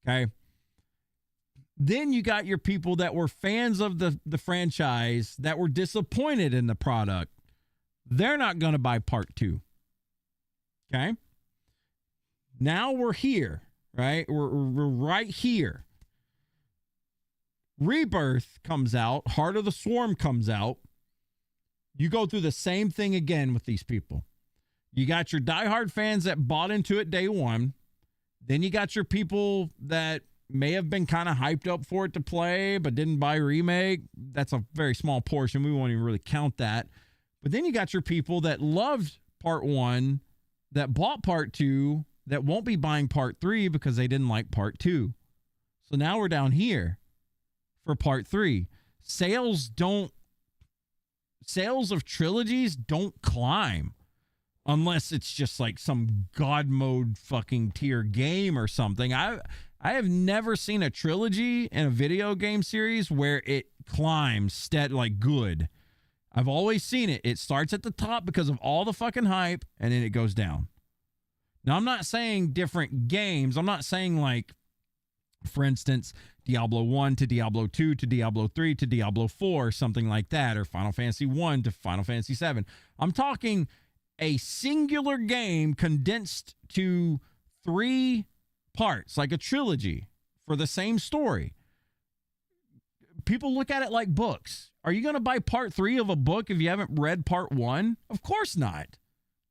Okay? Then you got your people that were fans of the franchise that were disappointed in the product. They're not going to buy part 2. Okay? Now we're here, right? We're right here. Rebirth comes out. Heart of the Swarm comes out. You go through the same thing again with these people. You got your diehard fans that bought into it day one. Then you got your people that may have been kind of hyped up for it to play, but didn't buy remake. That's a very small portion. We won't even really count that. But then you got your people that loved part 1, that bought part 2, that won't be buying part 3 because they didn't like part 2. So now we're down here for part 3. Sales of trilogies don't climb unless it's just like some god mode fucking tier game or something. I have never seen a trilogy in a video game series where it climbs like good. I've always seen it. It starts at the top because of all the fucking hype and then it goes down. Now, I'm not saying different games. I'm not saying like, for instance, Diablo 1 to Diablo 2 to Diablo 3 to Diablo 4, something like that, or Final Fantasy 1 to Final Fantasy 7. I'm talking a singular game condensed to 3 parts, like a trilogy for the same story. People look at it like books. Are you going to buy part 3 of a book if you haven't read part 1? Of course not.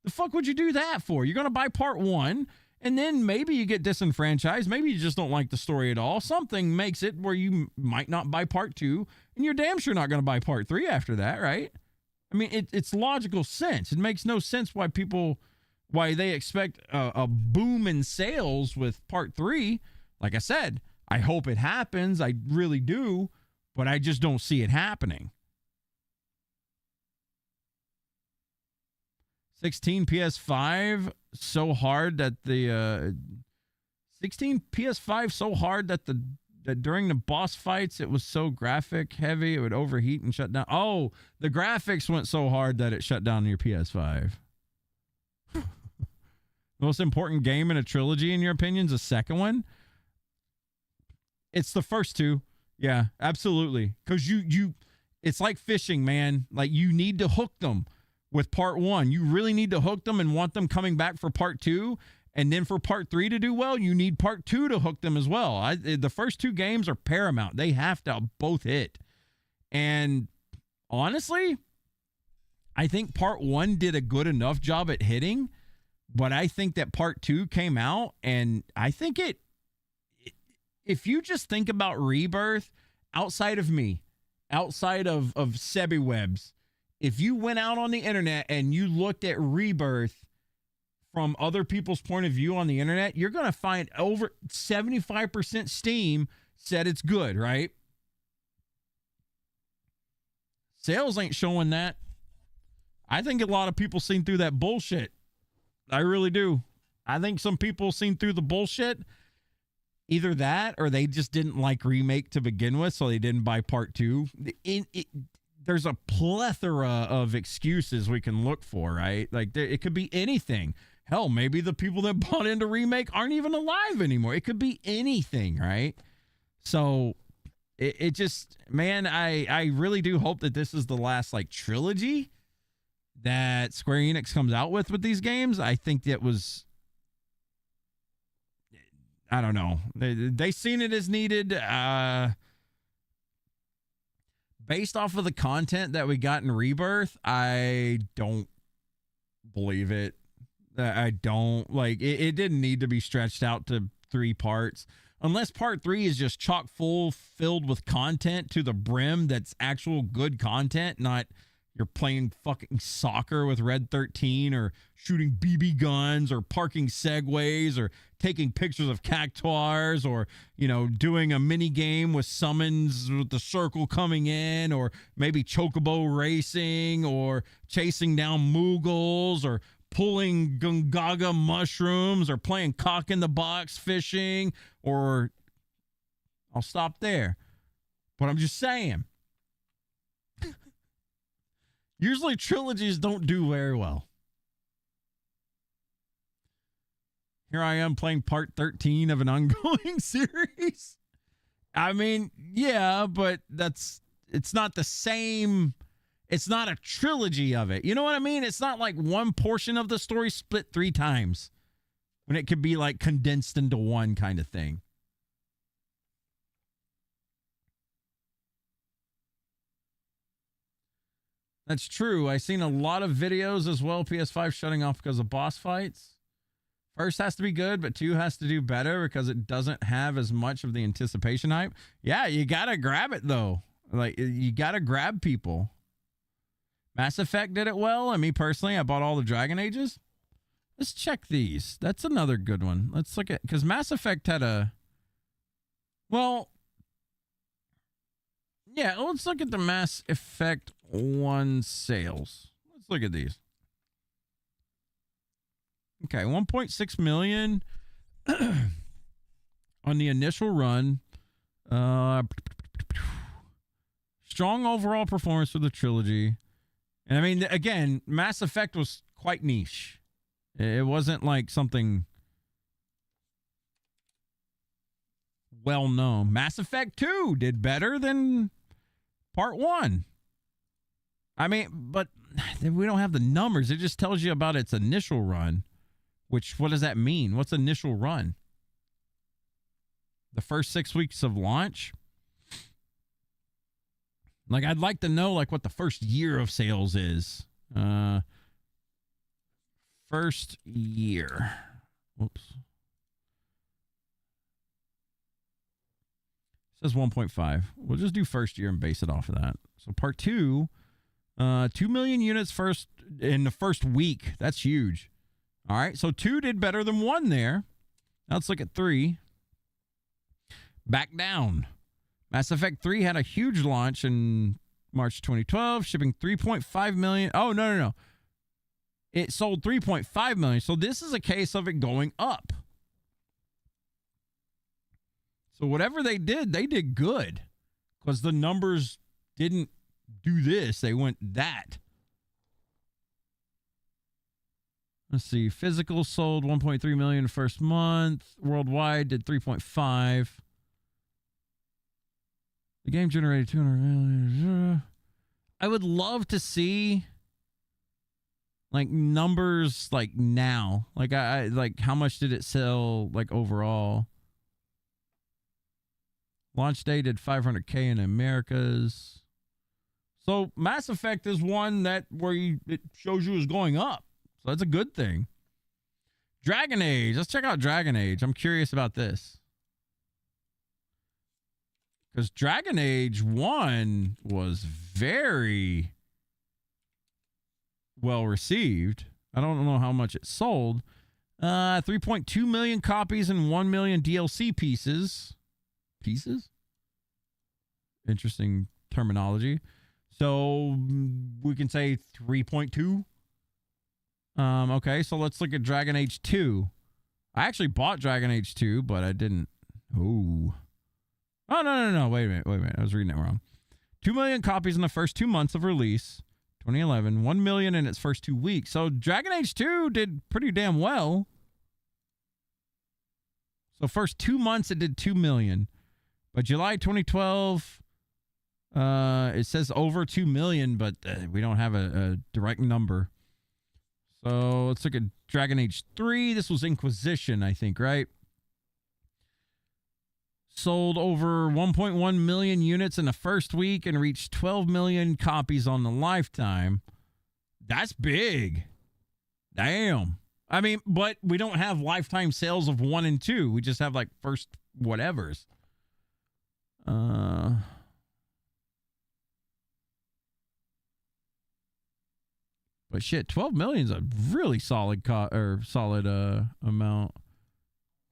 The fuck would you do that for? You're going to buy part 1, and then maybe you get disenfranchised. Maybe you just don't like the story at all. Something makes it where you might not buy part 2, and you're damn sure not going to buy part 3 after that, right? I mean, it's logical sense. It makes no sense why they expect a boom in sales with part 3. Like I said, I hope it happens. I really do, but I just don't see it happening. 16 PS5 so hard that the 16 PS5 so hard that that during the boss fights it was so graphic heavy it would overheat and shut down. Oh, the graphics went so hard that it shut down your PS5. Most important game in a trilogy in your opinion is the second one? It's the first 2. Yeah, absolutely. Cuz you it's like fishing, man. Like you need to hook them with part 1. You really need to hook them and want them coming back for part 2. And then for part 3 to do well, you need part 2 to hook them as well. The first 2 games are paramount. They have to both hit. And honestly, I think part 1 did a good enough job at hitting, but I think that part 2 came out, and I think if you just think about Rebirth outside of me, outside of Sebi Webs, if you went out on the internet and you looked at Rebirth from other people's point of view on the internet, you're going to find over 75% Steam said it's good, right? Sales ain't showing that. I think a lot of people seen through that bullshit. I really do. I think some people seen through the bullshit. Either that or they just didn't like Remake to begin with, so they didn't buy part 2. There's a plethora of excuses we can look for, right? Like it could be anything. Hell, maybe the people that bought into Remake aren't even alive anymore. It could be anything, right? So it just, man, I really do hope that this is the last like trilogy that Square Enix comes out with these games. I think that was, I don't know. They seen it as needed. Based off of the content that we got in Rebirth, I don't believe it. I don't like it didn't need to be stretched out to 3 parts unless part 3 is just chock full filled with content to the brim. That's actual good content, not you're playing fucking soccer with Red 13 or shooting BB guns or parking segways or taking pictures of cactuars or, you know, doing a mini game with summons with the circle coming in, or maybe chocobo racing or chasing down Moogles or pulling Gungaga mushrooms or playing cock in the box fishing, or I'll stop there. But I'm just saying, usually trilogies don't do very well. Here I am playing part 13 of an ongoing series. I mean, yeah, but it's not the same. It's not a trilogy of it. You know what I mean? It's not like one portion of the story split 3 times when it could be like condensed into one kind of thing. That's true. I've seen a lot of videos as well. PS5 shutting off because of boss fights. First has to be good, but 2 has to do better because it doesn't have as much of the anticipation hype. Yeah, you gotta grab it though. Like, you gotta grab people. Mass Effect did it well, and me personally, I bought all the Dragon Ages. Let's check these. That's another good one. Let's look at, because Mass Effect had a, well, yeah, let's look at the Mass Effect 1 sales. Let's look at these. Okay, 1.6 million on the initial run. Strong overall performance for the trilogy. And I mean, again, Mass Effect was quite niche. It wasn't like something well known. Mass Effect 2 did better than Part 1. I mean, but we don't have the numbers. It just tells you about its initial run. Which, what does that mean? What's initial run? The first 6 weeks of launch? Like, I'd like to know, like, what the first year of sales is. First year. Whoops. It says 1.5. We'll just do first year and base it off of that. So part 2, 2 million units first in the first week. That's huge. All right, so 2 did better than 1 there. Now let's look at 3. Back down. Mass Effect 3 had a huge launch in March 2012, shipping 3.5 million. Oh, no. It sold 3.5 million. So this is a case of it going up. So whatever they did good. Because the numbers didn't do this. They went that. Let's see. Physical sold 1.3 million first month. Worldwide did 3.5. The game generated 200 million. I would love to see like numbers like now. Like I like how much did it sell like overall? Launch day did 500K in Americas. So Mass Effect is one that where it shows you is going up. So that's a good thing. Dragon Age. Let's check out Dragon Age. I'm curious about this. Because Dragon Age 1 was very well received. I don't know how much it sold. 3.2 million copies and 1 million DLC pieces. Pieces? Interesting terminology. So we can say 3.2. Okay, so let's look at Dragon Age 2. I actually bought Dragon Age 2, but I didn't. Oh, no. Wait a minute. I was reading it wrong. 2 million copies in the first 2 months of release, 2011. 1 million in its first 2 weeks. So Dragon Age 2 did pretty damn well. So first 2 months, it did 2 million. But July 2012, it says over 2 million, but we don't have a direct number. So let's look at Dragon Age 3. This was Inquisition, I think, right? Sold over 1.1 million units in the first week and reached 12 million copies on the lifetime. That's big. Damn. I mean, but we don't have lifetime sales of 1 and 2. We just have like first whatevers. But shit, 12 million is a really solid amount.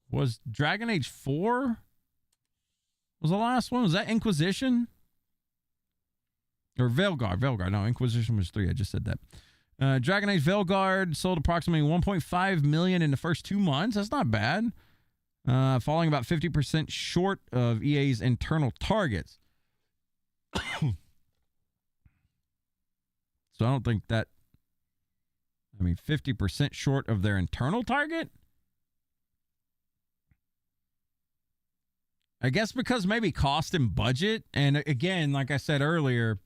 Was Dragon Age 4 was the last one? Was that Inquisition? Or Veilguard. No, Inquisition was 3. I just said that. Dragon Age Veilguard sold approximately 1.5 million in the first 2 months. That's not bad. Falling about 50% short of EA's internal targets. So I don't think that, 50% short of their internal target? I guess because maybe cost and budget. And again, like I said earlier,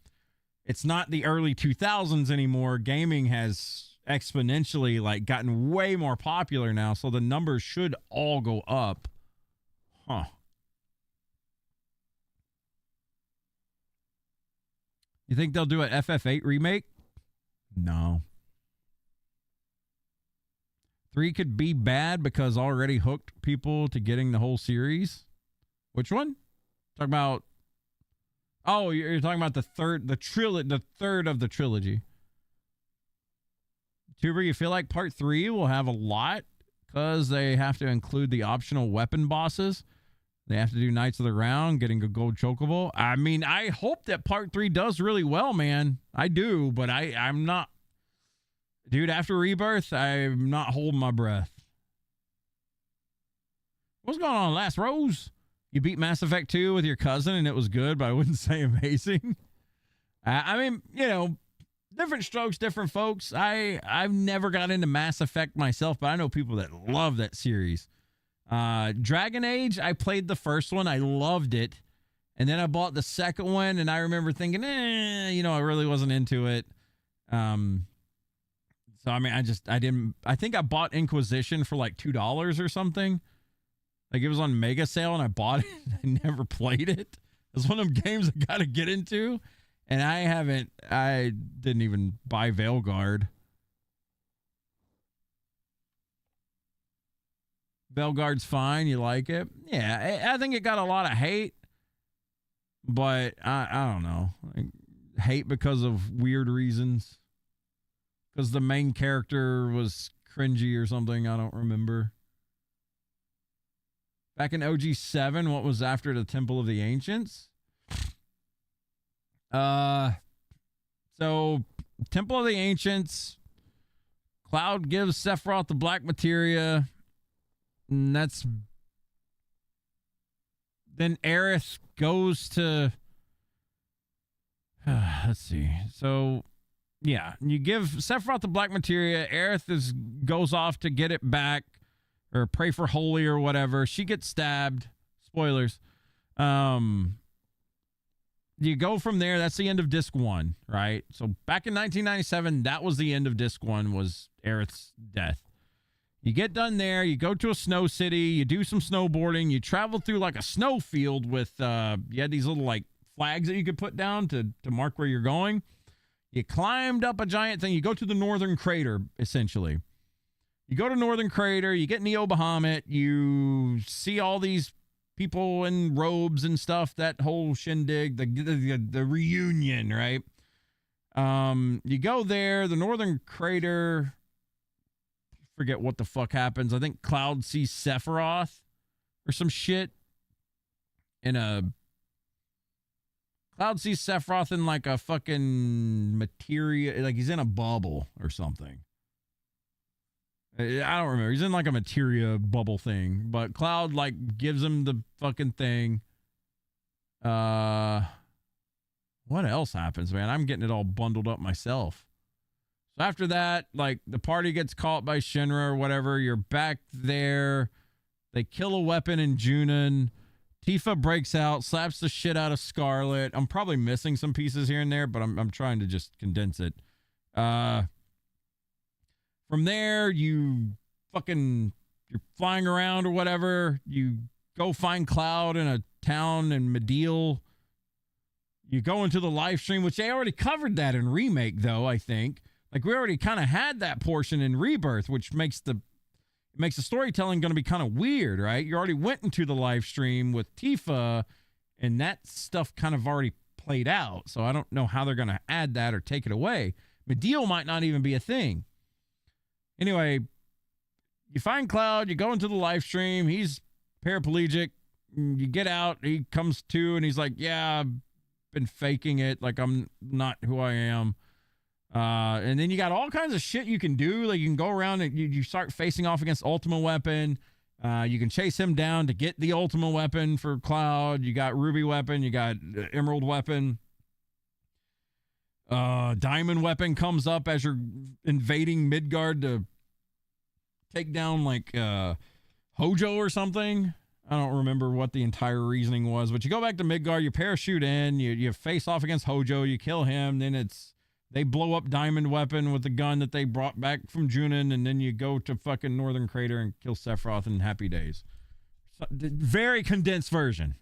it's not the early 2000s anymore. Gaming has exponentially gotten way more popular now. So the numbers should all go up. Huh. You think they'll do an FF8 remake? No. 3 could be bad because already hooked people to getting the whole series. Which one? Talk about. Oh, you're talking about the third of the trilogy. Tuber, you feel like part 3 will have a lot because they have to include the optional weapon bosses. They have to do Knights of the Round, getting a gold chocobo. I mean, I hope that part 3 does really well, man. I do, but I'm not. Dude, after Rebirth, I'm not holding my breath. What's going on, Last Rose? You beat Mass Effect 2 with your cousin and it was good, but I wouldn't say amazing. I mean, you know, different strokes, different folks. I've never got into Mass Effect myself, but I know people that love that series. Dragon Age, I played the first one. I loved it. And then I bought the second one, and I remember thinking, you know, I really wasn't into it. So, I mean, I think I bought Inquisition for like $2 or something. Like, it was on Mega Sale, and I bought it. I never played it. It's one of them games I got to get into. And I didn't even buy Veilguard. Veilguard's fine. You like it? Yeah, I think it got a lot of hate. But I don't know. Like, hate because of weird reasons. Because the main character was cringy or something. I don't remember. Back in OG7, what was after the Temple of the Ancients? So Temple of the Ancients, Cloud gives Sephiroth the black materia, and that's then Aerith goes to let's see. So yeah, you give Sephiroth the black materia, Aerith goes off to get it back or pray for holy or whatever. She gets stabbed. Spoilers. You go from there. That's the end of disc 1, right? So back in 1997, that was the end of disc 1, was Aerith's death. You get done there. You go to a snow city. You do some snowboarding. You travel through like a snow field with, you had these little like flags that you could put down to mark where you're going. You climbed up a giant thing. You go to the Northern Crater, essentially. You go to Northern Crater. You get Neo Bahamut. You see all these people in robes and stuff, that whole shindig, the reunion, right? You go there, the Northern Crater, forget what the fuck happens. I think Cloud sees Sephiroth or some shit Cloud sees Sephiroth in like a fucking materia, like he's in a bubble or something. I don't remember. He's in like a materia bubble thing, but Cloud like gives him the fucking thing. What else happens, man? I'm getting it all bundled up myself. So after that, like the party gets caught by Shinra or whatever. You're back there. They kill a weapon in Junon. Tifa breaks out, slaps the shit out of Scarlet. I'm probably missing some pieces here and there, but I'm trying to just condense it. From there, you're flying around or whatever. You go find Cloud in a town in Mideel. You go into the live stream, which they already covered that in Remake, though, I think. Like, we already kind of had that portion in Rebirth, which makes the storytelling going to be kind of weird, right? You already went into the live stream with Tifa, and that stuff kind of already played out. So I don't know how they're going to add that or take it away. Mideel might not even be a thing. Anyway, you find Cloud, you go into the live stream, he's paraplegic, you get out, he comes to, and he's like, yeah, I've been faking it, like I'm not who I am. And then you got all kinds of shit you can do, like you can go around and you start facing off against Ultima Weapon. You can chase him down to get the Ultima Weapon for Cloud. You got Ruby Weapon, you got Emerald Weapon. Diamond Weapon comes up as you're invading Midgard to take down like Hojo or something. I don't remember what the entire reasoning was, but you go back to Midgard, you parachute in, you face off against Hojo, you kill him, then they blow up Diamond Weapon with the gun that they brought back from Junon, and then you go to fucking Northern Crater and kill Sephiroth in Happy Days. So, very condensed version.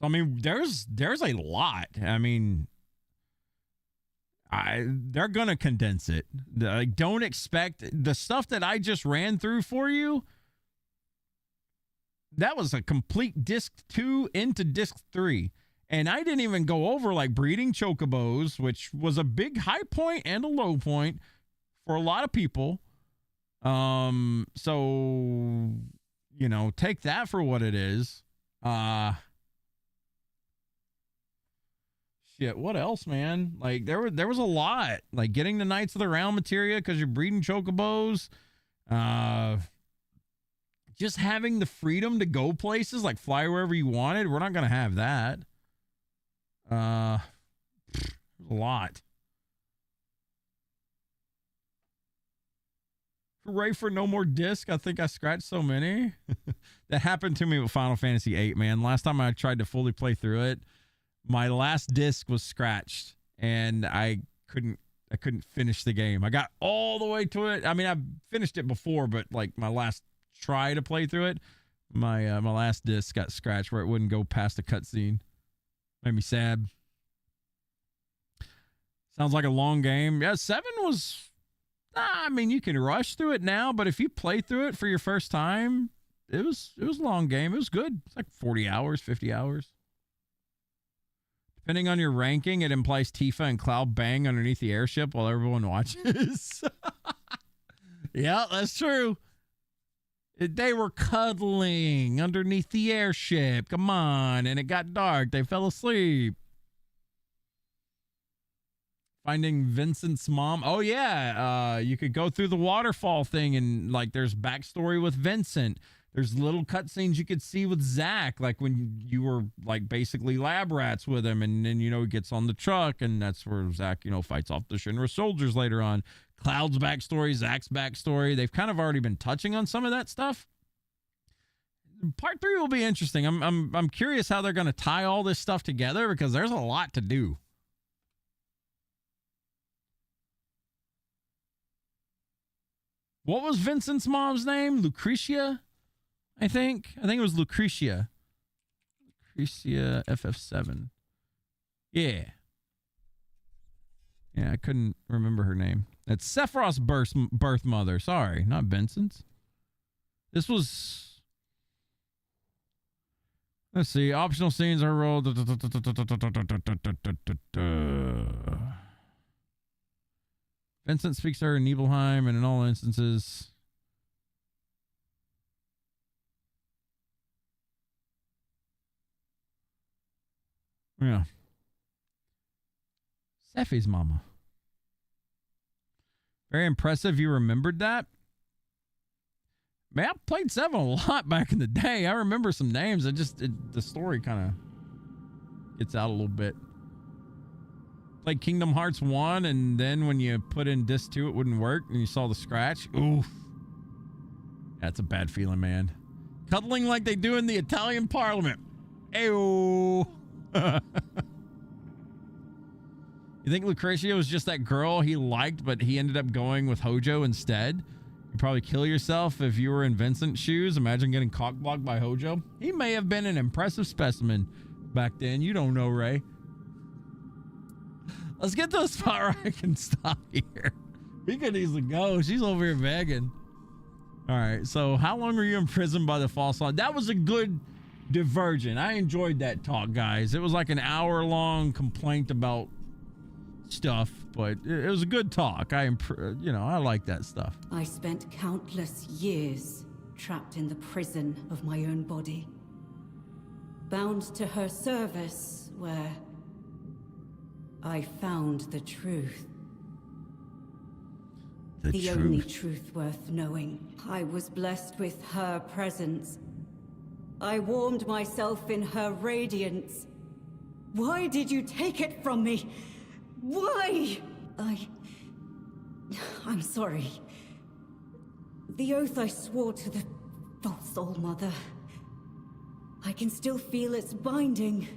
I mean, there's a lot. I mean, they're gonna condense it. Like, don't expect the stuff that I just ran through for you. That was a complete disc 2 into disc 3. And I didn't even go over like breeding chocobos, which was a big high point and a low point for a lot of people. So, you know, take that for what it is. Shit, what else, man? Like, there was a lot. Like, getting the Knights of the Realm materia because you're breeding chocobos. Just having the freedom to go places, like fly wherever you wanted. We're not going to have that. A lot. Hooray for no more disc. I think I scratched so many. That happened to me with Final Fantasy VIII, man. Last time I tried to fully play through it, my last disc was scratched and I couldn't finish the game. I got all the way to it. I mean, I've finished it before, but like my last try to play through it, my last disc got scratched where it wouldn't go past the cutscene. Made me sad. Sounds like a long game. Yeah, 7 was... I mean, you can rush through it now, but if you play through it for your first time, it was a long game. It was good. It's like 40 hours, 50 hours. Depending on your ranking, it implies Tifa and Cloud bang underneath the airship while everyone watches. Yeah, that's true. They were cuddling underneath the airship. Come on. And it got dark. They fell asleep. Finding Vincent's mom. Oh, yeah. You could go through the waterfall thing and, like, there's backstory with Vincent. There's little cutscenes you could see with Zack, like when you were, like, basically lab rats with him. And then, you know, he gets on the truck, and that's where Zack, you know, fights off the Shinra soldiers later on. Cloud's backstory, Zack's backstory. They've kind of already been touching on some of that stuff. Part 3 will be interesting. I'm curious how they're going to tie all this stuff together because there's a lot to do. What was Vincent's mom's name? Lucretia, I think. I think it was Lucretia. Lucretia FF7. Yeah. Yeah, I couldn't remember her name. That's Sephiroth's birth mother. Sorry, not Vincent's. This was... Let's see. Optional scenes are rolled. Vincent speaks to her in Nibelheim, and in all instances... Yeah. Sephi's mama. Very impressive you remembered that. Man, I played 7 a lot back in the day. I remember some names. The story kind of gets out a little bit. Played Kingdom Hearts 1, and then when you put in Disc 2, it wouldn't work, and you saw the scratch. Oof. That's a bad feeling, man. Cuddling like they do in the Italian parliament. Ayo. You think Lucretia was just that girl he liked, but he ended up going with Hojo instead? You'd probably kill yourself if you were in Vincent's shoes. Imagine getting cockblocked by Hojo. He may have been an impressive specimen back then. You don't know, Ray. Let's get to a spot where I can stop here. We could easily go. She's over here begging. All right. So how long were you imprisoned by the false line? That was a good diversion. I enjoyed that talk, guys. It was like an hour-long complaint about stuff, but it was a good talk. I like that stuff. I spent countless years trapped in the prison of my own body, bound to her service, where I found the truth. The only truth worth knowing. I was blessed with her presence. I warmed myself in her radiance. Why did you take it from me? Why? I'm sorry. The oath I swore to the false All Mother. I can still feel its binding.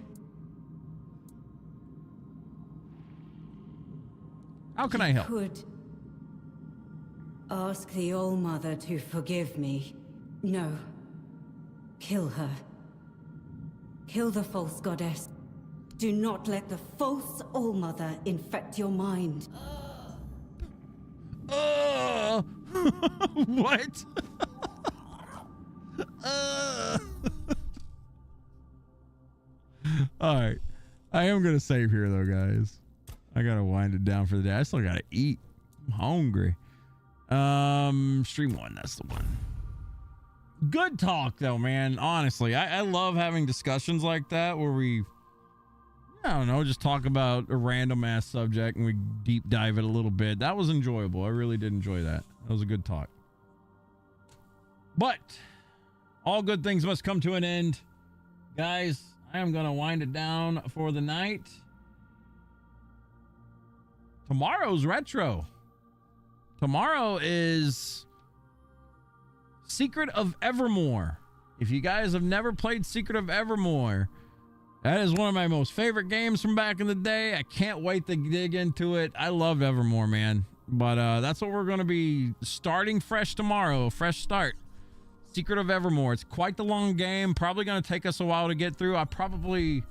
How can I help? Could ask the All Mother to forgive me. No. Kill her. Kill the false goddess. Do not let the false Allmother infect your mind. What? All right. I am going to save here, though, guys. I got to wind it down for the day. I still got to eat. I'm hungry. Stream 1, that's the one. Good talk, though, man. Honestly, I love having discussions like that where we, I don't know, just talk about a random ass subject and we deep dive it a little bit. That was enjoyable. I really did enjoy that. That was a good talk. But all good things must come to an end. Guys, I am going to wind it down for the night. Tomorrow's retro. Tomorrow is Secret of Evermore. If you guys have never played Secret of Evermore, that is one of my most favorite games from back in the day. I can't wait to dig into it. I love Evermore, man. But that's what we're going to be starting fresh tomorrow. Fresh start. Secret of Evermore. It's quite the long game. Probably going to take us a while to get through. I probably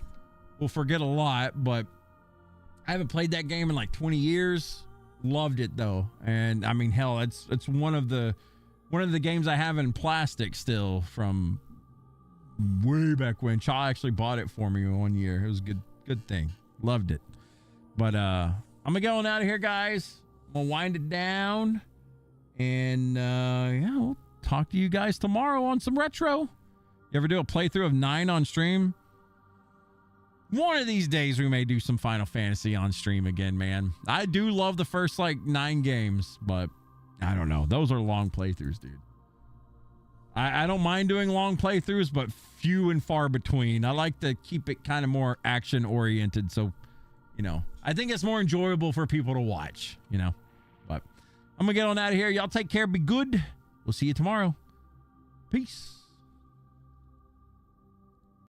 will forget a lot, but I haven't played that game in like 20 years. Loved it though. And I mean, hell, it's one of the games I have in plastic still from way back when. Cha actually bought it for me one year. It was a good thing. Loved it. But I'm gonna get on out of here, guys. I'm gonna wind it down. And yeah, we'll talk to you guys tomorrow on some retro. You ever do a playthrough of 9 on stream? One of these days we may do some Final Fantasy on stream again, man. I do love the first like 9 games, but I don't know. Those are long playthroughs, dude. I don't mind doing long playthroughs, but few and far between. I like to keep it kind of more action oriented. So, you know, I think it's more enjoyable for people to watch, you know, but I'm gonna get on out of here. Y'all take care. Be good. We'll see you tomorrow. Peace.